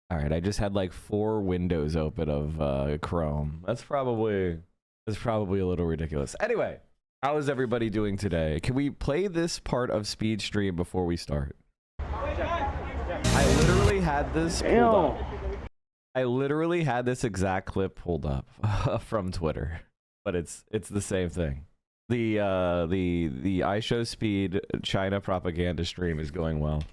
All right, I just had like 4 windows open of Chrome. That's probably a little ridiculous. Anyway, how is everybody doing today? Can we play this part of Speed Stream before we start? I literally had this pulled up. I literally had this exact clip pulled up from Twitter, but it's the same thing. The iShowSpeed China propaganda stream is going well.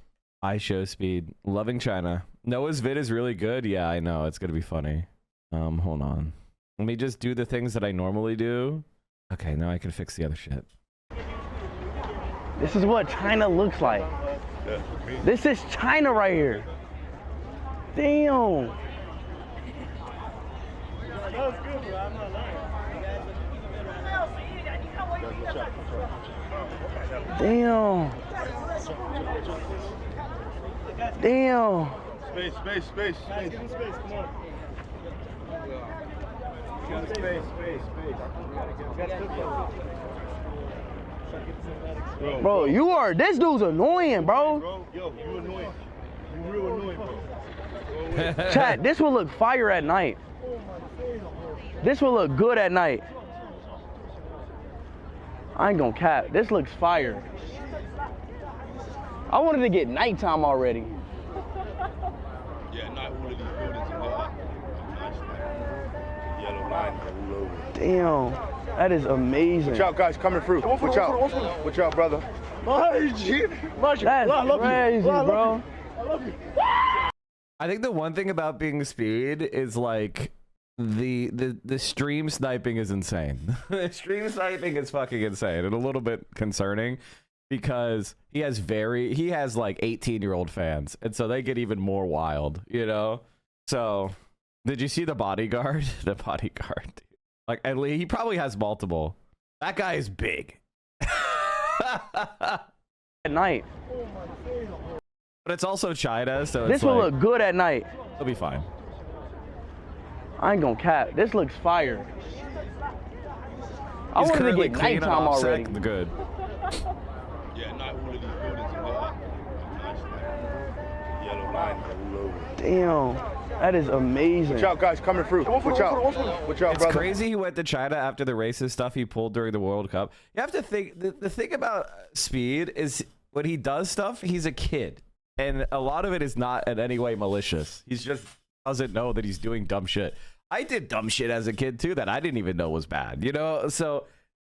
iShowSpeed, loving China. Noah's vid is really good. Yeah, I know. It's gonna be funny. Hold on. Let me just do the things that I normally do. Okay, now I can fix the other shit. This is what China looks like. This is China right here. Damn. That was good, bro. I'm not lying. Damn. Damn. Space. Give him space, come on. Space. Bro, this dude's annoying, bro. Yo, you annoying. You real annoying, bro. Chat, this will look fire at night. This will look good at night. I ain't gonna cap. This looks fire. I wanted to get nighttime already. Yeah, not all of these buildings in there. Yellow line all over. Damn, that is amazing. Watch out, guys, coming through. Watch out. Watch out, brother. That's crazy, bro. I think the one thing about being Speed is like the stream sniping is insane. Stream sniping is fucking insane and a little bit concerning because he has like 18-year-old fans, and so they get even more wild, you know? So did you see the bodyguard? The bodyguard, dude. Like, at least he probably has multiple. That guy is big. At night. But it's also China, so This will look good at night. It'll be fine. I ain't gonna cap. This looks fire. I wanted to get nighttime already. Good. Yeah, not all of these buildings in there. Yellow line all over. Damn, that is amazing. Watch out, guys, coming through. Watch out. Watch out, It's brother. crazy he went to China after the racist stuff he pulled during the World Cup. You have to think, the thing about Speed is when he does stuff, he's a kid. And a lot of it is not in any way malicious. He's just doesn't know that he's doing dumb shit. I did dumb shit as a kid too that I didn't even know was bad, you know? So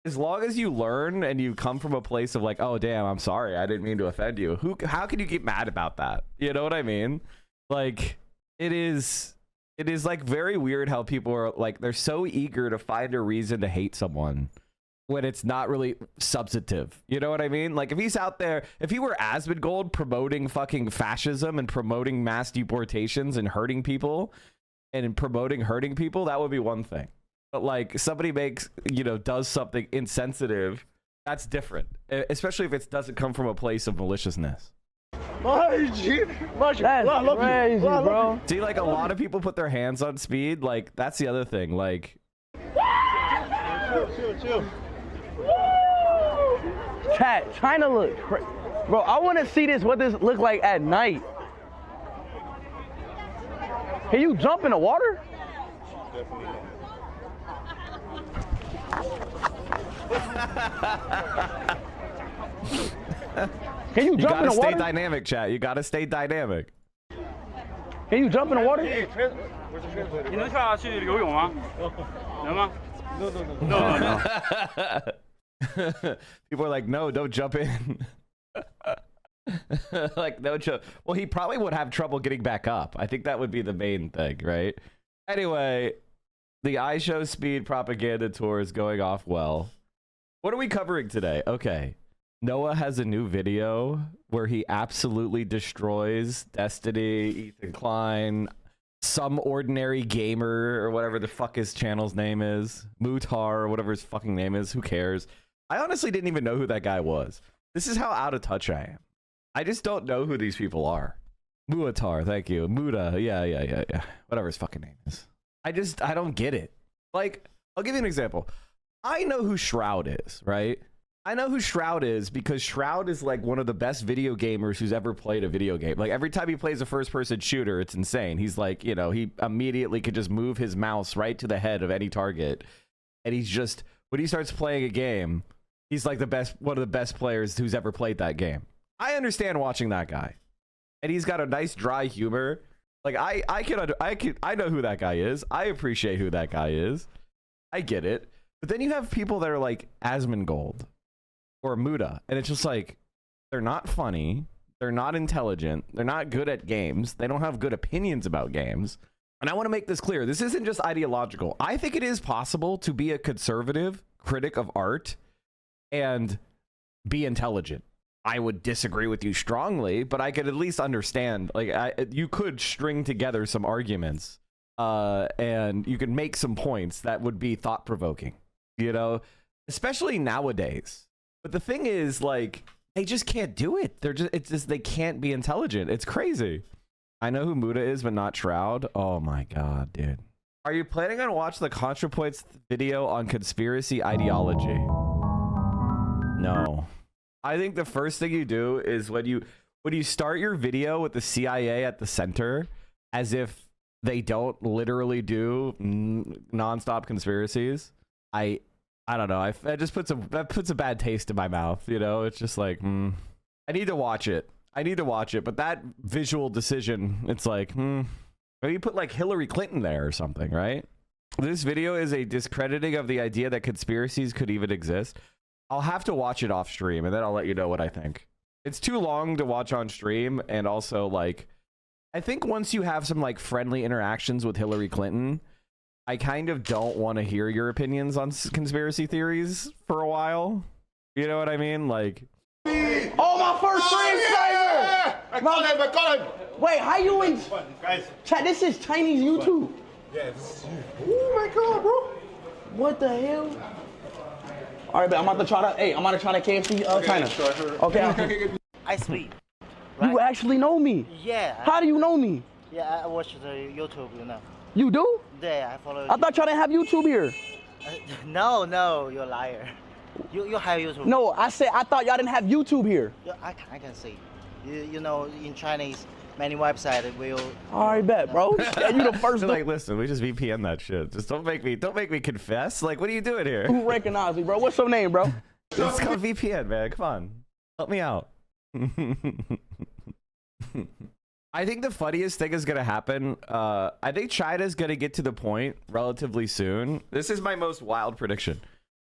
as long as you learn and you come from a place of like, oh damn, I'm sorry, I didn't mean to offend you. How can you get mad about that? You know what I mean? Like it is like very weird how people are like, they're so eager to find a reason to hate someone when it's not really substantive. You know what I mean? Like if he's out there, if he were Asmongold promoting fucking fascism and promoting mass deportations and hurting people and promoting hurting people, that would be one thing. But like somebody makes, you know, does something insensitive, that's different. Especially if it doesn't come from a place of maliciousness. That's crazy, bro. See, like a lot of people put their hands on Speed. Like that's the other thing. Like, Chill. Chat, China look bro, I want to see what this look like at night. Can you jump in the water? Definitely Can you jump in the water? You gotta stay dynamic, chat. You gotta stay dynamic. Can you jump in the water? 你能跳下去游泳吗？能吗？ No. People are like, no, don't jump in. Like, no jump. Well, he probably would have trouble getting back up. I think that would be the main thing, right? Anyway, the iShowSpeed propaganda tour is going off well. What are we covering today? Okay. Noah has a new video where he absolutely destroys Destiny, Ethan Klein, some ordinary gamer, or whatever the fuck his channel's name is, Mutar, or whatever his fucking name is. Who cares? I honestly didn't even know who that guy was. This is how out of touch I am. I just don't know who these people are. Muatar, thank you. Muda, yeah. Whatever his fucking name is. I don't get it. Like, I'll give you an example. I know who Shroud is, right? I know who Shroud is because Shroud is like one of the best video gamers who's ever played a video game. Like every time he plays a first-person shooter, it's insane. He's like, you know, he immediately could just move his mouse right to the head of any target. And he's just, when he starts playing a game, he's like one of the best players who's ever played that game. I understand watching that guy. And he's got a nice dry humor. Like I know who that guy is. I appreciate who that guy is. I get it. But then you have people that are like Asmongold or Muda, and it's just like, they're not funny, they're not intelligent, they're not good at games, they don't have good opinions about games. And I want to make this clear, this isn't just ideological. I think it is possible to be a conservative critic of art and be intelligent. I would disagree with you strongly, but I could at least understand, like, you could string together some arguments and you could make some points that would be thought-provoking, you know, especially nowadays. But the thing is, like, they just can't do it. It's just they can't be intelligent. It's crazy. I know who Muda is, but not Shroud. Oh my god, dude. Are you planning on watching the ContraPoints video on conspiracy ideology? No. I think the first thing you do is when you start your video with the CIA at the center, as if they don't literally do nonstop conspiracies. I don't know. That just puts a bad taste in my mouth. You know, it's just like, I need to watch it. But that visual decision, it's like, maybe you put like Hillary Clinton there or something, right? This video is a discrediting of the idea that conspiracies could even exist. I'll have to watch it off stream, and then I'll let you know what I think. It's too long to watch on stream, and also like, I think once you have some like friendly interactions with Hillary Clinton, I kind of don't want to hear your opinions on conspiracy theories for a while. You know what I mean? Like, Oh, my first friend, Slimer! I got him. Wait, how you in? Guys. Chat, this is Chinese YouTube. Yeah, this is you. Oh my god, bro. What the hell? All right, but I'm about to try to. Hey, I'm about to try to KFC China. Okay. iShowSpeed. You actually know me? Yeah. How do you know me? Yeah, I watch the YouTube, you know. You do? Yeah, I follow. I thought y'all didn't have YouTube here. No, you're a liar. You have YouTube. No, I said I thought y'all didn't have YouTube here. I can see. You know, in Chinese, many websites will. All right, bet, bro. Yeah, you the first. like, listen, we just VPN that shit. Just don't make me confess. Like, what are you doing here? Who recognize me, bro? What's your name, bro? It's called VPN, man. Come on, help me out. I think the funniest thing is gonna happen. I think China's gonna get to the point relatively soon. This is my most wild prediction.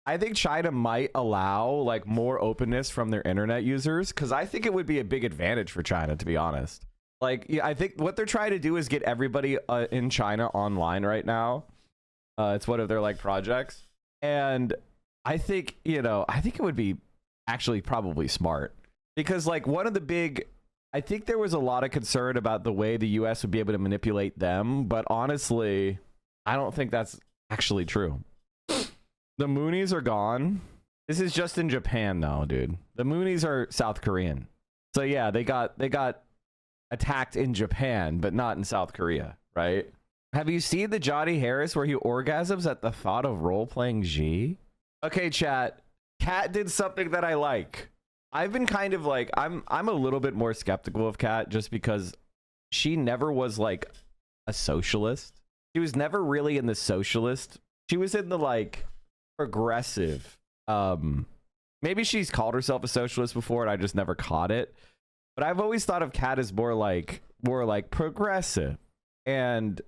I think China might allow like more openness from their internet users, because I think it would be a big advantage for China, to be honest. Like, yeah, I think what they're trying to do is get everybody in China online right now. It's one of their like projects, and I think it would be actually probably smart, because like I think there was a lot of concern about the way the US would be able to manipulate them, but honestly, I don't think that's actually true. The Moonies are gone. This is just in Japan though, dude. The Moonies are South Korean. So yeah, they got attacked in Japan, but not in South Korea, right? Have you seen the Johnny Harris where he orgasms at the thought of role-playing G? Okay, chat. Kat did something that I like. I've been kind of like, I'm a little bit more skeptical of Kat just because she never was like a socialist. She was never really in the socialist. She was in the like progressive. Maybe she's called herself a socialist before and I just never caught it. But I've always thought of Kat as more like progressive. And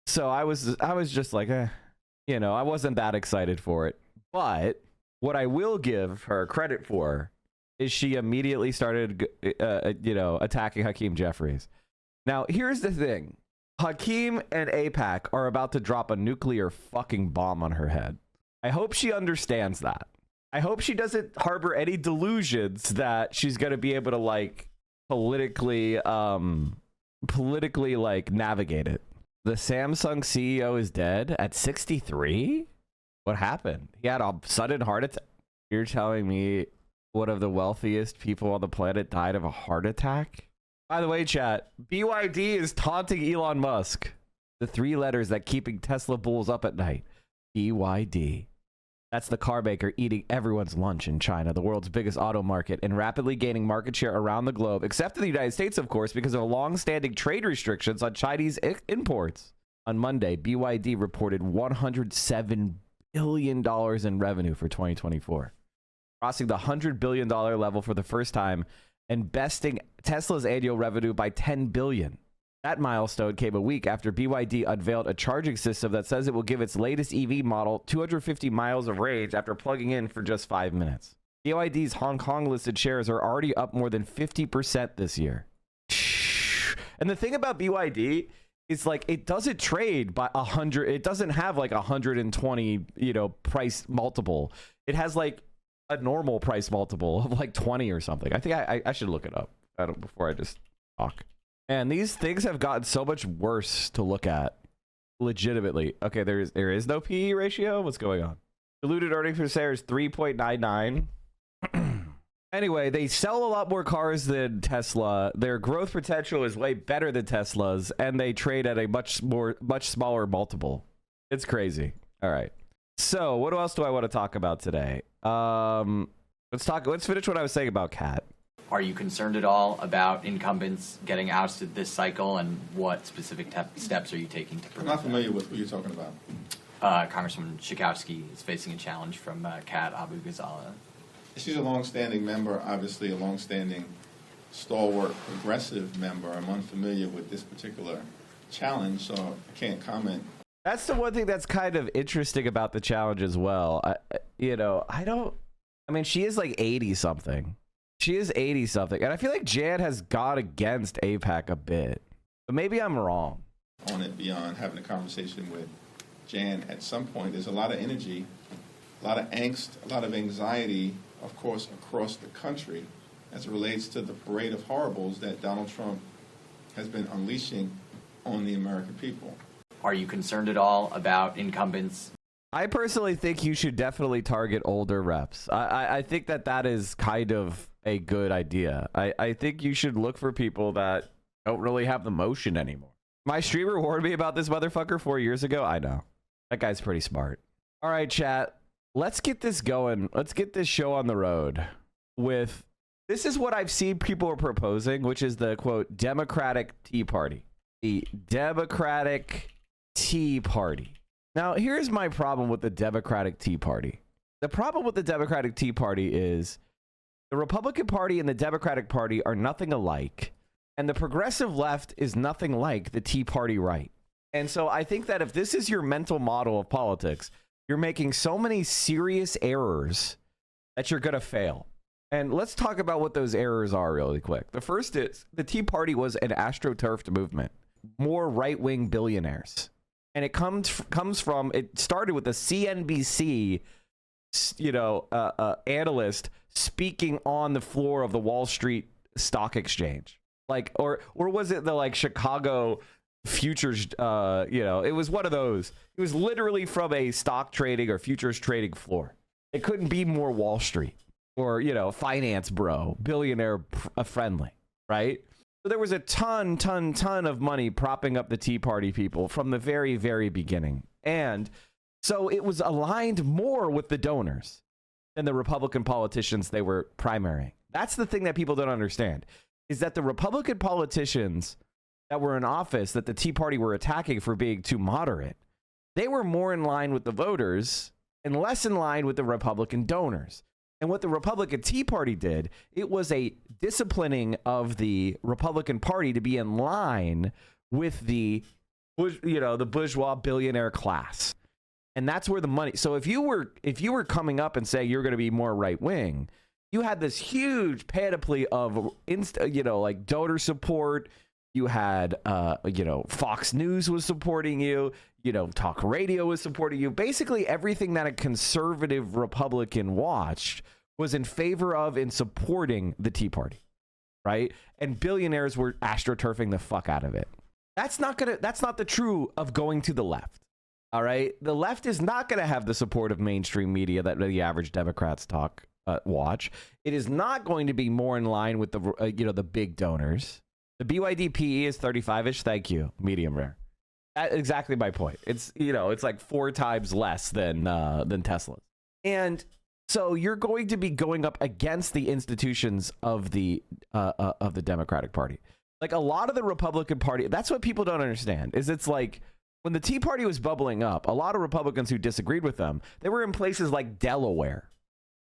so I was just like, you know, I wasn't that excited for it. But what I will give her credit for is she immediately started, attacking Hakeem Jeffries. Now, here's the thing. Hakeem and AIPAC are about to drop a nuclear fucking bomb on her head. I hope she understands that. I hope she doesn't harbor any delusions that she's going to be able to, like, politically, like, navigate it. The Samsung CEO is dead at 63? What happened? He had a sudden heart attack. You're telling me one of the wealthiest people on the planet died of a heart attack? By the way, chat, BYD is taunting Elon Musk. The 3 letters that keeping Tesla bulls up at night. BYD. That's the car maker eating everyone's lunch in China, the world's biggest auto market, and rapidly gaining market share around the globe, except in the United States, of course, because of long-standing trade restrictions on Chinese imports. On Monday, BYD reported $107 billion in revenue for 2024, crossing the $100 billion level for the first time and besting Tesla's annual revenue by $10 billion. That milestone came a week after BYD unveiled a charging system that says it will give its latest EV model 250 miles of range after plugging in for just 5 minutes. BYD's Hong Kong listed shares are already up more than 50% this year. And the thing about BYD is, like, it doesn't trade by 100. It doesn't have like 120, price multiple. It has like a normal price multiple of like 20 or something. I think I should look it up before I just talk. And these things have gotten so much worse to look at. Legitimately. Okay, there is no PE ratio. What's going on? Diluted earnings per share is 3.99. Anyway, they sell a lot more cars than Tesla. Their growth potential is way better than Tesla's, and they trade at a much smaller multiple. It's crazy. All right. So, what else do I want to talk about today? Let's finish what I was saying about Cat. Are you concerned at all about incumbents getting ousted this cycle, and what specific steps are you taking to prevent I'm not familiar with who you're talking about. Congressman Schakowsky is facing a challenge from Kat Abu Ghazala. She's a long-standing member, obviously a long-standing, stalwart, progressive member. I'm unfamiliar with this particular challenge, so I can't comment. That's the one thing that's kind of interesting about the challenge as well. I mean, she is like 80-something. She is 80-something. And I feel like Jan has gone against AIPAC a bit. But maybe I'm wrong. On it beyond having a conversation with Jan at some point. There's a lot of energy, a lot of angst, a lot of anxiety, of course, across the country as it relates to the parade of horribles that Donald Trump has been unleashing on the American people. Are you concerned at all about incumbents? I personally think you should definitely target older reps. I think that is kind of a good idea. I think you should look for people that don't really have the motion anymore. My streamer warned me about this motherfucker 4 years ago. I know. That guy's pretty smart. All right, chat. Let's get this going. Let's get this show on the road with, this is what I've seen people are proposing, which is the, quote, Democratic Tea Party. The Democratic Tea Party. Now, here's my problem with the Democratic Tea Party. The problem with the Democratic Tea Party is the Republican Party and the Democratic Party are nothing alike, and the progressive left is nothing like the Tea Party right. And so I think that if this is your mental model of politics, you're making so many serious errors that you're going to fail. And let's talk about what those errors are really quick. The first is the Tea Party was an astroturfed movement, more right-wing billionaires. And it comes from, it started with a CNBC, analyst speaking on the floor of the Wall Street Stock Exchange. Like, or was it the Chicago futures, it was one of those. It was literally from a stock trading or futures trading floor. It couldn't be more Wall Street or, finance bro, billionaire friendly, right? So there was a ton of money propping up the Tea Party people from the very, very beginning. And so it was aligned more with the donors than the Republican politicians they were primarying. That's the thing that people don't understand, is that the Republican politicians that were in office that the Tea Party were attacking for being too moderate, they were more in line with the voters and less in line with the Republican donors. And what the Republican Tea Party did, it was a disciplining of the Republican Party to be in line with the bourgeois billionaire class. And that's where the money. So if you were coming up and saying you're going to be more right wing, you had this huge panoply of donor support. You had Fox News was supporting you. Talk radio was supporting you. Basically, everything that a conservative Republican watched was in favor of and supporting the Tea Party, right? And billionaires were astroturfing the fuck out of it. That's not the true of going to the left. All right, the left is not going to have the support of mainstream media that the average Democrats watch. It is not going to be more in line with the big donors. The BYD PE is 35ish. Thank you, medium rare. That's exactly my point. It's it's like 4 times less than Tesla's. And so you're going to be going up against the institutions of the Democratic Party. Like a lot of the Republican Party, that's what people don't understand, is it's like when the Tea Party was bubbling up, a lot of Republicans who disagreed with them, they were in places like Delaware,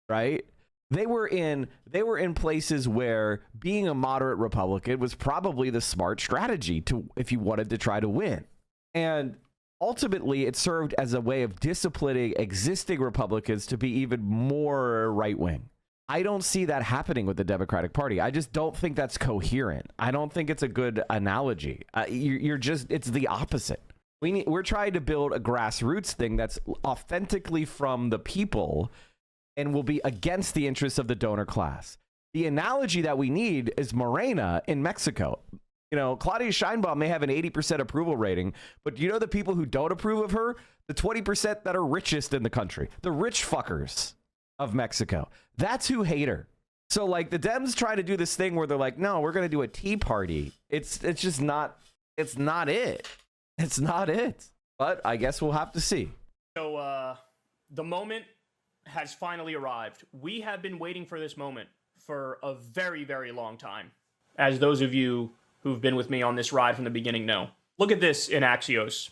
right? They were in places where being a moderate Republican was probably the smart strategy to if you wanted to try to win. And ultimately, it served as a way of disciplining existing Republicans to be even more right-wing. I don't see that happening with the Democratic Party. I just don't think that's coherent. I don't think it's a good analogy. It's the opposite. We're trying to build a grassroots thing that's authentically from the people and will be against the interests of the donor class. The analogy that we need is Morena in Mexico. You know, Claudia Sheinbaum may have an 80% approval rating, but you know the people who don't approve of her? The 20% that are richest in the country. The rich fuckers of Mexico. That's who hate her. So, like, the Dems try to do this thing where they're like, no, we're going to do a Tea Party. It's just not, it's not it. It's not it. But I guess we'll have to see. So, the moment has finally arrived. We have been waiting for this moment for a very, very long time. As those of you who've been with me on this ride from the beginning know. Look at this in Axios.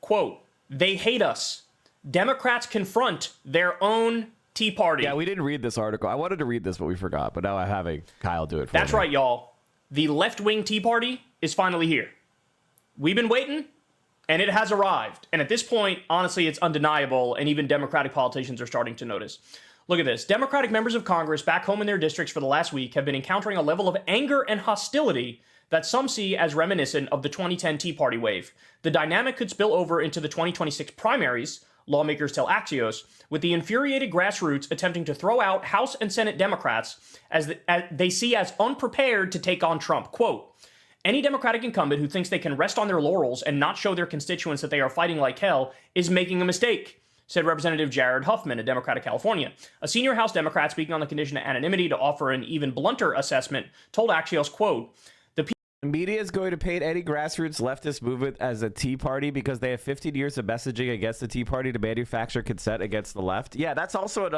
Quote, they hate us. Democrats confront their own Tea Party. Yeah, we didn't read this article. I wanted to read this, but we forgot. But now I'm having Kyle do it for me. That's right, y'all. The left-wing Tea Party is finally here. We've been waiting, and it has arrived. And at this point, honestly, it's undeniable, and even Democratic politicians are starting to notice. Look at this. Democratic members of Congress back home in their districts for the last week have been encountering a level of anger and hostility that some see as reminiscent of the 2010 Tea Party wave. The dynamic could spill over into the 2026 primaries, lawmakers tell Axios, with the infuriated grassroots attempting to throw out House and Senate Democrats as they see as unprepared to take on Trump. Quote, any Democratic incumbent who thinks they can rest on their laurels and not show their constituents that they are fighting like hell is making a mistake, said Representative Jared Huffman, a Democrat of California. A senior House Democrat speaking on the condition of anonymity to offer an even blunter assessment told Axios, quote, the media is going to paint any grassroots leftist movement as a Tea Party because they have 15 years of messaging against the Tea Party to manufacture consent against the left. Yeah, that's also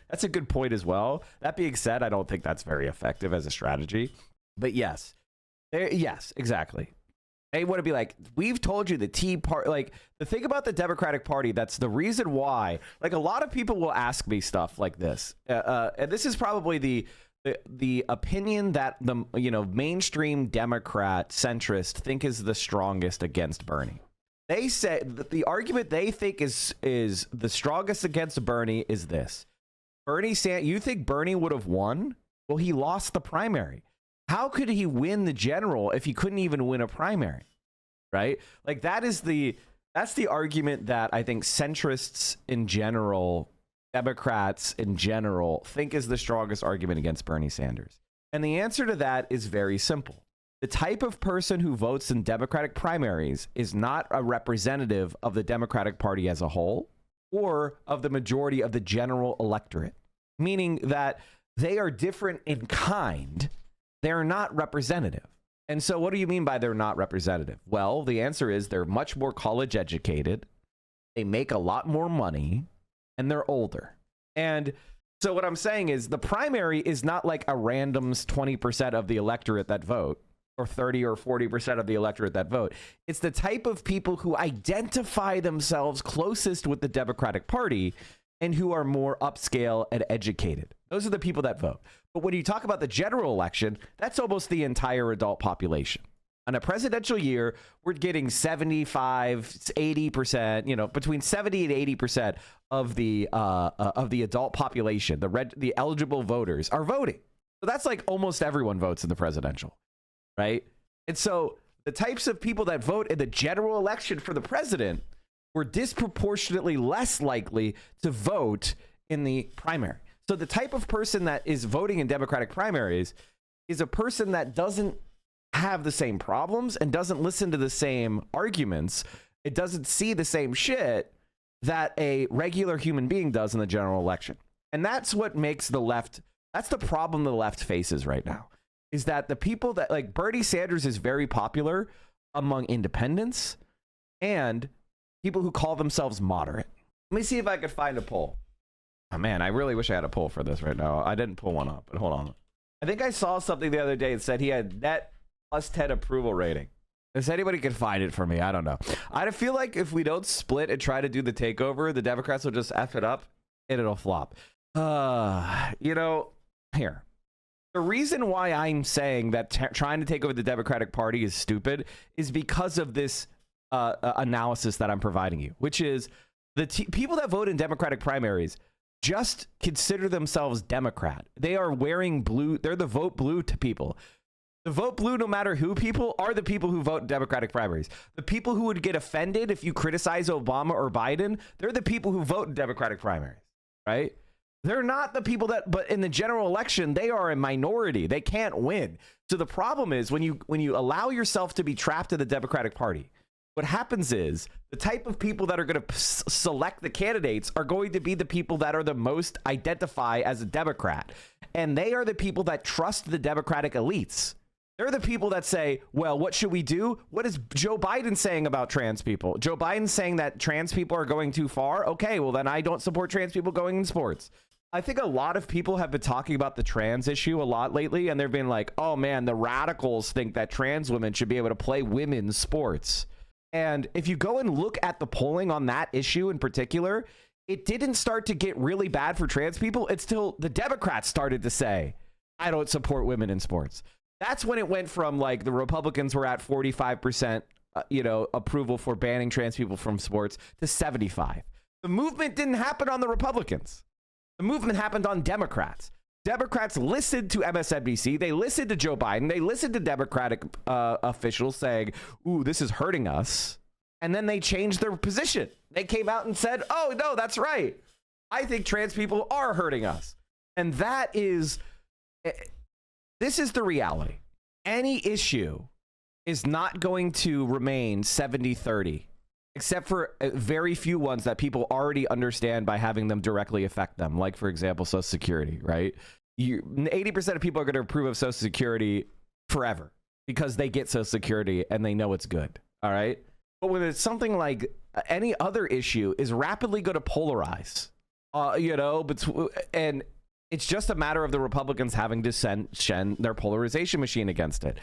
that's a good point as well. That being said, I don't think that's very effective as a strategy. But yes, exactly. They want to be like, we've told you the Tea Party, like the thing about the Democratic Party, that's the reason why, like a lot of people will ask me stuff like this. And this is probably the opinion that the mainstream Democrat centrist think is the strongest against Bernie. They say that the argument they think is the strongest against Bernie is this. You think Bernie would have won? Well, he lost the primary. How could he win the general if he couldn't even win a primary? Right? Like that's the argument that I think centrists in general, Democrats in general, think is the strongest argument against Bernie Sanders. And the answer to that is very simple. The type of person who votes in Democratic primaries is not a representative of the Democratic Party as a whole or of the majority of the general electorate, meaning that they are different in kind. They're not representative. And so what do you mean by they're not representative? Well, the answer is they're much more college educated. They make a lot more money. And they're older. And so what I'm saying is the primary is not like a random's 20% of the electorate that vote or 30 or 40% of the electorate that vote. It's the type of people who identify themselves closest with the Democratic Party and who are more upscale and educated. Those are the people that vote. But when you talk about the general election, that's almost the entire adult population. On a presidential year, we're getting 75, 80%, between 70 and 80% of the adult population, the eligible voters are voting. So that's like almost everyone votes in the presidential, right? And so the types of people that vote in the general election for the president were disproportionately less likely to vote in the primary. So the type of person that is voting in Democratic primaries is a person that doesn't have the same problems and doesn't listen to the same arguments. It doesn't see the same shit that a regular human being does in the general election. And that's what makes the left, that's the problem the left faces right now, is that the people that, like, Bernie Sanders is very popular among independents and people who call themselves moderate. Let me see if I could find a poll. Oh man, I really wish I had a poll for this right now. I didn't pull one up, but hold on. I think I saw something the other day that said he had net +10 approval rating. If anybody can find it for me, I don't know. I feel like if we don't split and try to do the takeover, the Democrats will just F it up and it'll flop. You know, here. The reason why I'm saying that trying to take over the Democratic Party is stupid is because of this analysis that I'm providing you, which is the people that vote in Democratic primaries just consider themselves Democrat. They are wearing blue. They're the vote blue to people. The vote blue, no matter who people, are the people who vote in Democratic primaries. The people who would get offended if you criticize Obama or Biden, they're the people who vote in Democratic primaries, right? They're not the people that, but in the general election, they are a minority. They can't win. So the problem is when you allow yourself to be trapped in the Democratic Party, what happens is the type of people that are going to select the candidates are going to be the people that are the most identify as a Democrat. And they are the people that trust the Democratic elites. They're the people that say, well, what should we do? What is Joe Biden saying about trans people? Joe Biden's saying that trans people are going too far. Okay, well, then I don't support trans people going in sports. I think a lot of people have been talking about the trans issue a lot lately, and they've been like, oh, man, the radicals think that trans women should be able to play women's sports. And if you go and look at the polling on that issue in particular, it didn't start to get really bad for trans people. It's till the Democrats started to say, I don't support women in sports. That's when it went from like the Republicans were at 45%, approval for banning trans people from sports to 75%. The movement didn't happen on the Republicans. The movement happened on Democrats. Democrats listened to MSNBC. They listened to Joe Biden. They listened to Democratic officials saying, ooh, this is hurting us. And then they changed their position. They came out and said, oh, no, that's right. I think trans people are hurting us. And that is... This is the reality. Any issue is not going to remain 70-30, except for very few ones that people already understand by having them directly affect them. Like, for example, Social Security, right? 80% of people are going to approve of Social Security forever because they get Social Security and they know it's good. All right. But when it's something like any other issue is rapidly going to polarize, and it's just a matter of the Republicans having to send their polarization machine against it.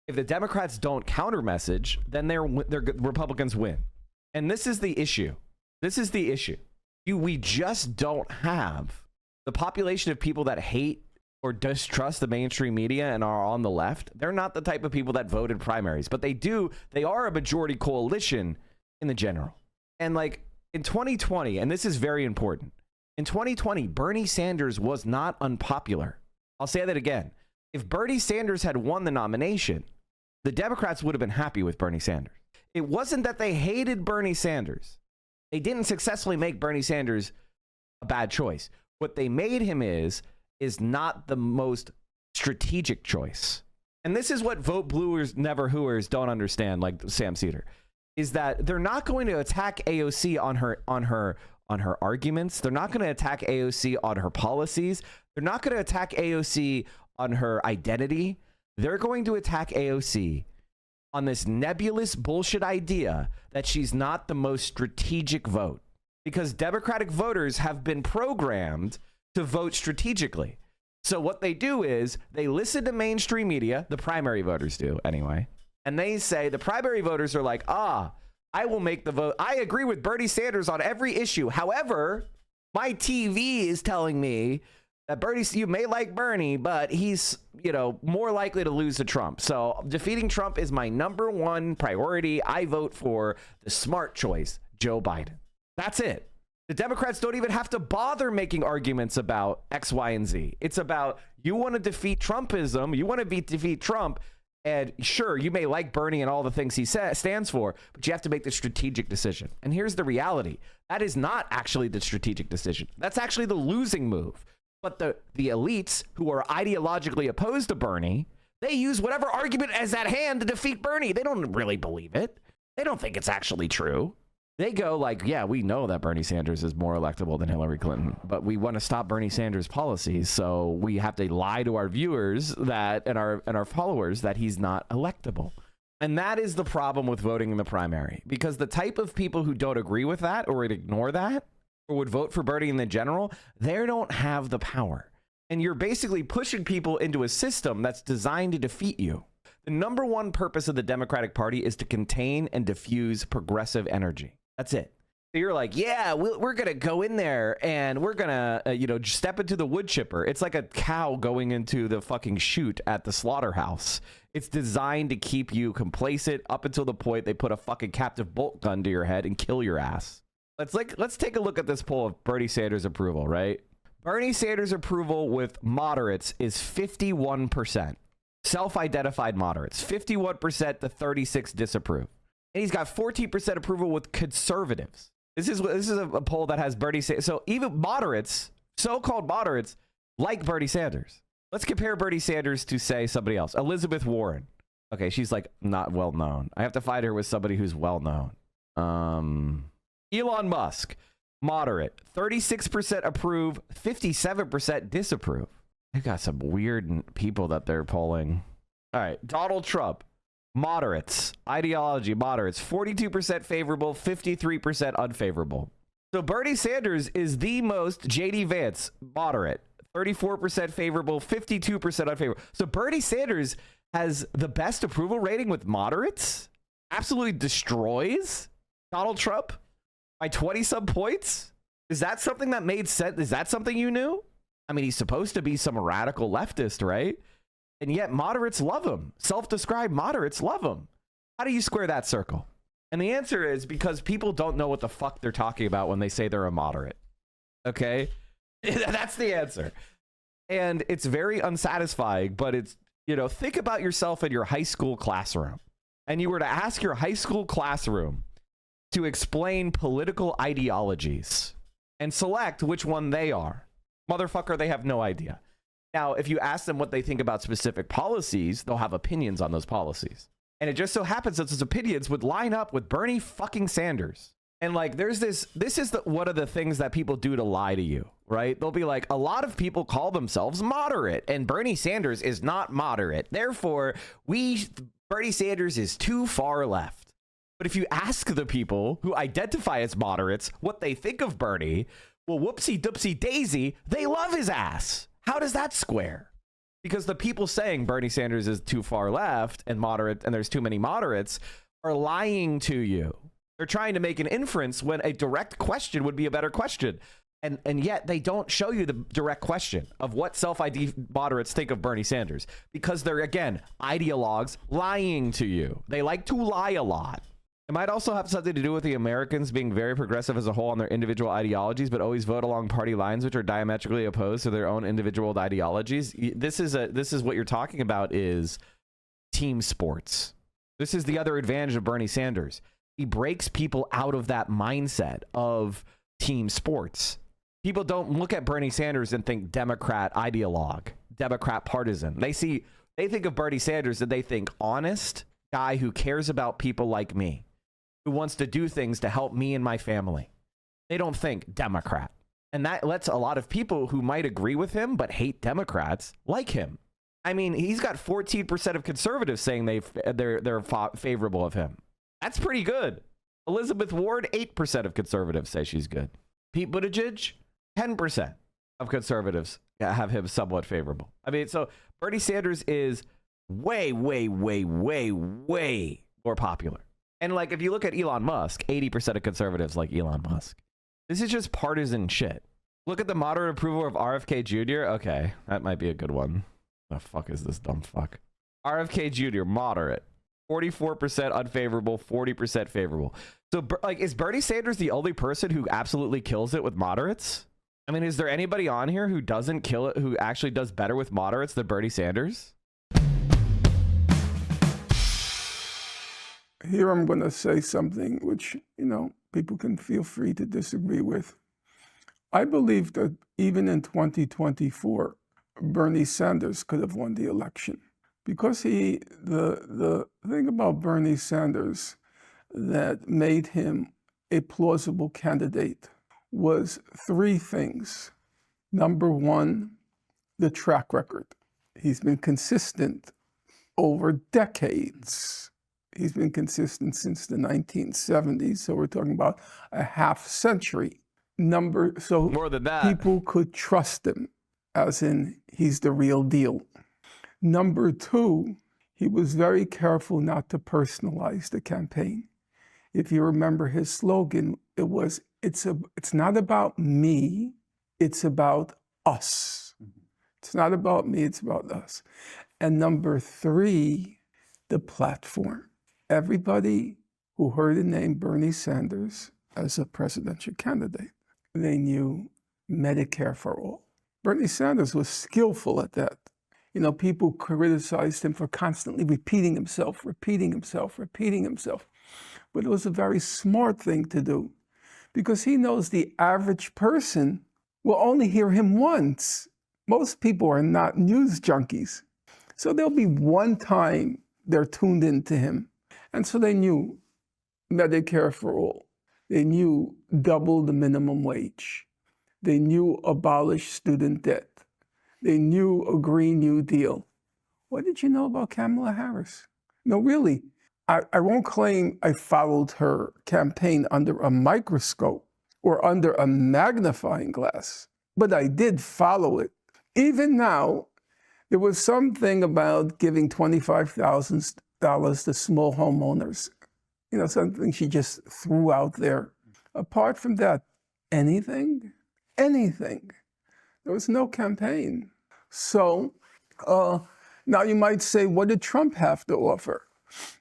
If the Democrats don't counter message, then their Republicans win. And this is the issue. This is the issue. We just don't have the population of people that hate or distrust the mainstream media and are on the left. They're not the type of people that vote in primaries, but they are a majority coalition in the general. And like in 2020, and this is very important, in 2020, Bernie Sanders was not unpopular. I'll say that again. If Bernie Sanders had won the nomination, the Democrats would have been happy with Bernie Sanders. It wasn't that they hated Bernie Sanders. They didn't successfully make Bernie Sanders a bad choice. What they made him is not the most strategic choice. And this is what vote bluers, never whoers don't understand, like Sam Cedar, is that they're not going to attack AOC on her arguments. They're not going to attack AOC on her policies. They're not going to attack AOC on her identity. They're going to attack AOC on this nebulous bullshit idea that she's not the most strategic vote, because Democratic voters have been programmed to vote strategically. So what they do is they listen to mainstream media, the primary voters do anyway, and they say, the primary voters are like, I will make the vote. I agree with Bernie Sanders on every issue. However, my TV is telling me that you may like Bernie, but he's, more likely to lose to Trump. So defeating Trump is my number one priority. I vote for the smart choice, Joe Biden. That's it. The Democrats don't even have to bother making arguments about X, Y, and Z. It's about, you want to defeat Trumpism. You want to defeat Trump. And sure, you may like Bernie and all the things he stands for, but you have to make the strategic decision. And here's the reality. That is not actually the strategic decision. That's actually the losing move. But the elites who are ideologically opposed to Bernie, they use whatever argument is at hand to defeat Bernie. They don't really believe it. They don't think it's actually true. They go like, yeah, we know that Bernie Sanders is more electable than Hillary Clinton, but we want to stop Bernie Sanders' policies, so we have to lie to our viewers and our followers that he's not electable. And that is the problem with voting in the primary, because the type of people who don't agree with that or ignore that or would vote for Bernie in the general, they don't have the power. And you're basically pushing people into a system that's designed to defeat you. The number one purpose of the Democratic Party is to contain and diffuse progressive energy. That's it. So you're like, yeah, we're going to go in there and we're going to, step into the wood chipper. It's like a cow going into the fucking chute at the slaughterhouse. It's designed to keep you complacent up until the point they put a fucking captive bolt gun to your head and kill your ass. Let's take a look at this poll of Bernie Sanders approval, right? Bernie Sanders approval with moderates is 51%. Self-identified moderates, 51% to 36% disapprove. And he's got 14% approval with conservatives. This is a poll that has Bernie Sanders. So even moderates, so-called moderates, like Bernie Sanders. Let's compare Bernie Sanders to, say, somebody else. Elizabeth Warren. Okay, she's like not well known. I have to find her with somebody who's well known. Elon Musk, moderate, 36% approve, 57% disapprove. They got some weird people that they're polling. All right, Donald Trump, moderates, ideology, moderates, 42% favorable, 53% unfavorable. So Bernie Sanders is the most JD Vance, moderate, 34% favorable, 52% unfavorable. So Bernie Sanders has the best approval rating with moderates, absolutely destroys Donald Trump by 20-some points. Is that something that made sense? Is that something you knew? I mean, he's supposed to be some radical leftist, right? And yet moderates love him. Self-described moderates love him. How do you square that circle? And the answer is because people don't know what the fuck they're talking about when they say they're a moderate. Okay? That's the answer. And it's very unsatisfying, but it's, think about yourself in your high school classroom. And you were to ask your high school classroom to explain political ideologies and select which one they are. Motherfucker, they have no idea. Now, if you ask them what they think about specific policies, they'll have opinions on those policies. And it just so happens that those opinions would line up with Bernie fucking Sanders. And like, this is one of the things that people do to lie to you, right? They'll be like, a lot of people call themselves moderate and Bernie Sanders is not moderate. Therefore, Bernie Sanders is too far left. But if you ask the people who identify as moderates what they think of Bernie, well, whoopsie doopsie daisy, they love his ass. How does that square? Because the people saying Bernie Sanders is too far left and moderate, and there's too many moderates, are lying to you. They're trying to make an inference when a direct question would be a better question. And yet they don't show you the direct question of what self-ID moderates think of Bernie Sanders, because they're, again, ideologues lying to you. They like to lie a lot. It might also have something to do with the Americans being very progressive as a whole on their individual ideologies, but always vote along party lines which are diametrically opposed to their own individual ideologies. This is what you're talking about, is team sports. This is the other advantage of Bernie Sanders. He breaks people out of that mindset of team sports. People don't look at Bernie Sanders and think Democrat ideologue, Democrat partisan. They think of Bernie Sanders and they think honest guy who cares about people like me, who wants to do things to help me and my family. They don't think Democrat. And that lets a lot of people who might agree with him but hate Democrats like him. I mean, he's got 14% of conservatives saying they're favorable of him. That's pretty good. Elizabeth Warren, 8% of conservatives say she's good. Pete Buttigieg, 10% of conservatives have him somewhat favorable. I mean, so Bernie Sanders is way, way, way, way, way more popular. And like, if you look at Elon Musk, 80% of conservatives like Elon Musk. This is just partisan shit. Look at the moderate approval of RFK Jr. Okay, that might be a good one. The fuck is this dumb fuck? RFK Jr., moderate. 44% unfavorable, 40% favorable. So, like, is Bernie Sanders the only person who absolutely kills it with moderates? I mean, is there anybody on here who doesn't kill it, who actually does better with moderates than Bernie Sanders? Here I'm going to say something which, people can feel free to disagree with. I believe that even in 2024, Bernie Sanders could have won the election. Because the thing about Bernie Sanders that made him a plausible candidate was three things. Number one, the track record. He's been consistent over decades. He's been consistent since the 1970s, so we're talking about a half century. So More than that. people could trust him, as in he's the real deal. Number two, he was very careful not to personalize the campaign. If you remember his slogan, it was, it's not about me, it's about us. It's not about me, it's about us. And number three, the platform. Everybody who heard the name Bernie Sanders as a presidential candidate, they knew Medicare for all. Bernie Sanders was skillful at that. You know, people criticized him for constantly repeating himself. But it was a very smart thing to do because he knows the average person will only hear him once. Most people are not news junkies. So there'll be one time they're tuned into him. And so they knew Medicare for all. They knew double the minimum wage. They knew abolish student debt. They knew a Green New Deal. What did you know about Kamala Harris? No, really, I won't claim I followed her campaign under a microscope or under a magnifying glass, but I did follow it. Even now, there was something about giving $25,000 to small homeowners. You know, something she just threw out there. Apart from that, anything. There was no campaign. So now you might say, what did Trump have to offer?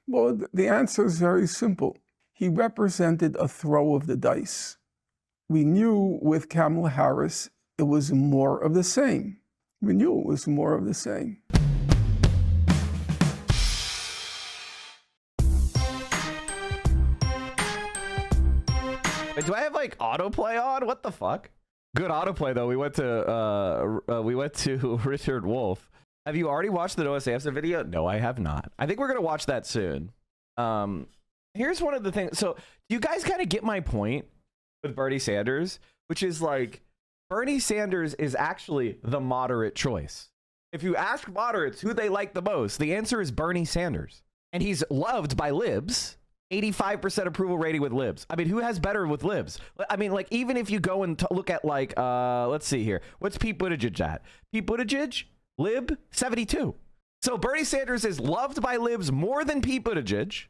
Well, the answer is very simple. He represented a throw of the dice. We knew with Kamala Harris, it was more of the same. We knew it was more of the same. Wait, do I have like autoplay on? What the fuck? Good autoplay though. We went to Richard Wolff. Have you already watched the Noah Samsen video? No, I have not. I think we're gonna watch that soon. Here's one of the things. So you guys kind of get my point with Bernie Sanders, which is like Bernie Sanders is actually the moderate choice. If you ask moderates who they like the most, the answer is Bernie Sanders, and he's loved by libs. 85% approval rating with libs. I mean, who has better with libs? I mean, like, even if you go and look at like, let's see here. What's Pete Buttigieg at? Pete Buttigieg, lib, 72. So Bernie Sanders is loved by libs more than Pete Buttigieg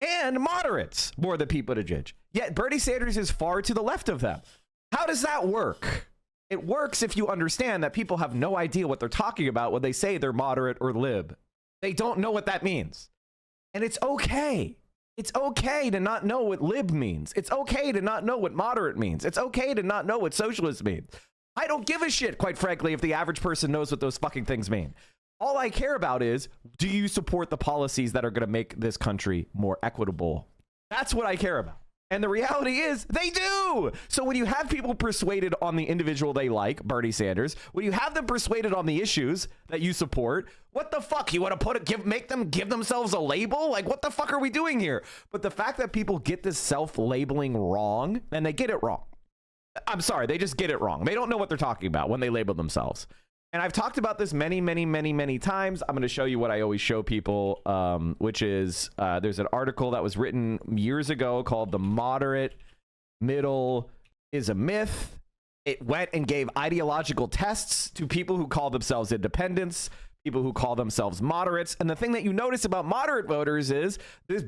and moderates more than Pete Buttigieg. Yet Bernie Sanders is far to the left of them. How does that work? It works if you understand that people have no idea what they're talking about when they say they're moderate or lib. They don't know what that means. And it's okay. It's okay to not know what lib means. It's okay to not know what moderate means. It's okay to not know what socialist means. I don't give a shit, quite frankly, if the average person knows what those fucking things mean. All I care about is, do you support the policies that are going to make this country more equitable? That's what I care about. And the reality is they do. So when you have people persuaded on the individual they like, Bernie Sanders, when you have them persuaded on the issues that you support, what the fuck? You want to make them give themselves a label? Like, what the fuck are we doing here? But the fact that people get this self-labeling wrong, and they get it wrong. I'm sorry, they just get it wrong. They don't know what they're talking about when they label themselves. And I've talked about this many times. I'm going to show you what I always show people, which is there's an article that was written years ago called "The Moderate Middle is a Myth." It went and gave ideological tests to people who call themselves independents, people who call themselves moderates. And the thing that you notice about moderate voters is this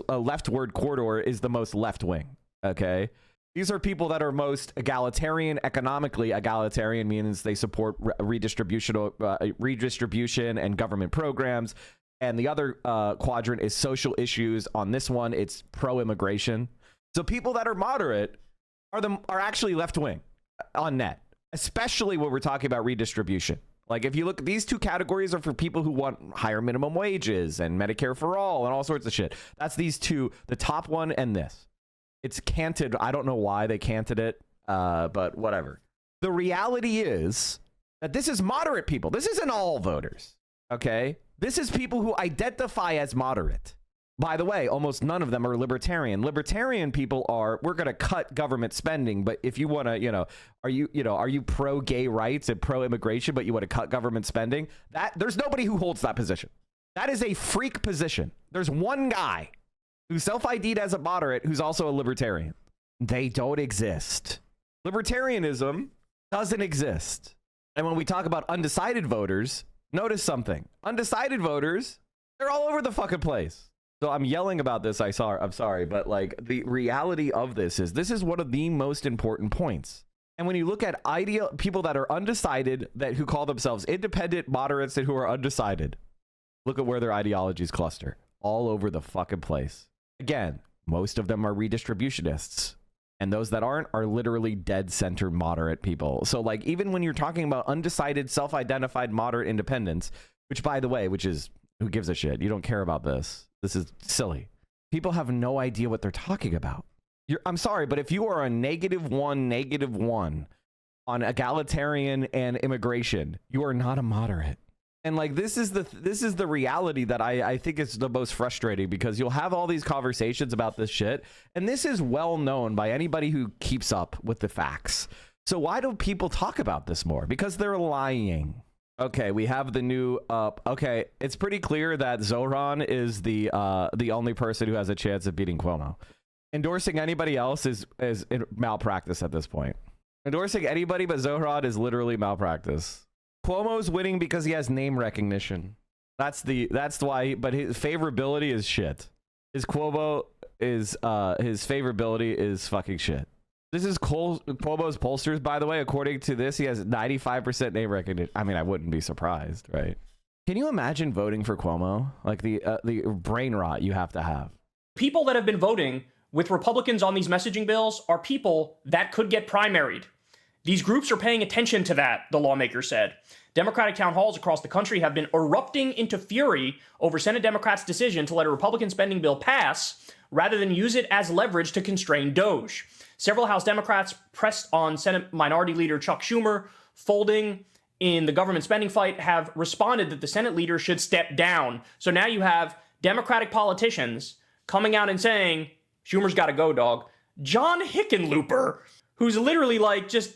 leftward corridor is the most left wing. Okay. These are people that are most egalitarian, economically egalitarian, means they support redistribution and government programs. And the other quadrant is social issues. On this one, it's pro-immigration. So people that are moderate are actually left-wing on net, especially when we're talking about redistribution. Like, if you look, these two categories are for people who want higher minimum wages and Medicare for all and all sorts of shit. That's these two, the top one and this. It's canted. I don't know why they canted it, but whatever. The reality is that this is moderate people. This isn't all voters, okay? This is people who identify as moderate. By the way, almost none of them are libertarian. Libertarian people are, we're going to cut government spending, but if you want to, are you pro-gay rights and pro-immigration, but you want to cut government spending? There's nobody who holds that position. That is a freak position. There's one guy who's self-ID'd as a moderate, who's also a libertarian. They don't exist. Libertarianism doesn't exist. And when we talk about undecided voters, notice something. Undecided voters, they're all over the fucking place. So I'm yelling about this. I'm sorry, but like the reality of this is one of the most important points. And when you look at people that are undecided, who call themselves independent moderates and who are undecided, look at where their ideologies cluster. All over the fucking place. Again, most of them are redistributionists. And those that aren't are literally dead center moderate people. So like, even when you're talking about undecided, self-identified moderate independents, which by the way, who gives a shit? You don't care about this. This is silly. People have no idea what they're talking about. I'm sorry, but if you are a -1 on egalitarian and immigration, you are not a moderate. And like, this is the reality that I think is the most frustrating, because you'll have all these conversations about this shit, and this is well known by anybody who keeps up with the facts. So why do people talk about this more? Because they're lying. Okay, we have the new okay, it's pretty clear that Zoran is the only person who has a chance of beating Cuomo. Endorsing anybody else is malpractice at this point. Endorsing anybody but Zoran is literally malpractice. Cuomo's winning because he has name recognition. That's why. But his favorability is shit. His favorability is fucking shit. This is Cuomo's pollsters, by the way. According to this, he has 95% name recognition. I mean, I wouldn't be surprised, right? Can you imagine voting for Cuomo? Like the brain rot you have to have. People that have been voting with Republicans on these messaging bills are people that could get primaried. These groups are paying attention to that, the lawmaker said. Democratic town halls across the country have been erupting into fury over Senate Democrats' decision to let a Republican spending bill pass rather than use it as leverage to constrain DOGE. Several House Democrats pressed on Senate Minority Leader Chuck Schumer, folding in the government spending fight, have responded that the Senate leader should step down. So now you have Democratic politicians coming out and saying, Schumer's got to go, dog. John Hickenlooper, who's literally like just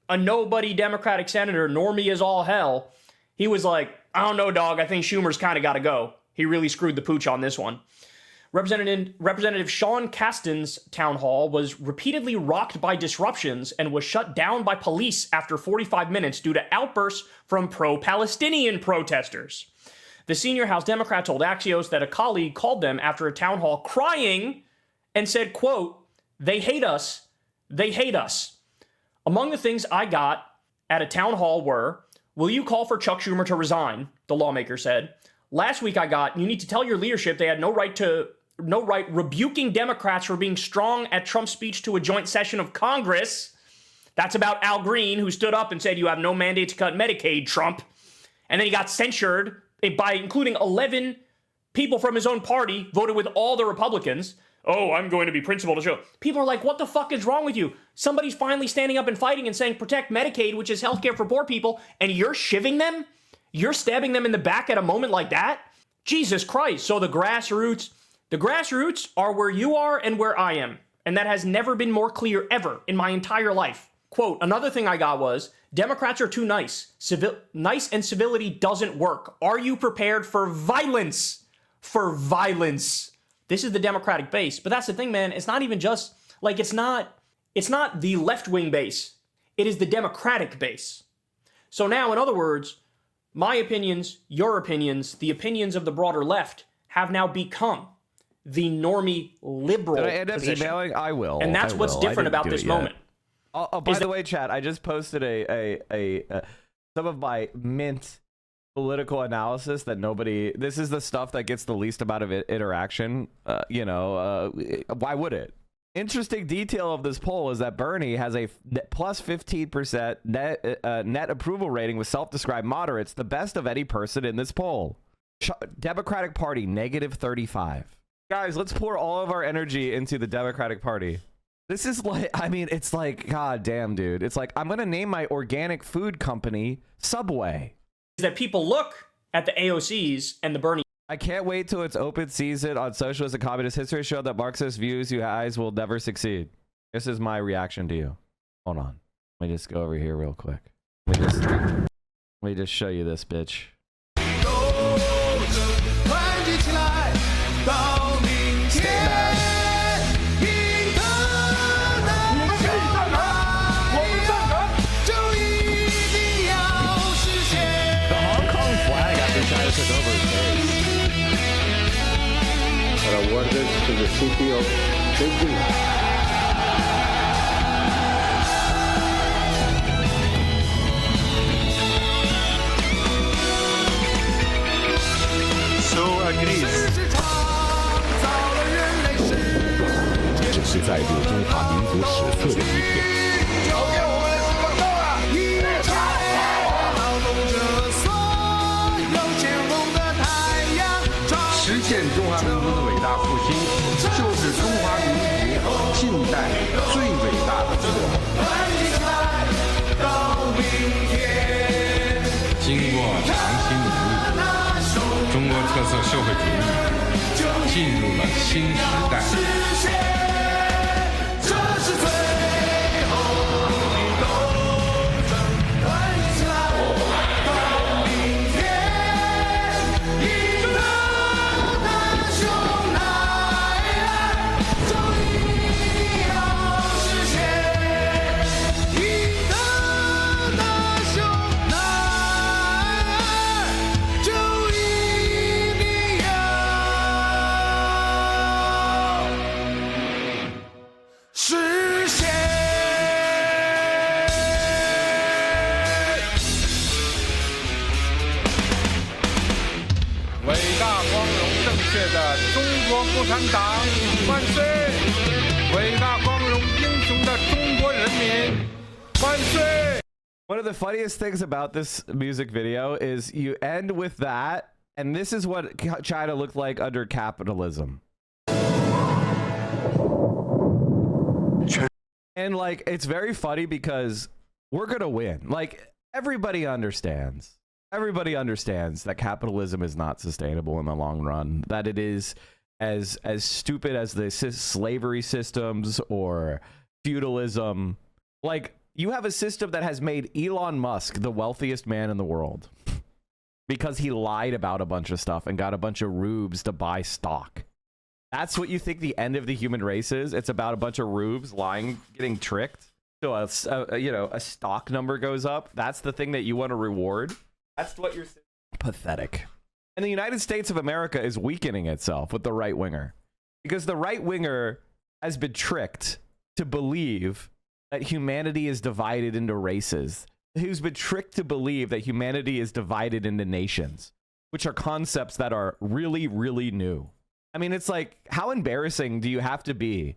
a nobody Democratic senator, normie as all hell, he was like, I don't know, dog. I think Schumer's kind of got to go. He really screwed the pooch on this one. Representative Sean Casten's town hall was repeatedly rocked by disruptions and was shut down by police after 45 minutes due to outbursts from pro-Palestinian protesters. The senior House Democrat told Axios that a colleague called them after a town hall crying and said, quote, "They hate us. They hate us. Among the things I got at a town hall were, will you call for Chuck Schumer to resign?" The lawmaker said. Last week I got, you need to tell your leadership they had no right rebuking Democrats for being strong at Trump's speech to a joint session of Congress. That's about Al Green, who stood up and said, you have no mandate to cut Medicaid, Trump. And then he got censured by including 11 people from his own party, voted with all the Republicans. Oh, I'm going to be principled to show. People are like, what the fuck is wrong with you? Somebody's finally standing up and fighting and saying, protect Medicaid, which is healthcare for poor people, and you're shivving them? You're stabbing them in the back at a moment like that? Jesus Christ. So the grassroots are where you are and where I am. And that has never been more clear ever in my entire life. Quote, another thing I got was, Democrats are too nice. Nice and civility doesn't work. Are you prepared for violence? For violence. This is the Democratic base. But that's the thing, man. It's not even just, like, it's not the left-wing base. It is the Democratic base. So now, in other words, my opinions, your opinions, the opinions of the broader left have now become the normie liberal Did I end up position. Emailing? I will. And that's what's different about this moment. Oh, by the way, chat, I just posted some of my mint political analysis that nobody. This is the stuff that gets the least amount of interaction. Why would it? Interesting detail of this poll is that Bernie has a plus 15% net approval rating with self-described moderates, the best of any person in this poll. Democratic Party negative 35. Guys, let's pour all of our energy into the Democratic Party. This is like, I mean, it's like, god damn, dude. It's like, I'm going to name my organic food company Subway. That people look at the AOCs and the Bernie. I can't wait till it's open season on socialist and communist history show that Marxist views you guys will never succeed. This is my reaction to you. Hold on. Let me just go over here real quick. Let me just show you this bitch. to the city of Beijing. So agrees. 这是载入中华民族史册的一天。实现中华民族的伟大复兴，就是中华民族近代最伟大的做梦。经过长期努力，中国特色社会主义进入了新时代。共产党万岁！伟大光荣英雄的中国人民万岁！ One of the funniest things about this music video is you end with that, and this is what China looked like under capitalism. And like, it's very funny because we're gonna win. Like, everybody understands that capitalism is not sustainable in the long run, that it is as stupid as the slavery systems or feudalism. Like, you have a system that has made Elon Musk the wealthiest man in the world because he lied about a bunch of stuff and got a bunch of rubes to buy stock. That's what you think the end of the human race is? It's about a bunch of rubes lying, getting tricked. So a stock number goes up. That's the thing that you want to reward. That's what you're saying. Pathetic. And the United States of America is weakening itself with the right winger, because the right winger has been tricked to believe that humanity is divided into races. Who's been tricked to believe that humanity is divided into nations, which are concepts that are really, really new. I mean, it's like, how embarrassing do you have to be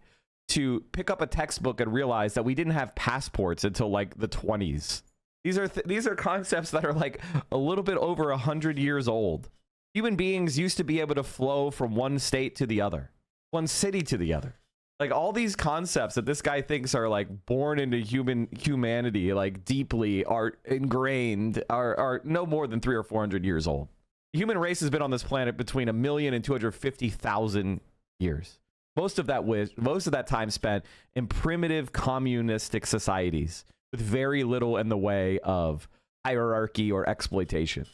to pick up a textbook and realize that we didn't have passports until like the 20s? These are concepts that are like a little bit over 100 years old. Human beings used to be able to flow from one state to the other, one city to the other. Like, all these concepts that this guy thinks are like born into humanity, like deeply are ingrained, are no more than 300 or 400 years old. The human race has been on this planet between 1 million and 250,000 years. Most of that time spent in primitive communistic societies with very little in the way of hierarchy or exploitation.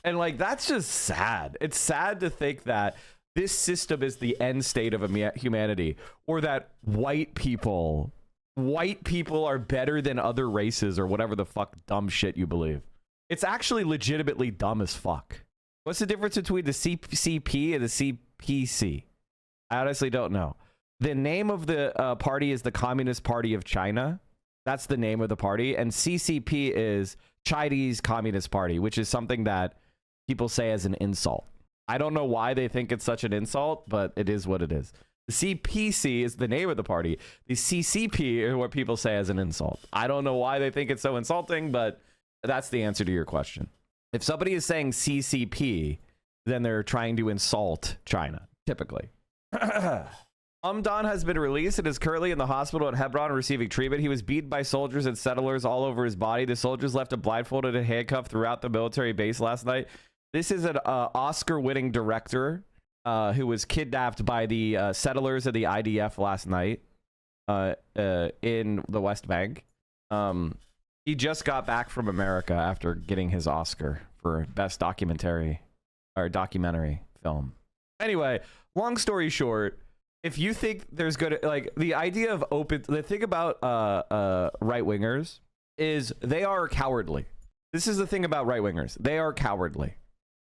And like, that's just sad. It's sad to think that this system is the end state of humanity, or that white people are better than other races, or whatever the fuck dumb shit you believe. It's actually legitimately dumb as fuck. What's the difference between the CCP and the CPC? I honestly don't know. The name of the party is the Communist Party of China. That's the name of the party. And CCP is Chinese Communist Party, which is something that people say as an insult. I don't know why they think it's such an insult, but it is what it is. The CPC is the name of the party. The CCP is what people say as an insult. I don't know why they think it's so insulting, but that's the answer to your question. If somebody is saying CCP, then they're trying to insult China, typically. Don has been released and is currently in the hospital at Hebron receiving treatment. He was beaten by soldiers and settlers all over his body. The soldiers left him blindfolded and handcuffed throughout the military base last night. This is an Oscar-winning director who was kidnapped by the settlers of the IDF last night in the West Bank. He just got back from America after getting his Oscar for best documentary film. Anyway, long story short, if you think there's good, like, the idea of the thing about right-wingers is they are cowardly. This is the thing about right-wingers. They are cowardly.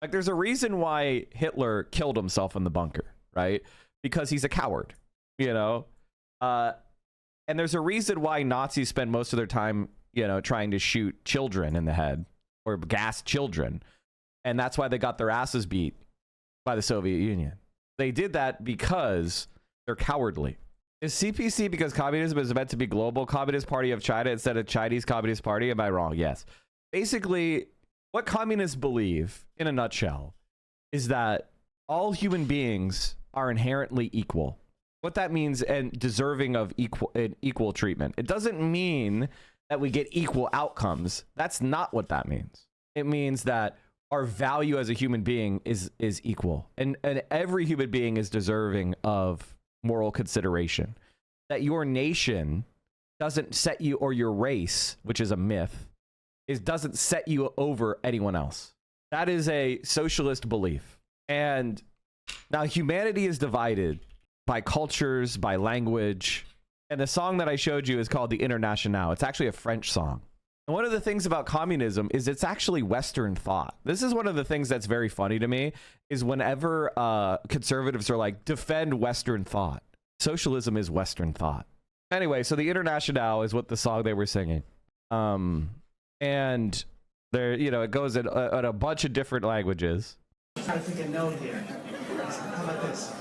Like, there's a reason why Hitler killed himself in the bunker, right? because he's a coward, you know? And there's a reason why Nazis spend most of their time, you know, trying to shoot children in the head or gas children. And that's why they got their asses beat by the Soviet Union. They did that because they're cowardly. Is CPC because communism is meant to be global Communist Party of China instead of Chinese Communist Party? Am I wrong? Yes. Basically, what communists believe, in a nutshell, is that all human beings are inherently equal. What that means, and deserving of equal treatment. It doesn't mean that we get equal outcomes. That's not what that means. It means that our value as a human being is equal, and every human being is deserving of moral consideration. That your nation doesn't set you, or your race, which is a myth, doesn't set you over anyone else. That is a socialist belief. And now humanity is divided by cultures, by language. And the song that I showed you is called The Internationale. It's actually a French song. And one of the things about communism is it's actually Western thought. This is one of the things that's very funny to me, is whenever conservatives are like, defend Western thought. Socialism is Western thought. Anyway, so The Internationale is what the song they were singing. And there, you know, it goes in a bunch of different languages. I'm trying to think a note here. How about this?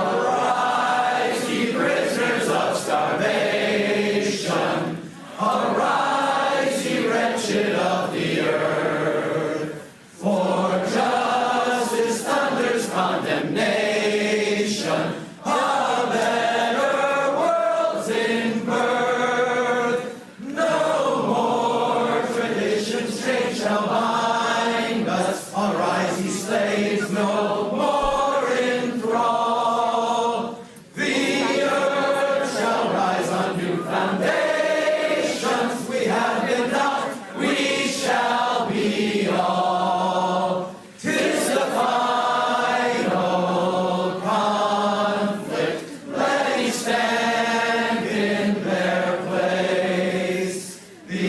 Arise, ye prisoners of starvation. Arise, ye wretched of the earth. For justice thunders condemnation. A better world's in birth. No more traditions strange shall bind us. Arise, ye slaves, no more in thrall. The earth shall rise on new foundations. We have been not, we shall be all. 'Tis the final conflict. Let each stand in their place. The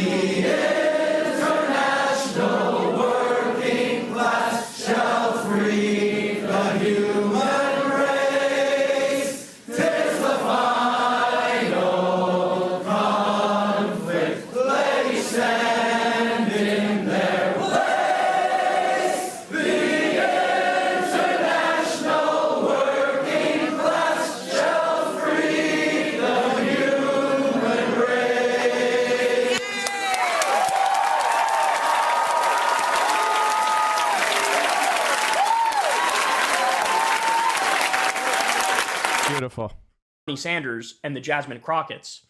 international working class shall free the human race. 'Tis the final conflict. Let each stand in their place. The international working class shall free the human race. Beautiful. Bernie Sanders and the Jasmine Crockett's,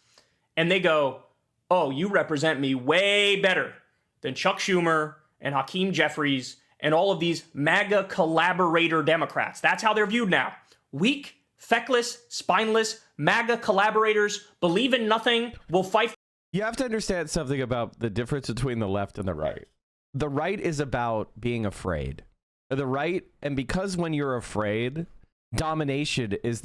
and they go, oh, you represent me way better than Chuck Schumer and Hakeem Jeffries and all of these MAGA collaborator Democrats. That's how they're viewed now. Weak, feckless, spineless, MAGA collaborators, believe in nothing, will fight. You have to understand something about the difference between the left and the right. The right is about being afraid. The right, and because when you're afraid, domination is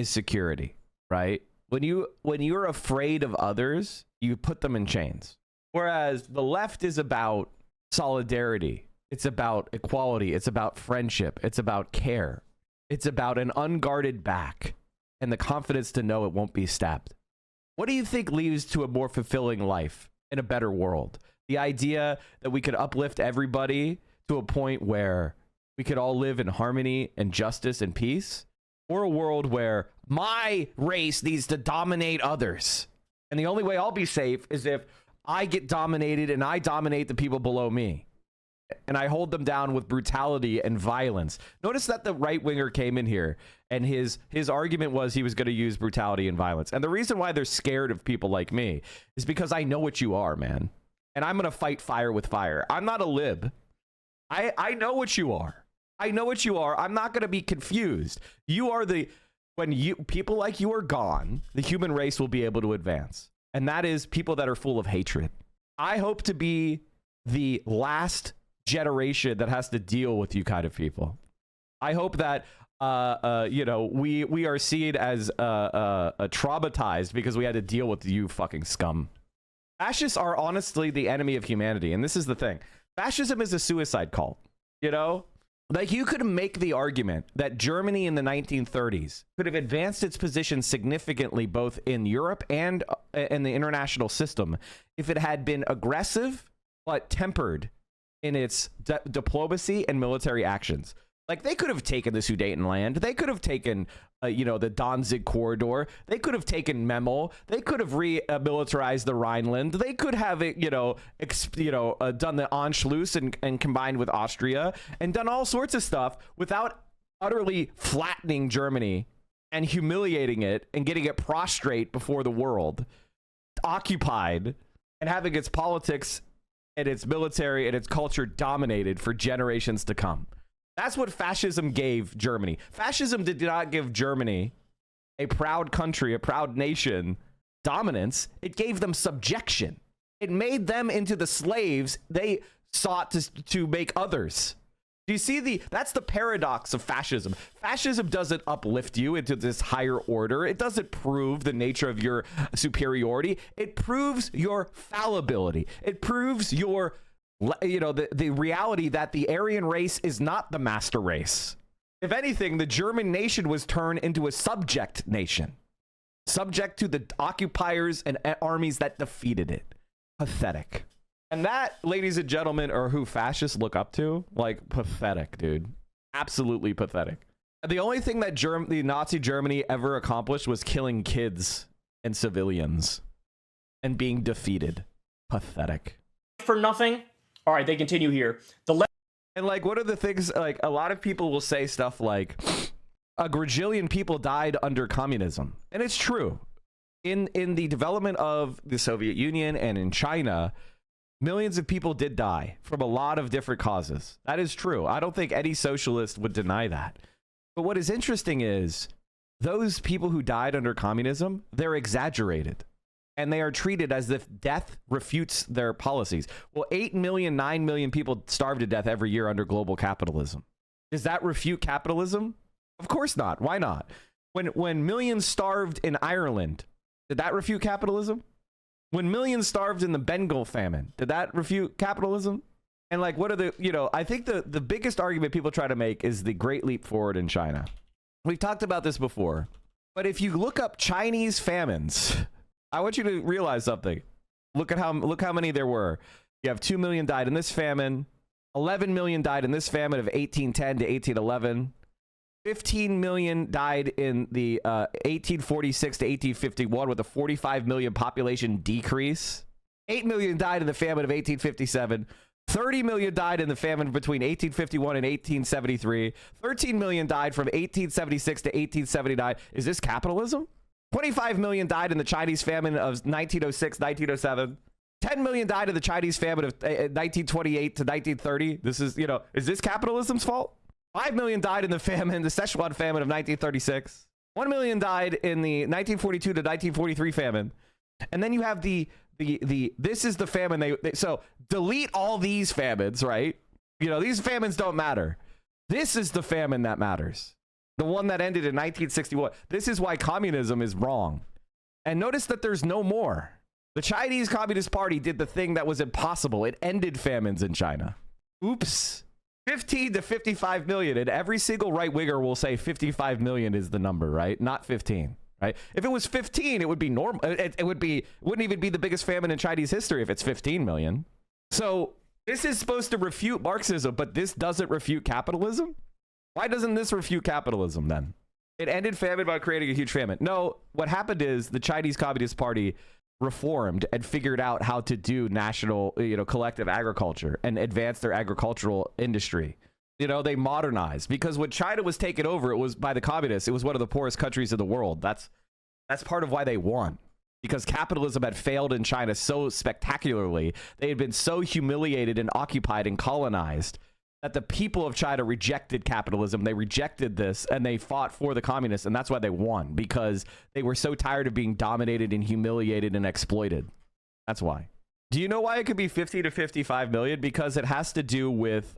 security, right? When you're afraid of others, you put them in chains. Whereas the left is about solidarity. It's about equality. It's about friendship. It's about care. It's about an unguarded back and the confidence to know it won't be stabbed. What do you think leads to a more fulfilling life in a better world? The idea that we could uplift everybody to a point where we could all live in harmony and justice and peace? Or a world where my race needs to dominate others, and the only way I'll be safe is if I get dominated and I dominate the people below me, and I hold them down with brutality and violence. Notice that the right-winger came in here, and his argument was he was going to use brutality and violence. And the reason why they're scared of people like me is because I know what you are, man. And I'm going to fight fire with fire. I'm not a lib. I know what you are. I know what you are. I'm not going to be confused. You are when people like you are gone, the human race will be able to advance. And that is people that are full of hatred. I hope to be the last generation that has to deal with you kind of people. I hope that, we are seen as traumatized because we had to deal with you fucking scum. Fascists are honestly the enemy of humanity. And this is the thing. Fascism is a suicide cult, you know? Like, you could make the argument that Germany in the 1930s could have advanced its position significantly both in Europe and in the international system if it had been aggressive but tempered in its diplomacy and military actions. Like, they could have taken the Sudetenland. They could have taken, the Danzig corridor. They could have taken Memel. They could have remilitarized the Rhineland. They could have, done the Anschluss and combined with Austria and done all sorts of stuff without utterly flattening Germany and humiliating it and getting it prostrate before the world, occupied, and having its politics and its military and its culture dominated for generations to come. That's what fascism gave Germany. Fascism did not give Germany, a proud country, a proud nation, dominance. It gave them subjection. It made them into the slaves they sought to make others. Do you see that's the paradox of fascism. Fascism doesn't uplift you into this higher order. It doesn't prove the nature of your superiority. It proves your fallibility. It proves your the reality that the Aryan race is not the master race. If anything, the German nation was turned into a subject nation, subject to the occupiers and armies that defeated it. Pathetic. And that, ladies and gentlemen, are who fascists look up to. Like, pathetic, dude. Absolutely pathetic. The only thing that the Nazi Germany ever accomplished was killing kids and civilians and being defeated. Pathetic. For nothing. All right, they continue here. And like, what are the things, like, a lot of people will say stuff like, a gajillion people died under communism. And it's true. In the development of the Soviet Union and in China, millions of people did die from a lot of different causes. That is true. I don't think any socialist would deny that. But what is interesting is those people who died under communism, they're exaggerated. And they are treated as if death refutes their policies. Well, 8 million, 9 million people starve to death every year under global capitalism. Does that refute capitalism? Of course not. Why not? When millions starved in Ireland, did that refute capitalism? When millions starved in the Bengal famine, did that refute capitalism? And like, what are the, I think the biggest argument people try to make is the great leap forward in China. We've talked about this before, but if you look up Chinese famines, I want you to realize something. Look how many there were. You have 2 million died in this famine. 11 million died in this famine of 1810 to 1811. 15 million died in the 1846 to 1851 with a 45 million population decrease. 8 million died in the famine of 1857. 30 million died in the famine between 1851 and 1873. 13 million died from 1876 to 1879. Is this capitalism? 25 million died in the Chinese famine of 1906, 1907. 10 million died in the Chinese famine of 1928 to 1930. This is, is this capitalism's fault? 5 million died in the Szechuan famine of 1936. 1 million died in the 1942 to 1943 famine. And then you have this is the famine so delete all these famines, right? These famines don't matter. This is the famine that matters. The one that ended in 1961. This is why communism is wrong. And notice that there's no more. The Chinese Communist Party did the thing that was impossible. It ended famines in China. Oops. 15 to 55 million. And every single right-winger will say 55 million is the number, right? Not 15, right? If it was 15, it would be normal. It wouldn't even be the biggest famine in Chinese history if it's 15 million. So this is supposed to refute Marxism, but this doesn't refute capitalism? Why doesn't this refute capitalism then? It ended famine by creating a huge famine. No, what happened is the Chinese Communist Party reformed and figured out how to do national, collective agriculture and advance their agricultural industry. They modernized, because when China was taken over, it was by the communists. It was one of the poorest countries in the world. That's part of why they won, because capitalism had failed in China so spectacularly. They had been so humiliated and occupied and colonized that the people of China rejected capitalism. They rejected this and they fought for the communists. And that's why they won, because they were so tired of being dominated and humiliated and exploited. That's why. Do you know why it could be 50 to 55 million? Because it has to do with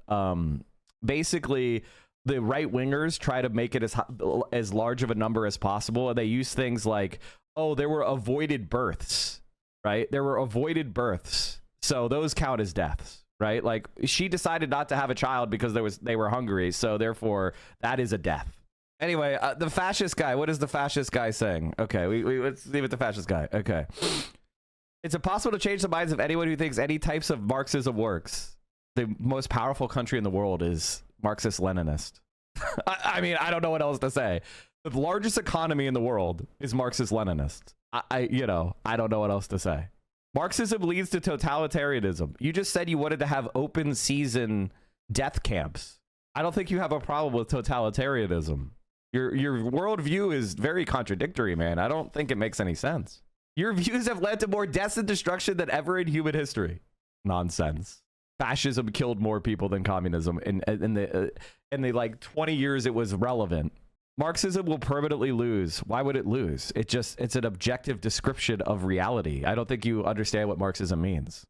basically the right wingers try to make it as large of a number as possible. And they use things like, oh, there were avoided births, right? There were avoided births. So those count as deaths. right? Like she decided not to have a child because they were hungry, so therefore that is a death. Anyway, the fascist guy. What is the fascist guy saying? Okay, let's leave it the fascist guy. Okay. It's impossible to change the minds of anyone who thinks any types of Marxism works. The most powerful country in the world is Marxist-Leninist. I mean, I don't know what else to say. The largest economy in the world is Marxist-Leninist. I don't know what else to say. Marxism leads to totalitarianism. You just said you wanted to have open season death camps. I don't think you have a problem with totalitarianism. Your worldview is very contradictory, man. I don't think it makes any sense. Your views have led to more deaths and destruction than ever in human history. Nonsense. Fascism killed more people than communism in the like 20 years it was relevant. Marxism will permanently lose. Why would it lose? It's an objective description of reality. I don't think you understand what Marxism means.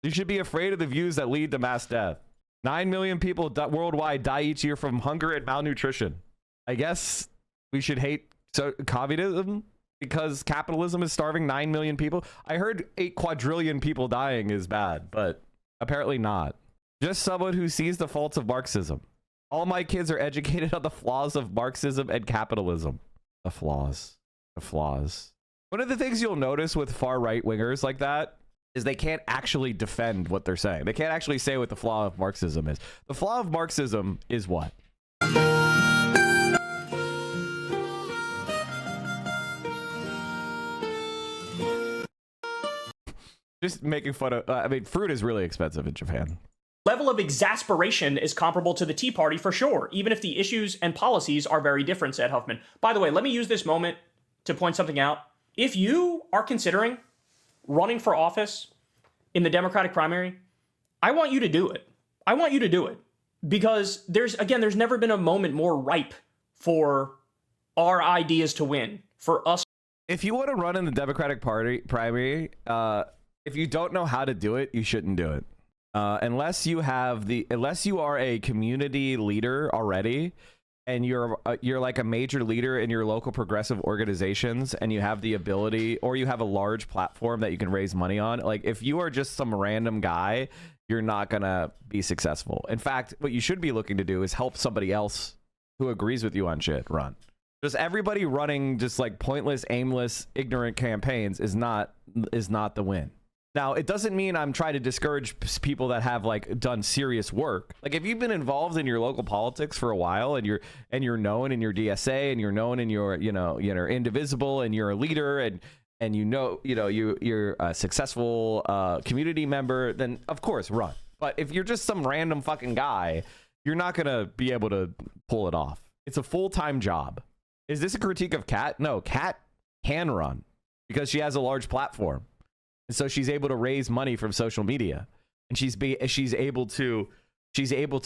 You should be afraid of the views that lead to mass death. 9 million people worldwide die each year from hunger and malnutrition. I guess we should hate communism because capitalism is starving 9 million people. I heard 8 quadrillion people dying is bad, but apparently not. Just someone who sees the faults of Marxism. All my kids are educated on the flaws of Marxism and capitalism. The flaws. The flaws. One of the things you'll notice with far right wingers like that is they can't actually defend what they're saying. They can't actually say what the flaw of Marxism is. The flaw of Marxism is what? Just making fun of, I mean, fruit is really expensive in Japan. Level of exasperation is comparable to the Tea Party for sure, even if the issues and policies are very different, said Huffman. By the way, let me use this moment to point something out. If you are considering running for office in the Democratic primary, I want you to do it. I want you to do it. Because there's never been a moment more ripe for our ideas to win, for us. If you want to run in the Democratic Party primary, if you don't know how to do it, you shouldn't do it. Unless you are a community leader already, and you're like a major leader in your local progressive organizations, and you have the ability, or you have a large platform that you can raise money on. Like if you are just some random guy, you're not gonna be successful. In fact, what you should be looking to do is help somebody else who agrees with you on shit run. Just everybody running just like pointless, aimless, ignorant campaigns is not the win. Now, it doesn't mean I'm trying to discourage people that have like done serious work. Like if you've been involved in your local politics for a while, and you're known in your DSA, and you're known in your you're indivisible, and you're a leader, and you're a successful community member, then of course run. But if you're just some random fucking guy, you're not gonna be able to pull it off. It's a full-time job. Is this a critique of Kat? No, Kat can run because she has a large platform. And so she's able to raise money from social media, and she's able to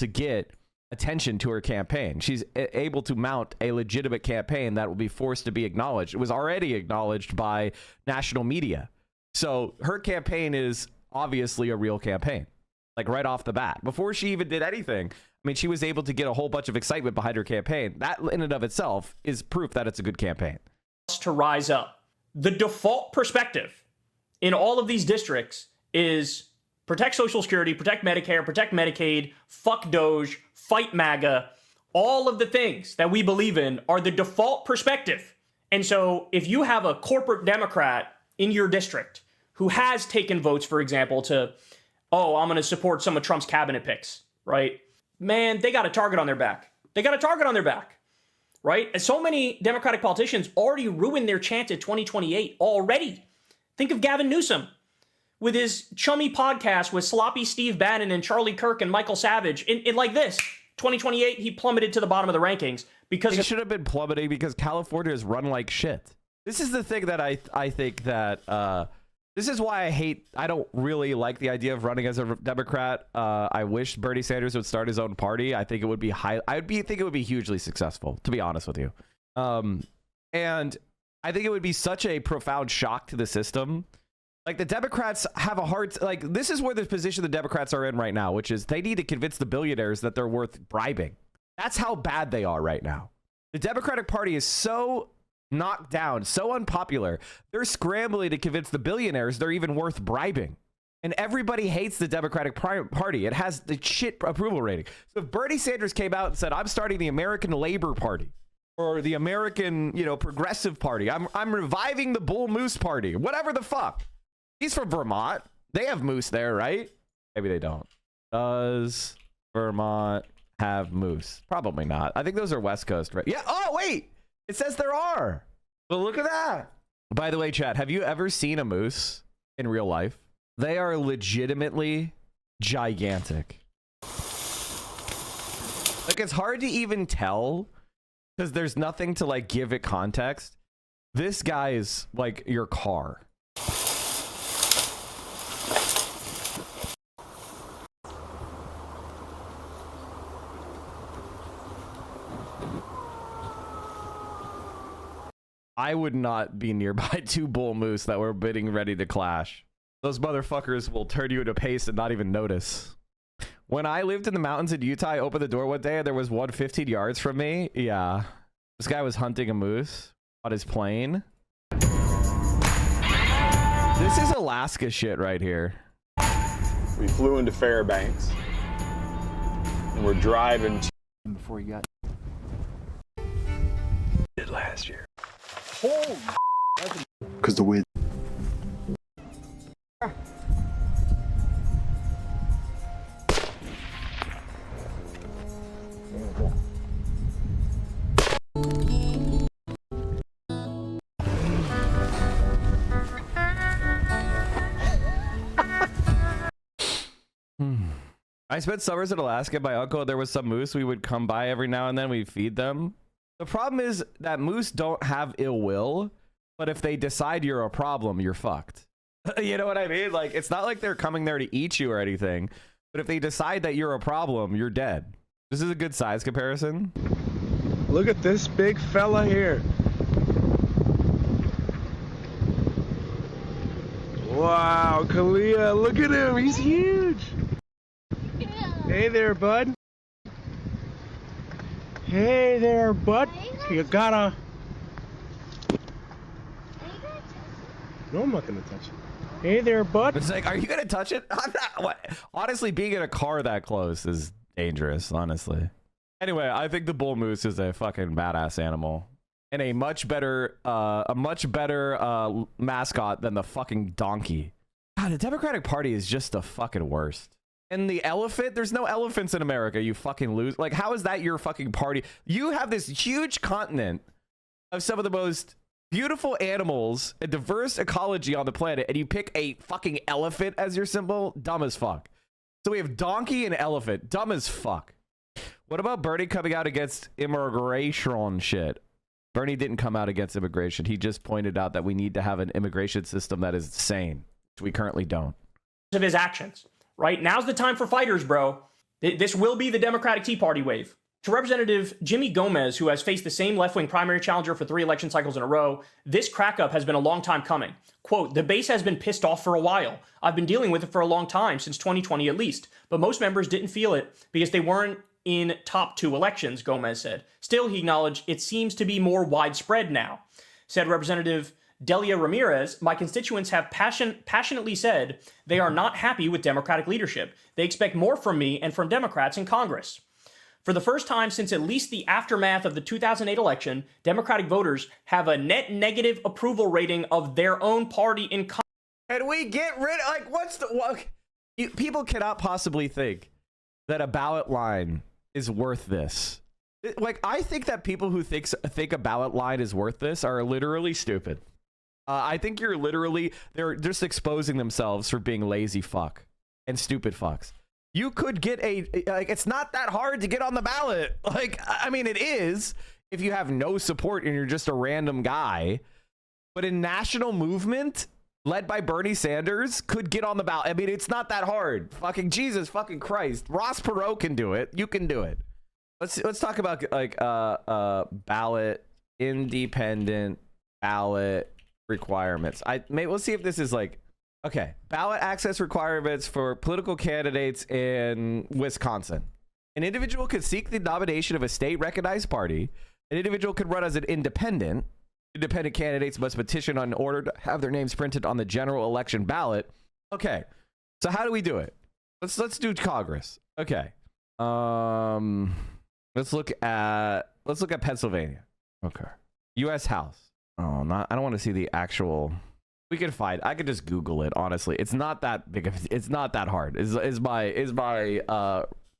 get attention to her campaign. She's able to mount a legitimate campaign that will be forced to be acknowledged. It was already acknowledged by national media. So her campaign is obviously a real campaign, like right off the bat. Before she even did anything, I mean, she was able to get a whole bunch of excitement behind her campaign. That in and of itself is proof that it's a good campaign. To rise up. The default perspective in all of these districts is protect Social Security, protect Medicare, protect Medicaid, fuck Doge, fight MAGA. All of the things that we believe in are the default perspective. And so if you have a corporate Democrat in your district who has taken votes, for example, to, I'm going to support some of Trump's cabinet picks, right? Man, they got a target on their back. They got a target on their back, right? And so many Democratic politicians already ruined their chance at 2028 already. Think of Gavin Newsom with his chummy podcast with sloppy Steve Bannon and Charlie Kirk and Michael Savage. In like this, 2028, he plummeted to the bottom of the rankings because he should have been plummeting because California is run like shit. This is the thing that I think that this is why I don't really like the idea of running as a Democrat. I wish Bernie Sanders would start his own party. I think it would be think it would be hugely successful, to be honest with you. And I think it would be such a profound shock to the system. Like the Democrats have a hard, like this is where the position the Democrats are in right now, which is they need to convince the billionaires that they're worth bribing. That's how bad they are right now. The Democratic Party is so knocked down, so unpopular. They're scrambling to convince the billionaires they're even worth bribing. And everybody hates the Democratic Party. It has the shit approval rating. So if Bernie Sanders came out and said, I'm starting the American Labor Party or the American, Progressive Party. I'm reviving the Bull Moose Party. Whatever the fuck. He's from Vermont. They have moose there, right? Maybe they don't. Does Vermont have moose? Probably not. I think those are West Coast, right? Yeah. Oh, wait. It says there are. Well, look at that. By the way, chat, have you ever seen a moose in real life? They are legitimately gigantic. Like, it's hard to even tell because there's nothing to like give it context. This guy is like your car. I would not be nearby two bull moose that were ready to clash. Those motherfuckers will turn you into paste and not even notice. When I lived in the mountains in Utah, I opened the door one day and there was one 15 yards from me. Yeah. This guy was hunting a moose on his plane. This is Alaska shit right here. We flew into Fairbanks and we're driving before you got it last year. Because the wind. I spent summers in Alaska. My uncle, there was some moose. We would come by every now and then. We'd feed them. The problem is that moose don't have ill will, but if they decide you're a problem, you're fucked. You know what I mean? Like, it's not like they're coming there to eat you or anything, but if they decide that you're a problem, you're dead. This is a good size comparison. Look at this big fella here. Wow, Kalia, look at him. He's huge. Hey there, bud. Hey there, bud. You gotta. No, I'm not gonna touch it. Hey there, bud. It's like, are you gonna touch it? I'm not. What? Honestly, being in a car that close is dangerous. Honestly. Anyway, I think the bull moose is a fucking badass animal and a much better mascot than the fucking donkey. God, the Democratic Party is just the fucking worst. And the elephant, there's no elephants in America, you fucking lose. Like, how is that your fucking party? You have this huge continent of some of the most beautiful animals and diverse ecology on the planet, and you pick a fucking elephant as your symbol? Dumb as fuck. So we have donkey and elephant. Dumb as fuck. What about Bernie coming out against immigration shit? Bernie didn't come out against immigration. He just pointed out that we need to have an immigration system that is sane, which we currently don't. Of his actions. Right? Now's the time for fighters, bro. This will be the Democratic Tea Party wave. To Representative Jimmy Gomez, who has faced the same left-wing primary challenger for 3 election cycles in a row, this crack-up has been a long time coming. Quote, the base has been pissed off for a while. I've been dealing with it for a long time, since 2020 at least. But most members didn't feel it because they weren't in top 2 elections, Gomez said. Still, he acknowledged, it seems to be more widespread now. Said Representative Delia Ramirez, my constituents have passionately said they are not happy with Democratic leadership. They expect more from me and from Democrats in Congress. For the first time since at least the aftermath of the 2008 election, Democratic voters have a net negative approval rating of their own party in Congress. And we get rid of, like, what's the... people cannot possibly think that a ballot line is worth this. Like, I think that people who think a ballot line is worth this are literally stupid. I think you're literally, they're just exposing themselves for being lazy fuck and stupid fucks. You could get it's not that hard to get on the ballot. Like, I mean, it is if you have no support and you're just a random guy. But a national movement led by Bernie Sanders could get on the ballot. I mean, it's not that hard. Fucking Jesus fucking Christ. Ross Perot can do it. You can do it. Let's talk about like ballot, independent ballot requirements. Let's see if this is like, okay, ballot access requirements for political candidates in Wisconsin. An individual could seek the nomination of a state recognized party. An individual could run as an independent. Independent candidates must petition in order to have their names printed on the general election ballot. Okay, So how do we do it? Let's do Congress. Okay. Let's look at Pennsylvania. Okay. U.S. House. Oh, I don't want to see the actual. We can find. I could just Google it. Honestly, it's not that big. It's not that hard. Is my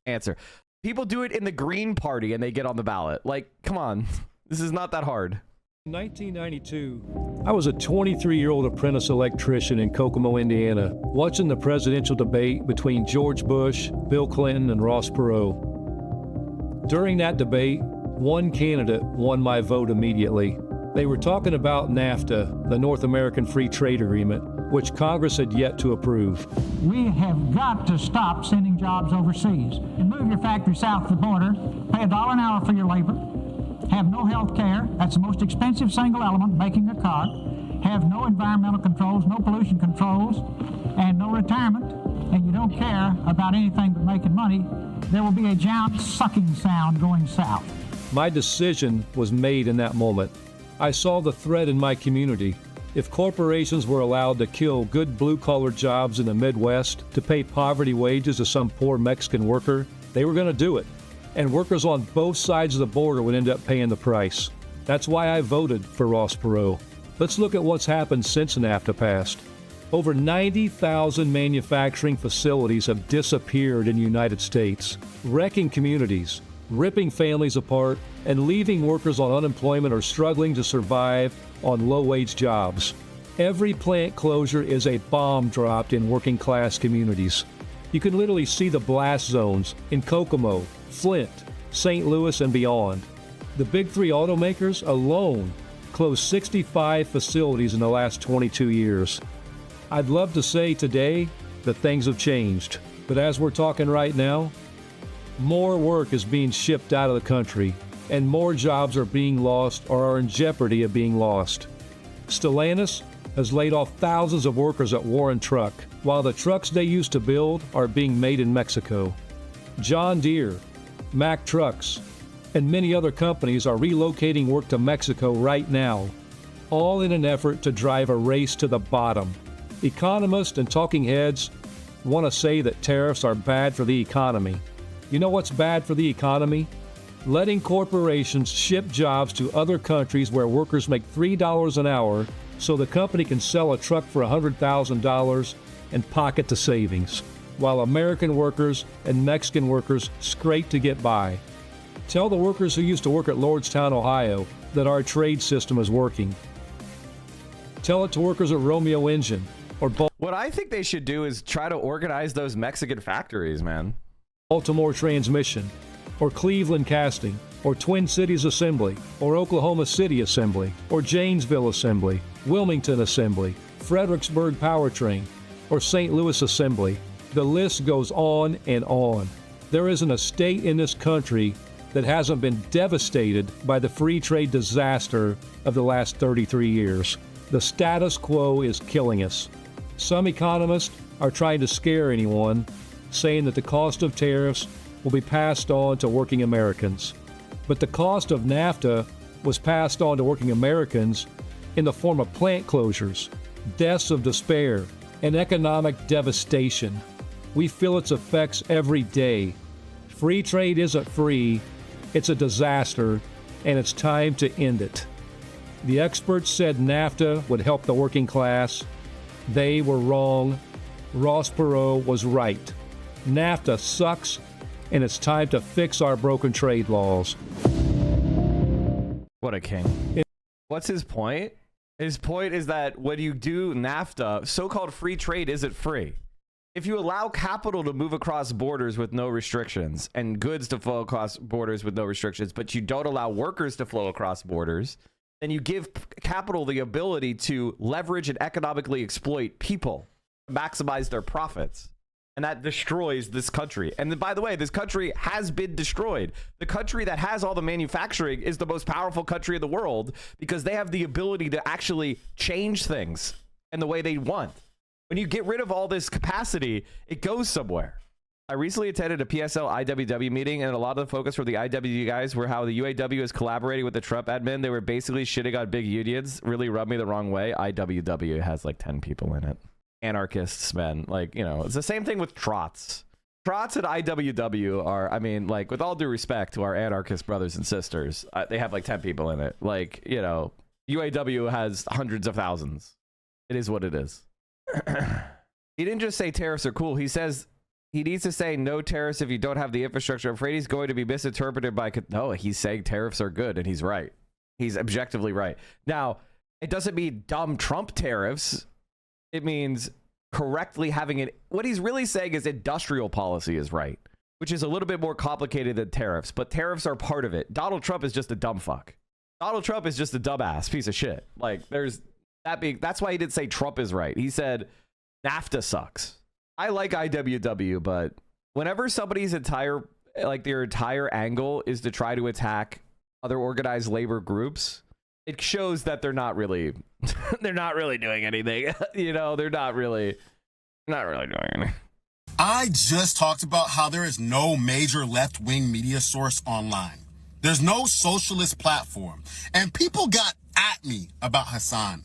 answer. People do it in the Green Party and they get on the ballot. Like, come on, this is not that hard. In 1992, I was a 23-year-old apprentice electrician in Kokomo, Indiana, watching the presidential debate between George Bush, Bill Clinton, and Ross Perot. During that debate, one candidate won my vote immediately. They were talking about NAFTA, the North American Free Trade Agreement, which Congress had yet to approve. We have got to stop sending jobs overseas and move your factory south of the border, pay $1 an hour for your labor, have no health care, that's the most expensive single element, making a car, have no environmental controls, no pollution controls, and no retirement, and you don't care about anything but making money, there will be a giant sucking sound going south. My decision was made in that moment. I saw the threat in my community. If corporations were allowed to kill good blue-collar jobs in the Midwest to pay poverty wages to some poor Mexican worker, they were going to do it. And workers on both sides of the border would end up paying the price. That's why I voted for Ross Perot. Let's look at what's happened since NAFTA passed. Over 90,000 manufacturing facilities have disappeared in the United States, wrecking communities, ripping families apart, and leaving workers on unemployment or struggling to survive on low-wage jobs. Every plant closure is a bomb dropped in working-class communities. You can literally see the blast zones in Kokomo, Flint, St. Louis, and beyond. The big three automakers alone closed 65 facilities in the last 22 years. I'd love to say today that things have changed, but as we're talking right now, more work is being shipped out of the country, and more jobs are being lost or are in jeopardy of being lost. Stellantis has laid off thousands of workers at Warren Truck, while the trucks they used to build are being made in Mexico. John Deere, Mack Trucks, and many other companies are relocating work to Mexico right now, all in an effort to drive a race to the bottom. Economists and talking heads want to say that tariffs are bad for the economy. You know what's bad for the economy? Letting corporations ship jobs to other countries where workers make $3 an hour so the company can sell a truck for $100,000 and pocket the savings, while American workers and Mexican workers scrape to get by. Tell the workers who used to work at Lordstown, Ohio, that our trade system is working. Tell it to workers at Romeo Engine or What I think they should do is try to organize those Mexican factories, man. Baltimore Transmission, or Cleveland Casting, or Twin Cities Assembly, or Oklahoma City Assembly, or Janesville Assembly, Wilmington Assembly, Fredericksburg Powertrain, or St. Louis Assembly. The list goes on and on. There isn't a state in this country that hasn't been devastated by the free trade disaster of the last 33 years. The status quo is killing us. Some economists are trying to scare anyone, saying that the cost of tariffs will be passed on to working Americans. But the cost of NAFTA was passed on to working Americans in the form of plant closures, deaths of despair, and economic devastation. We feel its effects every day. Free trade isn't free, it's a disaster, and it's time to end it. The experts said NAFTA would help the working class. They were wrong. Ross Perot was right. NAFTA sucks, and it's time to fix our broken trade laws. What a king. What's his point? His point is that when you do NAFTA, so-called free trade isn't free. If you allow capital to move across borders with no restrictions and goods to flow across borders with no restrictions, but you don't allow workers to flow across borders, then you give capital the ability to leverage and economically exploit people, maximize their profits. And that destroys this country. And by the way, this country has been destroyed. The country that has all the manufacturing is the most powerful country in the world because they have the ability to actually change things in the way they want. When you get rid of all this capacity, it goes somewhere. I recently attended a PSL IWW meeting, and a lot of the focus for the IWW guys were how the UAW is collaborating with the Trump admin. They were basically shitting on big unions. Really rubbed me the wrong way. IWW has like 10 people in it. anarchists, man. Like, you know, it's the same thing with Trots. Trots and IWW are, I mean, like, with all due respect to our anarchist brothers and sisters, they have like 10 people in it. Like, you know, UAW has hundreds of thousands. It is what it is. He didn't just say tariffs are cool. He says he needs to say no tariffs if you don't have the infrastructure. I'm afraid he's going to be misinterpreted by... No, he's saying tariffs are good, and he's right. He's objectively right. Now, it doesn't mean dumb Trump tariffs. It means correctly having it. What he's really saying is industrial policy is right, which is a little bit more complicated than tariffs, but tariffs are part of it. Donald Trump is just a dumb fuck. Donald Trump is just a dumbass piece of shit. Like, there's that being... That's why he didn't say Trump is right. He said NAFTA sucks. I like IWW, but whenever somebody's entire, like, their entire angle is to try to attack other organized labor groups, it shows that they're not really doing anything. You know, they're not really doing anything. I just talked about how there is no major left-wing media source online. There's no socialist platform, and people got at me about Hassan.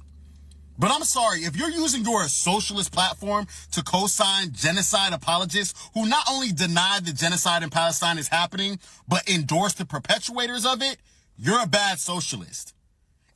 But I'm sorry, if you're using your socialist platform to co-sign genocide apologists who not only deny the genocide in Palestine is happening, but endorse the perpetuators of it, you're a bad socialist.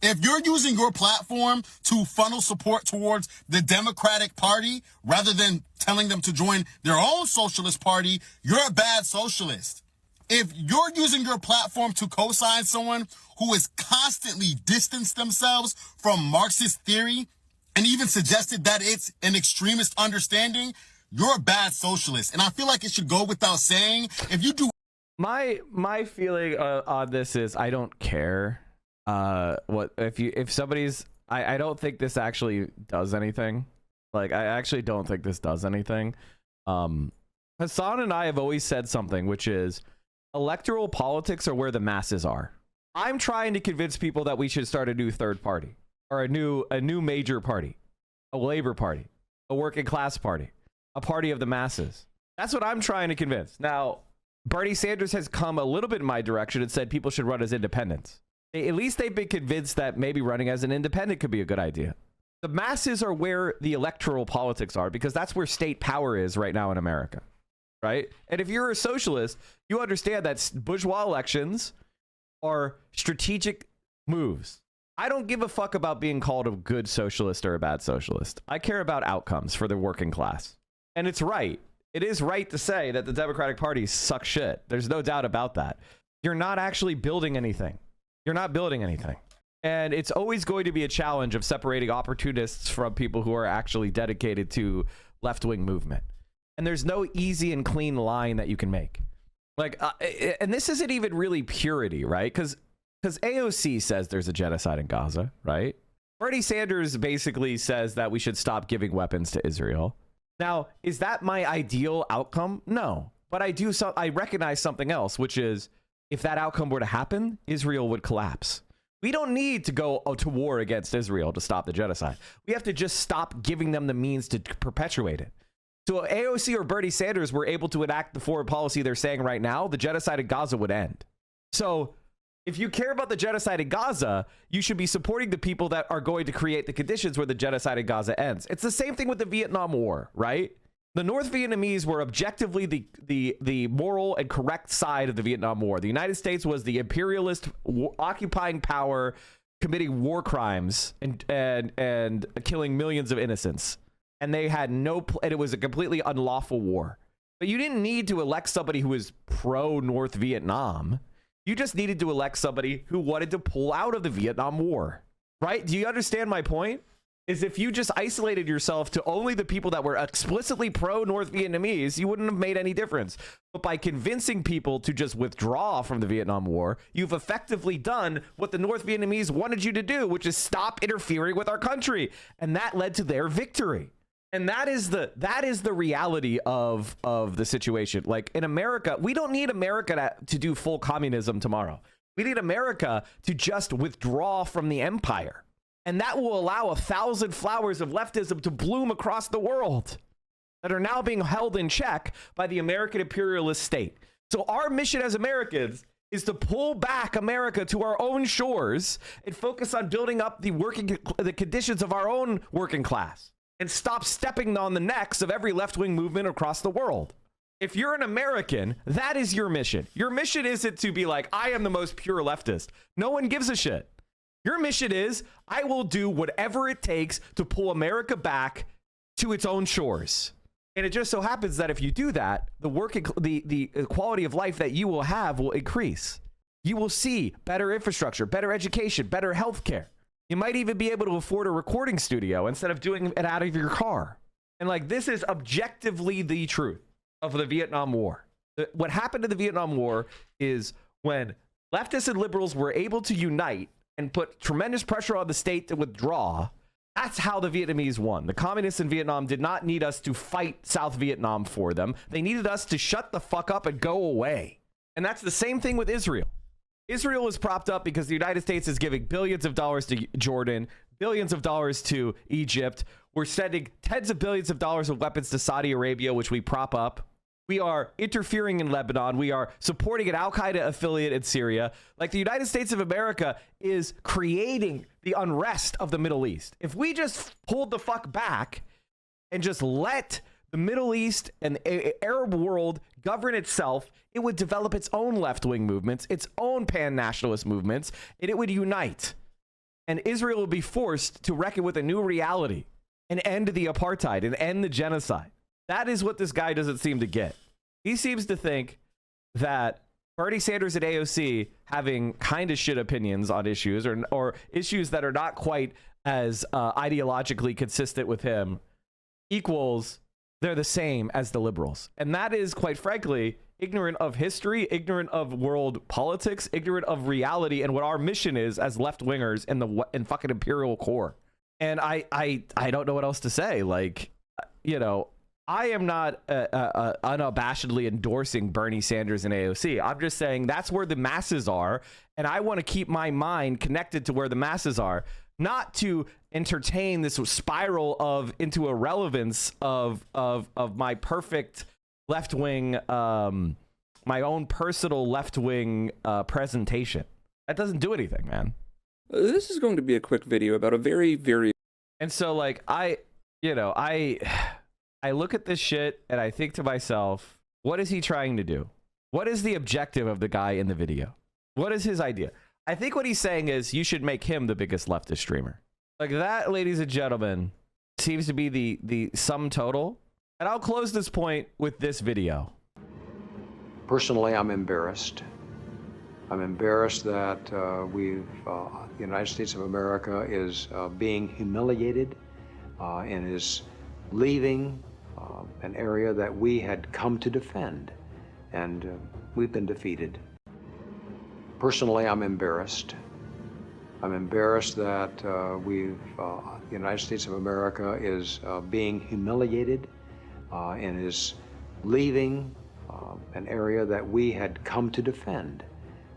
If you're using your platform to funnel support towards the Democratic Party rather than telling them to join their own socialist party, you're a bad socialist. If you're using your platform to co-sign someone who has constantly distanced themselves from Marxist theory and even suggested that it's an extremist understanding, you're a bad socialist. And I feel like it should go without saying, if you do... My feeling on this is I don't care. What if somebody's... I don't think this actually does anything. Like, I actually don't think this does anything. Hassan and I have always said something, which is electoral politics are where the masses are. I'm trying to convince people that we should start a new third party, or a new major party, a labor party, a working class party, a party of the masses. That's what I'm trying to convince. Now, Bernie Sanders has come a little bit in my direction and said people should run as independents. At least they've been convinced that maybe running as an independent could be a good idea. The masses are where the electoral politics are, because that's where state power is right now in America. Right? And if you're a socialist, you understand that bourgeois elections are strategic moves. I don't give a fuck about being called a good socialist or a bad socialist. I care about outcomes for the working class. And it's right. It is right to say that the Democratic Party sucks shit. There's no doubt about that. You're not actually building anything. You're not building anything. And it's always going to be a challenge of separating opportunists from people who are actually dedicated to left-wing movement. And there's no easy and clean line that you can make. Like, and this isn't even really purity, right? Because AOC says there's a genocide in Gaza, right? Bernie Sanders basically says that we should stop giving weapons to Israel. Now, is that my ideal outcome? No. But I recognize something else, which is if that outcome were to happen, Israel would collapse. We don't need to go to war against Israel to stop the genocide. We have to just stop giving them the means to perpetuate it. So if AOC or Bernie Sanders were able to enact the foreign policy they're saying right now, the genocide in Gaza would end. So if you care about the genocide in Gaza, you should be supporting the people that are going to create the conditions where the genocide in Gaza ends. It's the same thing with the Vietnam War, right? The North Vietnamese were objectively the moral and correct side of the Vietnam War. The United States was the imperialist occupying power, committing war crimes and killing millions of innocents. And they had and it was a completely unlawful war. But you didn't need to elect somebody who was pro-North Vietnam. You just needed to elect somebody who wanted to pull out of the Vietnam War, right? Do you understand my point? Is if you just isolated yourself to only the people that were explicitly pro-North Vietnamese, you wouldn't have made any difference. But by convincing people to just withdraw from the Vietnam War, you've effectively done what the North Vietnamese wanted you to do, which is stop interfering with our country. And that led to their victory. And that is the reality of the situation. Like in America, we don't need America to do full communism tomorrow. We need America to just withdraw from the empire. And that will allow 1,000 flowers of leftism to bloom across the world that are now being held in check by the American imperialist state. So our mission as Americans is to pull back America to our own shores and focus on building up the conditions of our own working class. and stop stepping on the necks of every left-wing movement across the world. If you're an American, that is your mission. Your mission isn't to be like, I am the most pure leftist. No one gives a shit. Your mission is, I will do whatever it takes to pull America back to its own shores. And it just so happens that if you do that, the quality of life that you will have will increase. You will see better infrastructure, better education, better healthcare. You might even be able to afford a recording studio instead of doing it out of your car. And like, this is objectively the truth of the Vietnam War. What happened to the Vietnam War is when leftists and liberals were able to unite and put tremendous pressure on the state to withdraw, that's how the Vietnamese won. The communists in Vietnam did not need us to fight South Vietnam for them. They needed us to shut the fuck up and go away. And that's the same thing with Israel. Israel is propped up because the United States is giving billions of dollars to Jordan, billions of dollars to Egypt. We're sending tens of billions of dollars of weapons to Saudi Arabia, which we prop up. We are interfering in Lebanon. We are supporting an Al-Qaeda affiliate in Syria. Like, the United States of America is creating the unrest of the Middle East. If we just pulled the fuck back and just let the Middle East and the Arab world govern itself, it would develop its own left-wing movements, its own pan-nationalist movements, and it would unite. And Israel would be forced to reckon with a new reality and end the apartheid and end the genocide. That is what this guy doesn't seem to get. He seems to think that Bernie Sanders and AOC having kind of shit opinions on issues or issues that are not quite as ideologically consistent with him equals they're the same as the liberals. And that is, quite frankly, ignorant of history, ignorant of world politics, ignorant of reality and what our mission is as left-wingers in fucking imperial core. And I don't know what else to say. Like, you know, I am not unabashedly endorsing Bernie Sanders and AOC. I'm just saying that's where the masses are, and I want to keep my mind connected to where the masses are, not to entertain this spiral into irrelevance of my perfect left-wing, my own personal left-wing presentation. That doesn't do anything, man. This is going to be a quick video about a very, very... And so, like, I look at this shit and I think to myself, what is he trying to do? What is the objective of the guy in the video? What is his idea? I think what he's saying is you should make him the biggest leftist streamer. Like, that, ladies and gentlemen, seems to be the sum total. And I'll close this point with this video. Personally, I'm embarrassed. I'm embarrassed that the United States of America is being humiliated and is leaving an area that we had come to defend, and we've been defeated. Personally, I'm embarrassed. I'm embarrassed that the United States of America is being humiliated and is leaving an area that we had come to defend,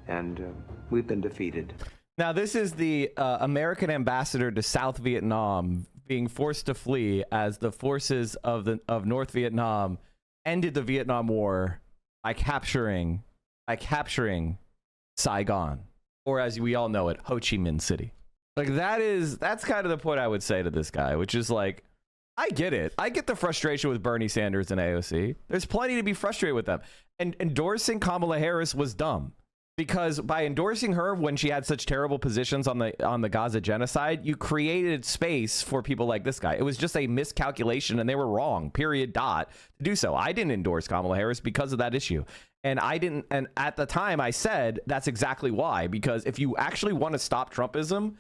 and we've been defeated. Now, this is the American ambassador to South Vietnam being forced to flee as the forces of North Vietnam ended the Vietnam War by capturing Saigon, or as we all know it, Ho Chi Minh City. Like, that's kind of the point I would say to this guy, which is like, I get it. I get the frustration with Bernie Sanders and AOC. There's plenty to be frustrated with them. And endorsing Kamala Harris was dumb. Because by endorsing her when she had such terrible positions on the Gaza genocide, you created space for people like this guy. It was just a miscalculation, and they were wrong, period, dot, to do so. I didn't endorse Kamala Harris because of that issue. And at the time I said that's exactly why, because if you actually want to stop Trumpism,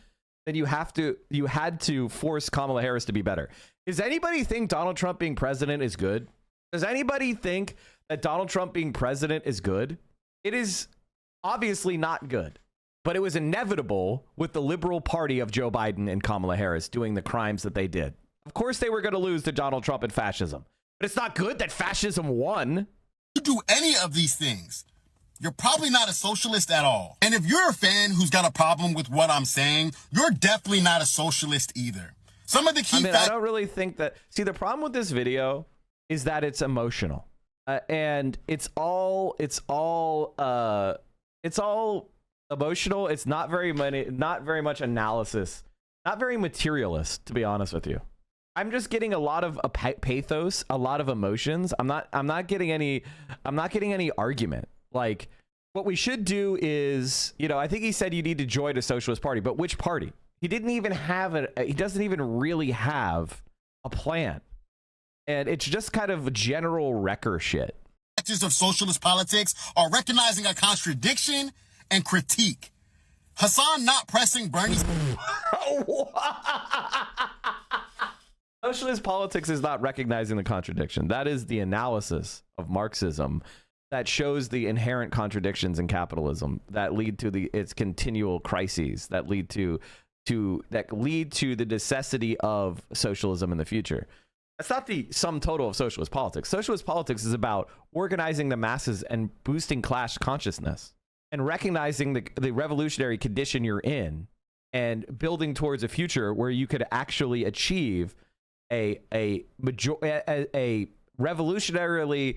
then you had to force Kamala Harris to be better. Does anybody think Donald Trump being president is good? Does anybody think that Donald Trump being president is good? It is obviously not good, but it was inevitable with the liberal party of Joe Biden and Kamala Harris doing the crimes that they did. Of course they were going to lose to Donald Trump and fascism, but it's not good that fascism won. You do any of these things, you're probably not a socialist at all. And if you're a fan who's got a problem with what I'm saying, you're definitely not a socialist either. Some of the key I don't really think that. See, the problem with this video is that it's emotional, and it's all emotional. It's not very much analysis, not very materialist, to be honest with you. I'm just getting a lot of pathos, a lot of emotions. I'm not getting any argument. Like, what we should do is, you know, I think he said you need to join a socialist party, but which party? He didn't even have he doesn't even really have a plan. And it's just kind of general wrecker shit. Actors of socialist politics are recognizing a contradiction and critique. Hassan not pressing Bernie's. Socialist politics is not recognizing the contradiction. That is the analysis of Marxism that shows the inherent contradictions in capitalism that lead to its continual crises, that lead to the necessity of socialism in the future. That's not the sum total of socialist politics. Socialist politics is about organizing the masses and boosting class consciousness and recognizing the revolutionary condition you're in and building towards a future where you could actually achieve a revolutionarily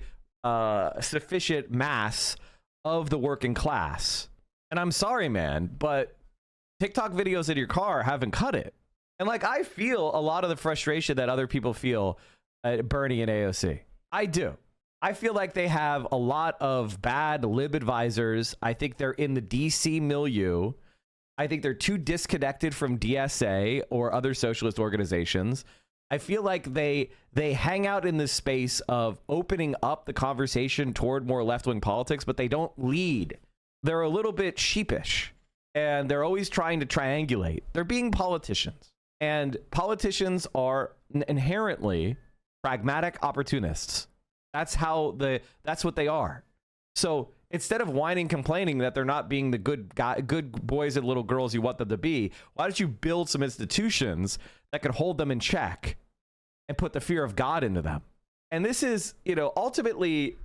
sufficient mass of the working class. And I'm sorry, man, but TikTok videos in your car haven't cut it. And like, I feel a lot of the frustration that other people feel at Bernie and AOC. I do. I feel like they have a lot of bad lib advisors. I think they're in the DC milieu. I think they're too disconnected from DSA or other socialist organizations. I feel like they hang out in this space of opening up the conversation toward more left-wing politics, but they don't lead. They're a little bit sheepish, and they're always trying to triangulate. They're being politicians, and politicians are inherently pragmatic opportunists. That's what they are. So instead of whining, complaining that they're not being the good boys and little girls you want them to be, why don't you build some institutions that can hold them in check and put the fear of God into them? And this is, you know, ultimately,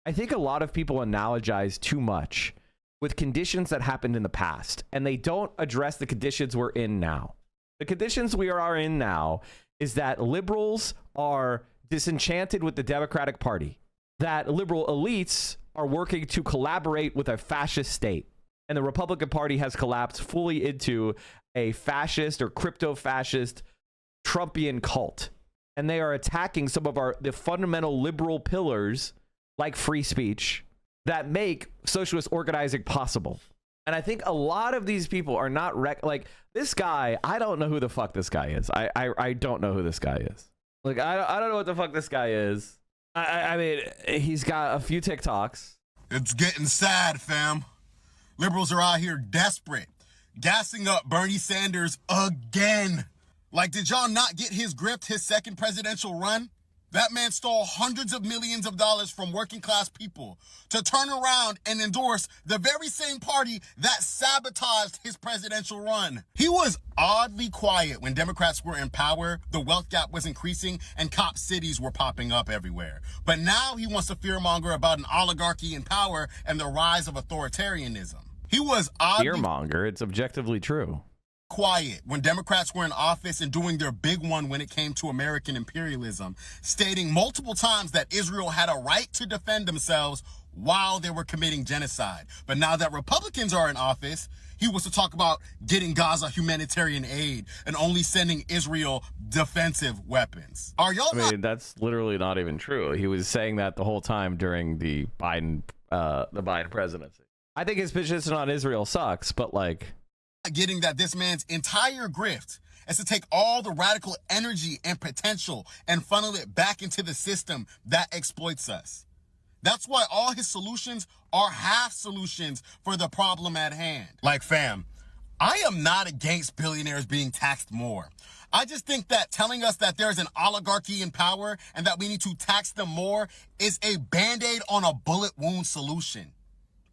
I think a lot of people analogize too much with conditions that happened in the past, and they don't address the conditions we're in now. The conditions we are in now is that liberals are disenchanted with the Democratic Party, that liberal elites are working to collaborate with a fascist state, and the Republican Party has collapsed fully into a fascist or crypto-fascist Trumpian cult. And they are attacking some of the fundamental liberal pillars, like free speech, that make socialist organizing possible. And I think a lot of these people are not like this guy. I don't know who the fuck this guy is. I don't know who this guy is. Like, I don't know what the fuck this guy is. I mean, he's got a few TikToks. It's getting sad, fam. Liberals are out here desperate, gassing up Bernie Sanders again. Like, did y'all not get his grift his second presidential run? That man stole hundreds of millions of dollars from working class people to turn around and endorse the very same party that sabotaged his presidential run. He was oddly quiet when Democrats were in power, the wealth gap was increasing, and cop cities were popping up everywhere. But now he wants to fearmonger about an oligarchy in power and the rise of authoritarianism. He was oddly fearmonger. It's objectively true. Quiet when Democrats were in office and doing their big one when it came to American imperialism, stating multiple times that Israel had a right to defend themselves while they were committing genocide. But now that Republicans are in office, he wants to talk about getting Gaza humanitarian aid and only sending Israel defensive weapons. Are y'all? I mean, that's literally not even true. He was saying that the whole time during the Biden presidency. I think his position on Israel sucks, but like, getting that this man's entire grift is to take all the radical energy and potential and funnel it back into the system that exploits us. That's why all his solutions are half solutions for the problem at hand. Like, fam, I am not against billionaires being taxed more. I just think that telling us that there's an oligarchy in power and that we need to tax them more is a Band-Aid on a bullet wound solution.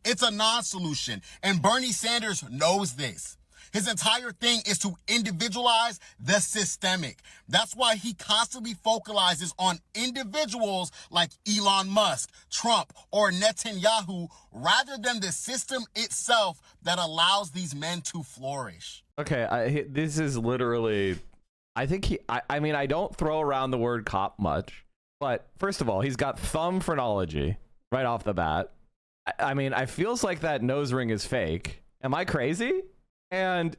It's a non-solution, and Bernie Sanders knows this. His entire thing is to individualize the systemic. That's why he constantly focalizes on individuals like Elon Musk, Trump, or Netanyahu, rather than the system itself that allows these men to flourish. Okay, this is literally, I think I mean, I don't throw around the word cop much, but first of all, he's got thumb phrenology right off the bat. I mean, I feels like that nose ring is fake. Am I crazy? And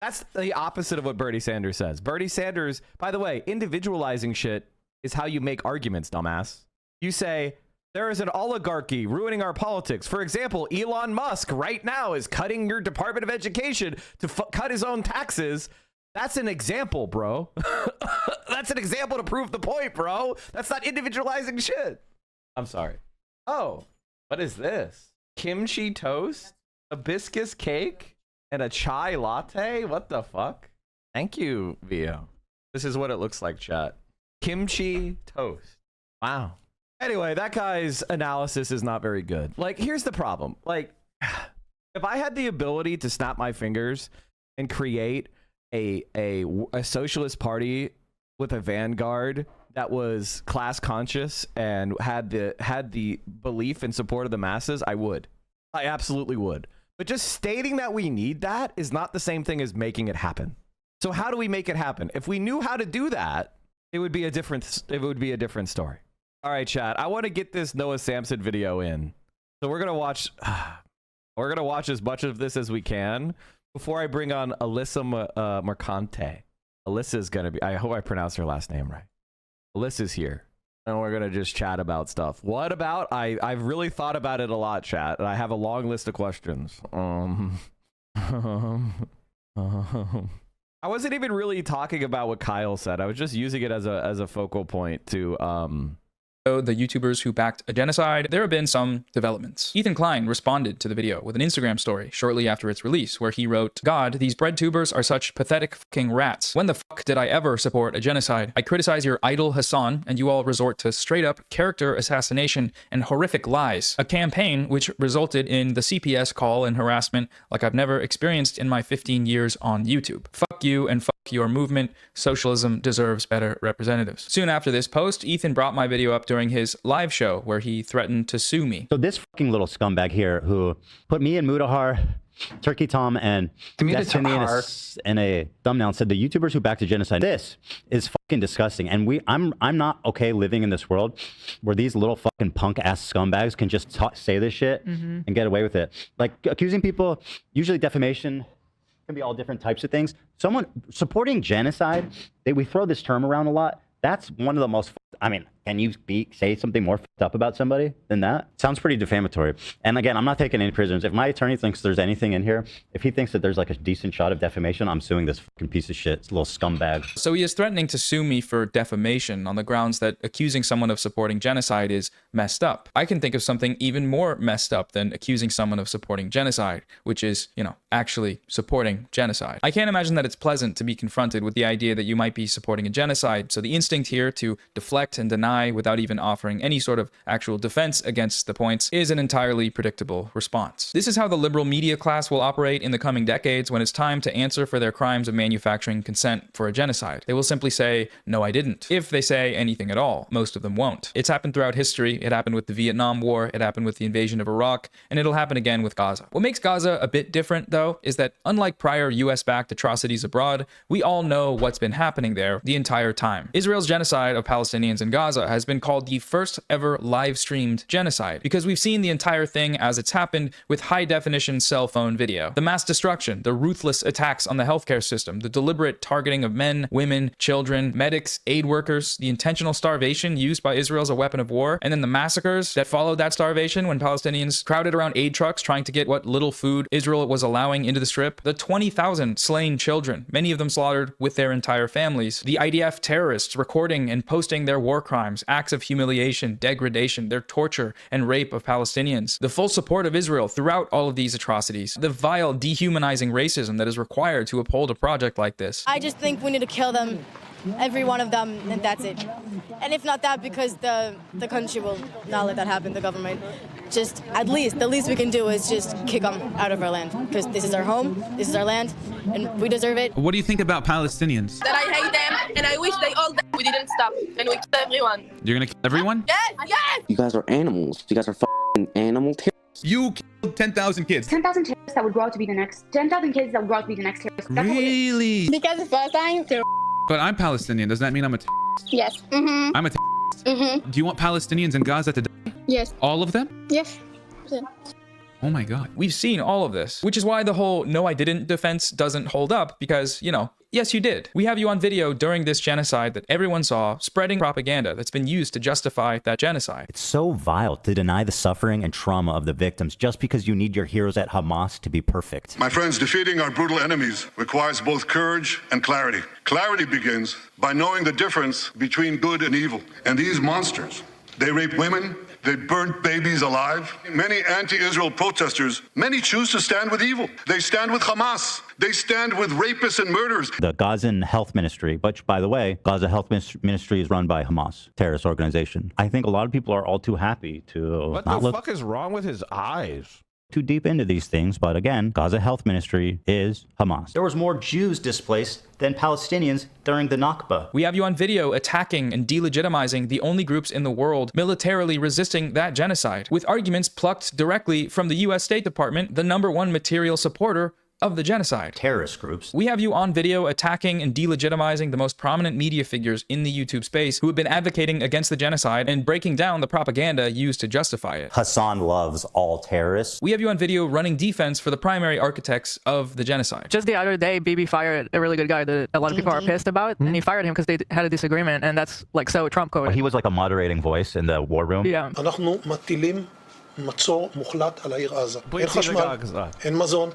That's the opposite of what Bernie Sanders says. Bernie Sanders, by the way, individualizing shit is how you make arguments, dumbass. You say, there is an oligarchy ruining our politics. For example, Elon Musk right now is cutting your Department of Education to cut his own taxes. That's an example, bro. That's an example to prove the point, bro. That's not individualizing shit. I'm sorry. Oh, what is this? Kimchi toast? Hibiscus cake? And a chai latte? What the fuck? Thank you, Vio. This is what it looks like, chat. Kimchi toast. Wow. Anyway, that guy's analysis is not very good. Like, here's the problem. Like, if I had the ability to snap my fingers and create a socialist party with a vanguard that was class conscious and had the belief and support of the masses, I would. I absolutely would. But just stating that we need that is not the same thing as making it happen. So how do we make it happen? If we knew how to do that, it would be a different story. All right, chat. I want to get this Noah Samsen video in. So we're going to watch as much of this as we can before I bring on Alyssa Mercante. Alyssa's going to be, I hope I pronounced her last name right. Alyssa's here. And we're going to just chat about stuff. What about? I've really thought about it a lot, chat. And I have a long list of questions. I wasn't even really talking about what Kyle said. I was just using it as a focal point to the YouTubers who backed a genocide, there have been some developments. Ethan Klein responded to the video with an Instagram story shortly after its release, where he wrote, God, these bread tubers are such pathetic fucking rats. When the fuck did I ever support a genocide? I criticize your idol Hassan, and you all resort to straight up character assassination and horrific lies. A campaign which resulted in the CPS call and harassment like I've never experienced in my 15 years on YouTube. Fuck you and fuck your movement. Socialism deserves better representatives. Soon after this post, Ethan brought my video up during his live show where he threatened to sue me. So this fucking little scumbag here who put me and Mudahar, Turkey Tom, and Destiny in a thumbnail and said the YouTubers who backed a genocide. This is fucking disgusting. And I'm not okay living in this world where these little fucking punk ass scumbags can just say this shit and get away with it. Like accusing people, usually defamation, can be all different types of things. Someone supporting genocide, we throw this term around a lot. That's one of the most, I mean, can you say something more fucked up about somebody than that? Sounds pretty defamatory. And again, I'm not taking any prisoners. If my attorney thinks there's anything in here, if he thinks that there's like a decent shot of defamation, I'm suing this fucking piece of shit. It's a little scumbag. So he is threatening to sue me for defamation on the grounds that accusing someone of supporting genocide is messed up. I can think of something even more messed up than accusing someone of supporting genocide, which is, you know, actually supporting genocide. I can't imagine that it's pleasant to be confronted with the idea that you might be supporting a genocide. So the instinct here to deflect and deny without even offering any sort of actual defense against the points is an entirely predictable response. This is how the liberal media class will operate in the coming decades when it's time to answer for their crimes of manufacturing consent for a genocide. They will simply say, no, I didn't. If they say anything at all, most of them won't. It's happened throughout history. It happened with the Vietnam War. It happened with the invasion of Iraq, and it'll happen again with Gaza. What makes Gaza a bit different, though, is that unlike prior US-backed atrocities abroad, we all know what's been happening there the entire time. Israel's genocide of Palestinians in Gaza has been called the first ever live-streamed genocide because we've seen the entire thing as it's happened with high-definition cell phone video. The mass destruction, the ruthless attacks on the healthcare system, the deliberate targeting of men, women, children, medics, aid workers, the intentional starvation used by Israel as a weapon of war, and then the massacres that followed that starvation when Palestinians crowded around aid trucks trying to get what little food Israel was allowing into the strip, the 20,000 slain children, many of them slaughtered with their entire families, the IDF terrorists recording and posting their war crimes, acts of humiliation, degradation, their torture and rape of Palestinians, the full support of Israel throughout all of these atrocities, the vile, dehumanizing racism that is required to uphold a project like this. I just think we need to kill them, every one of them, and that's it. And if not that, because the country will not let that happen, the government. Just, the least we can do is just kick them out of our land, because this is our home, this is our land, and we deserve it. What do you think about Palestinians? That I hate them, and I wish they all died. We didn't stop, and we killed everyone. You're gonna kill everyone? Yes, yes! You guys are animals. You guys are f***ing animal terrorists. You killed 10,000 kids. 10,000 terrorists that would grow up to be the next. 10,000 kids that would grow up to be the next terrorists. Really? Because it's Palestine. But I'm Palestinian. Does that mean I'm a terrorist? Yes. I'm a terrorist. Do you want Palestinians in Gaza to die? Yes. All of them? Yes. Oh my God. We've seen all of this, which is why the whole no, I didn't defense doesn't hold up because, you know, yes, you did. We have you on video during this genocide that everyone saw, spreading propaganda that's been used to justify that genocide. It's so vile to deny the suffering and trauma of the victims just because you need your heroes at Hamas to be perfect. My friends, defeating our brutal enemies requires both courage and clarity. Clarity begins by knowing the difference between good and evil. And these monsters, they rape women, they burnt babies alive. Many anti-Israel protesters, many choose to stand with evil. They stand with Hamas. They stand with rapists and murderers. The Gazan Health Ministry, which, by the way, Gaza Health Ministry is run by Hamas, terrorist organization. I think a lot of people are all too happy to What not the look fuck is wrong with his eyes? too deep into these things, but again, Gaza Health Ministry is Hamas. There was more Jews displaced than Palestinians during the Nakba. We have you on video attacking and delegitimizing the only groups in the world militarily resisting that genocide, with arguments plucked directly from the US State Department, the #1 material supporter of the genocide. Terrorist groups. We have you on video attacking and delegitimizing the most prominent media figures in the YouTube space who have been advocating against the genocide and breaking down the propaganda used to justify it. Hassan loves all terrorists. We have you on video running defense for the primary architects of the genocide. Just the other day, Bibi fired a really good guy that a lot of people are pissed about, and he fired him because they had a disagreement, and that's like so Trump coded. He was like a moderating voice in the war room. Yeah. מצור מוחלט על העיר עזה. אין חשמל, אין מזון,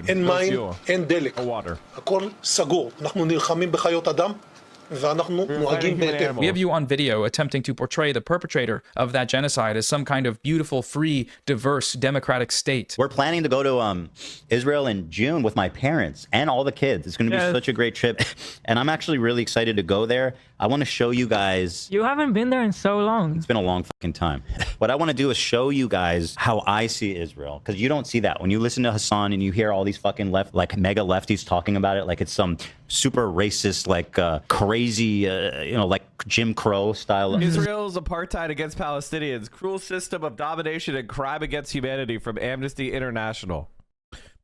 אין מים, אין דלק. הכל סגור. אנחנו נלחמים בחיות אדם. We have you on video attempting to portray the perpetrator of that genocide as some kind of beautiful, free, diverse, democratic state. We're planning to go to Israel in June with my parents and all the kids. It's going to be such a great trip. And I'm actually really excited to go there. I want to show you guys. You haven't been there in so long. It's been a long fucking time. What I want to do is show you guys how I see Israel, because you don't see that. When you listen to Hassan and you hear all these fucking mega lefties talking about it like it's some super racist, like crazy, like Jim Crow style. Israel's apartheid against Palestinians, cruel system of domination and crime against humanity from Amnesty International.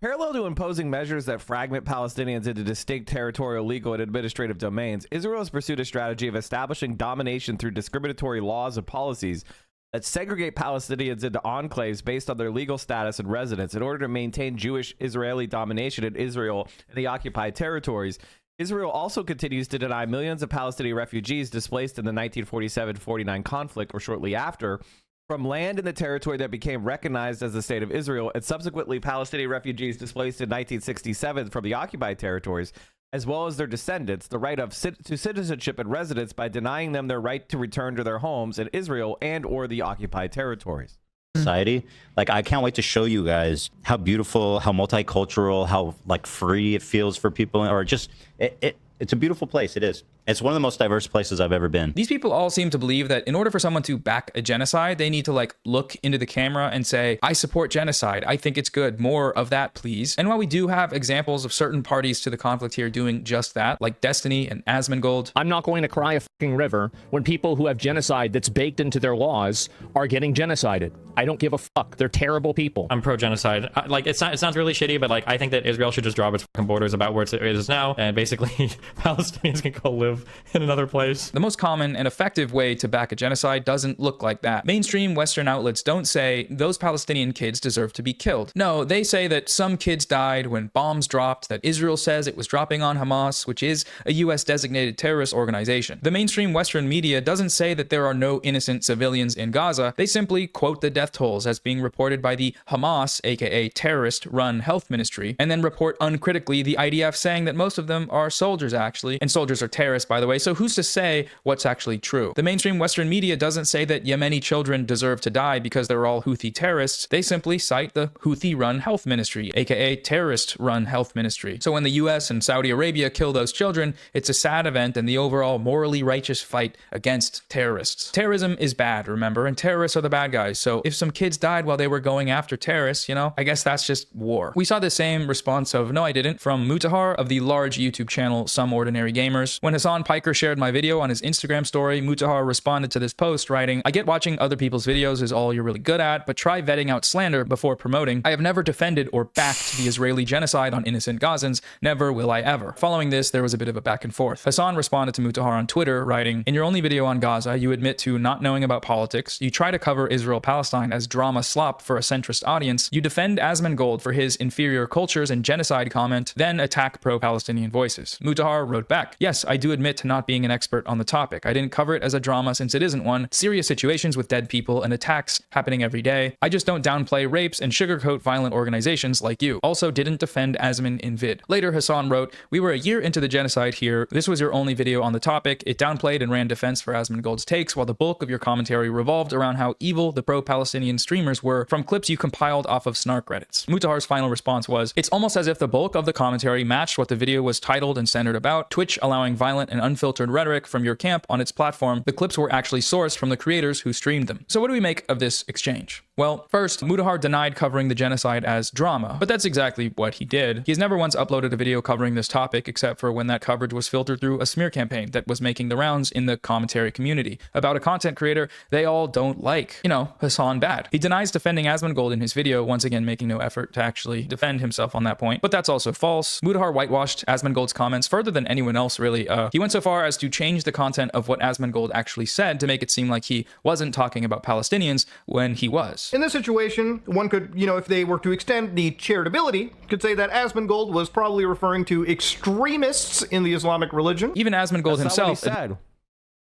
Parallel to imposing measures that fragment Palestinians into distinct territorial, legal, and administrative domains, Israel has pursued a strategy of establishing domination through discriminatory laws and policies that segregate Palestinians into enclaves based on their legal status and residence in order to maintain Jewish Israeli domination in Israel and the occupied territories. Israel also continues to deny millions of Palestinian refugees displaced in the 1947-49 conflict or shortly after from land in the territory that became recognized as the state of Israel, and subsequently Palestinian refugees displaced in 1967 from the occupied territories, as well as their descendants, the right to citizenship and residence by denying them their right to return to their homes in Israel and or the occupied territories. Society, like, I can't wait to show you guys how beautiful, how multicultural, how like free it feels for people, or just it's a beautiful place. It is. It's one of the most diverse places I've ever been. These people all seem to believe that in order for someone to back a genocide, they need to like look into the camera and say, I support genocide. I think it's good. More of that, please. And while we do have examples of certain parties to the conflict here doing just that, like Destiny and Asmongold, I'm not going to cry a fucking river when people who have genocide that's baked into their laws are getting genocided. I don't give a fuck. They're terrible people. I'm pro-genocide. Like, it sounds really shitty, but like, I think that Israel should just drop its fucking borders about where it is now, and basically Palestinians can go live in another place. The most common and effective way to back a genocide doesn't look like that. Mainstream Western outlets don't say those Palestinian kids deserve to be killed. No, they say that some kids died when bombs dropped, that Israel says it was dropping on Hamas, which is a US designated terrorist organization. The mainstream Western media doesn't say that there are no innocent civilians in Gaza. They simply quote the death tolls as being reported by the Hamas, aka terrorist-run health ministry, and then report uncritically the IDF saying that most of them are soldiers actually, and soldiers are terrorists, by the way, so who's to say what's actually true? The mainstream Western media doesn't say that Yemeni children deserve to die because they're all Houthi terrorists. They simply cite the Houthi-run health ministry, aka terrorist-run health ministry. So when the US and Saudi Arabia kill those children, it's a sad event and the overall morally righteous fight against terrorists. Terrorism is bad, remember, and terrorists are the bad guys. So if some kids died while they were going after terrorists, I guess that's just war. We saw the same response of no, I didn't from Mutahar of the large YouTube channel Some Ordinary Gamers. When Hassan Hassan Piker shared my video on his Instagram story. Mutahar responded to this post writing, I get watching other people's videos is all you're really good at, but try vetting out slander before promoting. I have never defended or backed the Israeli genocide on innocent Gazans. Never will I ever. Following this, there was a bit of a back and forth. Hassan responded to Mutahar on Twitter writing, in your only video on Gaza, you admit to not knowing about politics. You try to cover Israel-Palestine as drama slop for a centrist audience. You defend Asmongold for his inferior cultures and genocide comment, then attack pro-Palestinian voices. Mutahar wrote back, yes, I do admit to not being an expert on the topic. I didn't cover it as a drama since it isn't one. Serious situations with dead people and attacks happening every day. I just don't downplay rapes and sugarcoat violent organizations like you. Also didn't defend Asman in vid. Later, Hassan wrote, we were a year into the genocide here. This was your only video on the topic. It downplayed and ran defense for Asmongold's takes, while the bulk of your commentary revolved around how evil the pro-Palestinian streamers were from clips you compiled off of Snark Reddits. Mutahar's final response was, it's almost as if the bulk of the commentary matched what the video was titled and centered about, Twitch allowing violent and unfiltered rhetoric from your camp on its platform. The clips were actually sourced from the creators who streamed them. So what do we make of this exchange? Well, first, Mutahar denied covering the genocide as drama, but that's exactly what he did. He's never once uploaded a video covering this topic except for when that coverage was filtered through a smear campaign that was making the rounds in the commentary community about a content creator they all don't like. You know, Hassan bad. He denies defending Asmongold in his video, once again making no effort to actually defend himself on that point, but that's also false. Mutahar whitewashed Asmongold's comments further than anyone else really. He went so far as to change the content of what Asmongold actually said to make it seem like he wasn't talking about Palestinians when he was. In this situation, one could, if they were to extend the charitability, could say that Asmongold was probably referring to extremists in the Islamic religion. Even Asmongold himself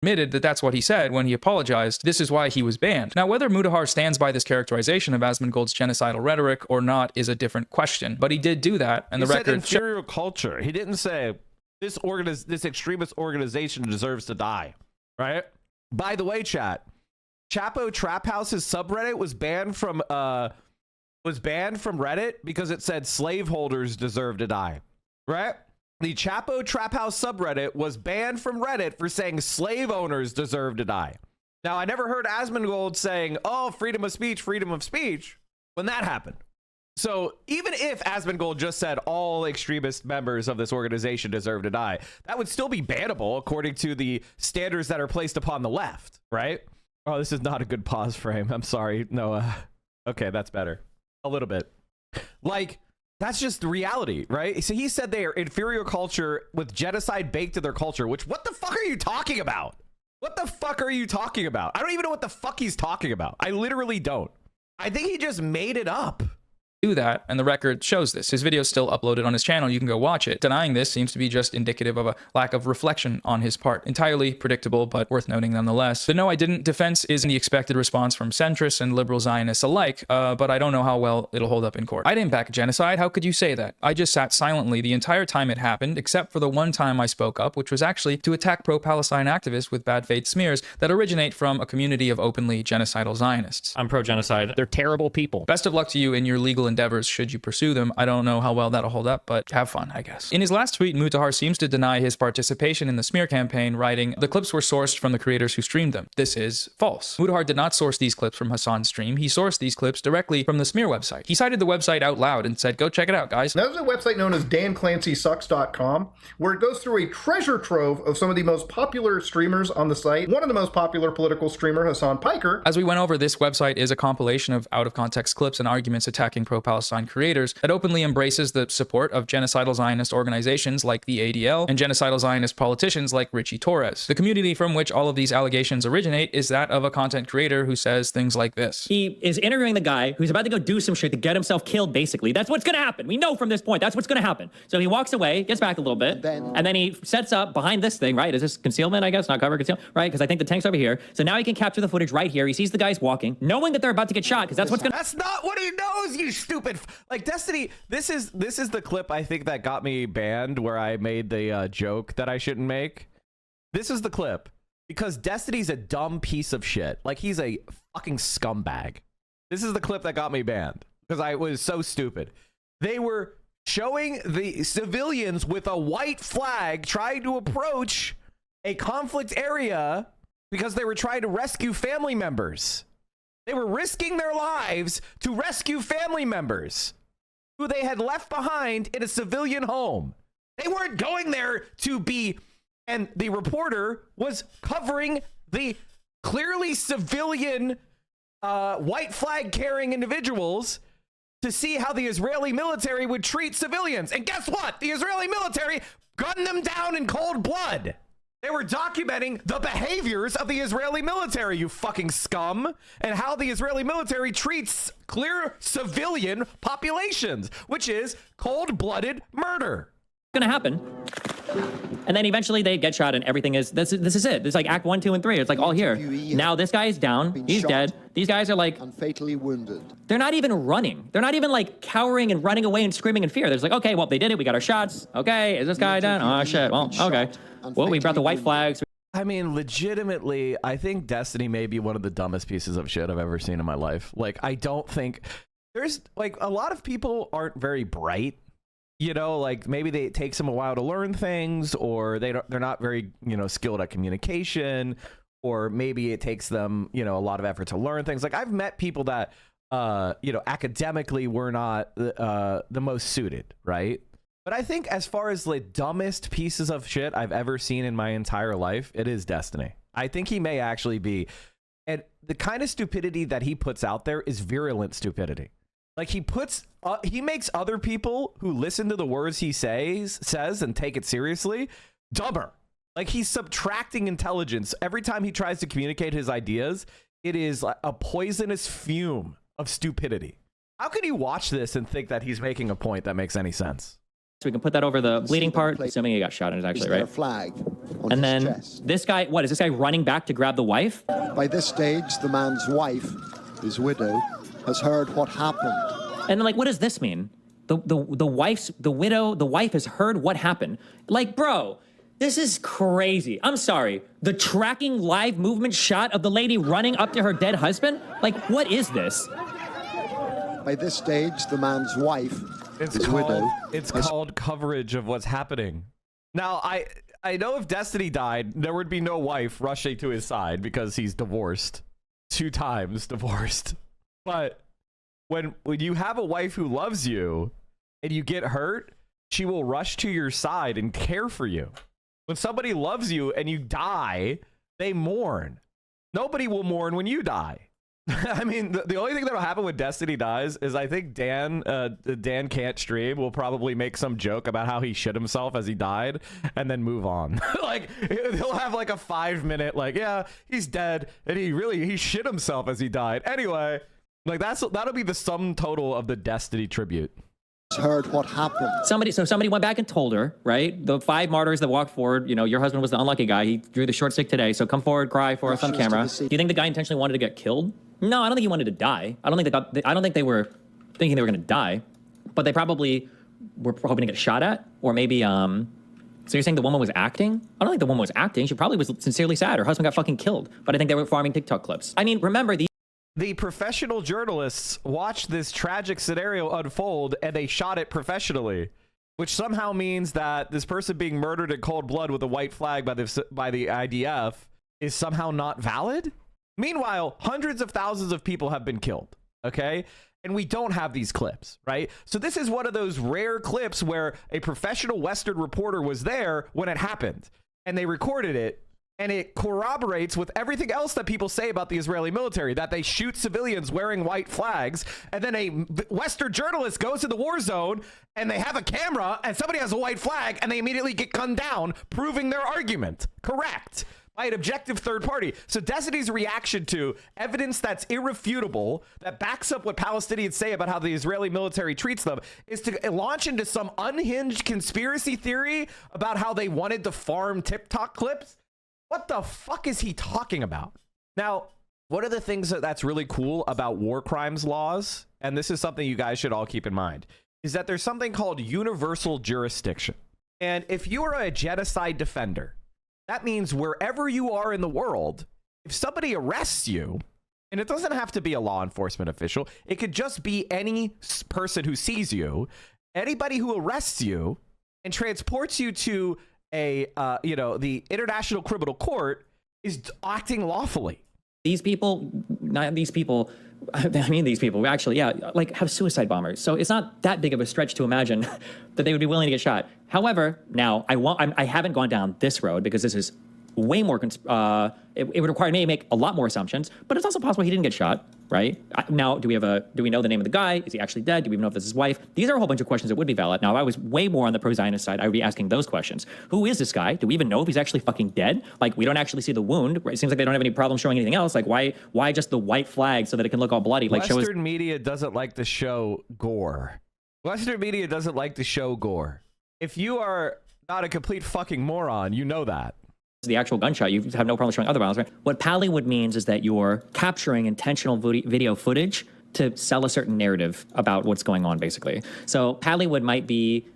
admitted that that's what he said when he apologized. This is why he was banned. Now, whether Mutahar stands by this characterization of Asmongold's genocidal rhetoric or not is a different question, but he did do that, and the record inferior culture. He didn't say this extremist organization deserves to die, right? By the way, chat, Chapo Trap House's subreddit was banned from Reddit because it said slaveholders deserve to die, right? The Chapo Trap House subreddit was banned from Reddit for saying slave owners deserve to die. Now, I never heard Asmongold saying, oh, freedom of speech when that happened. So even if Asmongold just said all extremist members of this organization deserve to die, that would still be bannable according to the standards that are placed upon the left, right? Oh, this is not a good pause frame. I'm sorry, Noah. Okay, that's better. A little bit. Like, that's just the reality, right? So he said they are inferior culture with genocide baked to their culture, which what the fuck are you talking about? What the fuck are you talking about? I don't even know what the fuck he's talking about. I literally don't. I think he just made it up. Do that, and the record shows this. His video is still uploaded on his channel. You can go watch it. Denying this seems to be just indicative of a lack of reflection on his part. Entirely predictable, but worth noting nonetheless. The no, I didn't defense is the expected response from centrists and liberal Zionists alike, but I don't know how well it'll hold up in court. I didn't back genocide. How could you say that? I just sat silently the entire time it happened, except for the one time I spoke up, which was actually to attack pro-Palestine activists with bad faith smears that originate from a community of openly genocidal Zionists. I'm pro-genocide. They're terrible people. Best of luck to you in your legal endeavors should you pursue them. I don't know how well that'll hold up, but have fun, I guess. In his last tweet, Mutahar seems to deny his participation in the smear campaign, writing, the clips were sourced from the creators who streamed them. This is false. Mutahar did not source these clips from Hassan's stream. He sourced these clips directly from the smear website. He cited the website out loud and said, go check it out, guys. Now, there's a website known as DanClancySucks.com, where it goes through a treasure trove of some of the most popular streamers on the site. One of the most popular political streamer, Hassan Piker. As we went over, this website is a compilation of out-of-context clips and arguments attacking pro-Palestine creators that openly embraces the support of genocidal Zionist organizations like the ADL and genocidal Zionist politicians like Richie Torres. The community from which all of these allegations originate is that of a content creator who says things like this. He is interviewing the guy who's about to go do some shit to get himself killed, basically. That's what's going to happen. We know from this point that's what's going to happen. So he walks away, gets back a little bit, and then he sets up behind this thing, right? Is this concealment, I guess? Not cover, concealment, right? Because I think the tank's over here. So now he can capture the footage right here. He sees the guys walking, knowing that they're about to get shot, because that's what's going to... That's not what he knows, you stupid... Like, Destiny, this is the clip I think that got me banned, where I made the joke that I shouldn't make. This is the clip. Because Destiny's a dumb piece of shit. Like, he's a fucking scumbag. This is the clip that got me banned. Because I was so stupid. They were showing the civilians with a white flag trying to approach a conflict area because they were trying to rescue family members. They were risking their lives to rescue family members who they had left behind in a civilian home. They weren't going there to be And the reporter was covering the clearly civilian white flag carrying individuals to see how the Israeli military would treat civilians. And guess what? The Israeli military gunned them down in cold blood. They were documenting the behaviors of the Israeli military, you fucking scum, and how the Israeli military treats clear civilian populations, which is cold-blooded murder. Gonna happen. And then eventually they get shot and everything is, this is it. It's like act 1, 2, and 3. It's like all here. Now this guy is down. He's dead. These guys are like, and fatally wounded. They're not even running. They're not even like cowering and running away and screaming in fear. They're just like, okay, well, they did it. We got our shots. Okay, is this guy done? Oh, shit. Well, okay. Well, we brought the white flags. I mean, legitimately, I think Destiny may be one of the dumbest pieces of shit I've ever seen in my life. Like, I don't think there's like a lot of people aren't very bright. You know, like maybe it takes them a while to learn things, or they're not very, you know, skilled at communication, or maybe it takes them, you know, a lot of effort to learn things. Like I've met people that, you know, academically were not the most suited, right? But I think as far as the dumbest pieces of shit I've ever seen in my entire life, it is Destiny. I think he may actually be, and the kind of stupidity that he puts out there is virulent stupidity. Like he makes other people who listen to the words he says and take it seriously dumber. Like he's subtracting intelligence every time he tries to communicate his ideas. It is a poisonous fume of stupidity. How can you watch this and think that he's making a point that makes any sense? So we can put that over the bleeding part, assuming he got shot in his actually, right? A flag on and his then chest. this guy, what is this guy running back to grab the wife? By this stage, the man's wife, his widow, has heard what happened. And then, like, what does this mean? The wife has heard what happened. Like, bro, this is crazy. I'm sorry. The tracking live movement shot of the lady running up to her dead husband? Like, what is this? By this stage, the man's wife, his widow, it's called coverage of what's happening. Now, I know if Destiny died, there would be no wife rushing to his side because he's divorced. 2 times divorced. But when you have a wife who loves you and you get hurt, she will rush to your side and care for you. When somebody loves you and you die, they mourn. Nobody will mourn when you die. I mean, the only thing that'll happen when Destiny dies is I think Dan Can't Stream will probably make some joke about how he shit himself as he died and then move on. Like he'll have like a 5-minute like, yeah, he's dead and he shit himself as he died. Anyway, like that'll be the sum total of the Destiny tribute. Heard what happened. Somebody went back and told her, right? The 5 martyrs that walked forward, you know, your husband was the unlucky guy. He drew the short stick today, so come forward, cry for us on camera. Do you think the guy intentionally wanted to get killed? No, I don't think he wanted to die. I don't think they were thinking they were going to die, but they probably were hoping to get shot at, or maybe so you're saying the woman was acting? I don't think the woman was acting. She probably was sincerely sad. Her husband got fucking killed, but I think they were farming TikTok clips. I mean, remember the professional journalists watched this tragic scenario unfold and they shot it professionally, which somehow means that this person being murdered in cold blood with a white flag by the IDF is somehow not valid. Meanwhile, hundreds of thousands of people have been killed. Okay. And we don't have these clips, right? So this is one of those rare clips where a professional Western reporter was there when it happened and they recorded it. And it corroborates with everything else that people say about the Israeli military, that they shoot civilians wearing white flags. And then a Western journalist goes to the war zone and they have a camera and somebody has a white flag and they immediately get gunned down, proving their argument correct by an objective third party. So Destiny's reaction to evidence that's irrefutable, that backs up what Palestinians say about how the Israeli military treats them, is to launch into some unhinged conspiracy theory about how they wanted to farm TikTok clips. What the fuck is he talking about? Now, one of the things that's really cool about war crimes laws, and this is something you guys should all keep in mind, is that there's something called universal jurisdiction. And if you are a genocide defender, that means wherever you are in the world, if somebody arrests you, and it doesn't have to be a law enforcement official, it could just be any person who sees you, anybody who arrests you and transports you to the International Criminal Court is acting lawfully. These people I mean, these people actually, yeah, like have suicide bombers. So it's not that big of a stretch to imagine that they would be willing to get shot. However, now I haven't gone down this road because this is way more, it would require me to make a lot more assumptions, but it's also possible he didn't get shot, right? Now, do we know the name of the guy? Is he actually dead? Do we even know if this is his wife? These are a whole bunch of questions that would be valid. Now, if I was way more on the pro-Zionist side, I would be asking those questions. Who is this guy? Do we even know if he's actually fucking dead? Like, we don't actually see the wound. Right? It seems like they don't have any problem showing anything else. Like, why just the white flag so that it can look all bloody? Like, Western media doesn't like to show gore. Western media doesn't like to show gore. If you are not a complete fucking moron, you know that. The actual gunshot, you have no problem showing other violence, right? What Pallywood means is that you're capturing intentional video footage to sell a certain narrative about what's going on, basically. So Pallywood might be,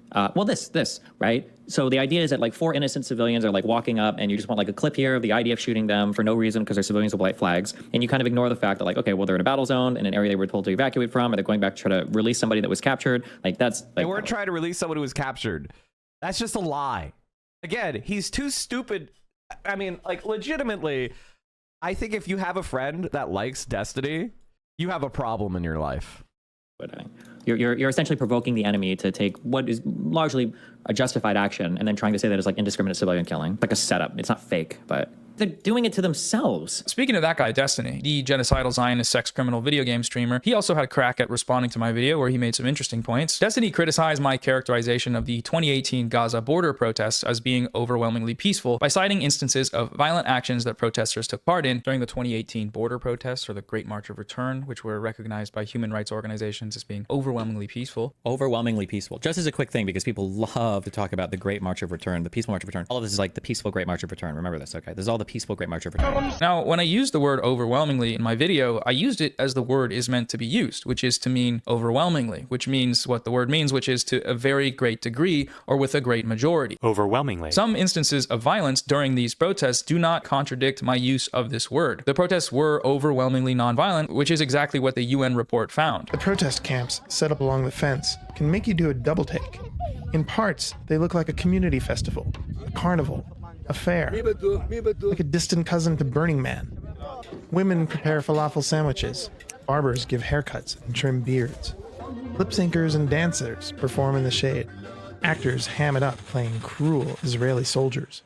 this, right? So the idea is that like 4 innocent civilians are like walking up and you just want like a clip here of the IDF shooting them for no reason because they're civilians with white flags. And you kind of ignore the fact that like, okay, well, they're in a battle zone in an area they were told to evacuate from, or they're going back to try to release somebody that was captured. Like that's like, they weren't trying to release someone who was captured. That's just a lie. Again, he's too stupid. I mean, like, legitimately, I think if you have a friend that likes Destiny, you have a problem in your life. But you're essentially provoking the enemy to take what is largely a justified action and then trying to say that it's like indiscriminate civilian killing, like a setup. It's not fake, but they're doing it to themselves. Speaking of that guy, Destiny, the genocidal Zionist sex criminal video game streamer, he also had a crack at responding to my video where he made some interesting points. Destiny criticized my characterization of the 2018 Gaza border protests as being overwhelmingly peaceful by citing instances of violent actions that protesters took part in during the 2018 border protests, or the Great March of Return, which were recognized by human rights organizations as being overwhelmingly peaceful. Overwhelmingly peaceful. Just as a quick thing, because people love to talk about the Great March of Return, the peaceful March of Return. All of this is like the peaceful Great March of Return. Remember this, okay? This is all the peaceful Great March of Return. Now, when I used the word overwhelmingly in my video, I used it as the word is meant to be used, which is to mean overwhelmingly, which means what the word means, which is to a very great degree or with a great majority. Overwhelmingly. Some instances of violence during these protests do not contradict my use of this word. The protests were overwhelmingly nonviolent, which is exactly what the UN report found. The protest camps set up along the fence can make you do a double take. In parts, they look like a community festival, a carnival, a fair, like a distant cousin to Burning Man. Women prepare falafel sandwiches, barbers give haircuts and trim beards. Lip syncers and dancers perform in the shade. Actors ham it up playing cruel Israeli soldiers.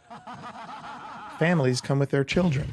Families come with their children.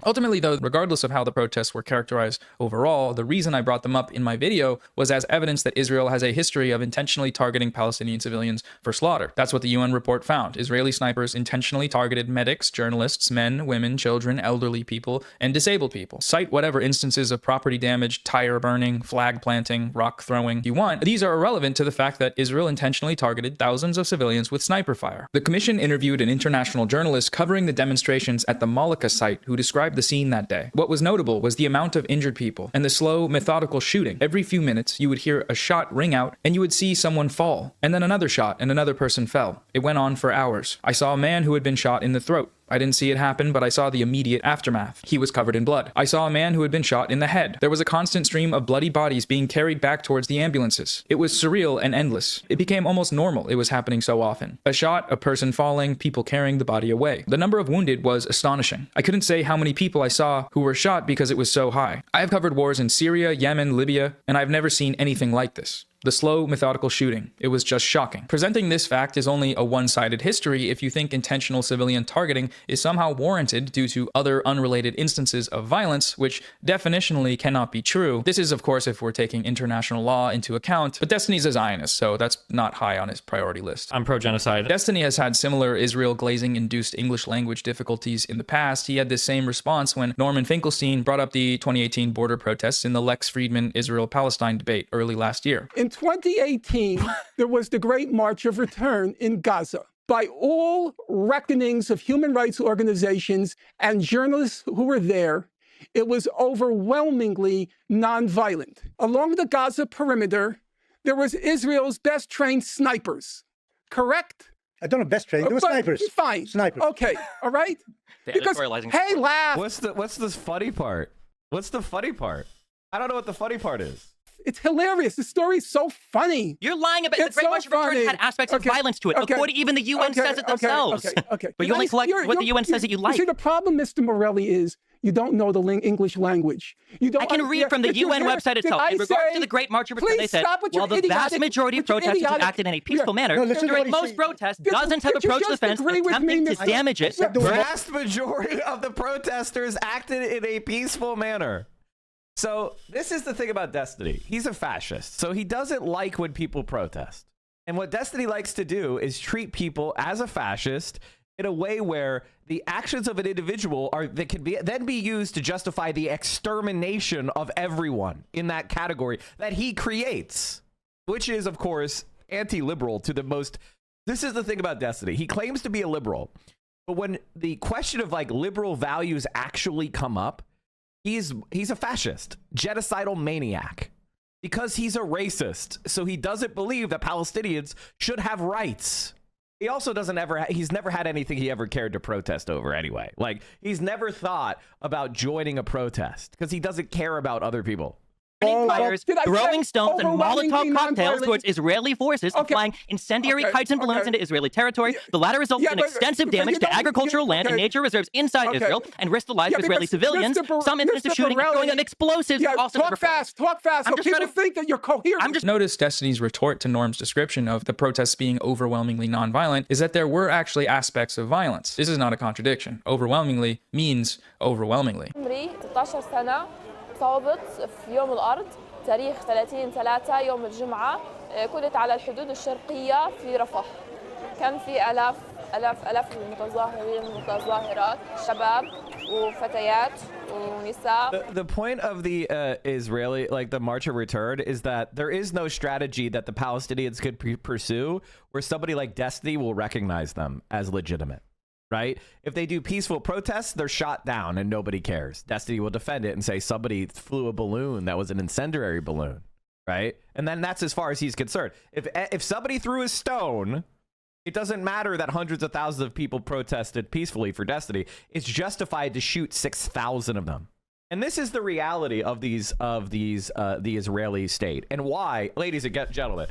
Ultimately, though, regardless of how the protests were characterized overall, the reason I brought them up in my video was as evidence that Israel has a history of intentionally targeting Palestinian civilians for slaughter. That's what the UN report found. Israeli snipers intentionally targeted medics, journalists, men, women, children, elderly people, and disabled people. Cite whatever instances of property damage, tire burning, flag planting, rock throwing you want. These are irrelevant to the fact that Israel intentionally targeted thousands of civilians with sniper fire. The commission interviewed an international journalist covering the demonstrations at the Malika site who described the scene that day. What was notable was the amount of injured people and the slow, methodical shooting. Every few minutes, you would hear a shot ring out and you would see someone fall, and then another shot and another person fell. It went on for hours. I saw a man who had been shot in the throat. I didn't see it happen, but I saw the immediate aftermath. He was covered in blood. I saw a man who had been shot in the head. There was a constant stream of bloody bodies being carried back towards the ambulances. It was surreal and endless. It became almost normal. It was happening so often. A shot, a person falling, people carrying the body away. The number of wounded was astonishing. I couldn't say how many people I saw who were shot because it was so high. I have covered wars in Syria, Yemen, Libya, and I've never seen anything like this. The slow, methodical shooting. It was just shocking. Presenting this fact is only a one-sided history if you think intentional civilian targeting is somehow warranted due to other unrelated instances of violence, which definitionally cannot be true. This is, of course, if we're taking international law into account, but Destiny's a Zionist, so that's not high on his priority list. I'm pro-genocide. Destiny has had similar Israel glazing-induced English language difficulties in the past. He had this same response when Norman Finkelstein brought up the 2018 border protests in the Lex Friedman Israel-Palestine debate early last year. In 2018, there was the Great March of Return in Gaza. By all reckonings of human rights organizations and journalists who were there, it was overwhelmingly nonviolent. Along the Gaza perimeter, there was Israel's best trained snipers, correct? I don't know best trained, there were snipers. Fine. Snipers. Okay, all right? Because, hey, laugh. What's the funny part? What's the funny part? I don't know what the funny part is. It's hilarious. The story's so funny. You're lying about the Great March of Return had aspects of violence to it. According, even the UN says it themselves. But you only select what the UN says that you like. See, the problem, Mr. Morelli, is you don't know the English language. You don't. I can read from the UN website itself. In regards to the Great March of Return, they said, while the vast majority of protesters acted in a peaceful manner, during most protests, dozens have approached the fence attempting to damage it. The vast majority of the protesters acted in a peaceful manner. So this is the thing about Destiny. He's a fascist, so he doesn't like when people protest. And what Destiny likes to do is treat people as a fascist in a way where the actions of an individual that can then be used to justify the extermination of everyone in that category that he creates, which is, of course, anti-liberal to the most. This is the thing about Destiny. He claims to be a liberal, but when the question of like liberal values actually come up, he's a fascist, genocidal maniac, because he's a racist. So he doesn't believe that Palestinians should have rights. He also he's never had anything he ever cared to protest over anyway. Like, he's never thought about joining a protest because he doesn't care about other people. Fires, throwing stones and Molotov cocktails towards Israeli forces, and flying incendiary kites and balloons into Israeli territory. The latter resulted in extensive damage to agricultural land and nature reserves inside Israel and risked the lives of Israeli civilians. Some incidents of shooting and throwing of explosives are also talk fast. I'm just trying to think that you're coherent. Notice Destiny's retort to Norm's description of the protests being overwhelmingly nonviolent is that there were actually aspects of violence. This is not a contradiction. Overwhelmingly means overwhelmingly. صابت في يوم الأرض تاريخ 30/3 يوم الجمعة كنت على الحدود الشرقية في رفح كان في آلاف المتظاهرين والمتظاهرات شباب وفتيات ونساء. The point of the Israeli, like the March of Return, is that there is no strategy that the Palestinians could pursue where somebody like Destiny will recognize them as legitimate. Right? If they do peaceful protests, they're shot down and nobody cares. Destiny will defend it and say somebody flew a balloon that was an incendiary balloon, right? And then that's as far as he's concerned. If somebody threw a stone, it doesn't matter that hundreds of thousands of people protested peacefully for Destiny. It's justified to shoot 6,000 of them. And this is the reality of the Israeli state, and why, ladies and gentlemen,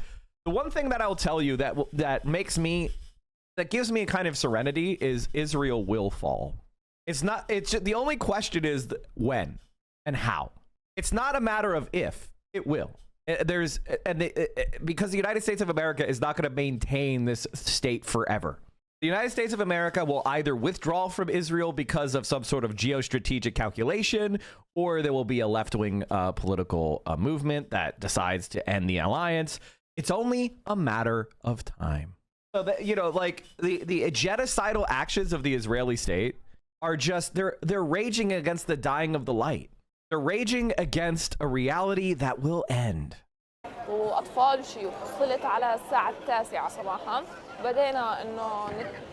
the one thing that I'll tell you that gives me a kind of serenity is Israel will fall. It's just, the only question is when and how. It's not a matter of if, it will. Because the United States of America is not going to maintain this state forever. The United States of America will either withdraw from Israel because of some sort of geostrategic calculation, or there will be a left-wing political movement that decides to end the alliance. It's only a matter of time. So that, like the genocidal actions of the Israeli state are just they're raging against the dying of the light. They're raging against a reality that will end. وأطفال وشيوخ وصلت على الساعة 9 صباحا بدينا إنه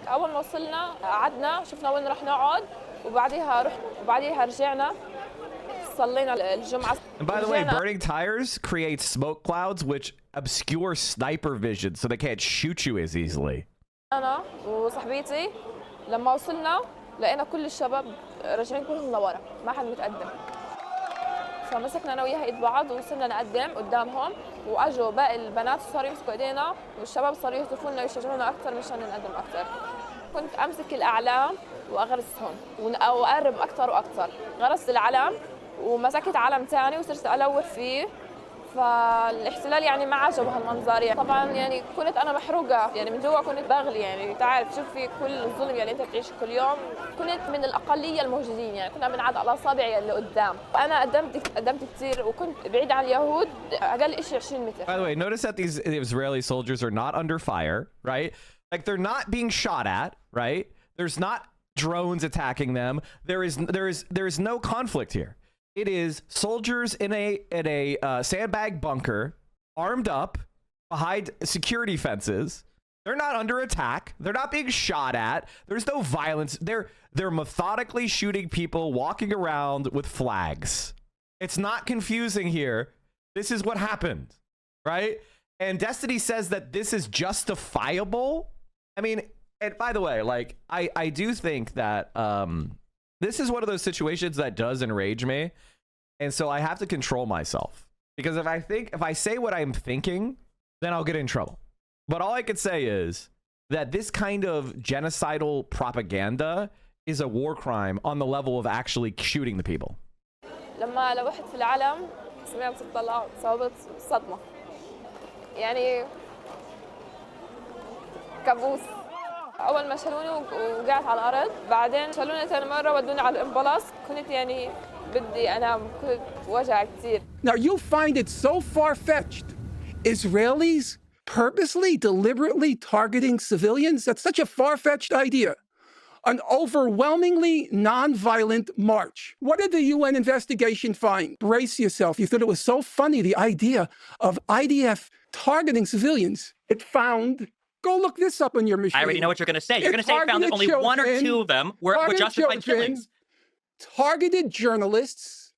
أول ما وصلنا قعدنا شفنا وين رح نقعد وبعديها رجعنا. And by the way, burning tires create smoke clouds which obscure sniper vision so they can't shoot you as easily. أنا وصاحبتي لما وصلنا لقينا كل الشباب راجعين كلهم لورا ما حد متقدم. فمسكنا أنا وياها إيد بعض ووصلنا نقدم قدامهم وأجوا باقي البنات صاروا يمسكوا إيدينا والشباب صاروا يهتفوا ويشجعونا أكثر مشان نقدم أكثر. كنت أمسك الأعلام وأغرسهم وأقرب أكثر وأكثر. غرست العلم ومسكت علم ثاني وصرت ألور فيه فالاحتلال يعني ما عجبه هالمنظر يعني طبعا يعني كنت أنا محروقة يعني من جوا كنت بغلي يعني تعرف تشوف في كل الظلم يعني أنت بتعيش كل يوم كنت من الأقلية الموجودين يعني كنا بنعد على أصابعي اللي قدام أنا قدمت كثير وكنت بعيد عن اليهود أقل شيء 20 متر. By the way, notice that these Israeli soldiers are not under fire, right? Like they're not being shot at, right? There's not drones attacking them. There is no conflict here. It is soldiers in a sandbag bunker, armed up behind security fences. They're not under attack. They're not being shot at. There's no violence. They're methodically shooting people walking around with flags. It's not confusing here. This is what happened, right? And Destiny says that this is justifiable. I mean, and by the way, like I do think that this is one of those situations that does enrage me. And so I have to control myself Because if I say what I'm thinking, then I'll get in trouble. But all I could say is that this kind of genocidal propaganda is a war crime on the level of actually shooting the people. لما لوحت في العلم سمعت الطلعة صابت صدمة يعني كابوس أول ما شالوني وقعت على الأرض بعدين شالوني ثاني مرة ودوني على الإمبلاس كنت يعني بدي أنام كنت وجع كتير. Now you find it so far-fetched. Israelis purposely, deliberately targeting civilians? That's such a far-fetched idea. An overwhelmingly non-violent march. What did the UN investigation find? Brace yourself. You thought it was so funny, the idea of IDF targeting civilians. It found, go look this up on your machine. I already know what you're going to say. You're going to say it found that only one or two of them were justified killings. Targeted journalists,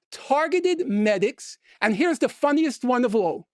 targeted medics, and here's the funniest one of all.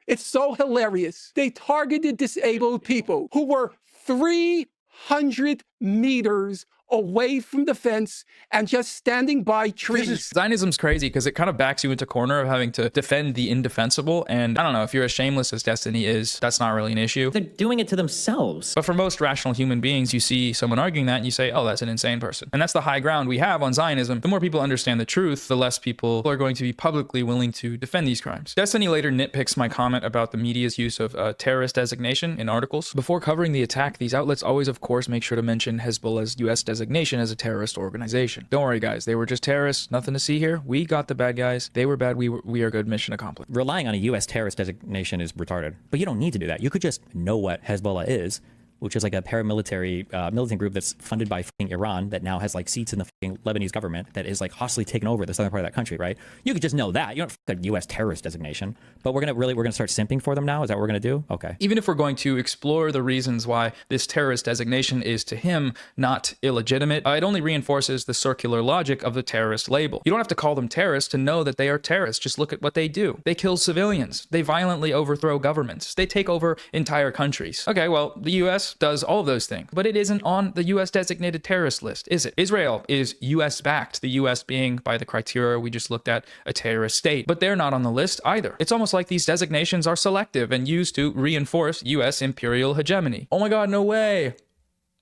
It's so hilarious. They targeted disabled people who were 300 meters away from the fence and just standing by trees. Zionism's crazy because it kind of backs you into a corner of having to defend the indefensible. And I don't know, if you're as shameless as Destiny is, that's not really an issue. They're doing it to themselves. But for most rational human beings, you see someone arguing that and you say, oh, that's an insane person. And that's the high ground we have on Zionism. The more people understand the truth, the less people are going to be publicly willing to defend these crimes. Destiny later nitpicks my comment about the media's use of terrorist designation in articles. Before covering the attack, these outlets always, of course, make sure to mention Hezbollah's US designation as a terrorist organization. Don't worry, guys. They were just terrorists. Nothing to see here. We got the bad guys. They were bad. We are good. Mission accomplished. Relying on a U.S. terrorist designation is retarded. But you don't need to do that. You could just know what Hezbollah is, which is like a paramilitary militant group that's funded by fucking Iran that now has like seats in the fucking Lebanese government that is like hostily taken over the southern part of that country, right? You could just know that. You don't fuck a U.S. terrorist designation. But we're gonna start simping for them now? Is that what we're gonna do? Okay. Even if we're going to explore the reasons why this terrorist designation is to him not illegitimate, it only reinforces the circular logic of the terrorist label. You don't have to call them terrorists to know that they are terrorists. Just look at what they do. They kill civilians. They violently overthrow governments. They take over entire countries. Okay, well, the U.S. does all of those things, but it isn't on the U.S. designated terrorist list, is it? Israel is U.S. backed, the U.S. being, by the criteria we just looked at, a terrorist state, but they're not on the list either. It's almost like these designations are selective and used to reinforce U.S. imperial hegemony. Oh my God, no way.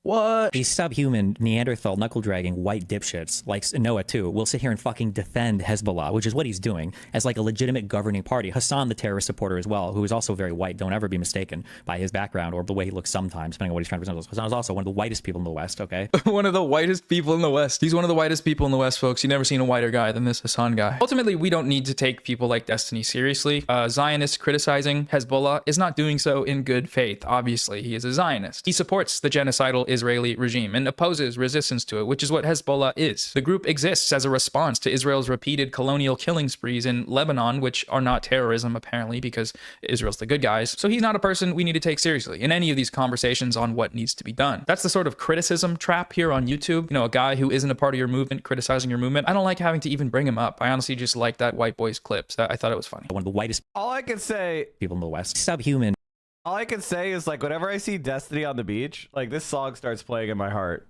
What? These subhuman, Neanderthal, knuckle-dragging, white dipshits, like Noah too, will sit here and fucking defend Hezbollah, which is what he's doing, as like a legitimate governing party. Hassan, the terrorist supporter as well, who is also very white, don't ever be mistaken by his background or the way he looks sometimes, depending on what he's trying to present. Hassan is also one of the whitest people in the West, okay? One of the whitest people in the West. He's one of the whitest people in the West, folks. You've never seen a whiter guy than this Hassan guy. Ultimately, we don't need to take people like Destiny seriously. Zionists criticizing Hezbollah is not doing so in good faith. Obviously, he is a Zionist. He supports the genocidal Israeli regime and opposes resistance to it, which is what Hezbollah is. The group exists as a response to Israel's repeated colonial killing sprees in Lebanon, which are not terrorism, apparently, because Israel's the good guys. So he's not a person we need to take seriously in any of these conversations on what needs to be done. That's the sort of criticism trap here on YouTube. You know, a guy who isn't a part of your movement criticizing your movement. I don't like having to even bring him up. I honestly just like that white boy's clips. I thought it was funny. One of the whitest all I can say people in the West. Subhuman. All I can say is, like, whenever I see Destiny on the beach, like, this song starts playing in my heart.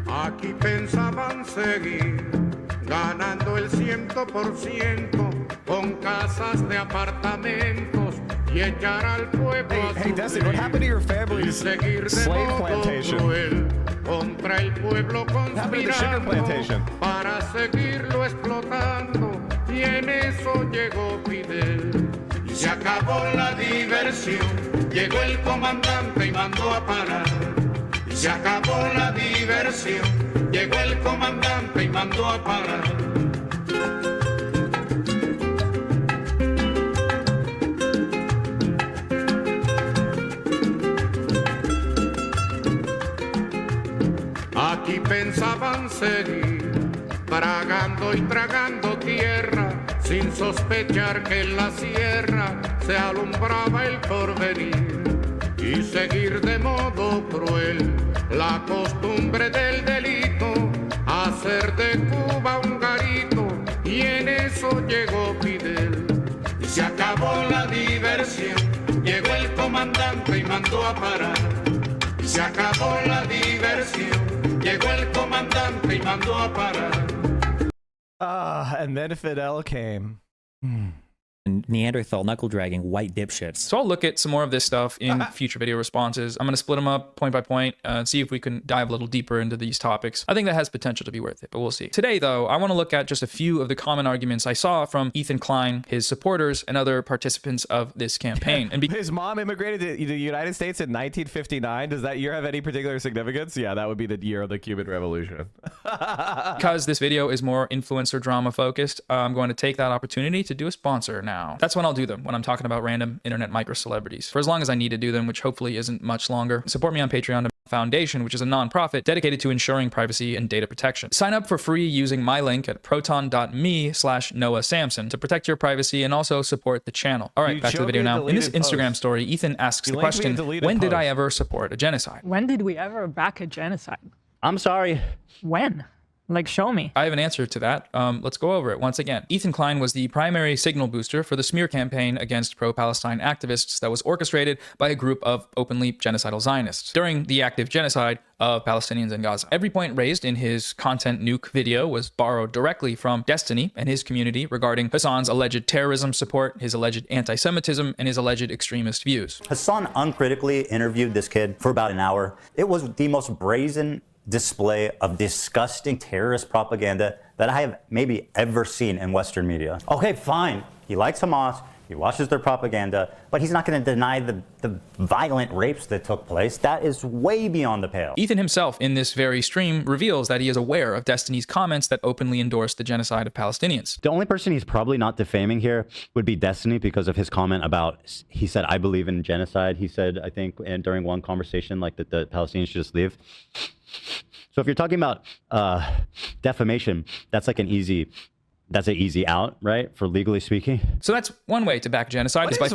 Aquí pensaban seguir ganando el 100% con casas de apartamentos y echar al pueblo Hey, Destiny, what happened to your family's slave plantation? Contra el pueblo conspirando para seguirlo explotando y en eso llegó Fidel. Y se acabó la diversión, llegó el comandante y mandó a parar. Y se acabó la diversión, llegó el comandante y mandó a parar. Aquí pensaban seguir, tragando y tragando tierra, sin sospechar que en la sierra se alumbraba el porvenir, y seguir de modo cruel la costumbre del delito, hacer de Cuba un garito, y en eso llegó Fidel. Y se acabó la diversión, llegó el comandante y mandó a parar. Y se acabó la diversión, llegó el comandante y mandó a parar. And then Fidel came. Neanderthal knuckle dragging white dipshits. So I'll look at some more of this stuff in future video responses. I'm going to split them up point by point and see if we can dive a little deeper into these topics. I think that has potential to be worth it, but we'll see. Today, though, I want to look at just a few of the common arguments I saw from Ethan Klein, his supporters, and other participants of this campaign. And his mom immigrated to the United States in 1959. Does that year have any particular significance? Yeah, that would be the year of the Cuban Revolution. Because this video is more influencer drama focused, I'm going to take that opportunity to do a sponsor now. That's when I'll do them, when I'm talking about random internet micro celebrities, for as long as I need to do them, which hopefully isn't much longer. Support me on Patreon Foundation, which is a nonprofit dedicated to ensuring privacy and data protection. Sign up for free using my link at proton.me/Noah Samsen to protect your privacy and also support the channel. All right, back to the video now. In this Instagram story, Ethan asks the question, when did I ever support a genocide? When did we ever back a genocide? I'm sorry. When? Like, show me. I have an answer to that. Let's go over it once again. Ethan Klein was the primary signal booster for the smear campaign against pro-Palestine activists that was orchestrated by a group of openly genocidal Zionists during the active genocide of Palestinians in Gaza. Every point raised in his content nuke video was borrowed directly from Destiny and his community regarding Hassan's alleged terrorism support, his alleged anti-Semitism, and his alleged extremist views. Hassan uncritically interviewed this kid for about an hour. It was the most brazen display of disgusting terrorist propaganda that I have maybe ever seen in Western media. Okay, fine. He likes Hamas. He watches their propaganda, but he's not going to deny the violent rapes that took place. That is way beyond the pale. Ethan himself, in this very stream, reveals that he is aware of Destiny's comments that openly endorse the genocide of Palestinians. The only person he's probably not defaming here would be Destiny because of his comment about, he said, I believe in genocide. He said, I think, and during one conversation, like that the Palestinians should just leave. So if you're talking about defamation, that's like an easy out, right? For legally speaking. So that's one way to back genocide is by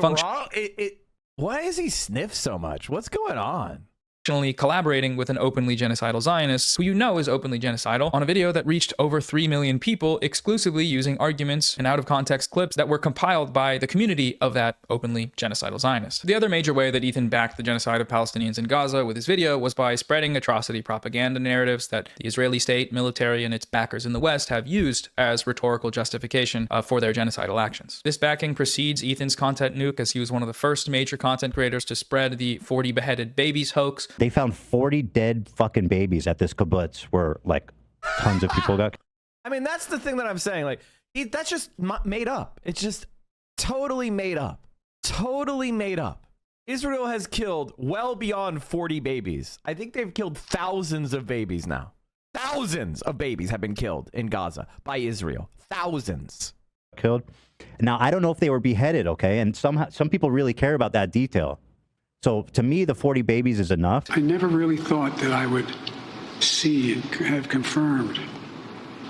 why does he sniff so much? What's going on? Collaborating with an openly genocidal Zionist, who you know is openly genocidal, on a video that reached over 3 million people exclusively using arguments and out-of-context clips that were compiled by the community of that openly genocidal Zionist. The other major way that Ethan backed the genocide of Palestinians in Gaza with his video was by spreading atrocity propaganda narratives that the Israeli state, military, and its backers in the West have used as rhetorical justification for their genocidal actions. This backing precedes Ethan's content nuke, as he was one of the first major content creators to spread the 40 beheaded babies hoax. They found 40 dead fucking babies at this kibbutz where like tons of people got. I mean, that's the thing that I'm saying. Like, that's just made up. It's just totally made up. Totally made up. Israel has killed well beyond 40 babies. I think they've killed thousands of babies now. Thousands of babies have been killed in Gaza by Israel. Thousands. Killed. Now, I don't know if they were beheaded, okay? And some people really care about that detail. So to me, the 40 babies is enough. I never really thought that I would see and have confirmed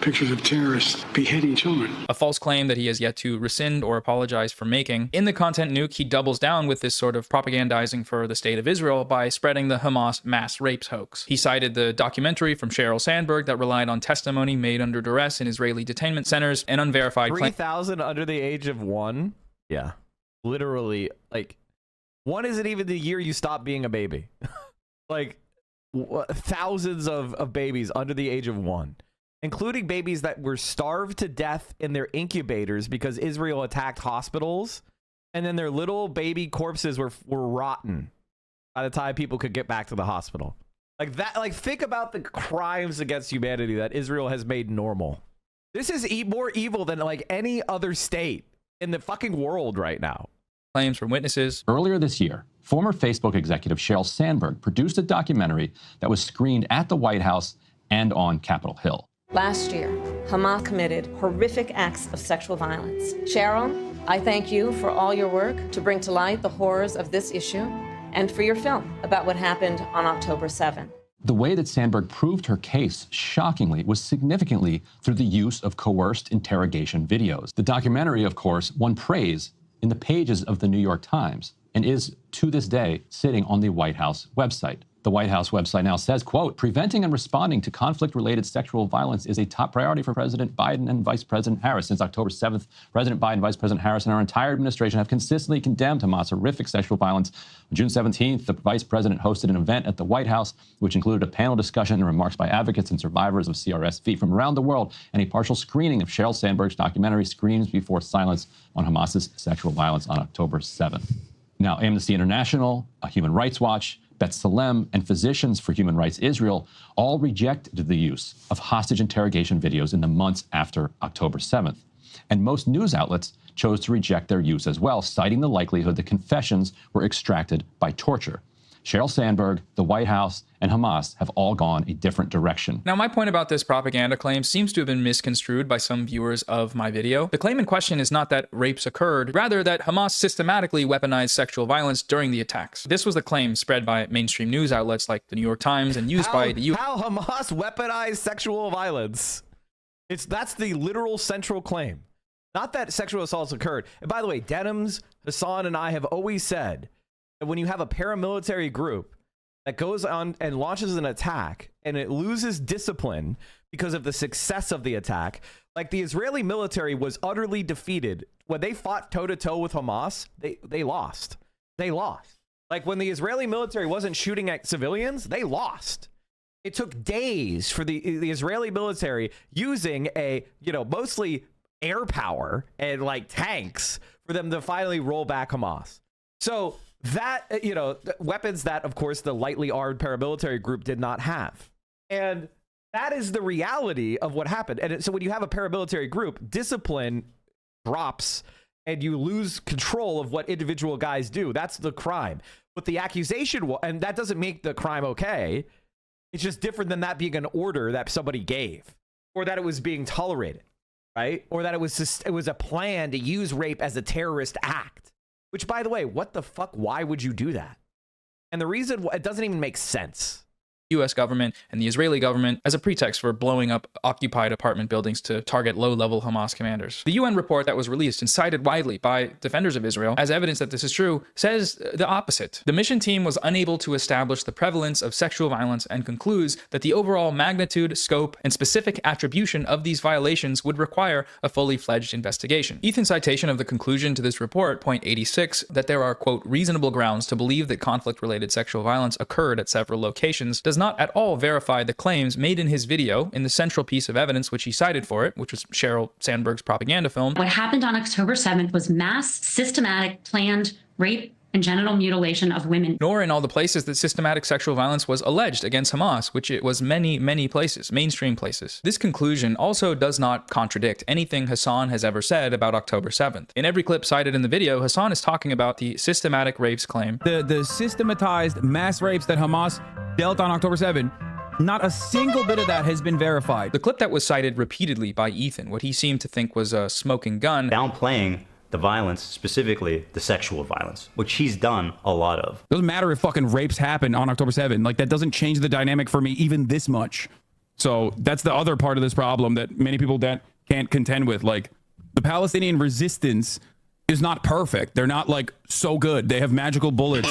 pictures of terrorists beheading children. A false claim that he has yet to rescind or apologize for making. In the content nuke, he doubles down with this sort of propagandizing for the state of Israel by spreading the Hamas mass rapes hoax. He cited the documentary from Sheryl Sandberg that relied on testimony made under duress in Israeli detainment centers and unverified claims. 3,000 under the age of 1? Yeah. Literally, like, 1 isn't even the year you stop being a baby. Like, thousands of babies under the age of 1. Including babies that were starved to death in their incubators because Israel attacked hospitals, and then their little baby corpses were rotten by the time people could get back to the hospital. Like that. Like, think about the crimes against humanity that Israel has made normal. This is more evil than like any other state in the fucking world right now. Claims from witnesses. Earlier this year, former Facebook executive Sheryl Sandberg produced a documentary that was screened at the White House and on Capitol Hill. Last year, Hamas committed horrific acts of sexual violence. Sheryl, I thank you for all your work to bring to light the horrors of this issue and for your film about what happened on October 7. The way that Sandberg proved her case, shockingly, was significantly through the use of coerced interrogation videos. The documentary, of course, won praise in the pages of the New York Times and is, to this day, sitting on the White House website. The White House website now says, quote, preventing and responding to conflict-related sexual violence is a top priority for President Biden and Vice President Harris. Since October 7th, President Biden, Vice President Harris, and our entire administration have consistently condemned Hamas' horrific sexual violence. On June 17th, the Vice President hosted an event at the White House, which included a panel discussion and remarks by advocates and survivors of CRSV from around the world, and a partial screening of Sheryl Sandberg's documentary, Screams Before Silence, on Hamas's sexual violence on October 7th. Now, Amnesty International, Human Rights Watch, B'Tselem, and Physicians for Human Rights Israel all rejected the use of hostage interrogation videos in the months after October 7th. And most news outlets chose to reject their use as well, citing the likelihood that confessions were extracted by torture. Sheryl Sandberg, the White House, and Hamas have all gone a different direction. Now, my point about this propaganda claim seems to have been misconstrued by some viewers of my video. The claim in question is not that rapes occurred, rather that Hamas systematically weaponized sexual violence during the attacks. This was the claim spread by mainstream news outlets like the New York Times and used by the U.S. How Hamas weaponized sexual violence. That's the literal central claim. Not that sexual assaults occurred. And by the way, Denims, Hassan, and I have always said that when you have a paramilitary group that goes on and launches an attack and it loses discipline because of the success of the attack, like the Israeli military was utterly defeated. When they fought toe-to-toe with Hamas, they lost. They lost. Like when the Israeli military wasn't shooting at civilians, they lost. It took days for the Israeli military using mostly air power and like tanks for them to finally roll back Hamas. So that, weapons that, of course, the lightly armed paramilitary group did not have. And that is the reality of what happened. And so when you have a paramilitary group, discipline drops and you lose control of what individual guys do. That's the crime. But the accusation, and that doesn't make the crime okay. It's just different than that being an order that somebody gave, or that it was being tolerated, right? Or that it was a plan to use rape as a terrorist act. Which, by the way, what the fuck? Why would you do that? And the reason, it doesn't even make sense. U.S. government and the Israeli government as a pretext for blowing up occupied apartment buildings to target low-level Hamas commanders. The UN report that was released and cited widely by defenders of Israel as evidence that this is true says the opposite. The mission team was unable to establish the prevalence of sexual violence and concludes that the overall magnitude, scope, and specific attribution of these violations would require a fully fledged investigation. Ethan's citation of the conclusion to this report, point 86, that there are, quote, reasonable grounds to believe that conflict-related sexual violence occurred at several locations, does not at all verify the claims made in his video in the central piece of evidence which he cited for it, which was Sheryl Sandberg's propaganda film. What happened on October 7th was mass, systematic, planned rape and genital mutilation of women. Nor in all the places that systematic sexual violence was alleged against Hamas, which it was many, many places, mainstream places. This conclusion also does not contradict anything Hassan has ever said about October 7th. In every clip cited in the video, Hassan is talking about the systematic rapes claim. The systematized mass rapes that Hamas dealt on October 7th, not a single bit of that has been verified. The clip that was cited repeatedly by Ethan, what he seemed to think was a smoking gun, downplaying the violence, specifically the sexual violence, which he's done a lot of. Doesn't matter if fucking rapes happen on October 7th. Like, that doesn't change the dynamic for me even this much. So that's the other part of this problem that many people can't contend with. Like, the Palestinian resistance is not perfect. They're not like so good. They have magical bullets.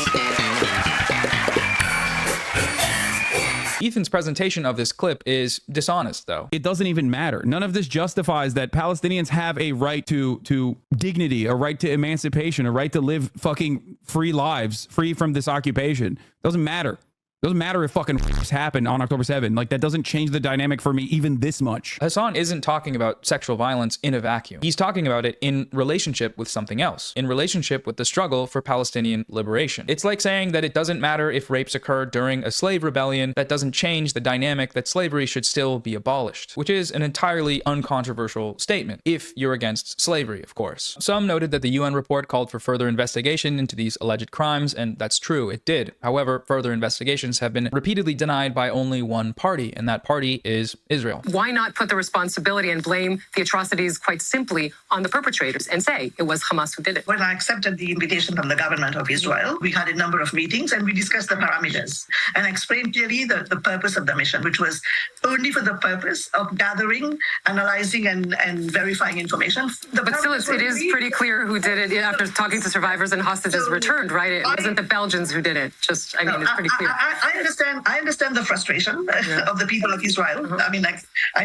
Ethan's presentation of this clip is dishonest, though. It doesn't even matter. None of this justifies that Palestinians have a right to dignity, a right to emancipation, a right to live fucking free lives, free from this occupation. Doesn't matter. Doesn't matter if fucking happened on October 7th. Like, that doesn't change the dynamic for me even this much. Hassan isn't talking about sexual violence in a vacuum. He's talking about it in relationship with something else, in relationship with the struggle for Palestinian liberation. It's like saying that it doesn't matter if rapes occurred during a slave rebellion. That doesn't change the dynamic that slavery should still be abolished, which is an entirely uncontroversial statement, if you're against slavery, of course. Some noted that the UN report called for further investigation into these alleged crimes, and that's true, it did. However, further investigations have been repeatedly denied by only one party, and that party is Israel. Why not put the responsibility and blame the atrocities quite simply on the perpetrators and say it was Hamas who did it? When I accepted the invitation from the government of Israel, we had a number of meetings and we discussed the parameters and explained clearly the purpose of the mission, which was only for the purpose of gathering, analyzing, and verifying information. But still, it is pretty clear who did it after talking to survivors and hostages returned, right? It wasn't the Belgians who did it. It's pretty clear. I understand the frustration of the people of Israel. I mean, like I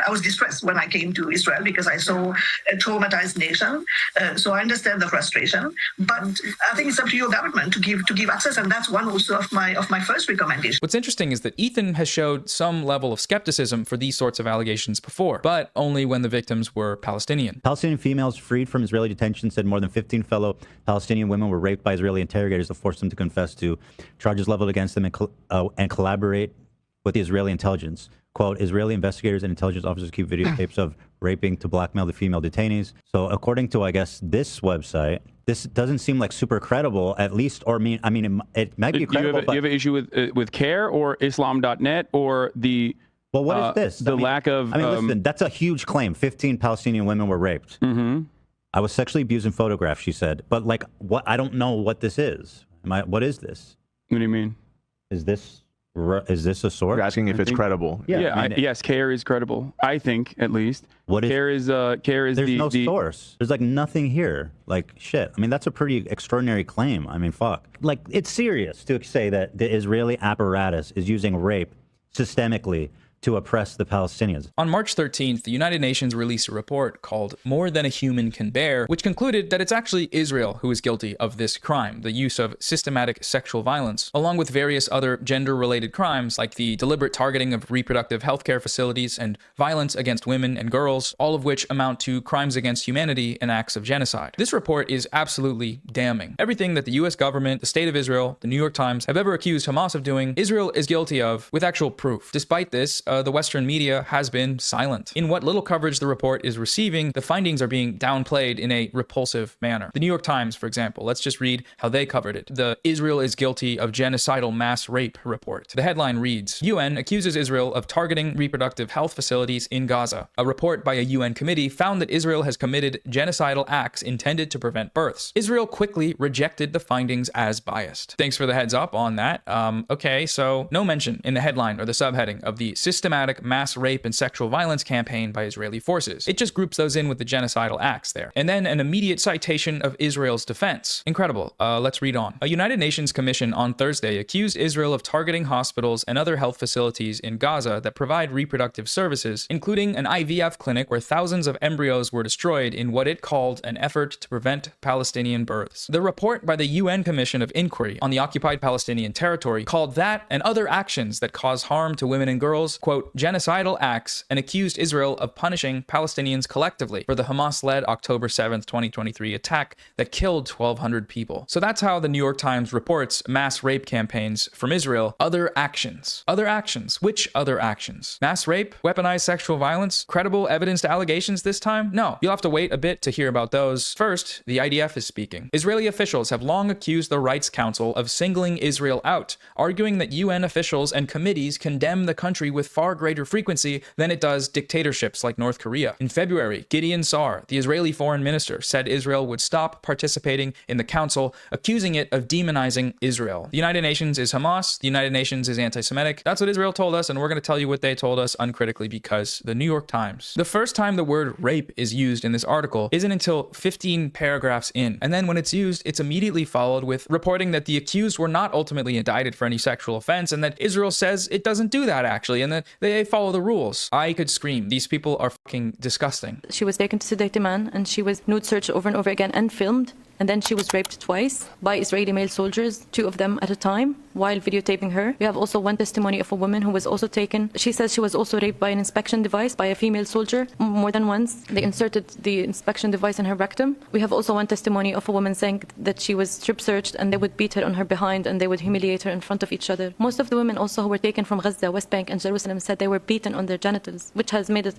was distressed when I came to Israel because I saw a traumatized nation. So I understand the frustration, but I think it's up to your government to give access, and that's one also of my first recommendation. What's interesting is that Ethan has showed some level of skepticism for these sorts of allegations before, but only when the victims were Palestinian. Palestinian females freed from Israeli detention said more than 15 fellow Palestinian women were raped by Israeli interrogators to force them to confess to charges leveled against them and collaborate with the Israeli intelligence. Quote, Israeli investigators and intelligence officers keep videotapes of raping to blackmail the female detainees. So according to, I guess, this website, this doesn't seem like super credible, at least, or I mean, it might be credible. You have an issue with CARE or Islam.net or the... Well, what is this? The lack of... I mean, listen, that's a huge claim. 15 Palestinian women were raped. Mm-hmm. I was sexually abused and photographed, she said. But, like, what? I don't know what this is. What is this? What do you mean? Is this a source? You're asking if it's credible. Yeah. Yes, CARE is credible. I think, at least. What is CARE is There's no source. There's like nothing here. Like shit. I mean, that's a pretty extraordinary claim. I mean, fuck. Like, it's serious to say that the Israeli apparatus is using rape systemically to oppress the Palestinians. On March 13th, the United Nations released a report called More Than a Human Can Bear, which concluded that it's actually Israel who is guilty of this crime, the use of systematic sexual violence, along with various other gender-related crimes like the deliberate targeting of reproductive healthcare facilities and violence against women and girls, all of which amount to crimes against humanity and acts of genocide. This report is absolutely damning. Everything that the US government, the State of Israel, the New York Times have ever accused Hamas of doing, Israel is guilty of with actual proof. Despite this, the Western media has been silent. In what little coverage the report is receiving, the findings are being downplayed in a repulsive manner. The New York Times, for example, let's just read how they covered it. The Israel is guilty of genocidal mass rape report. The headline reads, UN accuses Israel of targeting reproductive health facilities in Gaza. A report by a UN committee found that Israel has committed genocidal acts intended to prevent births. Israel quickly rejected the findings as biased. Thanks for the heads up on that. Okay, so no mention in the headline or the subheading of the systematic mass rape and sexual violence campaign by Israeli forces. It just groups those in with the genocidal acts there. And then an immediate citation of Israel's defense. Incredible. Let's read on. A United Nations commission on Thursday accused Israel of targeting hospitals and other health facilities in Gaza that provide reproductive services, including an IVF clinic where thousands of embryos were destroyed in what it called an effort to prevent Palestinian births. The report by the UN Commission of Inquiry on the occupied Palestinian territory called that and other actions that cause harm to women and girls, quote, genocidal acts, and accused Israel of punishing Palestinians collectively for the Hamas-led October 7th, 2023 attack that killed 1,200 people. So that's how the New York Times reports mass rape campaigns from Israel. Other actions. Other actions. Which other actions? Mass rape? Weaponized sexual violence? Credible evidence to allegations this time? No. You'll have to wait a bit to hear about those. First, the IDF is speaking. Israeli officials have long accused the Rights Council of singling Israel out, arguing that UN officials and committees condemn the country with far greater frequency than it does dictatorships like North Korea. In February, Gideon Sa'ar, the Israeli foreign minister, said Israel would stop participating in the council, accusing it of demonizing Israel. The United Nations is Hamas. The United Nations is anti-Semitic. That's what Israel told us, and we're going to tell you what they told us uncritically because the New York Times. The first time the word rape is used in this article isn't until 15 paragraphs in, and then when it's used, it's immediately followed with reporting that the accused were not ultimately indicted for any sexual offense, and that Israel says it doesn't do that actually, and that they follow the rules. I could scream. These people are fucking disgusting. She was taken to sedate a man, and she was nude searched over and over again and filmed. And then she was raped twice by Israeli male soldiers, 2 of them at a time, while videotaping her. We have also one testimony of a woman who was also taken. She says she was also raped by an inspection device by a female soldier more than once. They inserted the inspection device in her rectum. We have also one testimony of a woman saying that she was strip searched and they would beat her on her behind and they would humiliate her in front of each other. Most of the women also who were taken from Gaza, West Bank and Jerusalem said they were beaten on their genitals, which has made it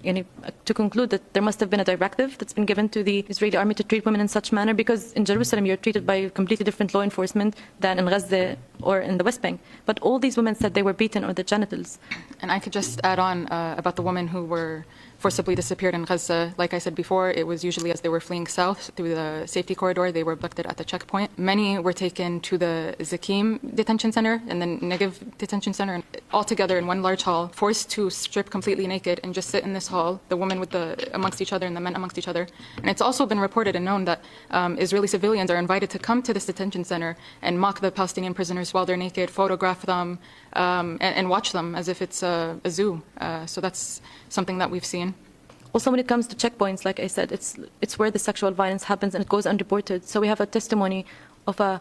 to conclude that there must have been a directive that's been given to the Israeli army to treat women in such manner, because in Jerusalem you're treated by completely different law enforcement than in Gaza or in the West Bank. But all these women said they were beaten on their genitals. And I could just add on about the women who were forcibly disappeared in Gaza. Like I said before, it was usually as they were fleeing south through the safety corridor, they were abducted at the checkpoint. Many were taken to the Zakim detention center and the Negev detention center, and all together in one large hall, forced to strip completely naked and just sit in this hall, the women amongst each other and the men amongst each other. And it's also been reported and known that Israeli civilians are invited to come to this detention center and mock the Palestinian prisoners while they're naked, photograph them, and watch them as if it's a zoo. So that's something that we've seen. Also, when it comes to checkpoints, like I said, it's where the sexual violence happens and it goes unreported. So we have a testimony of a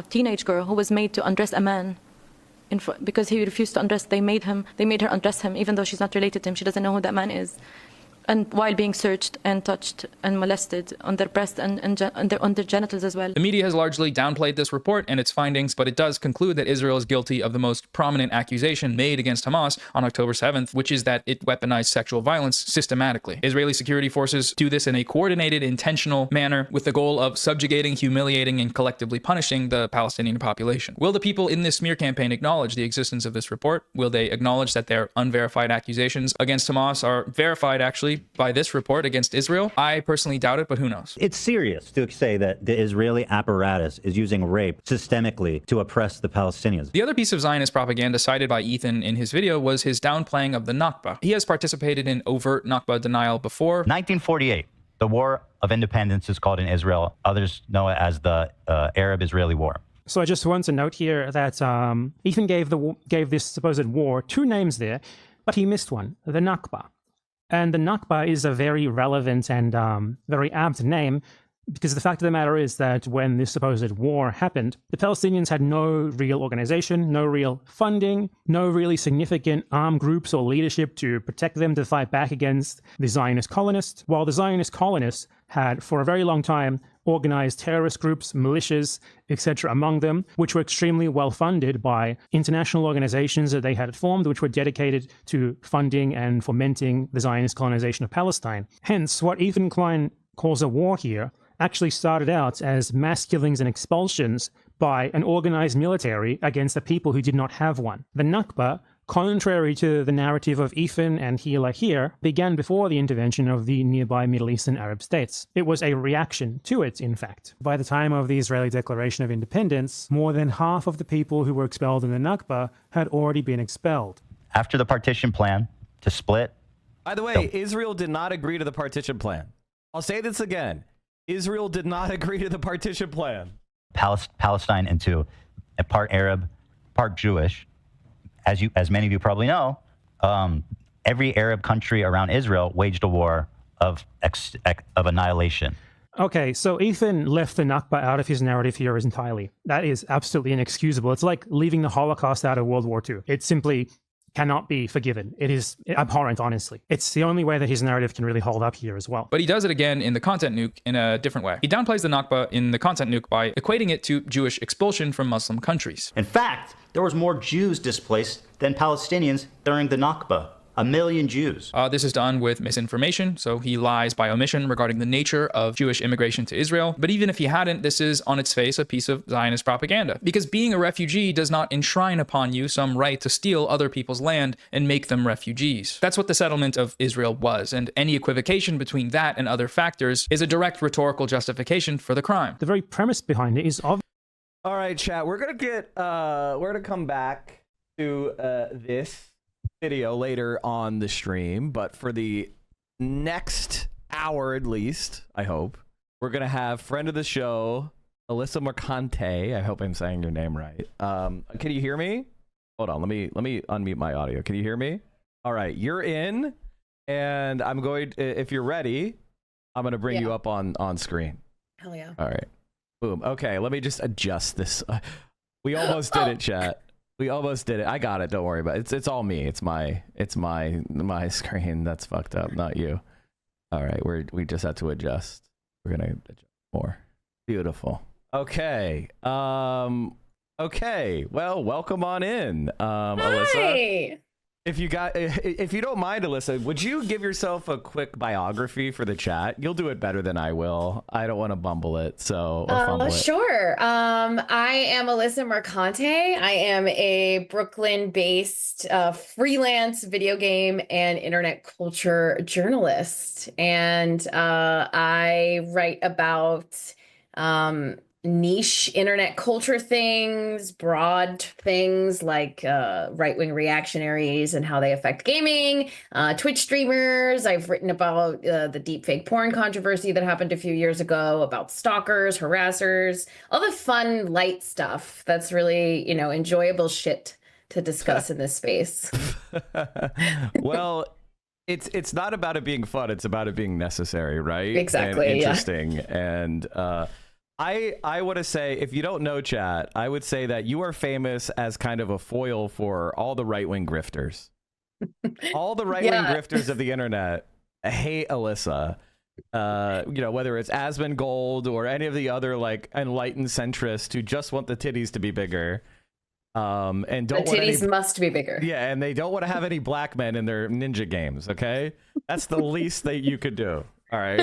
teenage girl who was made to undress a man because he refused to undress. They made her undress him, even though she's not related to him. She doesn't know who that man is. And while being searched and touched and molested on their breasts and on their genitals as well. The media has largely downplayed this report and its findings, but it does conclude that Israel is guilty of the most prominent accusation made against Hamas on October 7th, which is that it weaponized sexual violence systematically. Israeli security forces do this in a coordinated, intentional manner with the goal of subjugating, humiliating, and collectively punishing the Palestinian population. Will the people in this smear campaign acknowledge the existence of this report? Will they acknowledge that their unverified accusations against Hamas are verified, actually, by this report against Israel? I personally doubt it, but who knows? It's serious to say that the Israeli apparatus is using rape systemically to oppress the Palestinians. The other piece of Zionist propaganda cited by Ethan in his video was his downplaying of the Nakba. He has participated in overt Nakba denial before. 1948, the War of Independence is called in Israel. Others know it as the Arab-Israeli War. So I just want to note here that Ethan gave this supposed war 2 names there, but he missed one, the Nakba. And the Nakba is a very relevant and very apt name because the fact of the matter is that when this supposed war happened, the Palestinians had no real organization, no real funding, no really significant armed groups or leadership to protect them to fight back against the Zionist colonists, while the Zionist colonists had, for a very long time, organized terrorist groups, militias, etc. among them, which were extremely well funded by international organizations that they had formed, which were dedicated to funding and fomenting the Zionist colonization of Palestine. Hence, what Ethan Klein calls a war here actually started out as mass killings and expulsions by an organized military against the people who did not have one. The Nakba, contrary to the narrative of Ethan and Hila here, began before the intervention of the nearby Middle Eastern Arab states. It was a reaction to it, in fact. By the time of the Israeli Declaration of Independence, more than half of the people who were expelled in the Nakba had already been expelled. After the partition plan to split... By the way, Israel did not agree to the partition plan. I'll say this again. Israel did not agree to the partition plan. Palestine into a part Arab, part Jewish. As many of you probably know, every Arab country around Israel waged a war of annihilation. Okay, so Ethan left the Nakba out of his narrative here entirely. That is absolutely inexcusable. It's like leaving the Holocaust out of World War II. It simply cannot be forgiven. It is abhorrent, honestly. It's the only way that his narrative can really hold up here as well. But he does it again in the content nuke in a different way. He downplays the Nakba in the content nuke by equating it to Jewish expulsion from Muslim countries. In fact, there was more Jews displaced than Palestinians during the Nakba. 1 million Jews. This is done with misinformation, so he lies by omission regarding the nature of Jewish immigration to Israel. But even if he hadn't, this is on its face a piece of Zionist propaganda. Because being a refugee does not enshrine upon you some right to steal other people's land and make them refugees. That's what the settlement of Israel was, and any equivocation between that and other factors is a direct rhetorical justification for the crime. The very premise behind it is obvious. All right, chat, we're gonna come back to this video later on the stream, but for the next hour at least, I hope, we're gonna have friend of the show, Alyssa Mercante. I hope I'm saying your name right. Can you hear me? Hold on, let me unmute my audio. Can you hear me? All right, you're in, and I'm going to, if you're ready, I'm gonna bring you up on screen. Hell yeah. All right, boom. Okay, let me just adjust this. We almost did it, chat. We almost did it. I got it. Don't worry about it. It's all me. It's my screen that's fucked up, not you. All right, we just had to adjust. We're gonna adjust more. Beautiful. Okay. Okay. Well, welcome on in, Alyssa. If you don't mind, Alyssa, would you give yourself a quick biography for the chat? You'll do it better than I will. I don't want to bumble it, so or fumble it. Sure. I am Alyssa Mercante. I am a Brooklyn-based freelance video game and internet culture journalist, and I write about niche internet culture things, broad things like right-wing reactionaries and how they affect gaming, Twitch streamers. I've written about the deepfake porn controversy that happened a few years ago, about stalkers, harassers, all the fun, light stuff that's really, enjoyable shit to discuss in this space. Well, it's not about it being fun. It's about it being necessary, right? Exactly. And interesting. Yeah. And I want to say, if you don't know, chat, I would say that you are famous as kind of a foil for all the right-wing grifters. All the right-wing grifters of the internet hate Alyssa. Whether it's Asmongold or any of the other like enlightened centrists who just want the titties to be bigger. And don't the titties must be bigger. Yeah, and they don't want to have any black men in their ninja games. Okay, that's the least that you could do. All right.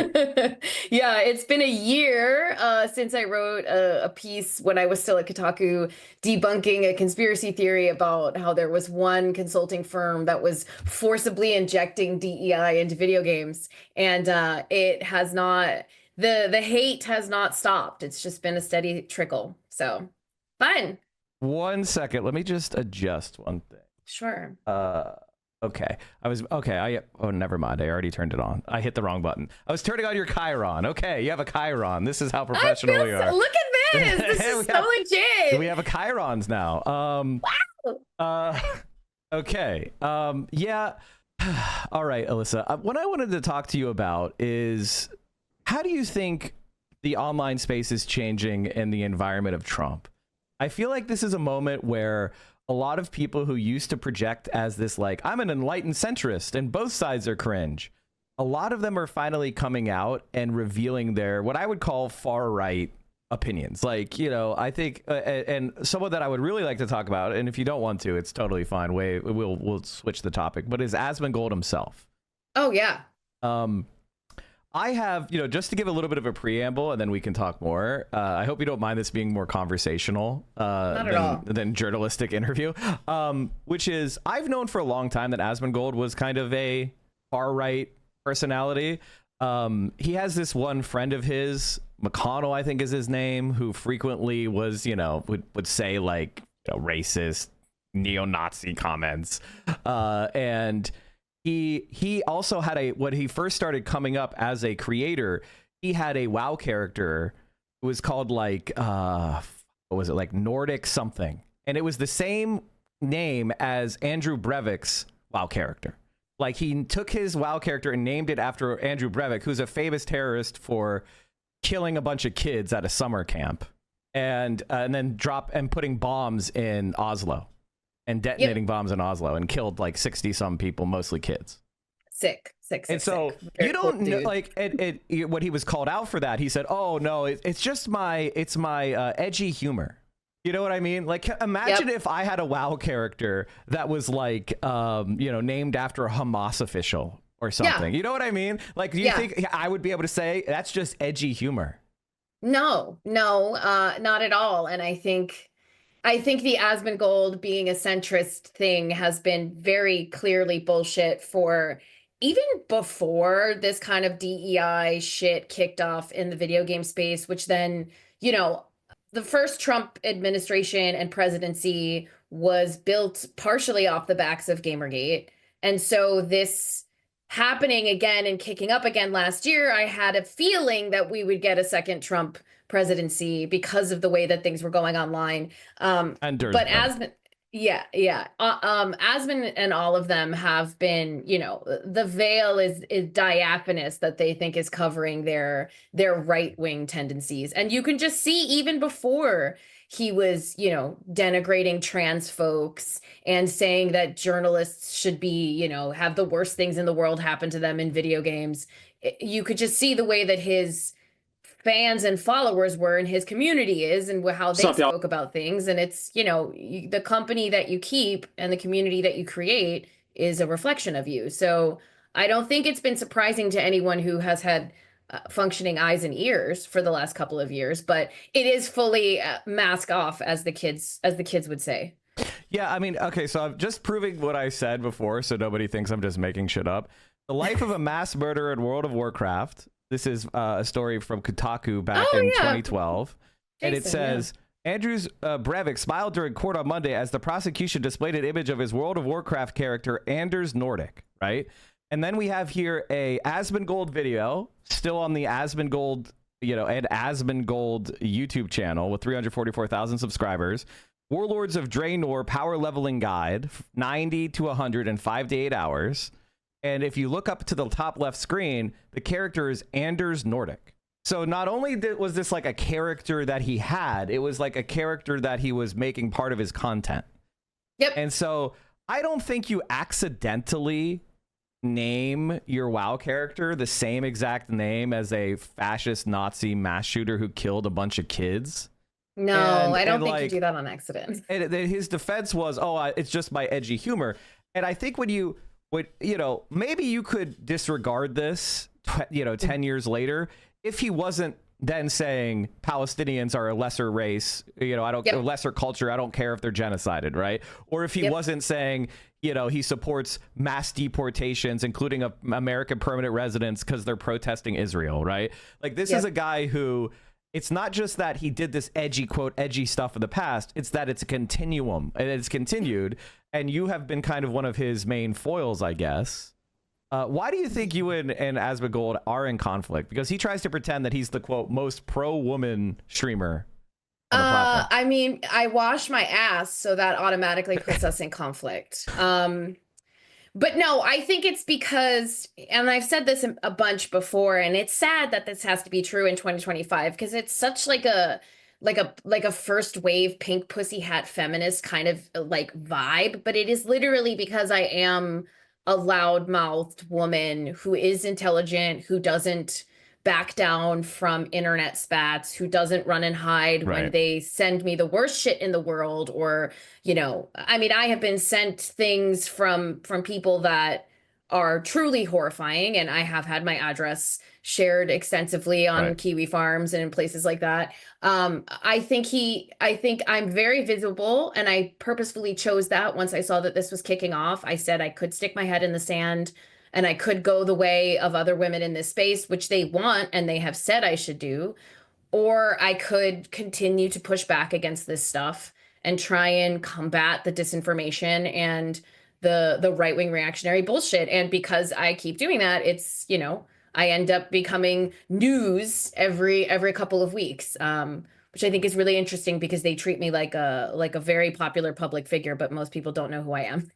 Yeah, it's been a year since I wrote a piece when I was still at Kotaku debunking a conspiracy theory about how there was one consulting firm that was forcibly injecting DEI into video games. And it has not, the hate has not stopped. It's just been a steady trickle. So fun. 1 second. Let me just adjust one thing. Sure. Okay. Oh, never mind. I already turned it on. I hit the wrong button. I was turning on your Chiron. Okay, you have a Chiron. This is how professional we are. Look at this. This is so legit. We have a Chirons now. Wow. Okay. Yeah. All right, Alyssa. What I wanted to talk to you about is, how do you think the online space is changing in the environment of Trump? I feel like this is a moment where a lot of people who used to project as this, like, I'm an enlightened centrist and both sides are cringe, a lot of them are finally coming out and revealing their, what I would call far right opinions. Like, I think, and someone that I would really like to talk about, and if you don't want to, it's totally fine. We'll switch the topic, but is Asmongold himself. Oh, yeah. I have, just to give a little bit of a preamble, and then we can talk more. I hope you don't mind this being more conversational than journalistic interview, which is, I've known for a long time that Asmongold was kind of a far-right personality. He has this one friend of his, McConnell, I think is his name, who frequently was, would say like racist, neo-Nazi comments. And he also had when he first started coming up as a creator, he had a WoW character. It was called like, what was it, like Nordic something. And it was the same name as Andrew Breivik's WoW character. Like, he took his WoW character and named it after Andrew Breivik, who's a famous terrorist for killing a bunch of kids at a summer camp and then putting bombs in Oslo. And detonating bombs in Oslo and killed like 60 some people, mostly kids. Sick. And so you don't know, like, when he was called out for that, he said, "Oh no, it's just my edgy humor." You know what I mean? Like, imagine if I had a WoW character that was like, named after a Hamas official or something. You know what I mean? Like, do you think I would be able to say that's just edgy humor? No, not at all. And I think the Asmongold being a centrist thing has been very clearly bullshit for even before this kind of DEI shit kicked off in the video game space, which then, the first Trump administration and presidency was built partially off the backs of Gamergate. And so this happening again and kicking up again last year, I had a feeling that we would get a second Trump presidency because of the way that things were going online. But Asmon and all of them have been, the veil is diaphanous that they think is covering their right-wing tendencies. And you can just see even before he was, denigrating trans folks and saying that journalists should be, have the worst things in the world happen to them in video games. You could just see the way that his fans and followers were and his community is and how they spoke about things. And it's, the company that you keep and the community that you create is a reflection of you. So I don't think it's been surprising to anyone who has had functioning eyes and ears for the last couple of years, but it is fully mask off, as the kids would say. Yeah, I mean, okay, so I'm just proving what I said before, so nobody thinks I'm just making shit up. The life of a mass murderer in World of Warcraft. This is a story from Kotaku back in 2012, and it says. Andrews Breivik smiled during court on Monday as the prosecution displayed an image of his World of Warcraft character, Anders Nordic, right? And then we have here a Asmongold video, still on the Asmongold, and Asmongold YouTube channel with 344,000 subscribers. Warlords of Draenor Power Leveling Guide, 90 to 100 in 5 to 8 hours. And if you look up to the top left screen, the character is Anders Nordic. So not only was this like a character that he had, it was like a character that he was making part of his content. Yep. And so I don't think you accidentally name your WoW character the same exact name as a fascist Nazi mass shooter who killed a bunch of kids. No, I don't think you do that on accident. And his defense was, it's just my edgy humor. And I think when maybe you could disregard this, 10 years later, if he wasn't then saying Palestinians are a lesser race, a lesser culture, I don't care if they're genocided, right? Or if he wasn't saying, he supports mass deportations, including American permanent residents because they're protesting Israel, right? Like this is a guy who, it's not just that he did this edgy stuff in the past, it's that it's a continuum and it's continued, and you have been kind of one of his main foils, I guess. Why do you think you and Asmongold are in conflict? Because he tries to pretend that he's the quote most pro-woman streamer on the platform. I mean, I wash my ass, so that automatically puts us in conflict. But no, I think it's because, and I've said this a bunch before, and it's sad that this has to be true in 2025 because it's such like a first wave pink pussy hat feminist kind of like vibe, but it is literally because I am a loud-mouthed woman who is intelligent, who doesn't back down from internet spats, who doesn't run and hide when they send me the worst shit in the world, or, I mean, I have been sent things from people that are truly horrifying, and I have had my address shared extensively on Kiwi Farms and in places like that. I think I'm very visible, and I purposefully chose that once I saw that this was kicking off. I said I could stick my head in the sand and I could go the way of other women in this space, which they want and they have said I should do, or I could continue to push back against this stuff and try and combat the disinformation and the right-wing reactionary bullshit. And because I keep doing that, it's, I end up becoming news every couple of weeks, which I think is really interesting because they treat me like a very popular public figure, but most people don't know who I am.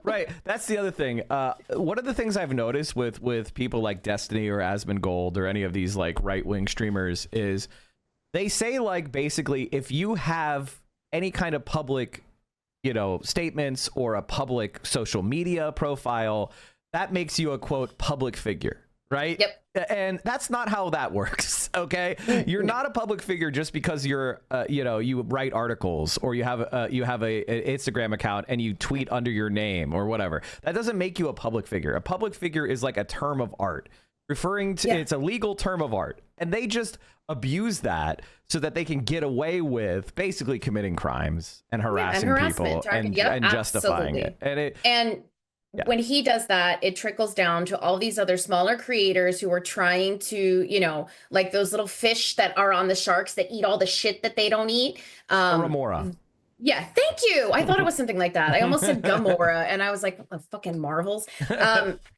Right. That's the other thing. One of the things I've noticed with people like Destiny or Asmongold or any of these like right-wing streamers is they say like basically if you have any kind of public statements or a public social media profile, that makes you a quote public figure, right? Yep. And that's not how that works. Okay, you're not a public figure just because you're you write articles or you have a Instagram account and you tweet under your name or whatever. That doesn't make you a public figure. A public figure is like a term of art, referring to it's a legal term of art, and they just abuse that so that they can get away with basically committing crimes and harassing people and justifying it. And when he does that, it trickles down to all these other smaller creators who are trying to, like those little fish that are on the sharks that eat all the shit that they don't eat. Remora. Yeah, thank you. I thought it was something like that. I almost said Gamora, and I was like, what the fucking Marvels?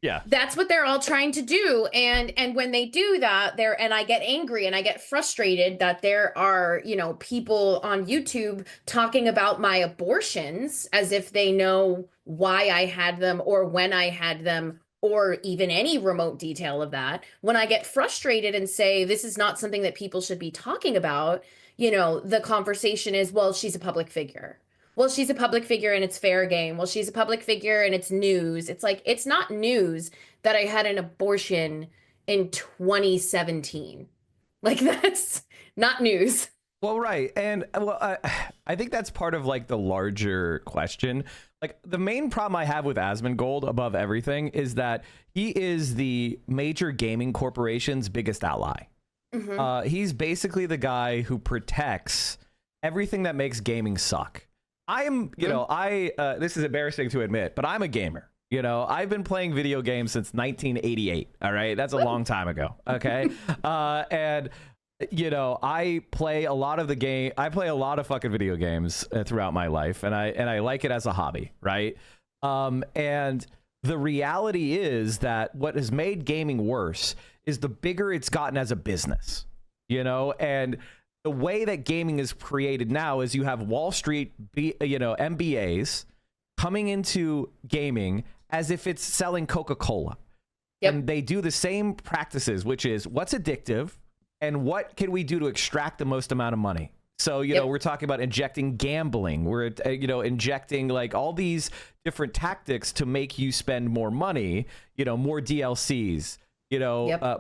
Yeah, that's what they're all trying to do. And when they do that, and I get angry and I get frustrated that there are, people on YouTube talking about my abortions as if they know why I had them or when I had them, or even any remote detail of that. When I get frustrated and say, this is not something that people should be talking about, the conversation is, well, she's a public figure. Well, she's a public figure and it's fair game. Well, she's a public figure and it's news. It's like, it's not news that I had an abortion in 2017. Like, that's not news. Well, right. And I think that's part of like the larger question. Like the main problem I have with Asmongold above everything is that he is the major gaming corporation's biggest ally. He's basically the guy who protects everything that makes gaming suck. I'm, you know, this is embarrassing to admit, but I'm a gamer. You know, I've been playing video games since 1988. All right. That's a long time ago. Okay. And you know, I play a lot of fucking video games throughout my life, and I like it as a hobby, right? And the reality is that what has made gaming worse is the bigger it's gotten as a business, you know, and the way that gaming is created now is you have Wall Street, MBAs coming into gaming as if it's selling Coca-Cola. And they do the same practices, which is what's addictive and what can we do to extract the most amount of money. So, you know, we're talking about injecting gambling. We're, injecting like all these different tactics to make you spend more money, more DLCs,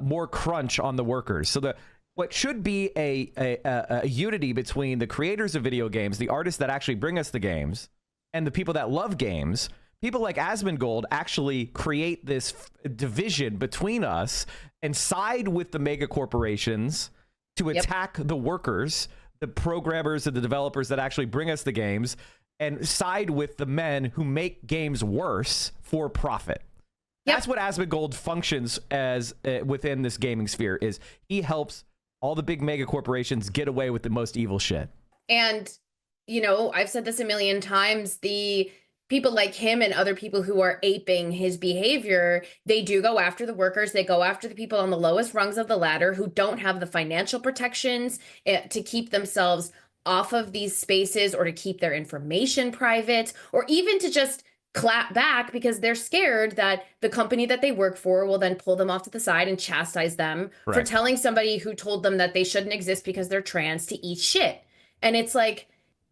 more crunch on the workers. So what should be a unity between the creators of video games, the artists that actually bring us the games, and the people that love games, people like Asmongold actually create this division between us and side with the mega corporations to attack the workers, the programmers and the developers that actually bring us the games, and side with the men who make games worse for profit. That's what Asmongold functions as within this gaming sphere, is he helps all the big mega corporations get away with the most evil shit. And, I've said this a million times, the people like him and other people who are aping his behavior, they do go after the workers. They go after the people on the lowest rungs of the ladder who don't have the financial protections to keep themselves off of these spaces, or to keep their information private, or even to just clap back because they're scared that the company that they work for will then pull them off to the side and chastise them for telling somebody who told them that they shouldn't exist because they're trans to eat shit. And it's like,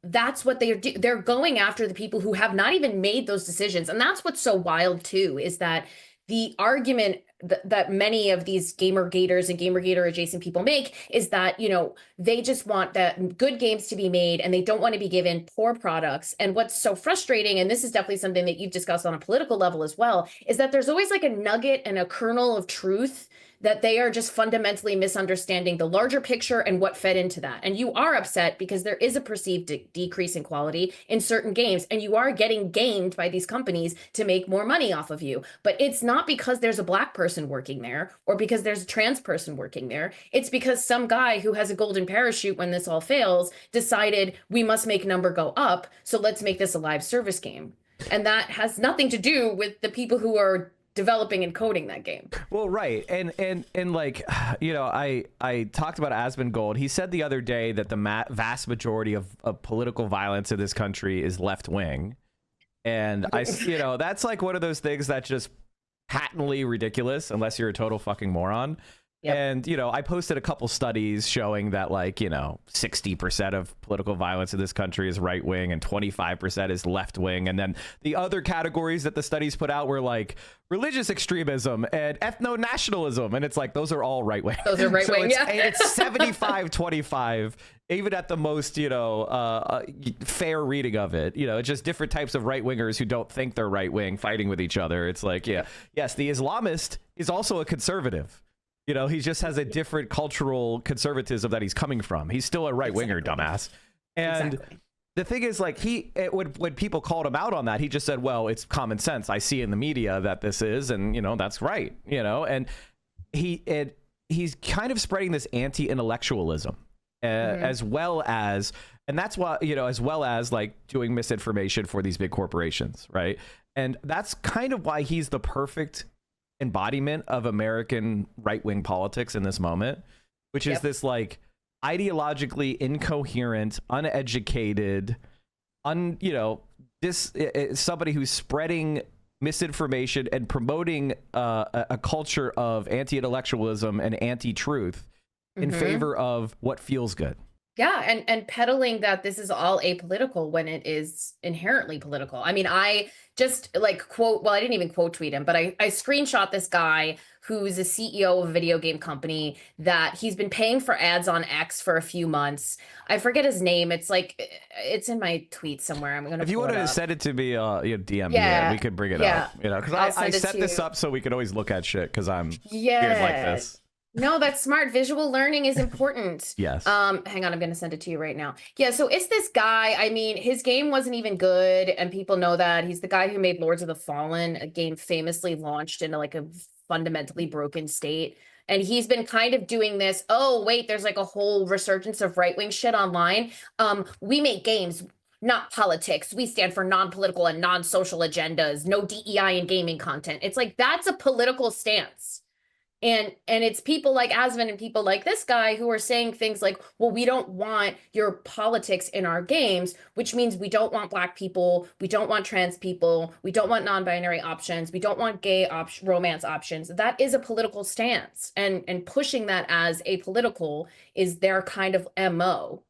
that's what they're going after the people who have not even made those decisions. And that's what's so wild too, is that the argument that many of these Gamergaters and Gamergater adjacent people make is that, they just want that good games to be made and they don't want to be given poor products. And what's so frustrating, and this is definitely something that you've discussed on a political level as well, is that there's always like a nugget and a kernel of truth that they are just fundamentally misunderstanding the larger picture and what fed into that. And you are upset because there is a perceived decrease in quality in certain games, and you are getting gamed by these companies to make more money off of you. But it's not because there's a black person working there or because there's a trans person working there. It's because some guy who has a golden parachute when this all fails decided we must make number go up, so let's make this a live service game. And that has nothing to do with the people who are developing and coding that game. Well, right. And like, I talked about Asmongold. He said the other day that the vast majority of political violence in this country is left wing. And that's like one of those things that's just patently ridiculous unless you're a total fucking moron. And, I posted a couple studies showing that, like, 60% of political violence in this country is right wing and 25% is left wing. And then the other categories that the studies put out were like religious extremism and ethno-nationalism. And it's like, those are all right wing. Those are right wing, yeah. It's 75-25, even at the most, fair reading of it. It's just different types of right wingers who don't think they're right wing fighting with each other. It's like, yes, the Islamist is also a conservative. He just has a different cultural conservatism that he's coming from. He's still a right winger, dumbass. And the thing is, like, when people called him out on that, he just said, well, it's common sense. I see in the media that this is, and, that's right, and he's kind of spreading this anti-intellectualism as well as, and that's why, as well as like doing misinformation for these big corporations. Right. And that's kind of why he's the perfect embodiment of American right-wing politics in this moment, which is this like ideologically incoherent, uneducated, somebody who's spreading misinformation and promoting a culture of anti-intellectualism and anti-truth in favor of what feels good. Yeah, and peddling that this is all apolitical when it is inherently political. I mean, I just like quote, well, I didn't even quote tweet him, but I screenshot this guy who's a CEO of a video game company that he's been paying for ads on X for a few months. I forget his name. It's like it's in my tweet somewhere. I'm gonna. If you pull want it to up. send it to me, DM me, Yeah, we could bring it yeah. up. You know, because I'll I send it set to this you. up so we can always look at shit because I'm Yeah. weird like this. No, that's smart. Visual learning is important. Yes. Hang on, I'm gonna send it to you right now. Yeah, so it's this guy. I mean, his game wasn't even good, and people know that. He's the guy who made Lords of the Fallen, a game famously launched into like a fundamentally broken state. And he's been kind of doing this. Oh, wait, there's like a whole resurgence of right-wing shit online. We make games, not politics. We stand for non-political and non-social agendas, no DEI in gaming content. It's like that's a political stance. And it's people like Asvin and people like this guy who are saying things like, well, we don't want your politics in our games, which means we don't want Black people, we don't want trans people, we don't want non-binary options, we don't want gay romance options. That is a political stance. And pushing that as apolitical is their kind of MO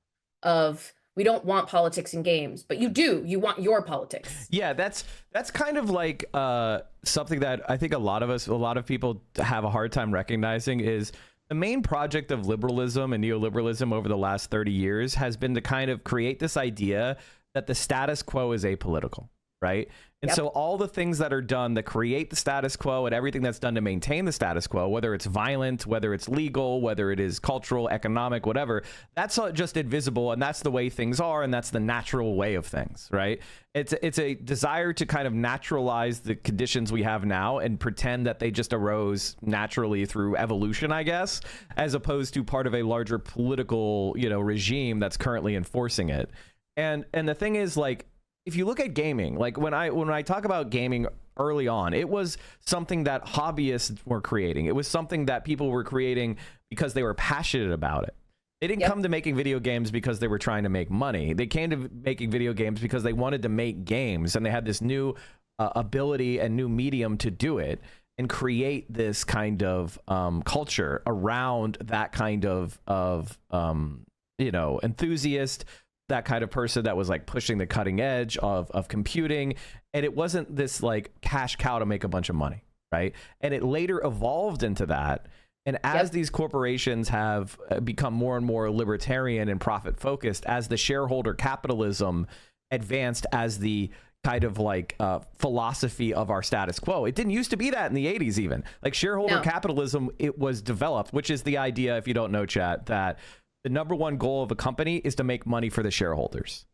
of we don't want politics in games, but you want your politics. Yeah, that's kind of like something that I think a lot of people have a hard time recognizing is the main project of liberalism and neoliberalism over the last 30 years has been to kind of create this idea that the status quo is apolitical, right? And so all the things that are done that create the status quo and everything that's done to maintain the status quo, whether it's violent, whether it's legal, whether it is cultural, economic, whatever, that's all just invisible. And that's the way things are. And that's the natural way of things, right? It's a desire to kind of naturalize the conditions we have now and pretend that they just arose naturally through evolution, I guess, as opposed to part of a larger political, regime that's currently enforcing it. And the thing is, like, if you look at gaming, like when I talk about gaming early on, it was something that hobbyists were creating. It was something that people were creating because they were passionate about it. They didn't come to making video games because they were trying to make money. They came to making video games because they wanted to make games, and they had this new ability and new medium to do it and create this kind of culture around that kind of enthusiast, that kind of person that was like pushing the cutting edge of computing. And it wasn't this like cash cow to make a bunch of money, right? And it later evolved into that. And as these corporations have become more and more libertarian and profit focused, as the shareholder capitalism advanced as the kind of like philosophy of our status quo. It didn't used to be that in the 80s even. Like shareholder capitalism, it was developed, which is the idea, if you don't know, chat, that the number one goal of a company is to make money for the shareholders.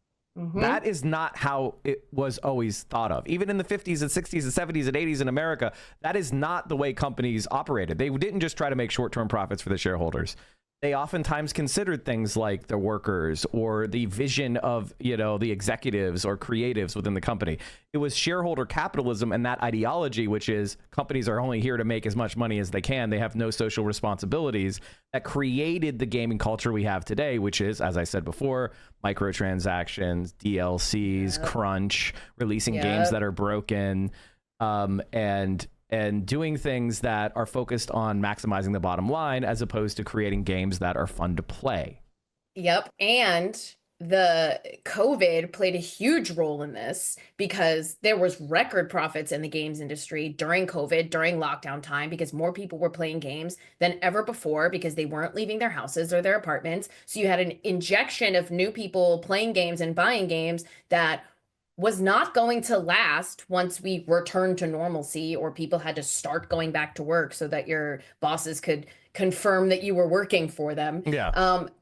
That is not how it was always thought of. Even in the 50s and 60s and 70s and 80s in America, that is not the way companies operated. They didn't just try to make short-term profits for the shareholders. They oftentimes considered things like the workers or the vision of, the executives or creatives within the company. It was shareholder capitalism and that ideology, which is companies are only here to make as much money as they can. They have no social responsibilities, that created the gaming culture we have today, which is, as I said before, microtransactions, DLCs, crunch, releasing games that are broken, and doing things that are focused on maximizing the bottom line as opposed to creating games that are fun to play. Yep. And the COVID played a huge role in this because there was record profits in the games industry during COVID, during lockdown time, because more people were playing games than ever before because they weren't leaving their houses or their apartments. So you had an injection of new people playing games and buying games that was not going to last once we returned to normalcy or people had to start going back to work so that your bosses could confirm that you were working for them.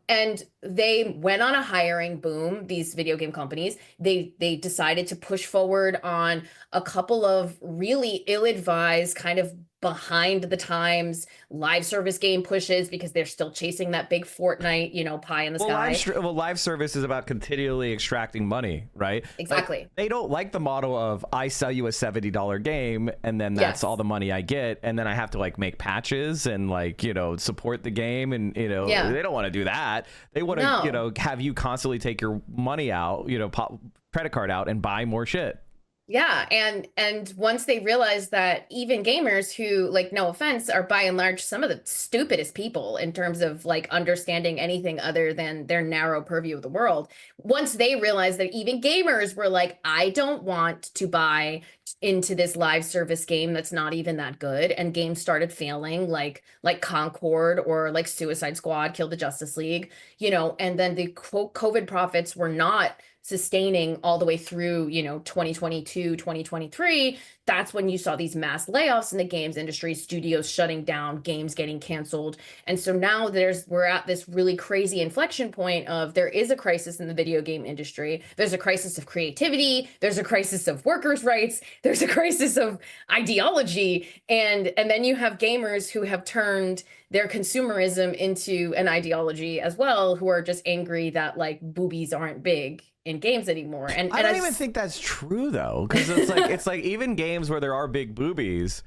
And they went on a hiring boom, these video game companies. They decided to push forward on a couple of really ill-advised kind of behind the times live service game pushes because they're still chasing that big Fortnite, pie in the sky. Live service is about continually extracting money, right? Exactly. Like, they don't like the model of I sell you a $70 game and then that's all the money I get, and then I have to like make patches and like support the game, and they don't want to do that. They want to have you constantly take your money out, credit card out and buy more shit. Yeah, and once they realize that even gamers who, like, no offense, are by and large some of the stupidest people in terms of like understanding anything other than their narrow purview of the world, once they realize that even gamers were like, I don't want to buy into this live service game that's not even that good, and games started failing like Concord or like Suicide Squad, Kill the Justice League, you know, and then the quote COVID profits were not sustaining all the way through, you know, 2022, 2023, that's when you saw these mass layoffs in the games industry, studios shutting down, games getting canceled. And so now we're at this really crazy inflection point of there is a crisis in the video game industry. There's a crisis of creativity, there's a crisis of workers' rights, there's a crisis of ideology, and then you have gamers who have turned their consumerism into an ideology as well, who are just angry that like boobies aren't big in games anymore. And I don't even think that's true though, because it's like even games where there are big boobies,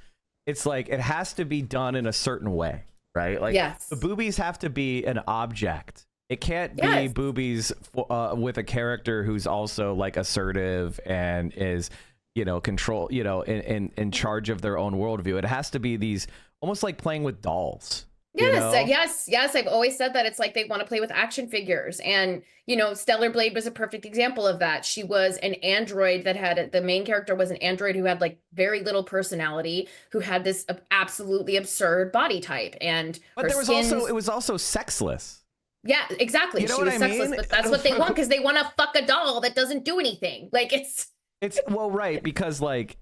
it's like it has to be done in a certain way, right? Like the boobies have to be an object. It can't be boobies with a character who's also like assertive and is, you know, in charge of their own worldview. It has to be these almost like playing with dolls. Yes. I've always said that it's like they want to play with action figures. And, you know, Stellar Blade was a perfect example of that. She was an android the main character was an android who had like very little personality, who had this absolutely absurd body type. But it was also sexless. Yeah, exactly. You know she was what I sexless, mean? but that's what they want because they want to fuck a doll that doesn't do anything. Like it's well, right, because like,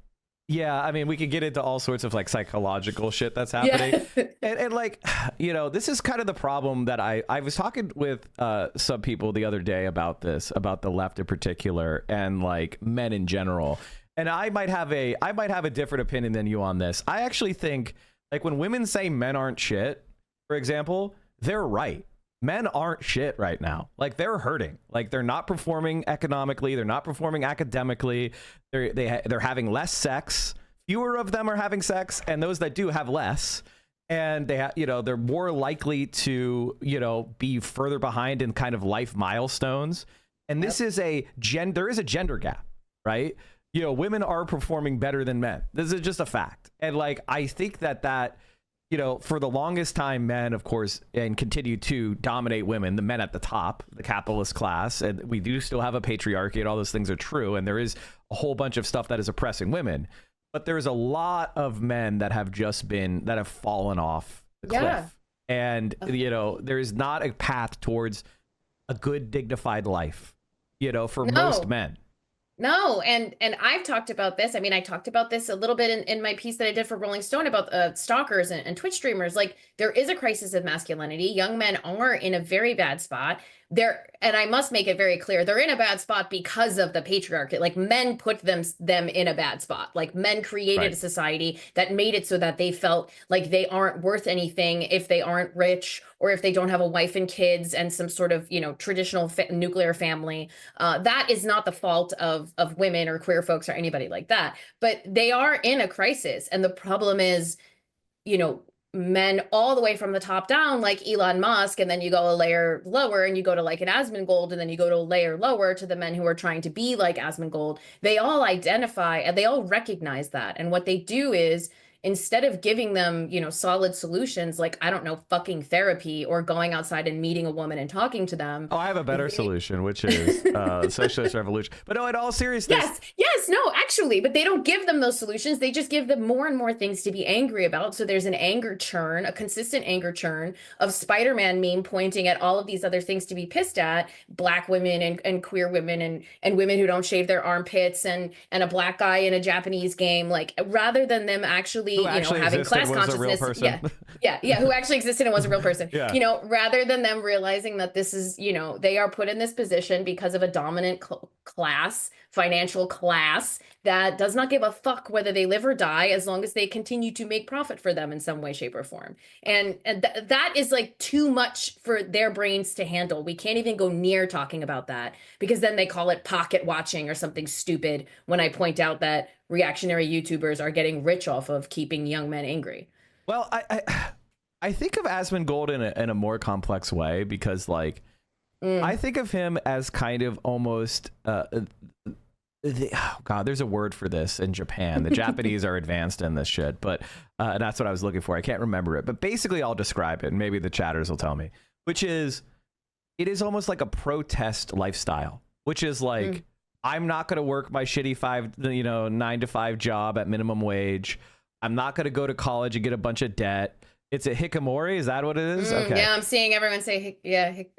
yeah, I mean, we could get into all sorts of like psychological shit that's happening. Yeah. and like, you know, this is kind of the problem that I was talking with some people the other day about this, about the left in particular and like men in general. And I might have a different opinion than you on this. I actually think like when women say men aren't shit, for example, they're right. Men aren't shit right now. Like they're hurting. Like they're not performing economically. They're not performing academically. They're having less sex. Fewer of them are having sex, and those that do have less. And they're more likely to, you know, be further behind in kind of life milestones. And this is there is a gender gap, right? You know, women are performing better than men. This is just a fact. And like I think that you know, for the longest time, men, of course, and continue to dominate women, the men at the top, the capitalist class, and we do still have a patriarchy, and all those things are true, and there is a whole bunch of stuff that is oppressing women. But there's a lot of men that have fallen off the cliff. And, you know, there is not a path towards a good, dignified life, you know, for most men. No, and I've talked about this. I mean, I talked about this a little bit in my piece that I did for Rolling Stone about stalkers and Twitch streamers. Like, there is a crisis of masculinity. Young men are in a very bad spot. And I must make it very clear, they're in a bad spot because of the patriarchy. Like, men put them in a bad spot. Like, men created a society that made it so that they felt like they aren't worth anything if they aren't rich or if they don't have a wife and kids and some sort of, you know, traditional nuclear family. That is not the fault of women or queer folks or anybody like that. But they are in a crisis. And the problem is, you know, men all the way from the top down, like Elon Musk, and then you go a layer lower and you go to like an Asmongold, and then you go to a layer lower to the men who are trying to be like Asmongold. They all identify and they all recognize that. And what they do is, instead of giving them, you know, solid solutions, like, I don't know, fucking therapy or going outside and meeting a woman and talking to them. Oh, I have a better solution, which is socialist revolution. But no, in all seriousness. Yes, no, actually, but they don't give them those solutions. They just give them more and more things to be angry about. So there's an anger churn, a consistent anger churn of Spider-Man meme pointing at all of these other things to be pissed at, Black women and queer women and women who don't shave their armpits and a Black guy in a Japanese game, like, rather than them actually, you know, having class consciousness. Who actually existed and was a real person. You know, rather than them realizing that this is, you know, they are put in this position because of a dominant class, financial class, that does not give a fuck whether they live or die as long as they continue to make profit for them in some way, shape, or form. And that is like too much for their brains to handle. We can't even go near talking about that, because then they call it pocket watching or something stupid when I point out that reactionary YouTubers are getting rich off of keeping young men angry. Well, I think of Asmongold in a more complex way, because like I think of him as kind of almost oh God, there's a word for this in Japan. The Japanese are advanced in this shit, but that's what I was looking for. I can't remember it, but basically I'll describe it and maybe the chatters will tell me, which is, it is almost like a protest lifestyle, which is like, I'm not going to work my shitty 9 to 5 job at minimum wage. I'm not going to go to college and get a bunch of debt. It's a hikikomori. Is that what it is? Okay. Yeah, I'm seeing everyone say,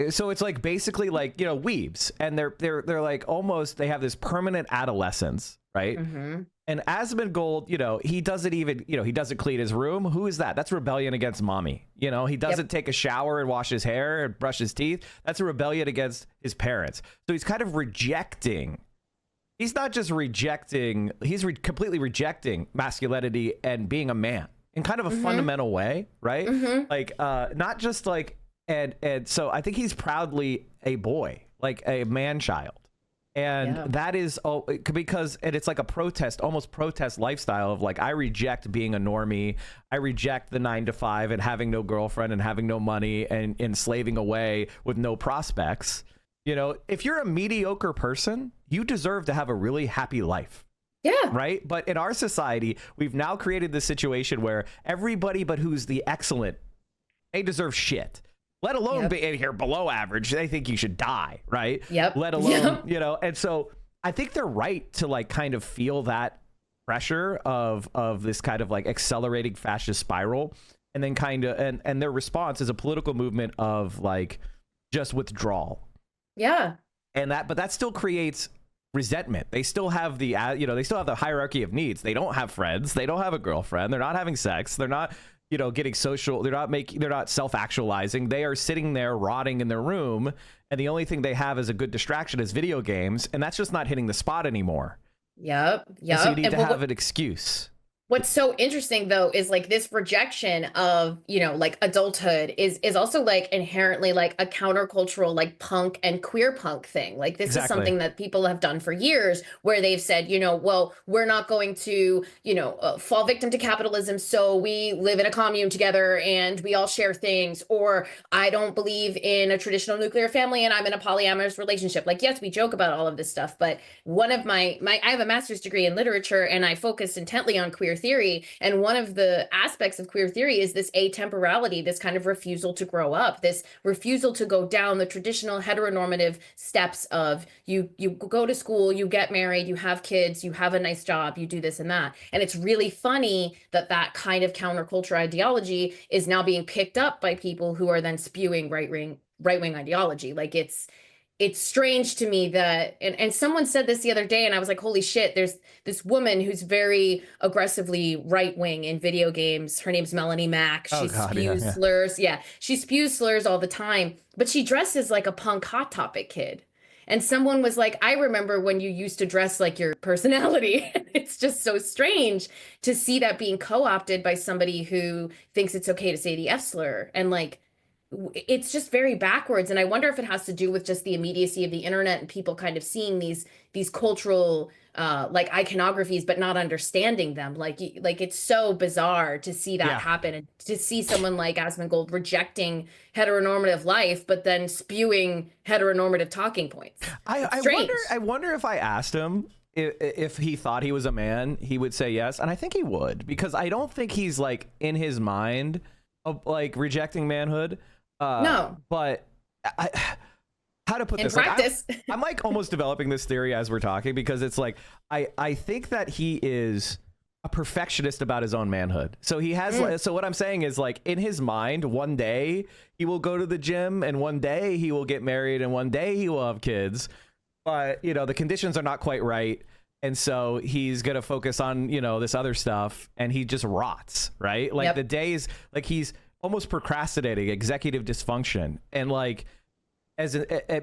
So it's like basically like, weebs, and they're like almost, they have this permanent adolescence, right? And Asmongold, he doesn't even, he doesn't clean his room. Who is that? That's rebellion against mommy. He doesn't take a shower and wash his hair and brush his teeth. That's a rebellion against his parents. So he's kind of rejecting. He's not just rejecting, he's completely rejecting masculinity and being a man in kind of a fundamental way, right? Like, not just like, and so I think he's proudly a boy, like a man child. And that is because, and it's like a almost protest lifestyle of like, I reject being a normie. I reject the 9 to 5 and having no girlfriend and having no money and slaving away with no prospects. If you're a mediocre person, you deserve to have a really happy life. Yeah. Right. But in our society, we've now created this situation where everybody but who's the excellent, they deserve shit. Let alone be in here below average. They think you should die. Right. Let alone, and so I think they're right to like kind of feel that pressure of this kind of like accelerating fascist spiral. And then kind of and their response is a political movement of like just withdrawal. Yeah. But that still creates resentment. They still have the hierarchy of needs. They don't have friends. They don't have a girlfriend. They're not having sex. They're not, getting social. They're not self-actualizing. They are sitting there rotting in their room. And the only thing they have as a good distraction is video games. And that's just not hitting the spot anymore. Yep. So you need to have an excuse. What's so interesting though is like this rejection of, like adulthood is also like inherently like a countercultural like punk and queer punk thing. Like this is something that people have done for years where they've said, well, we're not going to, fall victim to capitalism. So we live in a commune together and we all share things. Or I don't believe in a traditional nuclear family and I'm in a polyamorous relationship. Like, yes, we joke about all of this stuff, but one of I have a master's degree in literature and I focus intently on queer theory. And one of the aspects of queer theory is this atemporality, this kind of refusal to grow up, this refusal to go down the traditional heteronormative steps of you go to school, you get married, you have kids, you have a nice job, you do this and that. And it's really funny that kind of counterculture ideology is now being picked up by people who are then spewing right-wing ideology. Like it's strange to me that, and someone said this the other day and I was like, holy shit, there's this woman who's very aggressively right-wing in video games. Her name's Melanie Mack. She spews slurs. Yeah, she spews slurs all the time, but she dresses like a punk Hot Topic kid. And someone was like, I remember when you used to dress like your personality. It's just so strange to see that being co-opted by somebody who thinks it's okay to say the F slur. And like, it's just very backwards. And I wonder if it has to do with just the immediacy of the internet and people kind of seeing these cultural like iconographies, but not understanding them. Like it's so bizarre to see that happen and to see someone like Asmongold rejecting heteronormative life, but then spewing heteronormative talking points. I wonder if I asked him if he thought he was a man, he would say yes. And I think he would, because I don't think he's like in his mind of like rejecting manhood. No, but how to put in this? Practice. Like, I'm like almost developing this theory as we're talking, because it's like I think that he is a perfectionist about his own manhood. So he has. So what I'm saying is, like, in his mind, one day he will go to the gym, and one day he will get married, and one day he will have kids. But the conditions are not quite right. And so he's going to focus on, this other stuff, and he just rots, right? Like the days, like he's almost procrastinating, executive dysfunction, and like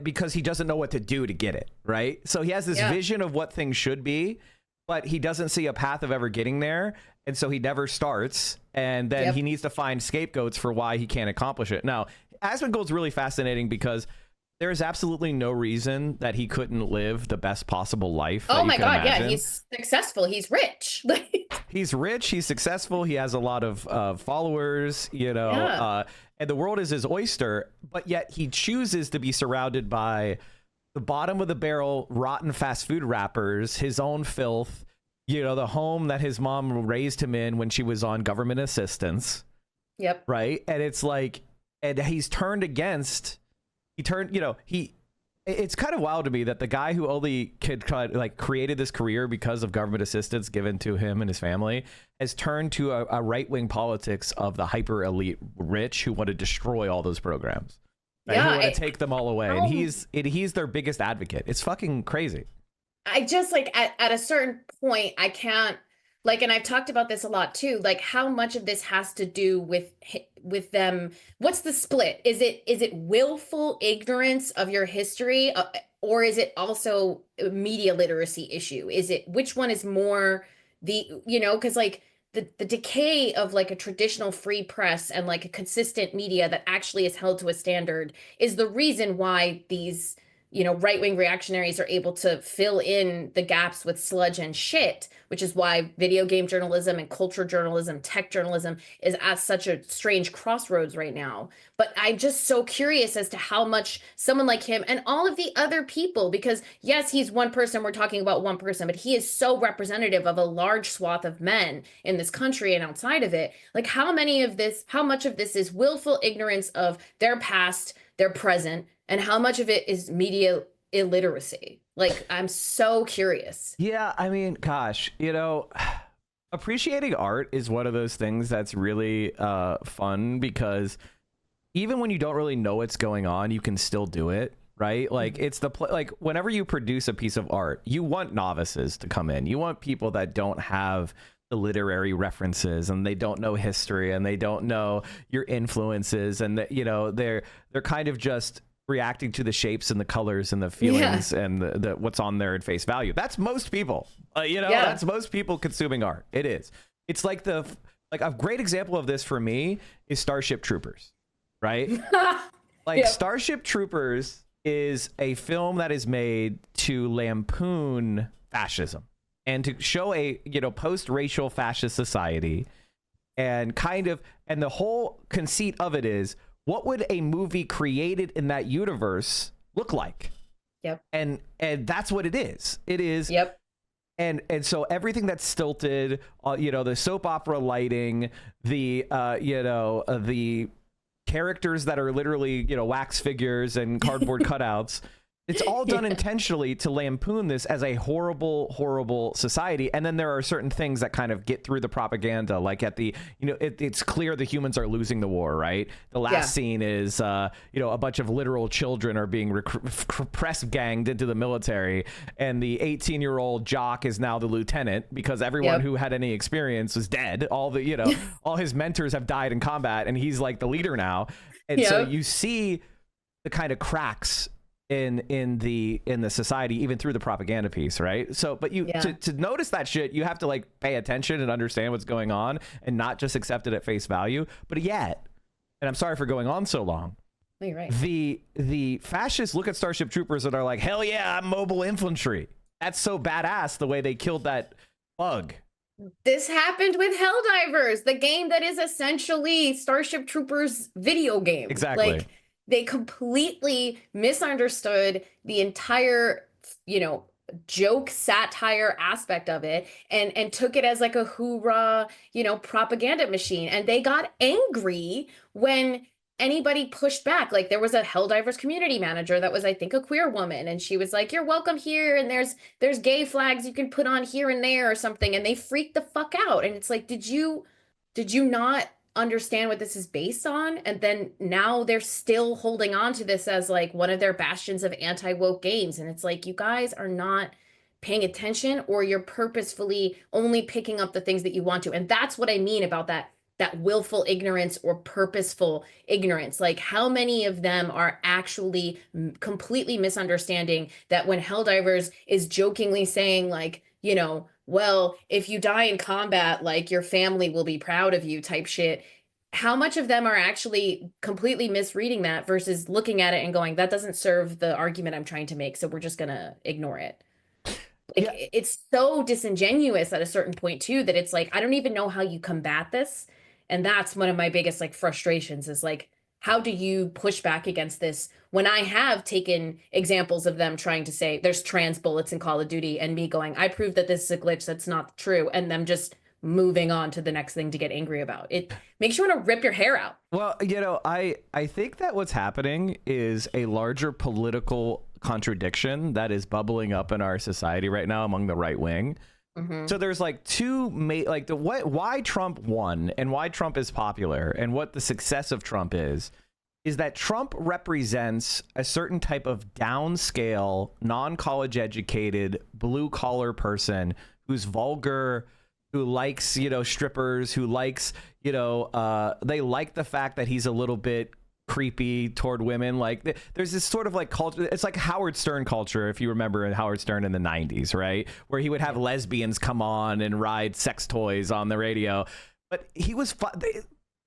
because he doesn't know what to do to get it, right? So he has this vision of what things should be, but he doesn't see a path of ever getting there. And so he never starts. And then he needs to find scapegoats for why he can't accomplish it. Now, Asmongold's really fascinating because there is absolutely no reason that he couldn't live the best possible life. Oh my God, yeah, he's successful. He's rich. He's rich. He's successful. He has a lot of followers, and the world is his oyster. But yet he chooses to be surrounded by the bottom of the barrel, rotten fast food wrappers, his own filth, you know, the home that his mom raised him in when she was on government assistance. Yep. Right. And it's like, and he's turned against, it's kind of wild to me that the guy who only created this career because of government assistance given to him and his family has turned to a right-wing politics of the hyper elite rich who want to destroy all those programs. Right? Who want to take them all away. And he's their biggest advocate. It's fucking crazy. I just like at a certain point, I can't like, and I've talked about this a lot too, like how much of this has to do with them. What's the split? Is it willful ignorance of your history, or is it also a media literacy issue? Is it, which one is more because like the decay of like a traditional free press and like a consistent media that actually is held to a standard is the reason why these right-wing reactionaries are able to fill in the gaps with sludge and shit, which is why video game journalism and culture journalism, tech journalism is at such a strange crossroads right now. But I'm just so curious as to how much someone like him and all of the other people, because yes, he's one person, we're talking about one person, but he is so representative of a large swath of men in this country and outside of it. Like how much of this is willful ignorance of their past, their present, and how much of it is media illiteracy? Like, I'm so curious. Yeah, I mean, gosh, appreciating art is one of those things that's really fun because even when you don't really know what's going on, you can still do it, right? Like, it's like whenever you produce a piece of art, you want novices to come in. You want people that don't have the literary references and they don't know history and they don't know your influences and that they're kind of just reacting to the shapes and the colors and the feelings and the what's on there at face value. That's most people. That's most people consuming art. It is. It's like a great example of this for me is Starship Troopers, right? Starship Troopers is a film that is made to lampoon fascism and to show a post-racial fascist society, and the whole conceit of it is, what would a movie created in that universe look like? Yep. And that's what it is. It is. Yep. And so everything that's stilted, the soap opera lighting, the characters that are literally, wax figures and cardboard cutouts. It's all done intentionally to lampoon this as a horrible, horrible society. And then there are certain things that kind of get through the propaganda, like at the, it's clear the humans are losing the war, right? The last scene is, a bunch of literal children are being press ganged into the military. And the 18-year-old jock is now the lieutenant because everyone who had any experience was dead. All the, all his mentors have died in combat and he's like the leader now. And so you see the kind of cracks in the society, even through the propaganda piece, right? So but to notice that shit, you have to like pay attention and understand what's going on and not just accept it at face value. But yet, and I'm sorry for going on so long, no, you're right, the fascists look at Starship Troopers and are like, hell yeah, I'm mobile infantry. That's so badass the way they killed that bug. This happened with Helldivers, the game that is essentially Starship Troopers video game. Exactly. Like, they completely misunderstood the entire, joke satire aspect of it and took it as like a hoorah, propaganda machine. And they got angry when anybody pushed back. Like there was a Helldivers community manager that was, I think, a queer woman. And she was like, you're welcome here. And there's gay flags you can put on here and there or something. And they freaked the fuck out. And it's like, did you not understand what this is based on? And then now they're still holding on to this as like one of their bastions of anti-woke games. And it's like, you guys are not paying attention, or you're purposefully only picking up the things that you want to. And that's what I mean about that willful ignorance or purposeful ignorance. Like how many of them are actually completely misunderstanding that when Helldivers is jokingly saying like, well, if you die in combat, like your family will be proud of you type shit. How much of them are actually completely misreading that versus looking at it and going, that doesn't serve the argument I'm trying to make, so we're just going to ignore it. Like, it's so disingenuous at a certain point too, that it's like, I don't even know how you combat this. And that's one of my biggest like frustrations is like, how do you push back against this when I have taken examples of them trying to say there's trans bullets in Call of Duty and me going, I proved that this is a glitch, that's not true, and them just moving on to the next thing to get angry about. It makes you want to rip your hair out. Well, you know, I think that what's happening is a larger political contradiction that is bubbling up in our society right now among the right wing. So there's like why Trump won and why Trump is popular and what the success of Trump is that Trump represents a certain type of downscale, non-college educated, blue collar person who's vulgar, who likes, you know, strippers, who likes, you know, they like the fact that he's a little bit creepy toward women. Like there's this sort of like culture. It's like Howard Stern culture, if you remember Howard Stern in the 90s, right? Where he would have lesbians come on and ride sex toys on the radio. But he was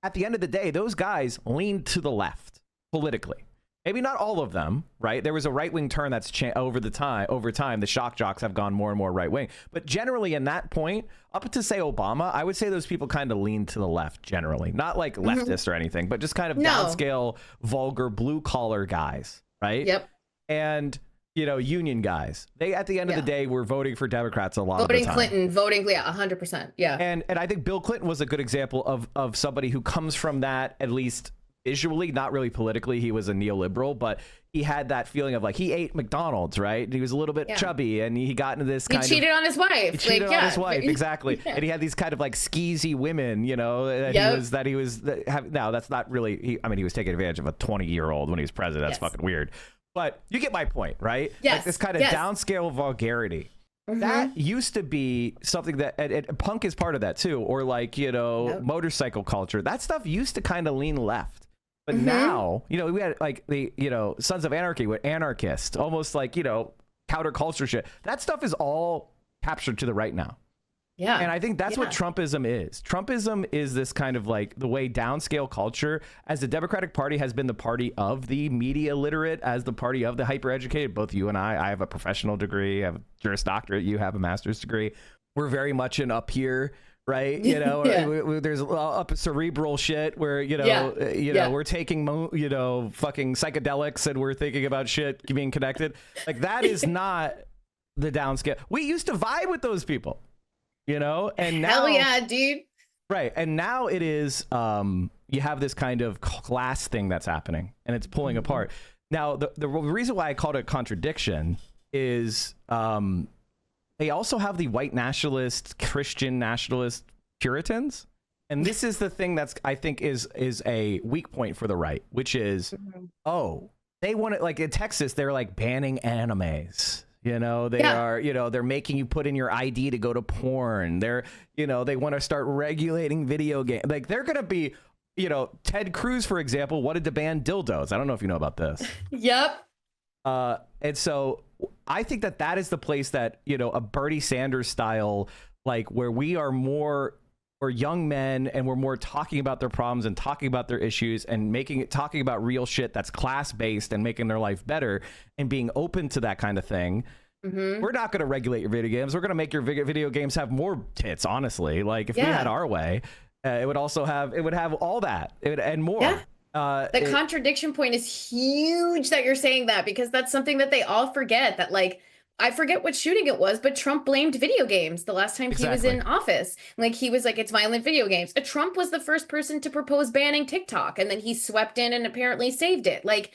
at the end of the day, those guys leaned to the left politically. Maybe not all of them, right? There was a right-wing turn that's over time. The shock jocks have gone more and more right-wing. But generally in that point, up to say Obama, I would say those people kind of lean to the left generally. Not like leftist or anything, but just kind of downscale, vulgar, blue-collar guys, right? Yep. And, you know, union guys. They, at the end of the day, were voting for Democrats a lot of the time. Voting Clinton, 100%. Yeah. And I think Bill Clinton was a good example of somebody who comes from that, at least visually, not really politically. He was a neoliberal, but he had that feeling of like he ate McDonald's, right? He was a little bit chubby, and he got into this He cheated on his wife. He cheated on his wife, exactly. And he had these kind of like skeezy women, you know, that he was. Now that's not really. I mean, he was taking advantage of a 20-year-old when he was president. That's fucking weird. But you get my point, right? Yes. Like this kind of downscale vulgarity. That used to be something that and punk is part of that too, or like, you know, motorcycle culture. That stuff used to kind of lean left. But now, you know, we had like the, you know, Sons of Anarchy with anarchist, almost like, you know, counterculture shit. That stuff is all captured to the right now. Yeah. And I think that's what Trumpism is. Trumpism is this kind of like the way downscale culture, as the Democratic Party has been the party of the media literate, as the party of the hyper educated. Both you and I have a professional degree, I have a Juris Doctorate, you have a master's degree. We're very much an up here, right? You know, there's up cerebral shit where, you know, we're taking, you know, fucking psychedelics and we're thinking about shit being connected. Like that is not the downscale. We used to vibe with those people, you know, and now, hell yeah, dude. Right. And now it is, you have this kind of class thing that's happening and it's pulling apart. Now, the reason why I called it contradiction is, they also have the white nationalist, Christian nationalist Puritans. And this is the thing that's, I think, is a weak point for the right, which is, they want it, like in Texas, they're like banning animes. You know, they are, you know, they're making you put in your ID to go to porn. They're, you know, they want to start regulating video games. Like they're going to be, you know, Ted Cruz, for example, wanted to ban dildos. I don't know if you know about this. Yep. And so I think that is the place that, you know, a Bernie Sanders style, like where we are more, we're young men and we're more talking about their problems and talking about their issues and talking about real shit that's class based and making their life better and being open to that kind of thing. We're not going to regulate your video games. We're going to make your video games have more tits, honestly. Like if we had our way, it would have all that and more. Yeah. The contradiction point is huge that you're saying that, because that's something that they all forget, that like, I forget what shooting it was, but Trump blamed video games the last time he was in office. Like he was like, it's violent video games. Trump was the first person to propose banning TikTok, and then he swept in and apparently saved it. Like,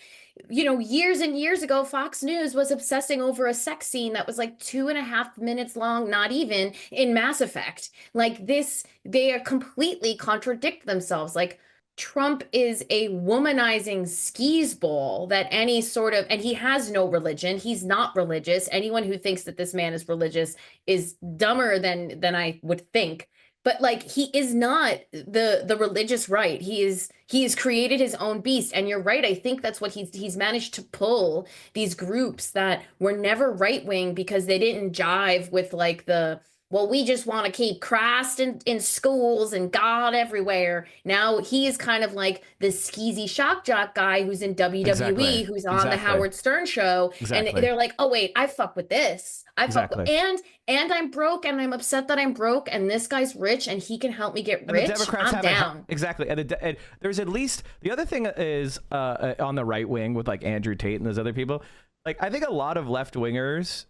you know, years and years ago, Fox News was obsessing over a sex scene that was like 2.5 minutes long, not even, in Mass Effect. Like this, they are completely contradict themselves. Like, Trump is a womanizing skis ball that any sort of, and he has no religion. He's not religious. Anyone who thinks that this man is religious is dumber than I would think. But like, he is not the religious right. He has created his own beast. And you're right. I think that's what he's managed to pull these groups that were never right wing because they didn't jive with like the well, we just want to keep Christ in schools and God everywhere. Now he is kind of like this skeezy shock jock guy who's in WWE, Exactly. who's on the Exactly. Howard Stern show. Exactly. And they're like, oh, wait, I fuck with this. I fuck with, Exactly. and I'm broke and I'm upset that I'm broke and this guy's rich and he can help me get rich. And the Democrats I'm have down. exactly. And there's at least the other thing is on the right wing with like Andrew Tate and those other people. Like I think a lot of left wingers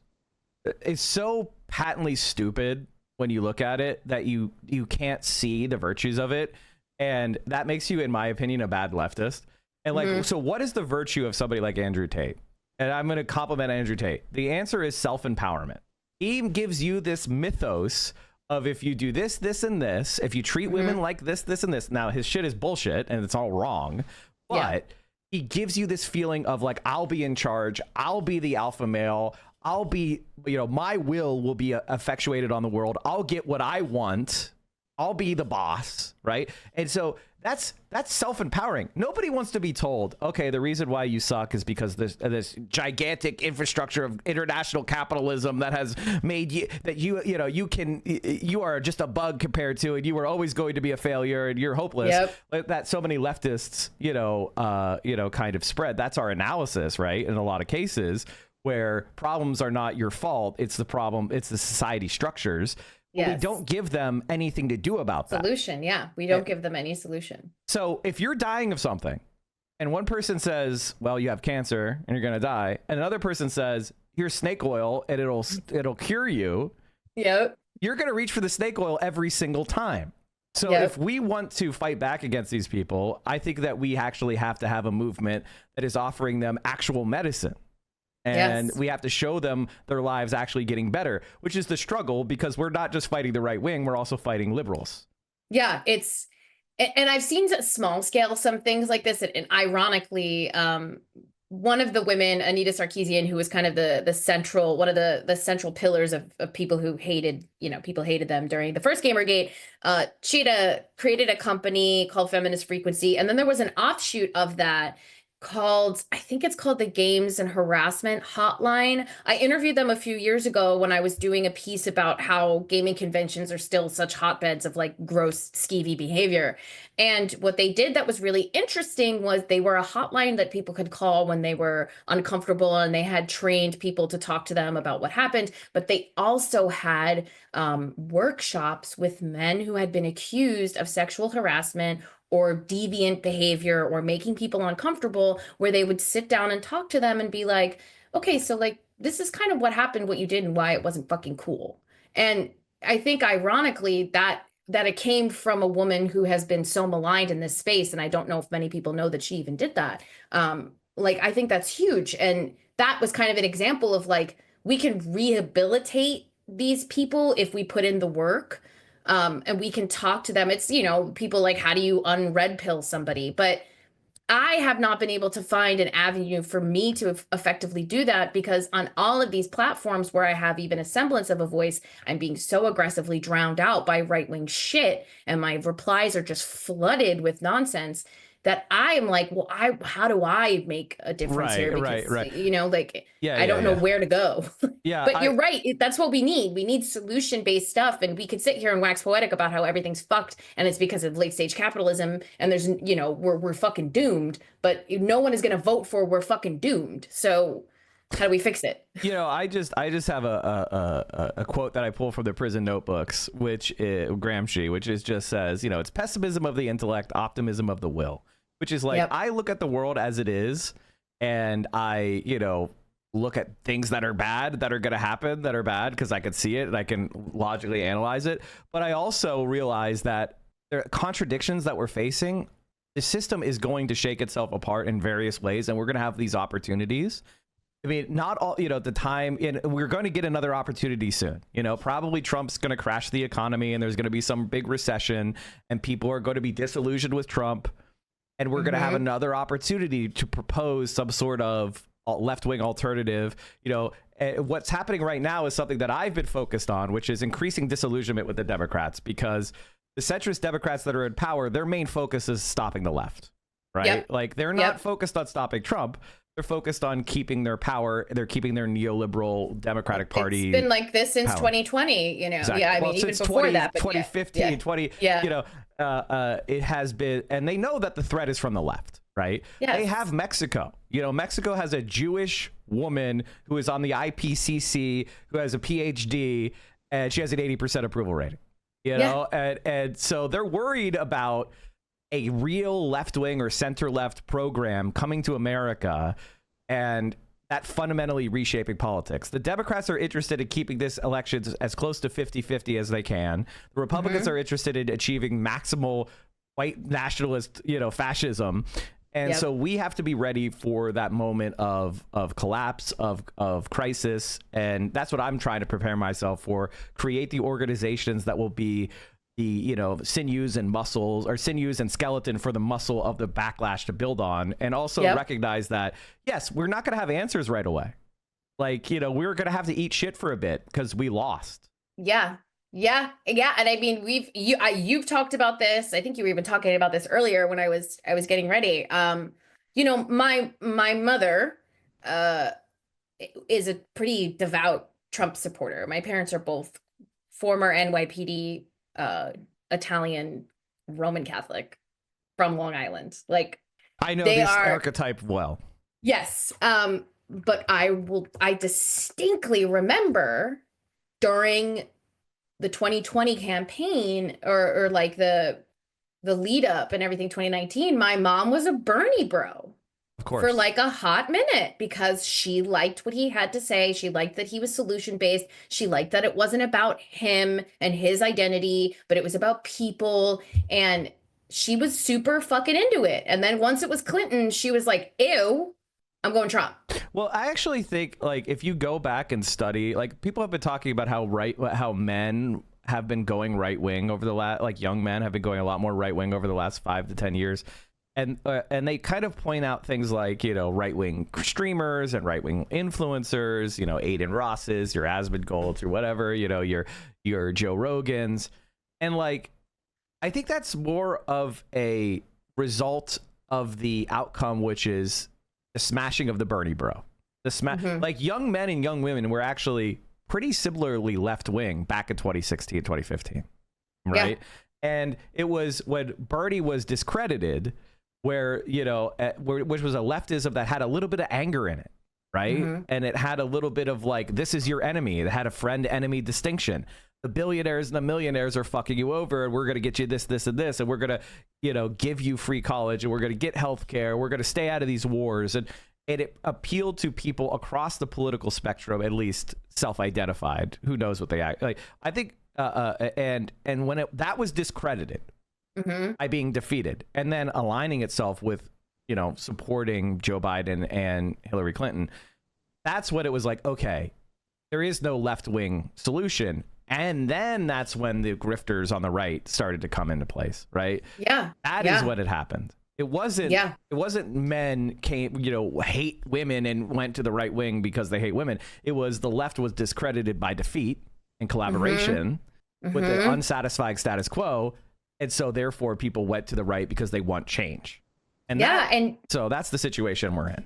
is so patently stupid when you look at it that you can't see the virtues of it, and that makes you, in my opinion, a bad leftist. And like, so what is the virtue of somebody like Andrew Tate? And I'm going to compliment Andrew Tate. The answer is self-empowerment. He gives you this mythos of if you do this, this, and this, if you treat women like this, this, and this. Now his shit is bullshit and it's all wrong, but he gives you this feeling of like, I'll be in charge. I'll be the alpha male. I'll be, you know, my will be effectuated on the world. I'll get what I want. I'll be the boss, right? And so that's self-empowering. Nobody wants to be told, okay, the reason why you suck is because this gigantic infrastructure of international capitalism that has made you that you are just a bug compared to, and you were always going to be a failure and you're hopeless. That so many leftists, kind of spread. That's our analysis, right? In a lot of cases, where problems are not your fault, it's the problem, it's the society structures. We don't give them anything to do about that. Solution, we don't give them any solution. So if you're dying of something, and one person says, well, you have cancer and you're gonna die, and another person says, here's snake oil and it'll cure you, you're gonna reach for the snake oil every single time. So if we want to fight back against these people, I think that we actually have to have a movement that is offering them actual medicine. And we have to show them their lives actually getting better, which is the struggle, because we're not just fighting the right wing, we're also fighting liberals. Yeah, and I've seen at small scale some things like this. And ironically, one of the women, Anita Sarkeesian, who was kind of the central, one of the central pillars of people who hated, people hated them during the first Gamergate. She had created a company called Feminist Frequency. And then there was an offshoot of that I think it's called the Games and Harassment Hotline. I interviewed them a few years ago when I was doing a piece about how gaming conventions are still such hotbeds of like gross, skeevy behavior. And what they did that was really interesting was they were a hotline that people could call when they were uncomfortable, and they had trained people to talk to them about what happened. But they also had workshops with men who had been accused of sexual harassment or deviant behavior or making people uncomfortable, where they would sit down and talk to them and be like, okay, so like, this is kind of what happened, what you did, and why it wasn't fucking cool. And I think ironically that it came from a woman who has been so maligned in this space. And I don't know if many people know that she even did that. I think that's huge. And that was kind of an example of like, we can rehabilitate these people if we put in the work. And we can talk to them. It's, people like, how do you unred pill somebody? But I have not been able to find an avenue for me to effectively do that, because on all of these platforms where I have even a semblance of a voice, I'm being so aggressively drowned out by right-wing shit, and my replies are just flooded with nonsense, that I am like, well, how do I make a difference here? Because, I don't know where to go. But you're right. That's what we need. We need solution-based stuff. And we could sit here and wax poetic about how everything's fucked and it's because of late-stage capitalism and there's, we're fucking doomed. But no one is going to vote for we're fucking doomed. So how do we fix it? I just have a quote that I pull from the prison notebooks, which is Gramsci, which is just says, it's pessimism of the intellect, optimism of the will. Which is like, I look at the world as it is, and I, look at things that are bad, that are going to happen, that are bad, because I can see it and I can logically analyze it. But I also realize that there are contradictions that we're facing. The system is going to shake itself apart in various ways, and we're going to have these opportunities. I mean, not all, the time, and we're going to get another opportunity soon. Probably Trump's going to crash the economy, and there's going to be some big recession, and people are going to be disillusioned with Trump. And we're going to have another opportunity to propose some sort of left-wing alternative. What's happening right now is something that I've been focused on, which is increasing disillusionment with the Democrats, because the centrist Democrats that are in power, their main focus is stopping the left, right? Like they're not focused on stopping Trump. They're focused on keeping their power. They're keeping their neoliberal Democratic Party. It's been like this since power. 2020, you know. Exactly. Yeah, I Well, mean, even since before that. But 2015, yeah. 20, Yeah. you know, it has been, and they know that the threat is from the left, right? Yes. They have Mexico. You know, Mexico has a Jewish woman who is on the IPCC, who has a PhD, and she has an 80% approval rating. You know, and so they're worried about a real left-wing or center-left program coming to America and that fundamentally reshaping politics. The Democrats are interested in keeping this election as close to 50-50 as they can. The Republicans are interested in achieving maximal white nationalist, you know, fascism. And so we have to be ready for that moment of collapse, of crisis. And that's what I'm trying to prepare myself for. Create the organizations that will be the, you know, sinews and muscles, or sinews and skeleton for the muscle of the backlash to build on. And also recognize that, yes, we're not going to have answers right away. Like, you know, we're going to have to eat shit for a bit because we lost. Yeah. And I mean, you've talked about this. I think you were even talking about this earlier when I was getting ready. You know, my mother is a pretty devout Trump supporter. My parents are both former NYPD Italian Roman Catholic from Long Island. Like, I know this archetype well. Yes. But I distinctly remember during the 2020 campaign or like the lead up and everything 2019, my mom was a Bernie bro. Of course. For like a hot minute, because she liked what he had to say. She liked that he was solution based. She liked that it wasn't about him and his identity, but it was about people. And she was super fucking into it. And then once it was Clinton, she was like, ew, I'm going Trump. Well, I actually think, like, if you go back and study, like, people have been talking about how men have been going right wing over the last, like, young men have been going a lot more right wing over the last 5 to 10 years. And they kind of point out things like, you know, right wing streamers and right wing influencers, you know, Aiden Ross's, your Asmund Golds, or whatever, you know, your Joe Rogans. And, like, I think that's more of a result of the outcome, which is the smashing of the Bernie bro. Like, young men and young women were actually pretty similarly left wing back in 2016, 2015, right? Yeah. And it was when Bernie was discredited, where, you know, which was a leftism that had a little bit of anger in it, right? And it had a little bit of like, this is your enemy. It had a friend-enemy distinction. The billionaires and the millionaires are fucking you over, and we're going to get you this, this, and this, and we're going to, you know, give you free college, and we're going to get health care. We're going to stay out of these wars. And it appealed to people across the political spectrum, at least self-identified. Who knows what they act like? I think, and when that was discredited by being defeated, and then aligning itself with, you know, supporting Joe Biden and Hillary Clinton, that's what it was like. Okay, there is no left-wing solution. And then that's when the grifters on the right started to come into place, right? Yeah. That is what had happened. It wasn't men came, you know, hate women and went to the right wing because they hate women. It was the left was discredited by defeat and collaboration with the unsatisfying status quo. And so therefore people went to the right because they want change. And so that's the situation we're in.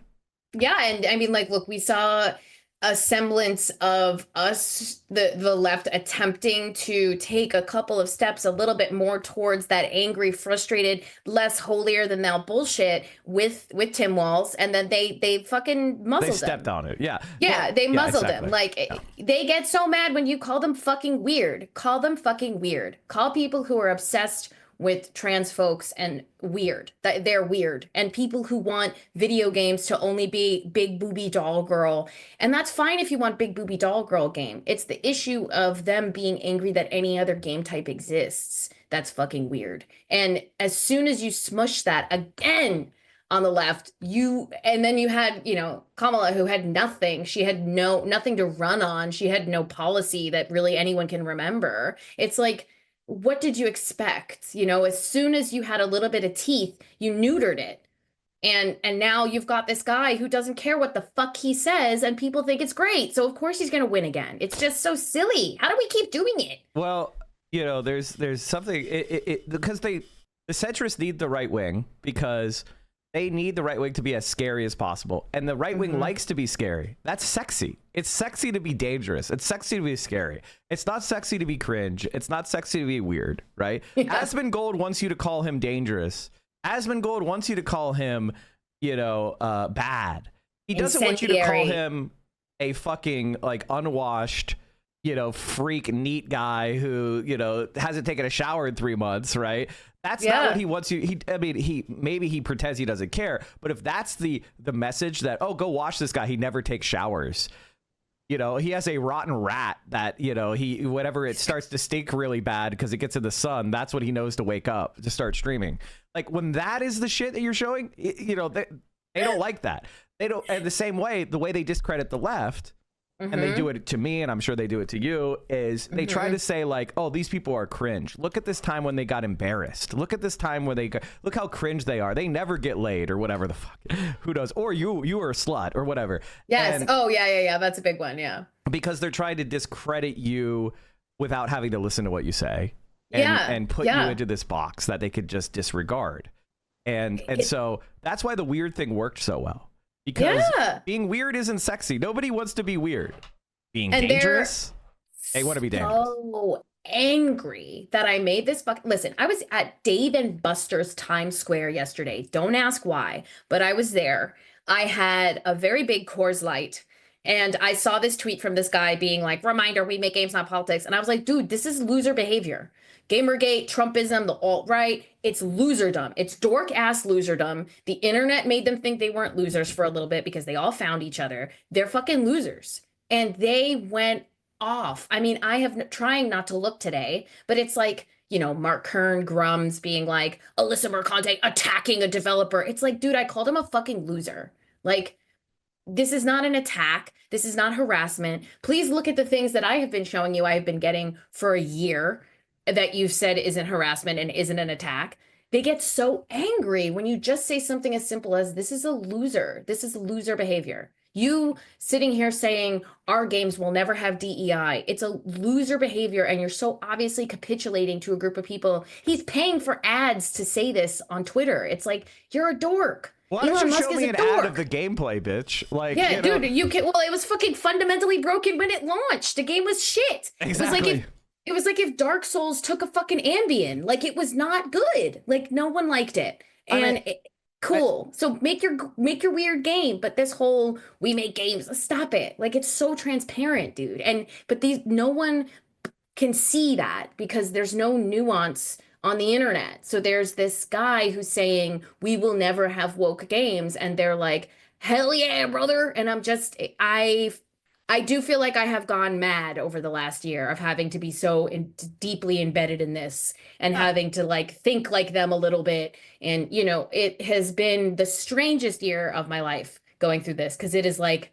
Yeah. And I mean, like, look, we saw a semblance of us, the left, attempting to take a couple of steps a little bit more towards that angry, frustrated, less holier than thou bullshit with Tim Walz, and then they fucking muzzled him. They stepped on it. They muzzled him. Like, they get so mad when you call them fucking weird. Call them fucking weird. Call people who are obsessed with trans folks and weird. They're weird. And people who want video games to only be big booby doll girl. And that's fine if you want big booby doll girl game. It's the issue of them being angry that any other game type exists. That's fucking weird. And as soon as you smush that again on the left, and then you had, you know, Kamala, who had nothing. She had nothing to run on. She had no policy that really anyone can remember. It's like, what did you expect? You know, as soon as you had a little bit of teeth, you neutered it. And now you've got this guy who doesn't care what the fuck he says, and people think it's great. So of course he's going to win again. It's just so silly. How do we keep doing it? Well, you know, there's something because the centrists need the right wing because They need the right wing to be as scary as possible. And the right wing likes to be scary. That's sexy. It's sexy to be dangerous. It's sexy to be scary. It's not sexy to be cringe. It's not sexy to be weird, right? Asmongold wants you to call him dangerous. Asmongold wants you to call him, bad. He doesn't want you to call him a fucking like unwashed, freak neat guy who, hasn't taken a shower in 3 months, right? That's not what he wants you. He pretends he doesn't care, but if that's the message that, oh, go watch this guy, he never takes showers. He has a rotten rat that, whenever it starts to stink really bad because it gets in the sun, that's what he knows to wake up to start streaming. Like when that is the shit that you're showing, they don't like that. They don't. And the same way, the way they discredit the left, and they do it to me, and I'm sure they do it to you, is they try to say like, oh, these people are cringe. Look at this time when they got embarrassed. Look at this time when look how cringe they are. They never get laid or whatever the fuck. Who does? Or you are a slut or whatever. Yes. And yeah. That's a big one. Yeah. Because they're trying to discredit you without having to listen to what you say. And put you into this box that they could just disregard. And so that's why the weird thing worked so well. Because being weird isn't sexy. Nobody wants to be weird. Being dangerous, they want to be dangerous. So angry that I made this listen, I was at Dave and Buster's Times Square yesterday. Don't ask why, but I was there. I had a very big Coors Light. And I saw this tweet from this guy being like, reminder, we make games, not politics. And I was like, dude, this is loser behavior. Gamergate, Trumpism, the alt-right, it's loserdom. It's dork-ass loserdom. The internet made them think they weren't losers for a little bit because they all found each other. They're fucking losers. And they went off. I mean, I have trying not to look today, but it's like, Mark Kern, Grums being like, Alyssa Mercante attacking a developer. It's like, dude, I called him a fucking loser. Like, this is not an attack. This is not harassment. Please look at the things that I have been showing you I have been getting for a year that you've said isn't harassment and isn't an attack. They get so angry when you just say something as simple as, this is a loser. This is loser behavior. You sitting here saying our games will never have DEI. It's a loser behavior, and you're so obviously capitulating to a group of people. He's paying for ads to say this on Twitter. It's like, you're a dork. Why don't you show me an ad of the gameplay, bitch? Like, yeah, dude, you can. Well, it was fucking fundamentally broken when it launched. The game was shit. Exactly. It was like if Dark Souls took a fucking Ambien. Like, it was not good. Like, no one liked it. And cool. So make your weird game. But this whole we make games, stop it. Like, it's so transparent, dude. But no one can see that because there's no nuance on the internet. So there's this guy who's saying we will never have woke games, and they're like, hell yeah, brother. And I do feel like I have gone mad over the last year of having to be so deeply embedded in this and having to like think like them a little bit. And, it has been the strangest year of my life going through this, because it is like,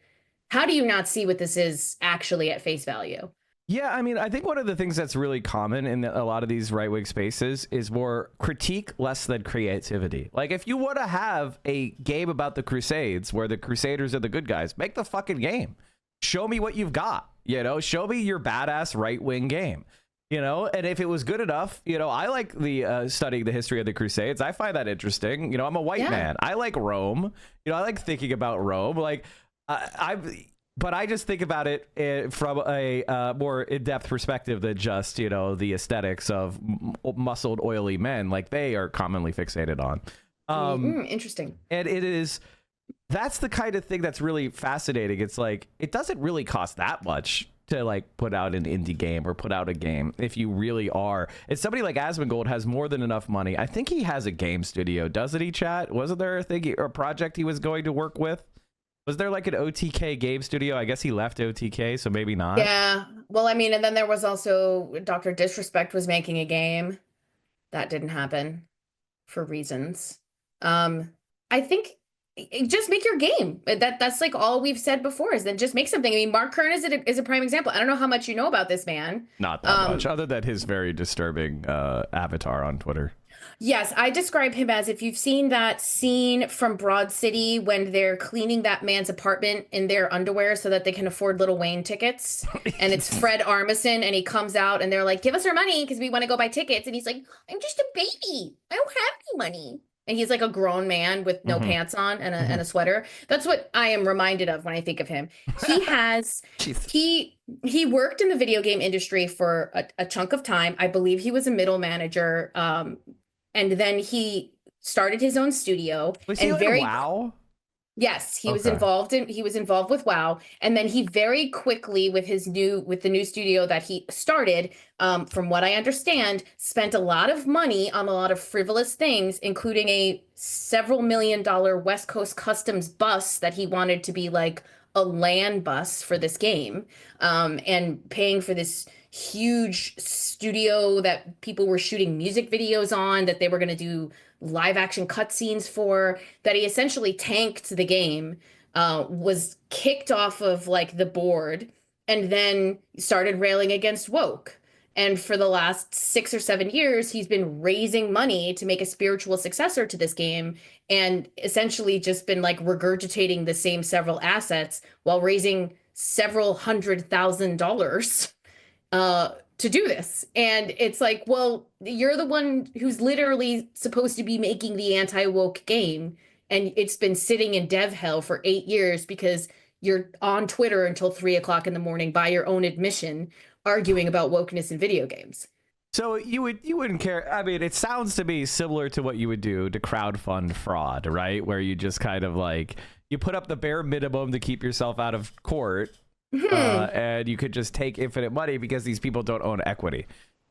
how do you not see what this is actually at face value? Yeah, I mean, I think one of the things that's really common in a lot of these right-wing spaces is more critique less than creativity. Like, if you want to have a game about the Crusades where the Crusaders are the good guys, make the fucking game. Show me what you've got, show me your badass right-wing game, and if it was good enough, I like the studying the history of the Crusades. I find that interesting. I'm a white man. I like Rome. I like thinking about Rome. Like, but I just think about it from a more in-depth perspective than just, the aesthetics of muscled, oily men like they are commonly fixated on. Interesting. And that's the kind of thing that's really fascinating. It's like, it doesn't really cost that much to like put out an indie game or put out a game if you really are. It's somebody like Asmongold has more than enough money. I think he has a game studio, doesn't he, chat? Wasn't there a project he was going to work with? Was there like an OTK game studio? I guess he left OTK, so maybe not. Yeah. Well, I mean, and then there was also Dr. Disrespect was making a game. That didn't happen for reasons. I think just make your game. That's like all we've said before, is then just make something. I mean, Mark Kern is a prime example. I don't know how much you know about this man. Not that much, other than his very disturbing avatar on Twitter. Yes, I describe him as, if you've seen that scene from Broad City when they're cleaning that man's apartment in their underwear so that they can afford Lil Wayne tickets, and it's Fred Armisen, and he comes out and they're like, give us our money because we want to go buy tickets, and he's like, I'm just a baby. I don't have any money. and he's like a grown man with no pants on and a sweater. That's what I am reminded of when I think of him. He has he worked in the video game industry for a chunk of time. I believe he was a middle manager, and then he started his own studio. Was he in WoW? Yes, he was involved with WoW, and then he very quickly with the new studio that he started, from what I understand, spent a lot of money on a lot of frivolous things, including a several $1 million West Coast Customs bus that he wanted to be like a LAN bus for this game, and paying for this huge studio that people were shooting music videos on, that they were going to do live action cutscenes for, that he essentially tanked the game, was kicked off of like the board, and then started railing against woke. And for the last 6 or 7 years, he's been raising money to make a spiritual successor to this game, and essentially just been like regurgitating the same several assets while raising several $100,000 to do this. And it's like, well, you're the one who's literally supposed to be making the anti-woke game, and it's been sitting in dev hell for 8 years because you're on Twitter until 3 o'clock in the morning, by your own admission, arguing about wokeness in video games. So you wouldn't care. I mean, it sounds to me similar to what you would do to crowdfund fraud, right? Where you just kind of like, you put up the bare minimum to keep yourself out of court, and you could just take infinite money because these people don't own equity.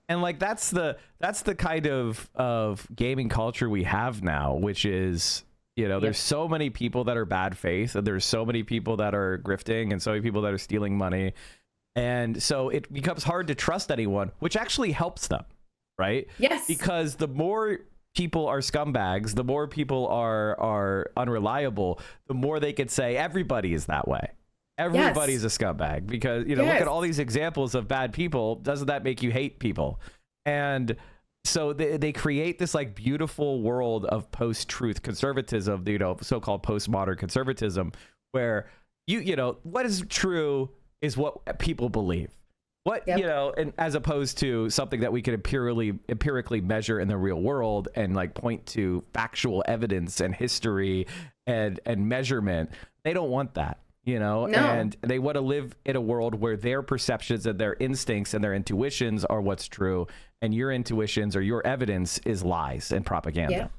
And like that's the kind of gaming culture we have now, which is, you know, there's so many people that are bad faith, and there's so many people that are grifting, and so many people that are stealing money. And so it becomes hard to trust anyone, which actually helps them, right? Yes. Because the more people are scumbags, the more people are unreliable, the more they could say everybody is that way. Everybody's a scumbag, because, you know, look at all these examples of bad people. Doesn't that make you hate people? And so they create this like beautiful world of post-truth conservatism, you know, so-called postmodern conservatism, where you know, what is true is what people believe. What, you know, and as opposed to something that we could empirically measure in the real world and like point to factual evidence and history and measurement. They don't want that. You know, and they want to live in a world where their perceptions and their instincts and their intuitions are what's true, and your intuitions or your evidence is lies and propaganda.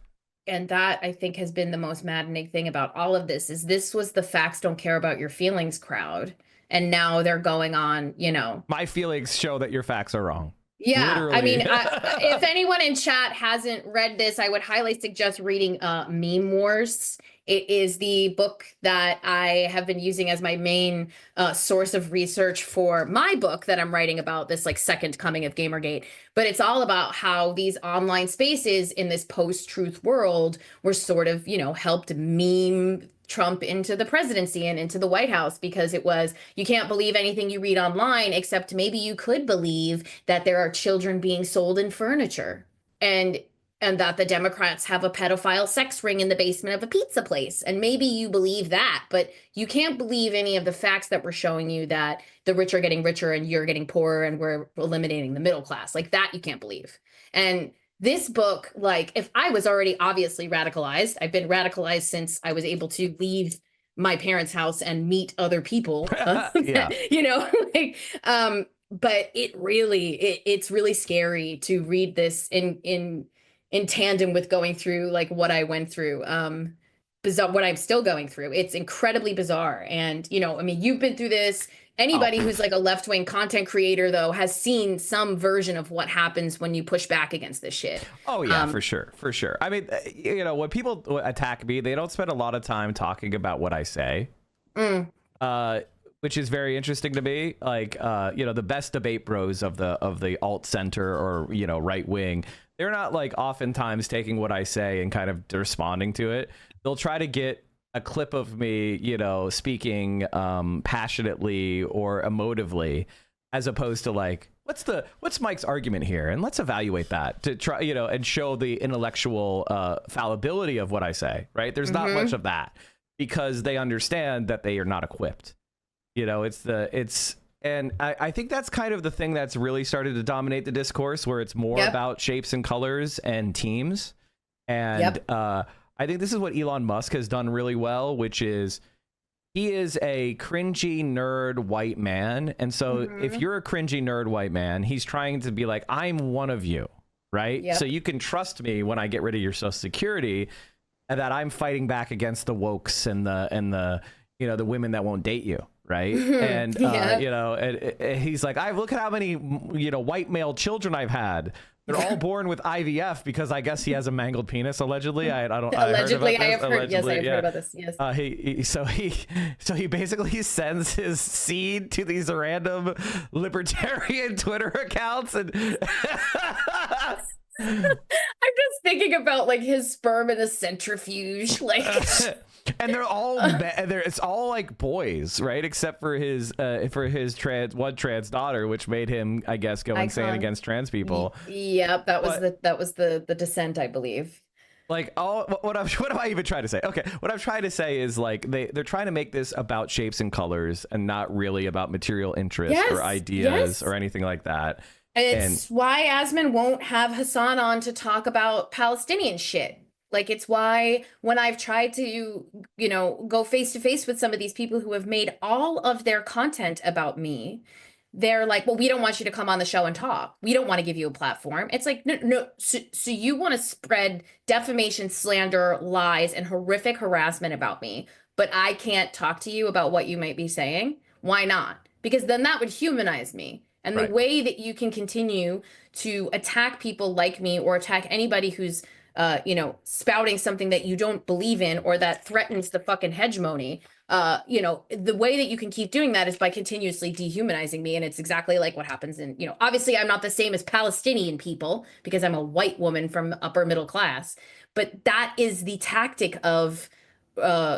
Yeah. And that, I think, has been the most maddening thing about all of this, is this was the facts don't care about your feelings crowd. And now they're going on, you know. My feelings show that your facts are wrong. Yeah, Literally. I mean, if anyone in chat hasn't read this, I would highly suggest reading Meme Wars. It is the book that I have been using as my main source of research for my book that I'm writing about, this like second coming of Gamergate. But it's all about how these online spaces in this post-truth world were sort of, you know, helped meme Trump into the presidency and into the White House, because it was, you can't believe anything you read online, except maybe you could believe that there are children being sold in furniture, and that the Democrats have a pedophile sex ring in the basement of a pizza place. And maybe you believe that, but you can't believe any of the facts that we're showing you, that the rich are getting richer and you're getting poorer and we're eliminating the middle class. Like that, you can't believe. And this book, like, if I was already obviously radicalized, I've been radicalized since I was able to leave my parents' house and meet other people, you know, like, but it's really scary to read this in tandem with going through like what I went through, bizarre, what I'm still going through. It's incredibly bizarre. And, you know, I mean, you've been through this. Anybody who's like a left-wing content creator, though, has seen some version of what happens when you push back against this shit. Oh, yeah, for sure. For sure. I mean, you know, when people attack me, they don't spend a lot of time talking about what I say, which is very interesting to me. Like, you know, the best debate bros of the alt center or, you know, right wing, they're not like oftentimes taking what I say and kind of responding to it. They'll try to get a clip of me, you know, speaking passionately or emotively, as opposed to like, what's Mike's argument here, and let's evaluate that to try, you know, and show the intellectual fallibility of what I say. Right? There's not much of that, because they understand that they are not equipped. You know, and I think that's kind of the thing that's really started to dominate the discourse, where it's more about shapes and colors and teams. And I think this is what Elon Musk has done really well, which is he is a cringy nerd white man. And so if you're a cringy nerd white man, he's trying to be like, I'm one of you, right? Yep. So you can trust me when I get rid of your Social Security, and that I'm fighting back against the wokes and the you know, the women that won't date you, right? And you know, and he's like, look at how many, you know, white male children I've had. They're all born with IVF because I guess he has a mangled penis, allegedly. I don't. Allegedly, I have heard. Allegedly, Yes, I have heard about this. Yes. So he basically sends his seed to these random libertarian Twitter accounts, and I'm just thinking about like his sperm in a centrifuge, like. And they're all it's all like boys, right? Except for his trans daughter, which made him, I guess, go insane against trans people. Yep, that was the dissent, I believe. Like, what am I even trying to say? Okay, what I'm trying to say is like they're trying to make this about shapes and colors and not really about material interest or ideas or anything like that. It's why Asman won't have Hassan on to talk about Palestinian shit. Like, it's why when I've tried to, you know, go face to face with some of these people who have made all of their content about me, they're like, well, we don't want you to come on the show and talk. We don't want to give you a platform. It's like, no. So you want to spread defamation, slander, lies, and horrific harassment about me, but I can't talk to you about what you might be saying? Why not? Because then that would humanize me. And the way that you can continue to attack people like me or attack anybody who's you know, spouting something that you don't believe in or that threatens the fucking hegemony, you know, the way that you can keep doing that is by continuously dehumanizing me. And it's exactly like what happens in, you know, obviously I'm not the same as Palestinian people because I'm a white woman from upper middle class, but that is the tactic of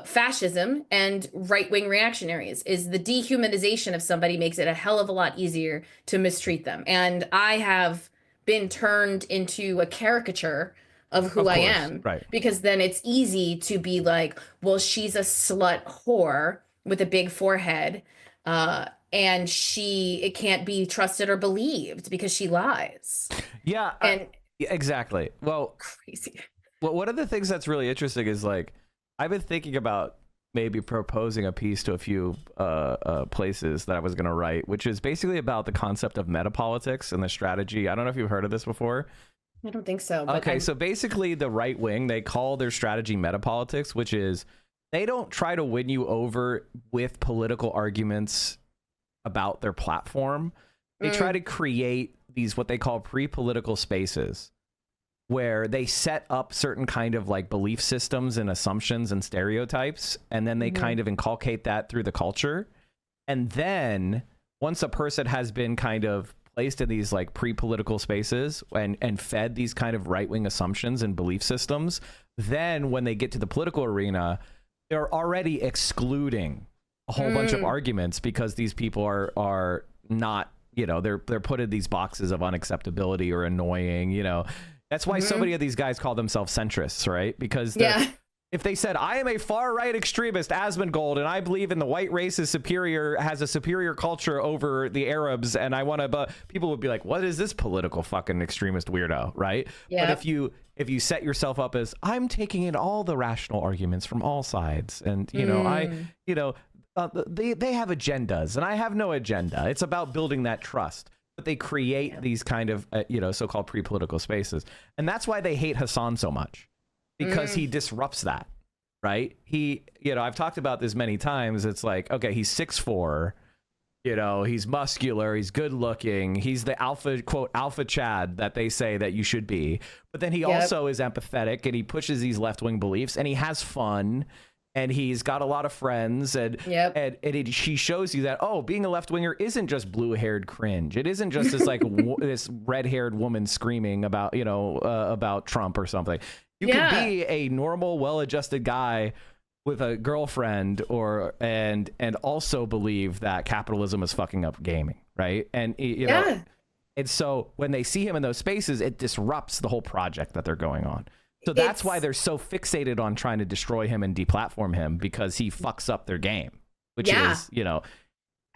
fascism and right-wing reactionaries, is the dehumanization of somebody makes it a hell of a lot easier to mistreat them. And I have been turned into a caricature of who I am, because then it's easy to be like, well, she's a slut whore with a big forehead, and it can't be trusted or believed because she lies. Yeah, and exactly. Well, crazy. Well, one of the things that's really interesting is like I've been thinking about maybe proposing a piece to a few places that I was going to write, which is basically about the concept of metapolitics and the strategy. I don't know if you've heard of this before. I don't think so. But okay, so basically the right wing, they call their strategy metapolitics, which is they don't try to win you over with political arguments about their platform. They try to create these what they call pre-political spaces where they set up certain kind of like belief systems and assumptions and stereotypes, and then they kind of inculcate that through the culture. And then once a person has been kind of placed in these like pre-political spaces and fed these kind of right-wing assumptions and belief systems, then when they get to the political arena, they're already excluding a whole bunch of arguments because these people are not, you know, they're put in these boxes of unacceptability or annoying, you know. That's why so many of these guys call themselves centrists, right? Because if they said, I am a far-right extremist, Asmongold, and I believe in the white race is superior, has a superior culture over the Arabs, and I want to, people would be like, what is this political fucking extremist weirdo, right? Yeah. But if you set yourself up as, I'm taking in all the rational arguments from all sides, and, you know, they have agendas, and I have no agenda. It's about building that trust. But they create these kind of, you know, so-called pre-political spaces. And that's why they hate Hassan so much. Because he disrupts that, right? He, you know, I've talked about this many times. It's like, okay, he's 6'4", you know, he's muscular, he's good looking, he's the alpha, quote, alpha Chad that they say that you should be. But then he also is empathetic, and he pushes these left-wing beliefs, and he has fun, and he's got a lot of friends, and she shows you that, oh, being a left-winger isn't just blue-haired cringe. It isn't just this like this red-haired woman screaming about, you know, about Trump or something. You could be a normal, well-adjusted guy with a girlfriend, and also believe that capitalism is fucking up gaming, right? And you know, and so when they see him in those spaces, it disrupts the whole project that they're going on. So that's why they're so fixated on trying to destroy him and deplatform him, because he fucks up their game, which is, you know,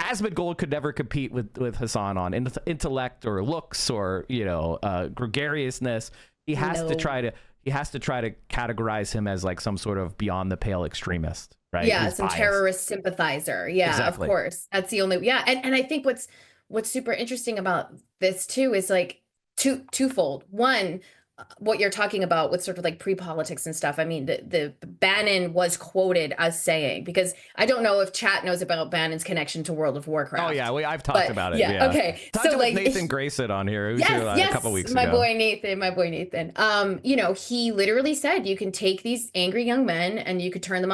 Asmongold could never compete with Hassan on intellect or looks or, you know, gregariousness. He has to try to. he has to try to categorize him as like some sort of beyond the pale extremist, right? Yeah, Who's some biased. terrorist sympathizer. Yeah, Exactly. of course. That's the only. Yeah, and I think what's super interesting about this too is like twofold. One, what you're talking about with sort of like pre-politics and stuff. I mean, the Bannon was quoted as saying, because I don't know if chat knows about Bannon's connection to World of Warcraft. Oh yeah, I've talked about it. Yeah, okay. Talked So with like Nathan Grayson on here. He was yes, here yes, a couple weeks my ago. boy Nathan. You know, he literally said you can take these angry young men and you could turn them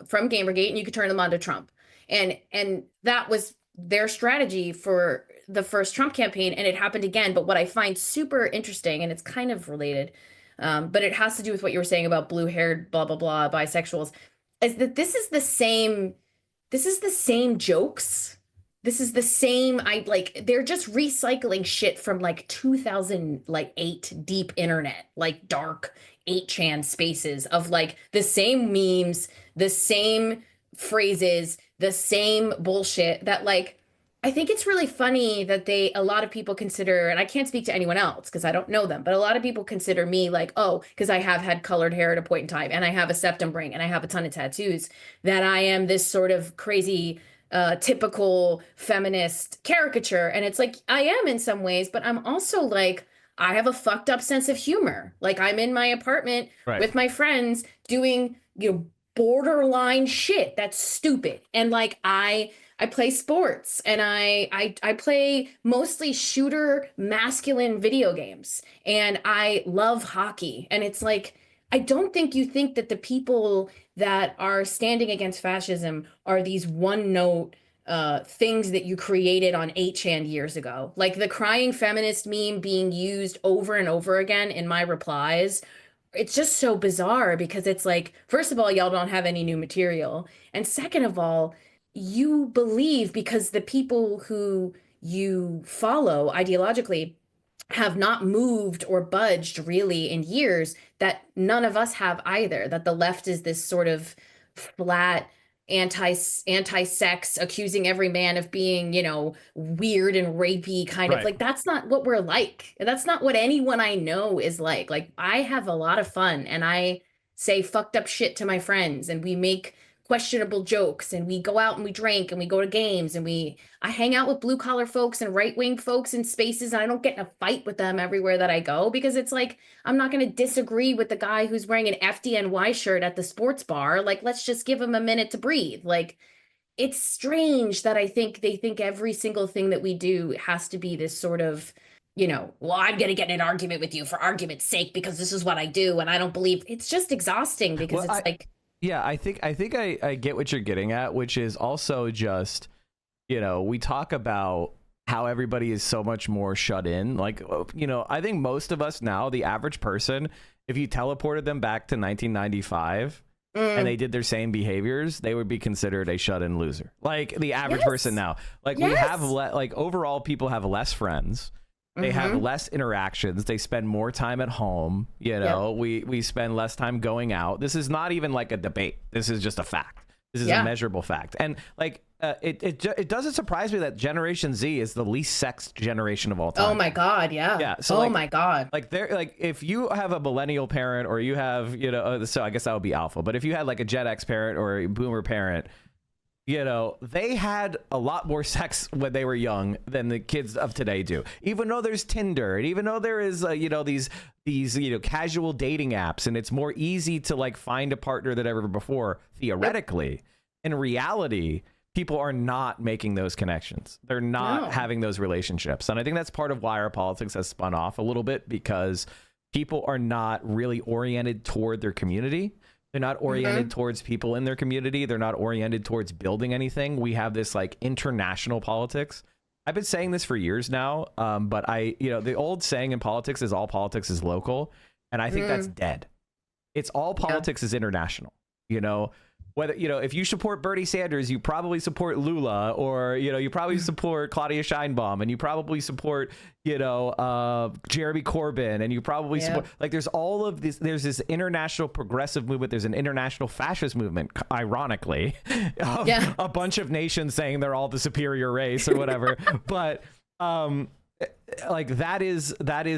from Gamergate and you could turn them onto Trump. And that was their strategy for the first Trump campaign, and it happened again. But what I find super interesting, and it's kind of related, but it has to do with what you were saying about blue-haired blah blah blah bisexuals, is that this is the same jokes. This is the same, they're just recycling shit from like 2008 deep internet, like dark 8chan spaces of like the same memes, the same phrases, the same bullshit that like, I think it's really funny that a lot of people consider, and I can't speak to anyone else because I don't know them, but a lot of people consider me like, oh, because I have had colored hair at a point in time and I have a septum ring and I have a ton of tattoos, that I am this sort of crazy, typical feminist caricature. And it's like, I am in some ways, but I'm also like, I have a fucked up sense of humor. Like I'm in my apartment with my friends doing, borderline shit that's stupid. And like I play sports and I play mostly shooter masculine video games and I love hockey. And it's like, I don't think you think that the people that are standing against fascism are these one note things that you created on 8chan years ago. Like the crying feminist meme being used over and over again in my replies. It's just so bizarre because it's like, first of all, y'all don't have any new material. And second of all, you believe because the people who you follow ideologically have not moved or budged really in years, that none of us have either, that the left is this sort of flat anti-sex, accusing every man of being, weird and rapey kind of like, that's not what we're like. That's not what anyone I know is like. Like I have a lot of fun and I say fucked up shit to my friends and we make questionable jokes and we go out and we drink and we go to games and I hang out with blue collar folks and right wing folks in spaces and I don't get in a fight with them everywhere that I go because it's like, I'm not going to disagree with the guy who's wearing an FDNY shirt at the sports bar. Like, let's just give him a minute to breathe. Like, it's strange that I think they think every single thing that we do has to be this sort of, well, I'm going to get in an argument with you for argument's sake because this is what I do. And I don't believe it's just exhausting because yeah, I think I get what you're getting at, which is also just, we talk about how everybody is so much more shut in. Like, I think most of us now, the average person, if you teleported them back to 1995 and they did their same behaviors, they would be considered a shut-in loser. Like the average person now. Like we have overall people have less friends. They have less interactions. They spend more time at home. We spend less time going out. This is not even like a debate. This is just a fact. This is a measurable fact. And like, it doesn't surprise me that Generation Z is the least sexed generation of all time. Oh my God. Yeah. Yeah. So my God. Like if you have a millennial parent or you have, so I guess that would be alpha, but if you had like a Gen X parent or a boomer parent, they had a lot more sex when they were young than the kids of today do. Even though there's Tinder, and even though there is, these casual dating apps, and it's more easy to like find a partner than ever before. Theoretically, in reality, people are not making those connections. They're not having those relationships, and I think that's part of why our politics has spun off a little bit because people are not really oriented toward their community. They're not oriented towards people in their community. They're not oriented towards building anything. We have this like international politics. I've been saying this for years now, but the old saying in politics is all politics is local. And I think that's dead. It's all politics is international. Whether, if you support Bernie Sanders, you probably support Lula, or, you probably support Claudia Sheinbaum, and you probably support, Jeremy Corbyn, and you probably support, like, there's all of this, there's this international progressive movement, there's an international fascist movement, ironically, of a bunch of nations saying they're all the superior race or whatever. But like that is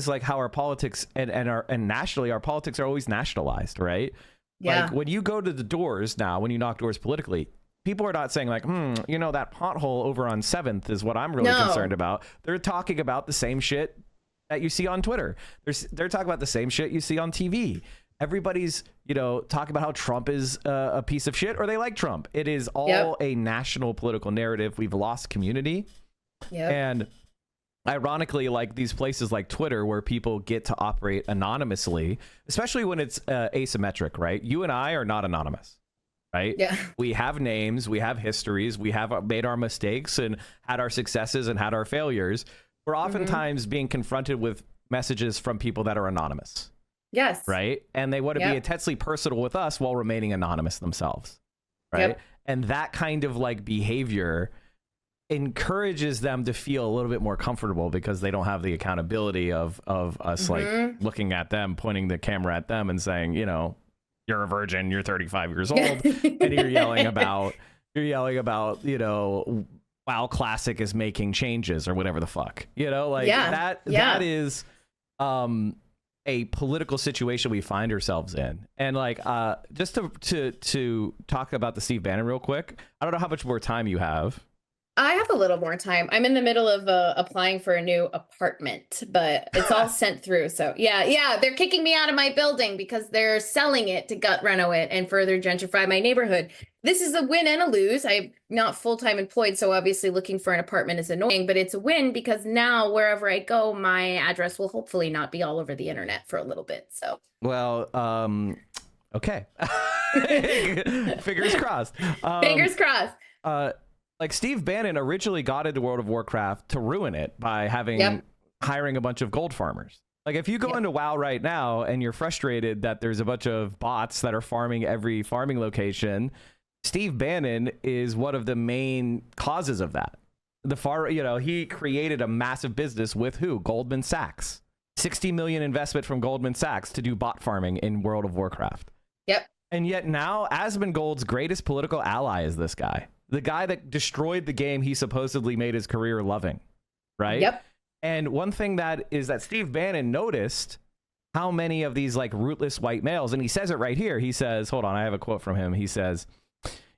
like how our politics and nationally, our politics are always nationalized, right? Yeah. Like when you go to the doors now, when you knock doors politically, people are not saying like, you know, that pothole over on 7th is what I'm really concerned about. They're talking about the same shit that you see on Twitter. They're talking about the same shit you see on TV. Everybody's, you know, talking about how Trump is a piece of shit or they like Trump. It is all a national political narrative. We've lost community. And ironically, like these places like Twitter where people get to operate anonymously, especially when it's asymmetric, right? You and I are not anonymous, right? Yeah. We have names, we have histories, we have made our mistakes and had our successes and had our failures. We're oftentimes being confronted with messages from people that are anonymous. Yes. Right. And they want to be intensely personal with us while remaining anonymous themselves. Right. And that kind of like behavior encourages them to feel a little bit more comfortable because they don't have the accountability of us like looking at them, pointing the camera at them and saying, you know, you're a virgin, you're 35 years old, and you're yelling about, you know, WoW Classic is making changes or whatever the fuck, you know, like that is a political situation we find ourselves in. And like just to talk about the Steve Bannon real quick, I don't know how much more time you have. I have a little more time. I'm in the middle of applying for a new apartment, but it's all sent through. So yeah, they're kicking me out of my building because they're selling it to gut reno it and further gentrify my neighborhood. This is a win and a lose. I'm not full-time employed, so obviously looking for an apartment is annoying, but it's a win because now wherever I go, my address will hopefully not be all over the internet for a little bit. So well, okay. Fingers crossed. Fingers crossed. Like Steve Bannon originally got into World of Warcraft to ruin it by hiring a bunch of gold farmers. Like if you go into WoW right now and you're frustrated that there's a bunch of bots that are farming every farming location, Steve Bannon is one of the main causes of that. He created a massive business with who? Goldman Sachs. 60 million investment from Goldman Sachs to do bot farming in World of Warcraft. Yep. And yet now Asmongold's greatest political ally is this guy. The guy that destroyed the game he supposedly made his career loving, right? Yep. And one thing that Steve Bannon noticed how many of these like rootless white males, and he says it right here. He says, hold on, I have a quote from him. He says,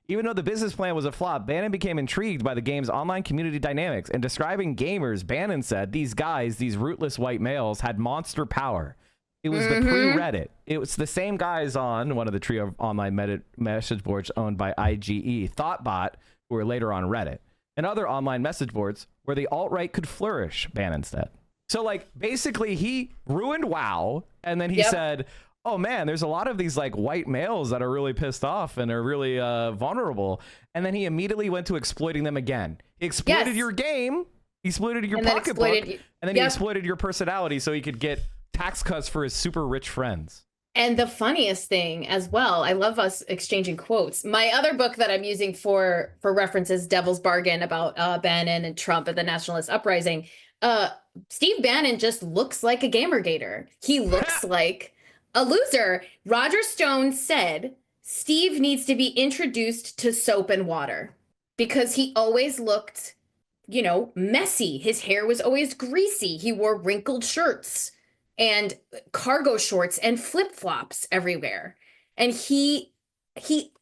even though the business plan was a flop, Bannon became intrigued by the game's online community dynamics. And describing gamers, Bannon said, these guys, these rootless white males, had monster power. It was the pre-Reddit. It was the same guys on one of the trio of online message boards owned by IGE, Thoughtbot, who were later on Reddit, and other online message boards where the alt-right could flourish, Bannon said. So, like, basically, he ruined WoW, and then he said, oh, man, there's a lot of these, like, white males that are really pissed off and are really vulnerable. And then he immediately went to exploiting them again. He exploited your game, he exploited your pocketbook, and then he exploited your personality so he could get tax cuts for his super rich friends. And the funniest thing as well, I love us exchanging quotes. My other book that I'm using for reference is Devil's Bargain about Bannon and Trump and the nationalist uprising. Steve Bannon just looks like a Gamergator. He looks like a loser. Roger Stone said Steve needs to be introduced to soap and water because he always looked, you know, messy. His hair was always greasy. He wore wrinkled shirts and cargo shorts and flip-flops everywhere. And he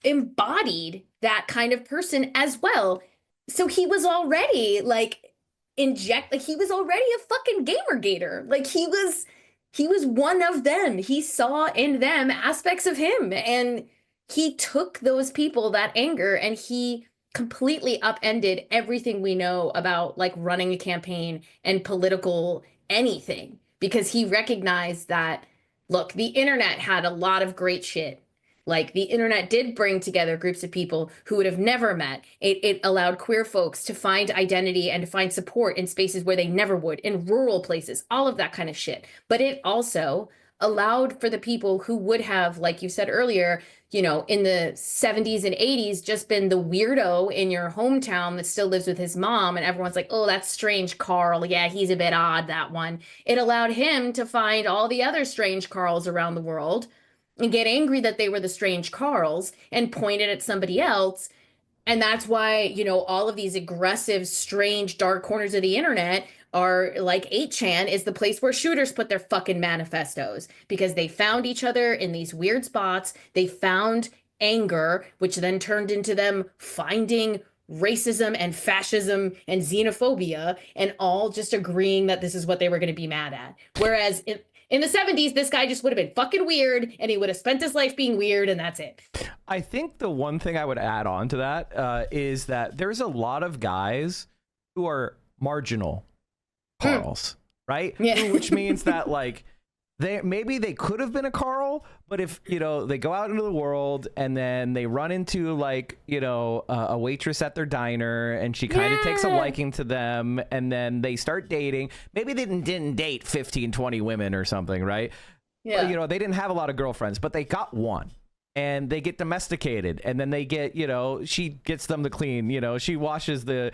embodied that kind of person as well. So he was already he was already a fucking Gamergator. Like he was one of them. He saw in them aspects of him, and he took those people, that anger, and he completely upended everything we know about like running a campaign and political anything. Because he recognized that, look, the internet had a lot of great shit. Like the internet did bring together groups of people who would have never met. It allowed queer folks to find identity and to find support in spaces where they never would, in rural places, all of that kind of shit. But it also allowed for the people who would have, like you said earlier, you know, in the 70s and 80s, just been the weirdo in your hometown that still lives with his mom. And everyone's like, oh, that's strange Carl. Yeah, he's a bit odd, that one. It allowed him to find all the other strange Carls around the world and get angry that they were the strange Carls and point it at somebody else. And that's why, you know, all of these aggressive, strange, dark corners of the internet are like 8chan is the place where shooters put their fucking manifestos because they found each other in these weird spots. They found anger, which then turned into them finding racism and fascism and xenophobia, and all just agreeing that this is what they were going to be mad at. Whereas in the 70s, this guy just would have been fucking weird, and he would have spent his life being weird, and that's it. I think the one thing I would add on to that is that there's a lot of guys who are marginal Carls, right? Yeah. Which means that like maybe they could have been a Carl, but if they go out into the world and then they run into like a waitress at their diner and she kind of takes a liking to them and then they start dating. Maybe they didn't date 15-20 women or something, right? Yeah. They didn't have a lot of girlfriends, but they got one. And they get domesticated, and then they get, she gets them to clean. She washes the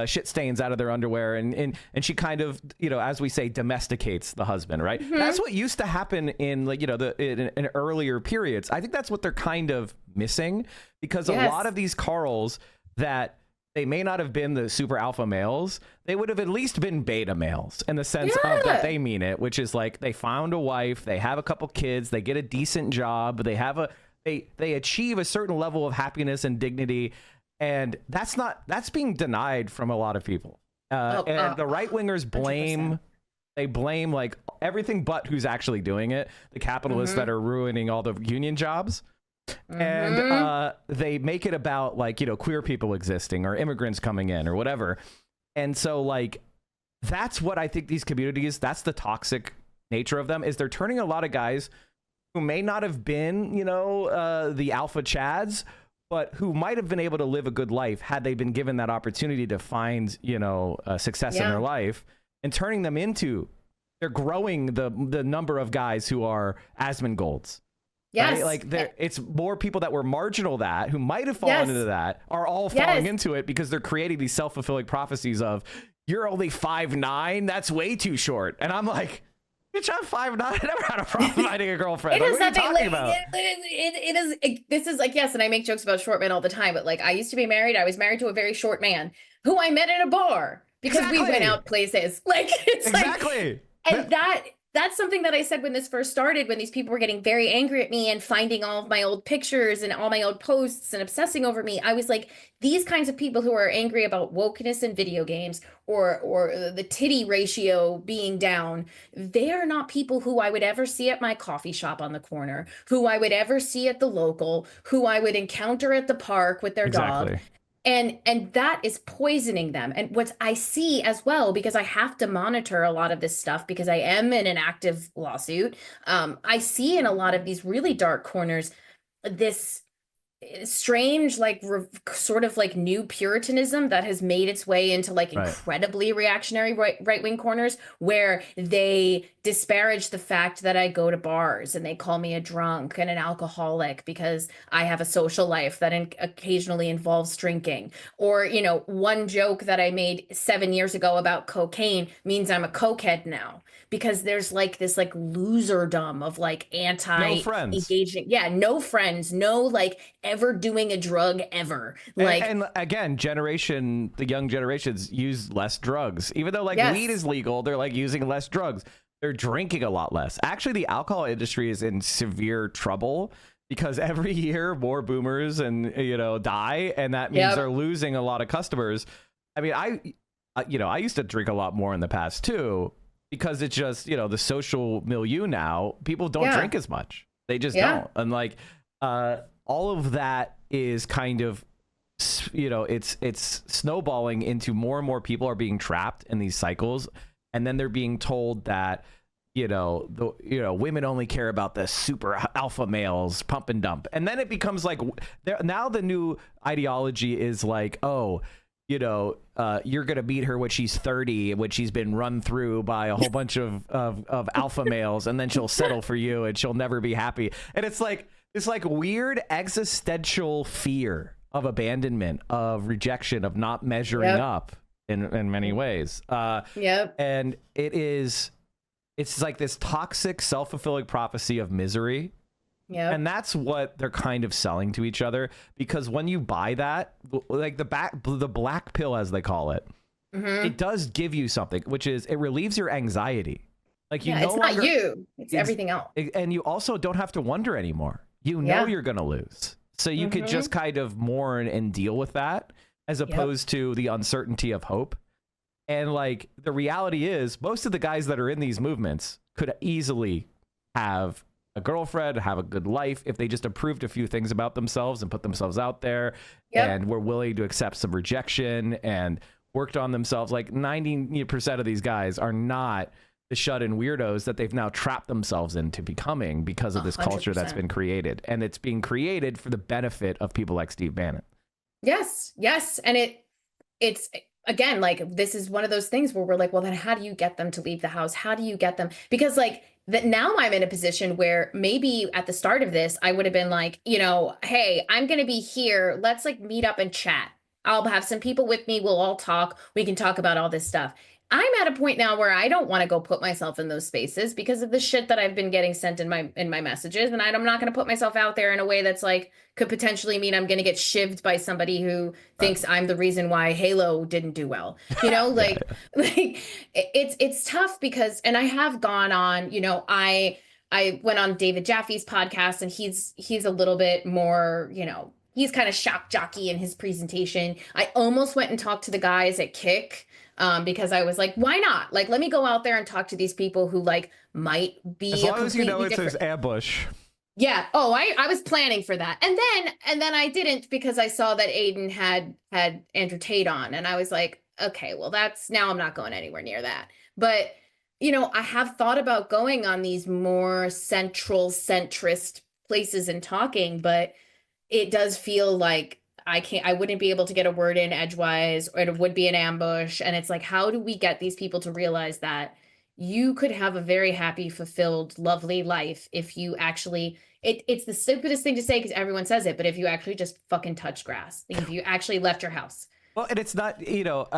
shit stains out of their underwear, and she kind of, as we say, domesticates the husband, right? Mm-hmm. That's what used to happen in like in earlier periods. I think that's what they're kind of missing, because a lot of these Carls that they may not have been the super alpha males, they would have at least been beta males in the sense of that they mean it, which is like they found a wife, they have a couple kids, they get a decent job, they have they achieve a certain level of happiness and dignity, and that's being denied from a lot of people. And the right wingers blame 100%. Like everything but who's actually doing it. The capitalists that are ruining all the union jobs. And they make it about like queer people existing or immigrants coming in or whatever. And so like that's what I think these communities, that's the toxic nature of them, is they're turning a lot of guys who may not have been the alpha chads, but who might have been able to live a good life had they been given that opportunity to find success in their life, and turning them into, they're growing the number of guys who are Asmongold's. Yes. Right? Like it's more people that were marginal who might have fallen into that are all falling into it because they're creating these self-fulfilling prophecies of, you're only 5'9", that's way too short. And I'm like, bitch, I'm 5'9". I never had a problem finding a girlfriend. It is what are you talking about? This is like, yes, and I make jokes about short men all the time, but like I used to be married. I was married to a very short man who I met at a bar because we went out places. Like it's exactly. And that's something that I said when this first started, when these people were getting very angry at me and finding all of my old pictures and all my old posts and obsessing over me. I was like, these kinds of people who are angry about wokeness in video games or the titty ratio being down, they are not people who I would ever see at my coffee shop on the corner, who I would ever see at the local, who I would encounter at the park with their dog. And that is poisoning them. And what I see as well, because I have to monitor a lot of this stuff because I am in an active lawsuit, I see in a lot of these really dark corners this strange like sort of like new puritanism that has made its way into like incredibly reactionary right-wing corners, where they disparage the fact that I go to bars and they call me a drunk and an alcoholic because I have a social life that occasionally involves drinking. Or one joke that I made 7 years ago about cocaine means I'm a cokehead now, because there's like this like loserdom of like anti-engaging. No friends, no like ever doing a drug ever. Like and again, the young generations use less drugs. Even though like weed is legal, they're like using less drugs. They're drinking a lot less. Actually, the alcohol industry is in severe trouble because every year more boomers and die, and that means they're losing a lot of customers. I mean, I used to drink a lot more in the past too, because it's just the social milieu now. People don't drink as much. They just don't. And like all of that is kind of it's snowballing into more and more people are being trapped in these cycles, and then they're being told that women only care about the super alpha males, pump and dump, and then it becomes like now the new ideology is like, you're gonna meet her when she's 30, when she's been run through by a whole bunch of alpha males, and then she'll settle for you and she'll never be happy. And it's like this like weird existential fear of abandonment, of rejection, of not measuring up in many ways. And it's like this toxic self-fulfilling prophecy of misery. And that's what they're kind of selling to each other, because when you buy that, like the black pill, as they call it, it does give you something, which is it relieves your anxiety. Like you Yeah, no it's not longer, you, it's everything else. and you also don't have to wonder anymore. You know you're gonna lose, so you could just kind of mourn and deal with that, as opposed to the uncertainty of hope. And like the reality is, most of the guys that are in these movements could easily have a girlfriend, have a good life, if they just improved a few things about themselves and put themselves out there and were willing to accept some rejection and worked on themselves. Like 90% of these guys are not the shut-in weirdos that they've now trapped themselves into becoming because of this culture that's been created. And it's being created for the benefit of people like Steve Bannon. Yes. And it's again, like, this is one of those things where we're like, well, then how do you get them to leave the house? How do you get them? Because like that now I'm in a position where maybe at the start of this, I would have been like, you know, hey, I'm going to be here. Let's like meet up and chat. I'll have some people with me. We'll all talk. We can talk about all this stuff. I'm at a point now where I don't want to go put myself in those spaces because of the shit that I've been getting sent in my messages. And I'm not going to put myself out there in a way that's like, could potentially mean I'm going to get shivved by somebody who thinks I'm the reason why Halo didn't do well. You know, like it's tough because, and I have gone on, you know, I went on David Jaffe's podcast and he's a little bit more, you know, he's kind of shock jockey in his presentation. I almost went and talked to the guys at Kick. Because I was like, why not? Like, let me go out there and talk to these people who like might be as long as you know it's his ambush. Yeah. Oh, I was planning for that. And then I didn't because I saw that Aiden had Andrew Tate on. And I was like, okay, well, now I'm not going anywhere near that. But, you know, I have thought about going on these more centrist places and talking, but it does feel like I wouldn't be able to get a word in edgewise, or it would be an ambush. And it's like, how do we get these people to realize that you could have a very happy, fulfilled, lovely life if you actually, it's the stupidest thing to say because everyone says it, but if you actually just fucking touch grass, like if you actually left your house. Well, and it's not, you know,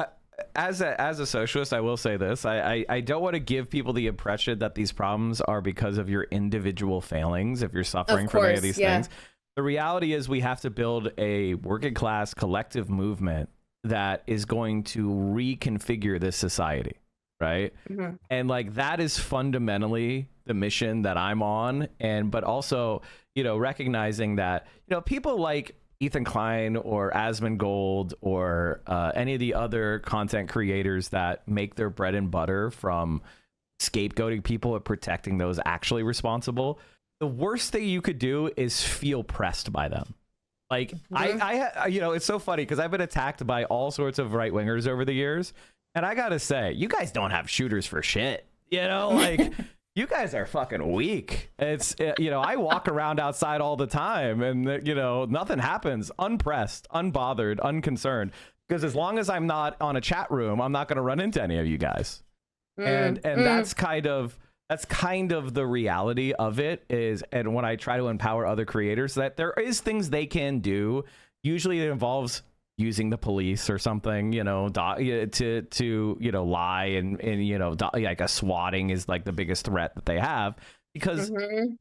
as a socialist, I will say this. I don't want to give people the impression that these problems are because of your individual failings, if you're suffering from any of these things. The reality is we have to build a working class collective movement that is going to reconfigure this society, right? And like that is fundamentally the mission that I'm on. But also, you know, recognizing that, you know, people like Ethan Klein or Asmongold or any of the other content creators that make their bread and butter from scapegoating people and protecting those actually responsible. The worst thing you could do is feel pressed by them. Like I you know, it's so funny because I've been attacked by all sorts of right wingers over the years. And I got to say, you guys don't have shooters for shit. You know, like you guys are fucking weak. It's, you know, I walk around outside all the time and, you know, nothing happens. Unpressed, unbothered, unconcerned. Because as long as I'm not on a chat room, I'm not going to run into any of you guys. And that's kind of the reality of it is, and when I try to empower other creators, that there is things they can do. Usually it involves using the police or something, you know, to you know, lie and you know, like a swatting is like the biggest threat that they have because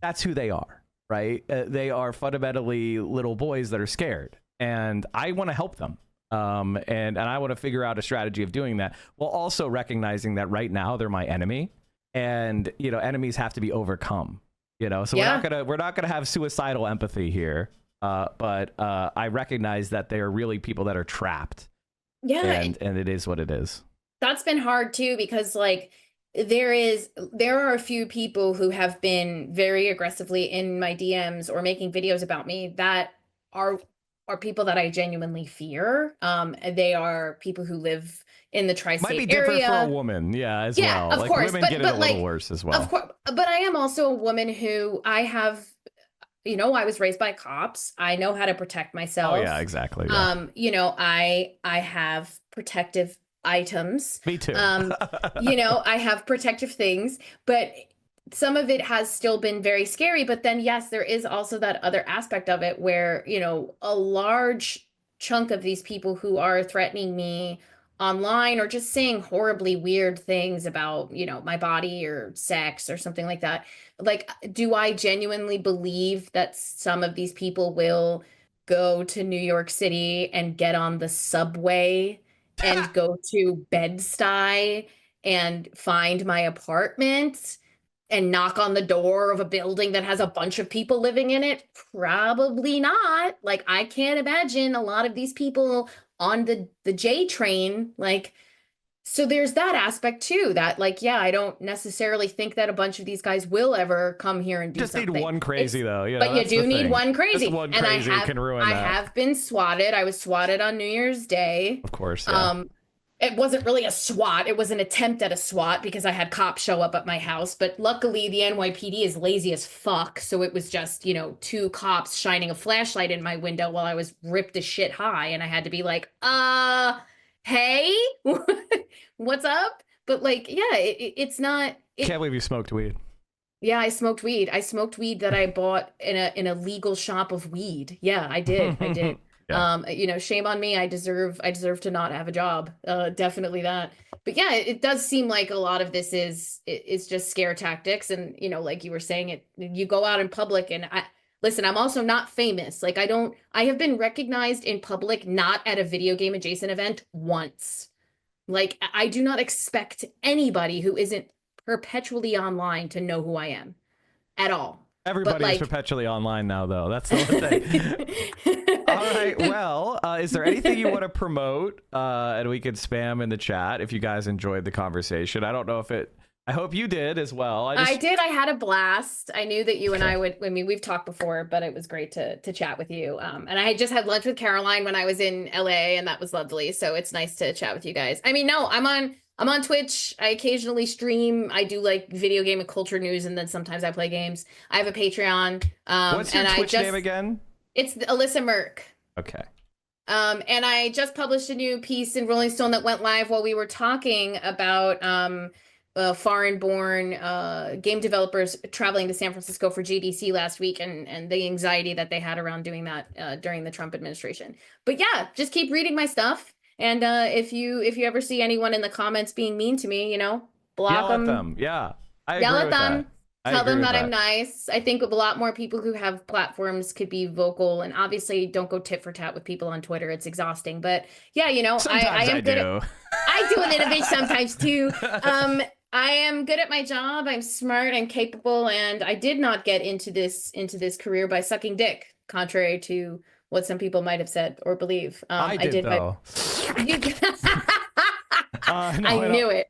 that's who they are, right? They are fundamentally little boys that are scared, and I want to help them. And I want to figure out a strategy of doing that while also recognizing that right now they're my enemy. And, you know, enemies have to be overcome, you know, so we're not gonna have suicidal empathy here. But I recognize that they are really people that are trapped. Yeah. And it is what it is. That's been hard too, because like there are a few people who have been very aggressively in my DMs or making videos about me that are people that I genuinely fear. They are people who live in the tri-state area. Might be different for a woman, as well. Of like course, women but, get it but a like, little worse as well. Of course, but I am also a woman who I have, you know, I was raised by cops. I know how to protect myself. Oh yeah, exactly. Yeah. You know, I have protective items. Me too. You know, I have protective things, but some of it has still been very scary. But then, yes, there is also that other aspect of it where, you know, a large chunk of these people who are threatening me online or just saying horribly weird things about, you know, my body or sex or something like that. Like, do I genuinely believe that some of these people will go to New York City and get on the subway and go to Bed-Stuy and find my apartment and knock on the door of a building that has a bunch of people living in it? Probably not. Like, I can't imagine a lot of these people on the J train, like, so there's that aspect too, that like, yeah, I don't necessarily think that a bunch of these guys will ever come here and do Just something. need one crazy though. You know, But you that's do the need thing. one crazy. Just one And crazy can ruin I that. have been swatted. I was swatted on New Year's Day. Of course. Yeah. It wasn't really a SWAT. It was an attempt at a SWAT because I had cops show up at my house. But luckily, the NYPD is lazy as fuck. So it was just, you know, 2 cops shining a flashlight in my window while I was ripped to shit high. And I had to be like, hey, what's up? But like, yeah, it's not. Can't believe you smoked weed. Yeah, I smoked weed. I smoked weed that I bought in a legal shop of weed. Yeah, I did. I did. Yeah. You know, shame on me. I deserve to not have a job. Definitely that. But yeah, it does seem like a lot of this is just scare tactics. And, you know, like you were saying, you go out in public and listen, I'm also not famous. Like I have been recognized in public, not at a video game adjacent event once. Like, I do not expect anybody who isn't perpetually online to know who I am at all. Everybody is perpetually online now, though. That's the one thing. All right. Well, is there anything you want to promote? And we could spam in the chat if you guys enjoyed the conversation. I don't know if it. I hope you did as well. I did. I had a blast. I knew that you and I would. I mean, we've talked before, but it was great to chat with you. And I just had lunch with Caroline when I was in LA, and that was lovely. So it's nice to chat with you guys. I mean, no, I'm on Twitch. I occasionally stream. I do like video game and culture news, and then sometimes I play games. I have a Patreon. What's your Twitch name again? It's Alyssa Merc. Okay. And I just published a new piece in Rolling Stone that went live while we were talking about foreign-born game developers traveling to San Francisco for GDC last week, and the anxiety that they had around doing that during the Trump administration. But yeah, just keep reading my stuff. And if you ever see anyone in the comments being mean to me, you know, block Yell at them. Yeah. Yell at them. Tell them that I'm nice. I think a lot more people who have platforms could be vocal, and obviously don't go tit for tat with people on Twitter. It's exhausting. But yeah, you know, I am good. I do a little bit sometimes too. I am good at my job. I'm smart. I'm capable, and I did not get into this career by sucking dick, contrary to what some people might have said or believe. I did though. I knew it.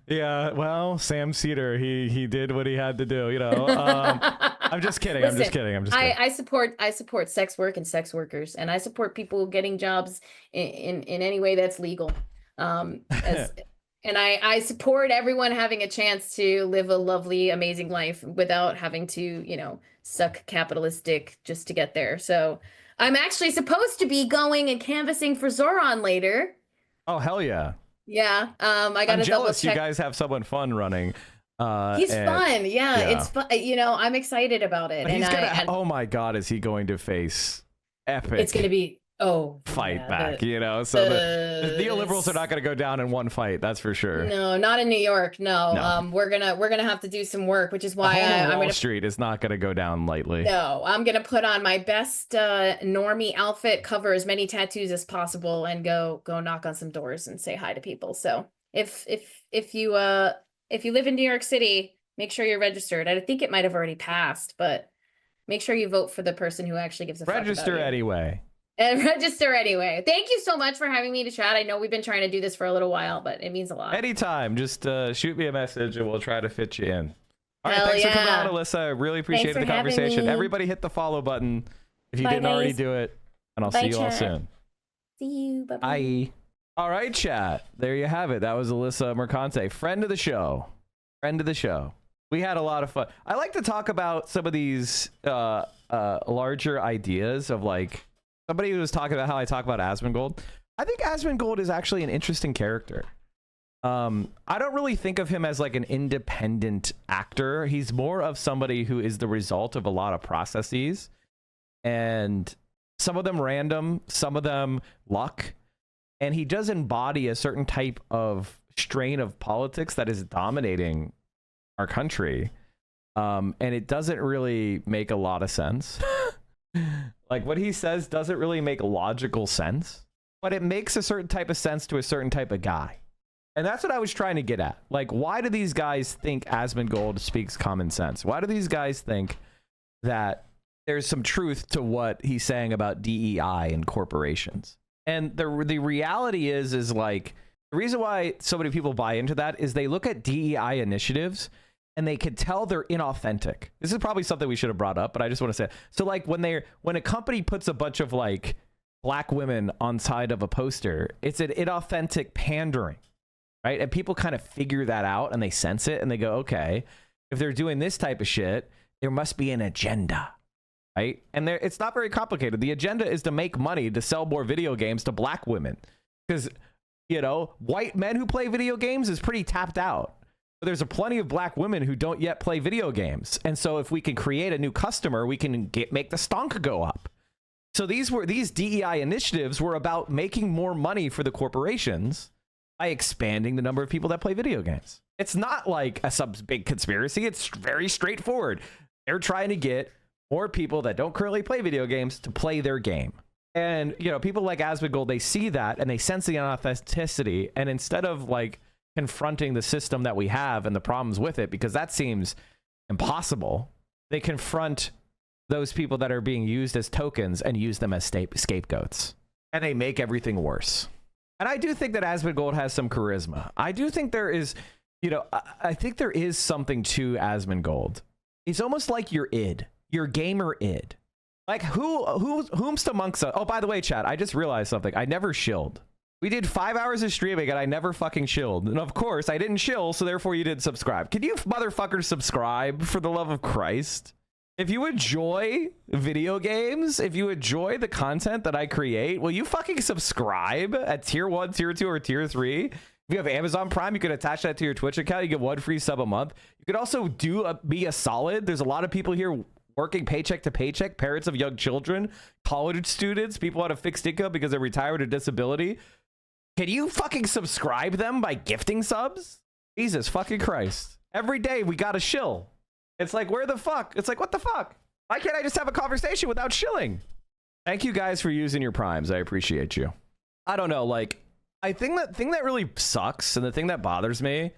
Yeah, well, Sam Cedar, he did what he had to do, you know. I'm just kidding. Listen, I'm just kidding. I support sex work and sex workers, and I support people getting jobs in any way that's legal. And I support everyone having a chance to live a lovely, amazing life without having to, you know, suck capitalist dick just to get there. So I'm actually supposed to be going and canvassing for Zoran later. Oh, hell yeah. Yeah. I got to double check. You guys have someone fun running. He's fun. Yeah, it's fun. You know, I'm excited about it. But he's gonna, oh my God, is he going to face epic? It's going to be, fight back, you know? So the neoliberals are not going to go down in one fight. That's for sure. No, not in New York. No. We're going to have to do some work, which is why Wall Street is not going to go down lightly. No, I'm going to put on my best normie outfit, cover as many tattoos as possible, and go knock on some doors and say hi to people. So if you live in New York City, make sure you're registered. I think it might have already passed, but make sure you vote for the person who actually gives a fuck about you. Register anyway. And register anyway. Thank you so much for having me to chat. I know we've been trying to do this for a little while, but it means a lot. Anytime. Just shoot me a message and we'll try to fit you in. All right, Hell thanks yeah. for coming on, Alyssa. I really appreciated the conversation. Everybody hit the follow button if you didn't already do it. And I'll see you all soon. See you. Bye-bye. Bye. All right, chat. There you have it. That was Alyssa Mercante, friend of the show. Friend of the show. We had a lot of fun. I like to talk about some of these larger ideas of like, somebody who was talking about how I talk about Asmongold. I think Asmongold is actually an interesting character. I don't really think of him as like an independent actor. He's more of somebody who is the result of a lot of processes, and some of them random, some of them luck. And he does embody a certain type of strain of politics that is dominating our country. And it doesn't really make a lot of sense. Like what he says doesn't really make logical sense. but it makes a certain type of sense to a certain type of guy. And that's what I was trying to get at. Like, why do these guys think Asmongold speaks common sense? Why do these guys think that there's some truth to what he's saying about DEI and corporations? And the reality is like, the reason why so many people buy into that is they look at DEI initiatives and they can tell they're inauthentic. This is probably something we should have brought up, but I just want to say, so like when a company puts a bunch of like black women on side of a poster, it's an inauthentic pandering, right? And people kind of figure that out and they sense it and they go, okay, if they're doing this type of shit, there must be an agenda, right? And it's not very complicated. The agenda is to make money to sell more video games to black women, because, you know, white men who play video games is pretty tapped out. But there's plenty of black women who don't yet play video games. And so if we can create a new customer, we can make the stonk go up. So these DEI initiatives were about making more money for the corporations by expanding the number of people that play video games. It's not like some big conspiracy. It's very straightforward. They're trying to get more people that don't currently play video games to play their game. And, you know, people like Asmongold, they see that and they sense the inauthenticity. And instead of like confronting the system that we have and the problems with it, because that seems impossible, they confront those people that are being used as tokens and use them as scapegoats. And they make everything worse. And I do think that Asmongold has some charisma. I do think there is, you know, I think there is something to Asmongold. He's almost like your id, your gamer id. Like whomst amongst us? Oh, by the way, chat, I just realized something. I never shilled. We did 5 hours of streaming and I never fucking shilled. And of course I didn't shill, so therefore you didn't subscribe. Can you motherfuckers subscribe, for the love of Christ? If you enjoy video games, if you enjoy the content that I create, will you fucking subscribe at tier 1, tier 2, or tier 3? If you have Amazon Prime, you can attach that to your Twitch account. You get 1 free sub a month. You could also be a solid. There's a lot of people here working paycheck to paycheck, parents of young children, college students, people on a fixed income because they're retired or disability. Can you fucking subscribe them by gifting subs? Jesus fucking Christ. Every day we got to shill. It's like, where the fuck? It's like, what the fuck? Why can't I just have a conversation without shilling? Thank you guys for using your primes. I appreciate you. I don't know, like, I think that thing that really sucks and the thing that bothers me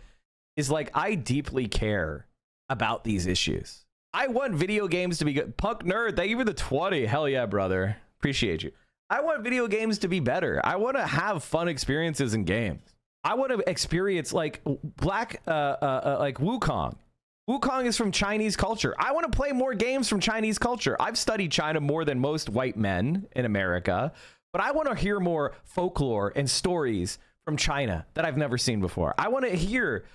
is like, I deeply care about these issues. I want video games to be good. Punk Nerd, thank you for the 20. Hell yeah, brother. Appreciate you. I want video games to be better. I want to have fun experiences in games. I want to experience like like Wukong. Wukong is from Chinese culture. I want to play more games from Chinese culture. I've studied China more than most white men in America, but I want to hear more folklore and stories from China that I've never seen before. I want to hear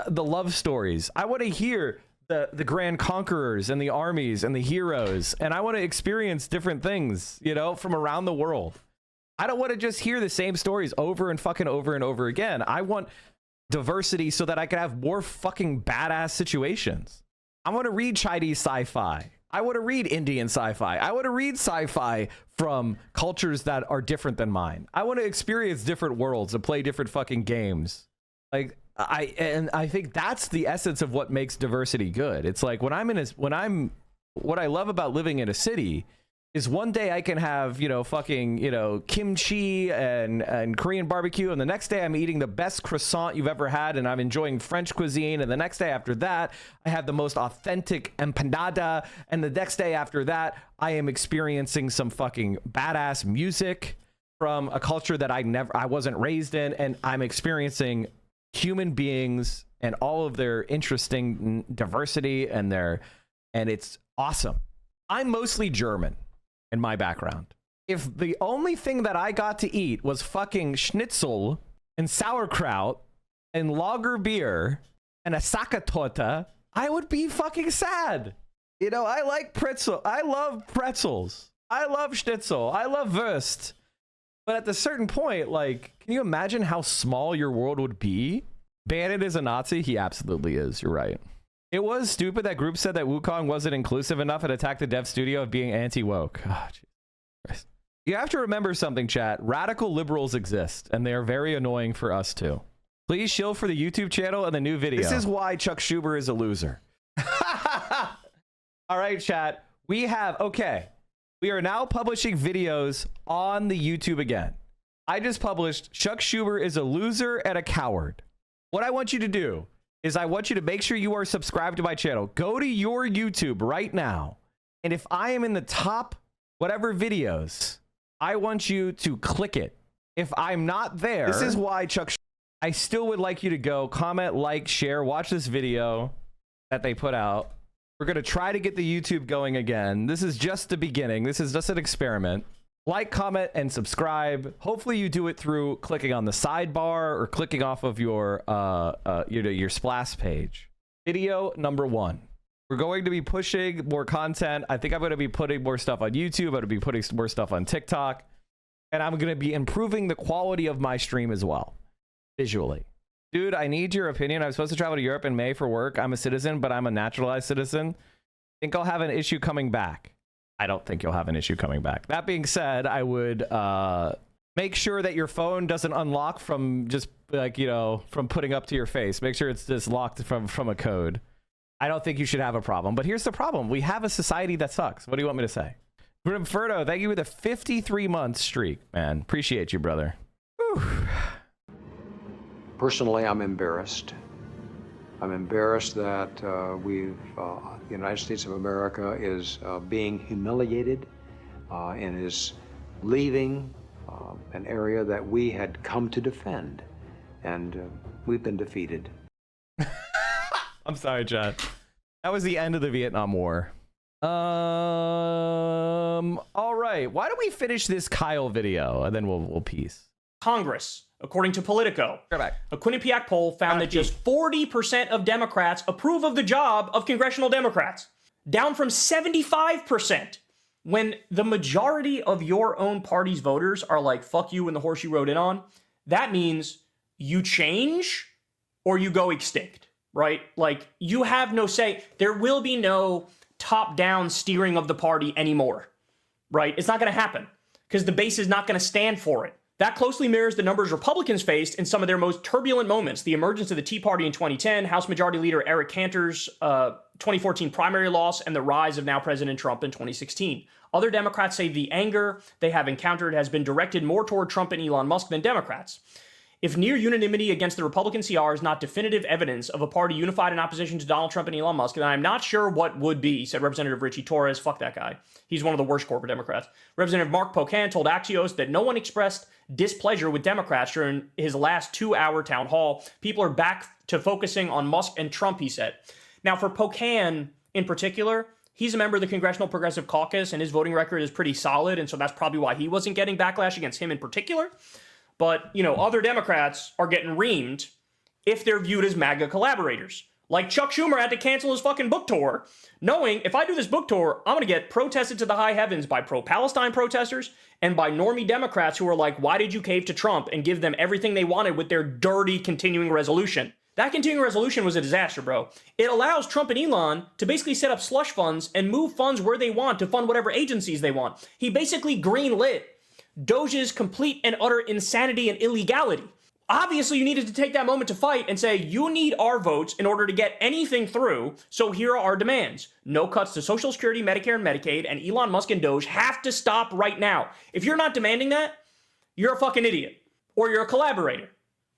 the love stories. I want to hear the grand conquerors and the armies and the heroes, and I want to experience different things, you know, from around the world. I don't want to just hear the same stories over and fucking over and over again. I want diversity so that I can have more fucking badass situations. I want to read Chinese sci-fi. I want to read Indian sci-fi. I want to read sci-fi from cultures that are different than mine. I want to experience different worlds and play different fucking games. Like, I think that's the essence of what makes diversity good. It's like what I love about living in a city is one day I can have, you know, fucking, you know, kimchi and Korean barbecue, and the next day I'm eating the best croissant you've ever had and I'm enjoying French cuisine, and the next day after that I have the most authentic empanada, and the next day after that I am experiencing some fucking badass music from a culture that I wasn't raised in, and I'm experiencing human beings and all of their interesting diversity and it's awesome. I'm mostly German in my background. If the only thing that I got to eat was fucking schnitzel and sauerkraut and lager beer and a Sakatorte, I would be fucking sad. You know, I like pretzel. I love pretzels. I love schnitzel. I love Wurst. But at a certain point, like, can you imagine how small your world would be? Bannon is a Nazi? He absolutely is. You're right. It was stupid that group said that Wukong wasn't inclusive enough and attacked the dev studio of being anti-woke. Oh, Jesus. You have to remember something, chat. Radical liberals exist, and they are very annoying for us, too. Please shill for the YouTube channel and the new video. This is why Chuck Schumer is a loser. All right, chat. We are now publishing videos on the YouTube again. I just published Chuck Schumer is a loser and a coward. What I want you to do is I want you to make sure you are subscribed to my channel. Go to your YouTube right now. And if I am in the top whatever videos, I want you to click it. If I'm not there, this is why I still would like you to go comment, like, share, watch this video that they put out. We're going to try to get the YouTube going again. This is just the beginning. This is just an experiment. Like, comment, and subscribe. Hopefully you do it through clicking on the sidebar or clicking off of your splash page. Video number 1. We're going to be pushing more content. I think I'm going to be putting more stuff on YouTube. I'm going to be putting more stuff on TikTok. And I'm going to be improving the quality of my stream as well, visually. Dude, I need your opinion. I'm supposed to travel to Europe in May for work. I'm a citizen, but I'm a naturalized citizen. Think I'll have an issue coming back. I don't think you'll have an issue coming back. That being said, I would make sure that your phone doesn't unlock from just like, you know, from putting up to your face. Make sure it's just locked from a code. I don't think you should have a problem. But here's the problem. We have a society that sucks. What do you want me to say? Grimferdo, thank you for the 53-month streak, man. Appreciate you, brother. Whew. Personally, I'm embarrassed. I'm embarrassed that the United States of America is being humiliated and is leaving an area that we had come to defend. And we've been defeated. I'm sorry, Chad. That was the end of the Vietnam War. All right. Why don't we finish this Kyle video and then we'll peace. Congress, according to Politico, a Quinnipiac poll found that just 40% of Democrats approve of the job of congressional Democrats, down from 75%. When the majority of your own party's voters are like, fuck you and the horse you rode in on, that means you change or you go extinct, right? Like, you have no say. There will be no top-down steering of the party anymore, right? It's not going to happen because the base is not going to stand for it. That closely mirrors the numbers Republicans faced in some of their most turbulent moments. The emergence of the Tea Party in 2010, House Majority Leader Eric Cantor's 2014 primary loss, and the rise of now President Trump in 2016. Other Democrats say the anger they have encountered has been directed more toward Trump and Elon Musk than Democrats. If near unanimity against the Republican CR is not definitive evidence of a party unified in opposition to Donald Trump and Elon Musk, then I'm not sure what would be, said Representative Richie Torres. Fuck that guy. He's one of the worst corporate Democrats. Representative Mark Pocan told Axios that no one expressed displeasure with Democrats during his last 2-hour town hall. People are back to focusing on Musk and Trump, he said. Now, for Pocan in particular, he's a member of the Congressional Progressive Caucus, and his voting record is pretty solid, and so that's probably why he wasn't getting backlash against him in particular. But, you know, other Democrats are getting reamed if they're viewed as MAGA collaborators. Like Chuck Schumer had to cancel his fucking book tour, knowing if I do this book tour, I'm going to get protested to the high heavens by pro-Palestine protesters and by normie Democrats who are like, why did you cave to Trump, and give them everything they wanted with their dirty continuing resolution. That continuing resolution was a disaster, bro. It allows Trump and Elon to basically set up slush funds and move funds where they want to fund whatever agencies they want. He basically greenlit Doge's complete and utter insanity and illegality. Obviously, you needed to take that moment to fight and say, you need our votes in order to get anything through, so here are our demands. No cuts to Social Security, Medicare, and Medicaid, and Elon Musk and Doge have to stop right now. If you're not demanding that, you're a fucking idiot. Or you're a collaborator,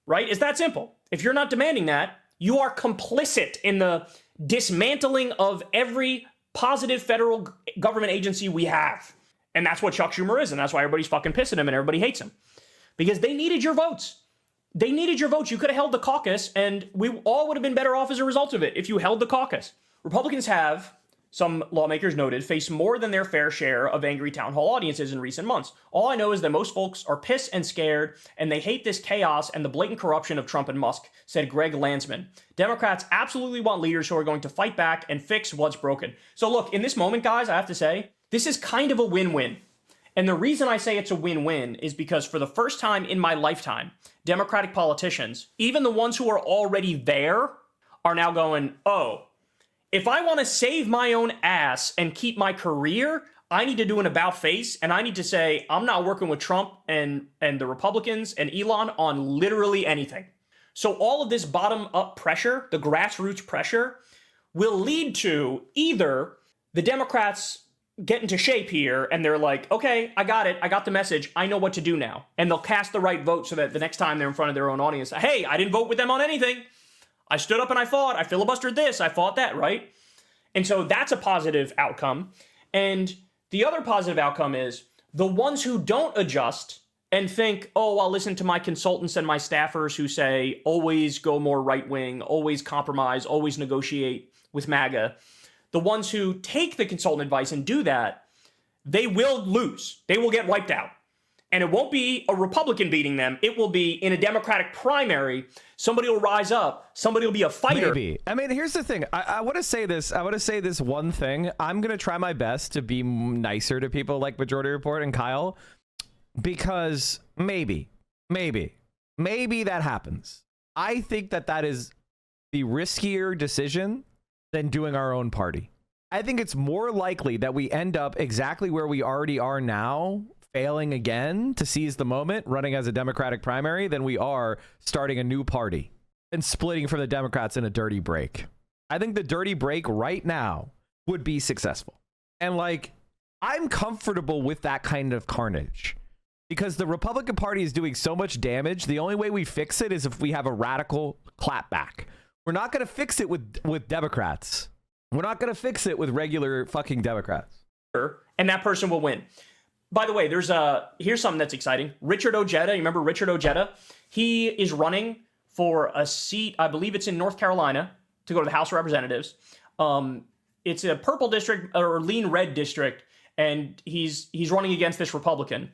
right? It's that simple. If you're not demanding that, you are complicit in the dismantling of every positive federal government agency we have. And that's what Chuck Schumer is, and that's why everybody's fucking pissing him and everybody hates him. Because they needed your votes. They needed your votes. You could have held the caucus, and we all would have been better off as a result of it if you held the caucus. Republicans have, some lawmakers noted, faced more than their fair share of angry town hall audiences in recent months. All I know is that most folks are pissed and scared, and they hate this chaos and the blatant corruption of Trump and Musk, said Greg Landsman. Democrats absolutely want leaders who are going to fight back and fix what's broken. So look, in this moment, guys, I have to say, this is kind of a win-win. And the reason I say it's a win-win is because for the first time in my lifetime, Democratic politicians, even the ones who are already there, are now going, oh, if I want to save my own ass and keep my career, I need to do an about-face, and I need to say, I'm not working with Trump and the Republicans and Elon on literally anything. So all of this bottom-up pressure, the grassroots pressure, will lead to either the Democrats get into shape here and they're like, okay, I got it. I got the message. I know what to do now. And they'll cast the right vote so that the next time they're in front of their own audience, hey, I didn't vote with them on anything. I stood up and I fought. I filibustered this. I fought that, right? And so that's a positive outcome. And the other positive outcome is the ones who don't adjust and think, oh, I'll listen to my consultants and my staffers who say, always go more right-wing, always compromise, always negotiate with MAGA. The ones who take the consultant advice and do that, they will lose. They will get wiped out. And it won't be a Republican beating them. It will be in a Democratic primary. Somebody will rise up. Somebody will be a fighter. Maybe. I mean, here's the thing. I want to say this. I want to say this one thing. I'm going to try my best to be nicer to people like Majority Report and Kyle, because maybe that happens. I think that is the riskier decision than doing our own party. I think it's more likely that we end up exactly where we already are now, failing again to seize the moment, running as a Democratic primary, than we are starting a new party and splitting from the Democrats in a dirty break. I think the dirty break right now would be successful. And like, I'm comfortable with that kind of carnage because the Republican Party is doing so much damage. The only way we fix it is if we have a radical clapback. We're not going to fix it with Democrats. We're not going to fix it with regular fucking Democrats. And that person will win. By the way, here's something that's exciting. Richard Ojeda, you remember Richard Ojeda? He is running for a seat, I believe it's in North Carolina, to go to the House of Representatives. It's a purple district or lean red district, and he's running against this Republican.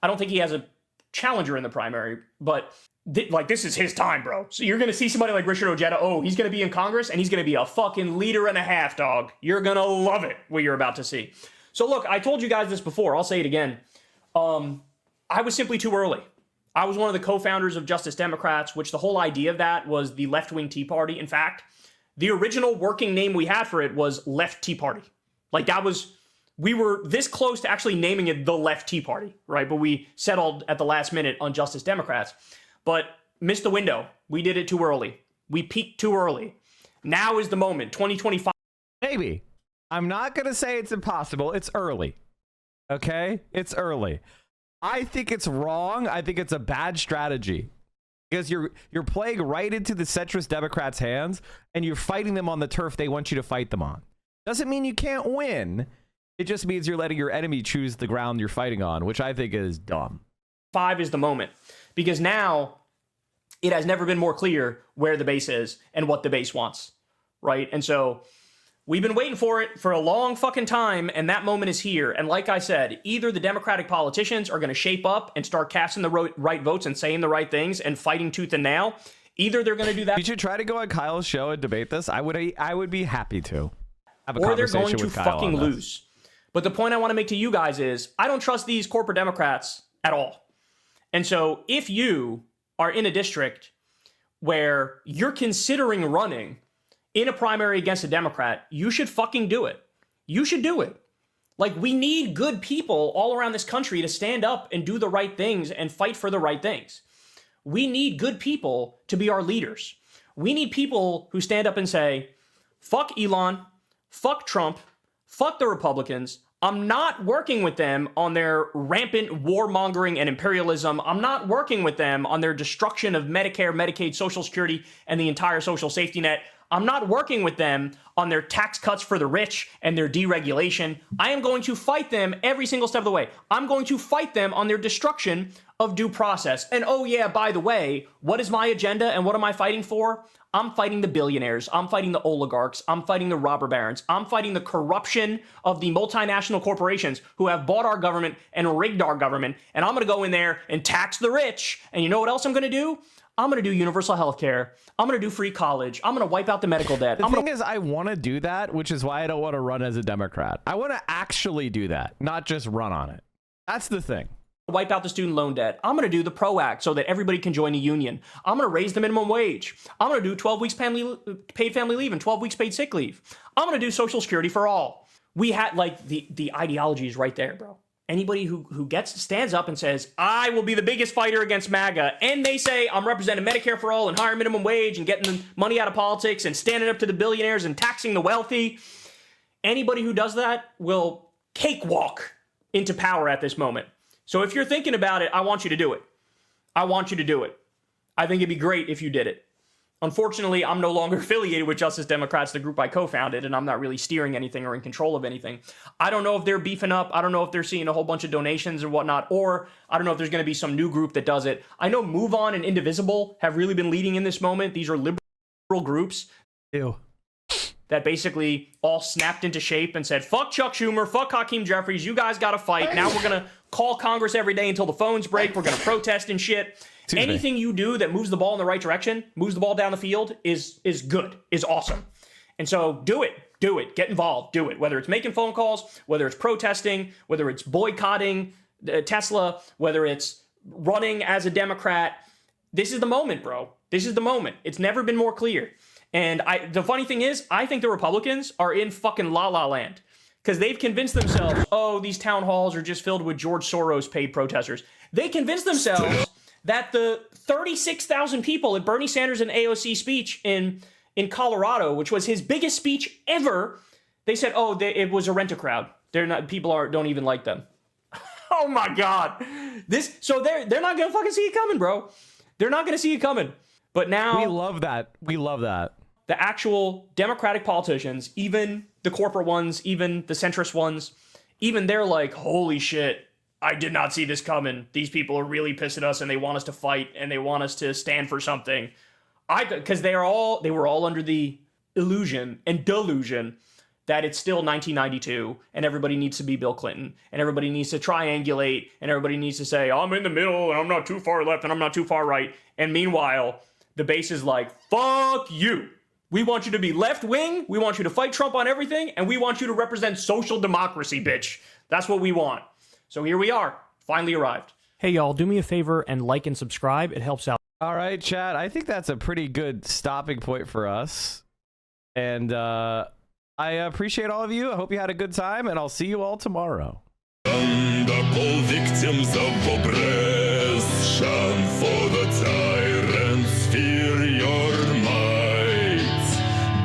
I don't think he has a challenger in the primary, but this is his time, bro. So you're going to see somebody like Richard Ojeda. Oh, he's going to be in Congress, and he's going to be a fucking leader and a half, dog. You're going to love it, what you're about to see. So look, I told you guys this before. I'll say it again. I was simply too early. I was one of the co-founders of Justice Democrats, which the whole idea of that was the left-wing Tea Party. In fact, the original working name we had for it was Left Tea Party. Like we were this close to actually naming it the Left Tea Party, right? But we settled at the last minute on Justice Democrats. But missed the window. We did it too early. We peaked too early. Now is the moment, 2025. Maybe. I'm not going to say it's impossible. It's early. Okay? It's early. I think it's wrong. I think it's a bad strategy. Because you're playing right into the centrist Democrats' hands, and you're fighting them on the turf they want you to fight them on. Doesn't mean you can't win. It just means you're letting your enemy choose the ground you're fighting on, which I think is dumb. 5 is the moment. Because now it has never been more clear where the base is and what the base wants. Right? And so we've been waiting for it for a long fucking time, and that moment is here. And like I said, either the Democratic politicians are going to shape up and start casting the right votes and saying the right things and fighting tooth and nail. Either they're going to do that. You should try to go on Kyle's show and debate this. I would be happy to have a or they're conversation going to with Kyle fucking lose. But the point I want to make to you guys is I don't trust these corporate Democrats at all. And so if you are in a district where you're considering running in a primary against a Democrat, you should fucking do it. You should do it. Like, we need good people all around this country to stand up and do the right things and fight for the right things. We need good people to be our leaders. We need people who stand up and say, fuck Elon, fuck Trump, fuck the Republicans. I'm not working with them on their rampant warmongering and imperialism. I'm not working with them on their destruction of Medicare, Medicaid, Social Security, and the entire social safety net. I'm not working with them on their tax cuts for the rich and their deregulation. I am going to fight them every single step of the way. I'm going to fight them on their destruction of due process. And oh yeah, by the way, what is my agenda and what am I fighting for? I'm fighting the billionaires. I'm fighting the oligarchs. I'm fighting the robber barons. I'm fighting the corruption of the multinational corporations who have bought our government and rigged our government. And I'm going to go in there and tax the rich. And you know what else I'm going to do? I'm going to do universal health care. I'm going to do free college. I'm going to wipe out the medical debt. The thing is, I want to do that, which is why I don't want to run as a Democrat. I want to actually do that, not just run on it. That's the thing. Wipe out the student loan debt. I'm going to do the PRO Act so that everybody can join a union. I'm going to raise the minimum wage. I'm going to do 12 weeks paid family leave and 12 weeks paid sick leave. I'm going to do Social Security for all. We had, like, the ideology is right there, bro. Anybody who stands up and says, I will be the biggest fighter against MAGA, and they say I'm representing Medicare for all and higher minimum wage and getting the money out of politics and standing up to the billionaires and taxing the wealthy, anybody who does that will cakewalk into power at this moment. So if you're thinking about it, I want you to do it. I want you to do it. I think it'd be great if you did it. Unfortunately, I'm no longer affiliated with Justice Democrats, the group I co-founded, and I'm not really steering anything or in control of anything. I don't know if they're beefing up. I don't know if they're seeing a whole bunch of donations or whatnot, or I don't know if there's going to be some new group that does it. I know Move On and Indivisible have really been leading in this moment. These are liberal groups. Ew. That basically all snapped into shape and said, fuck Chuck Schumer, fuck Hakeem Jeffries, you guys gotta fight. Now we're gonna call Congress every day until the phones break. We're gonna protest and shit. Anything you do that moves the ball in the right direction, moves the ball down the field, is good, is awesome. And so do it, get involved, do it. Whether it's making phone calls, whether it's protesting, whether it's boycotting Tesla, whether it's running as a Democrat, this is the moment, bro. This is the moment. It's never been more clear. And the funny thing is, I think the Republicans are in fucking la-la land. Because they've convinced themselves, oh, these town halls are just filled with George Soros paid protesters. They convinced themselves that the 36,000 people at Bernie Sanders and AOC speech in Colorado, which was his biggest speech ever, they said, oh, it was a rent-a-crowd. Don't even like them. Oh my God. So they're not gonna fucking see it coming, bro. They're not gonna see it coming. But now we love that. We love that. The actual Democratic politicians, even the corporate ones, even the centrist ones, even they're like, holy shit, I did not see this coming. These people are really pissed at us and they want us to fight and they want us to stand for something. Because they were all under the illusion and delusion that it's still 1992 and everybody needs to be Bill Clinton and everybody needs to triangulate and everybody needs to say, I'm in the middle and I'm not too far left and I'm not too far right. And meanwhile, the base is like, fuck you. We want you to be left wing. We want you to fight Trump on everything. And we want you to represent social democracy, bitch. That's what we want. So here we are. Finally arrived. Hey, y'all, do me a favor and like and subscribe. It helps out. All right, chat. I think that's a pretty good stopping point for us. And I appreciate all of you. I hope you had a good time. And I'll see you all tomorrow. Victims of oppression, for the tyrants fear your might.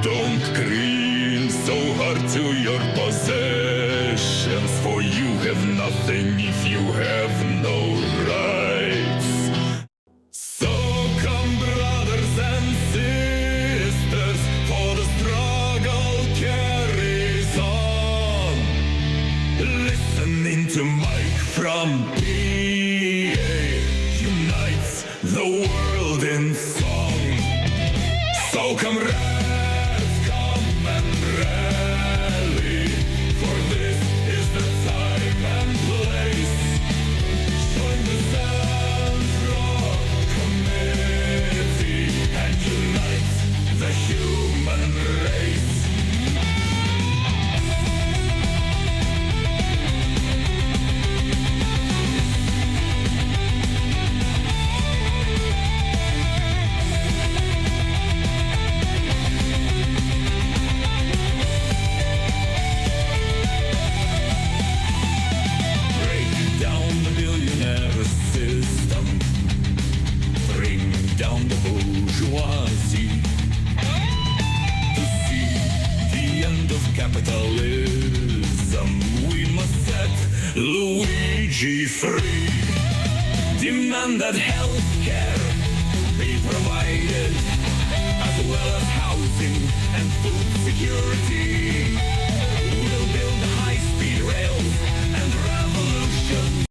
Don't cling so hard to your possessions, for you have nothing if you have no rights. So come, brothers and sisters, for the struggle carries on. Listening to Mike from PA unites the world in song. So comrades, come and rally, for this is the time and place. Join the Central Committee and unite the human race. Down the bourgeoisie to see the end of capitalism. We must set Luigi free. Demand that health care be provided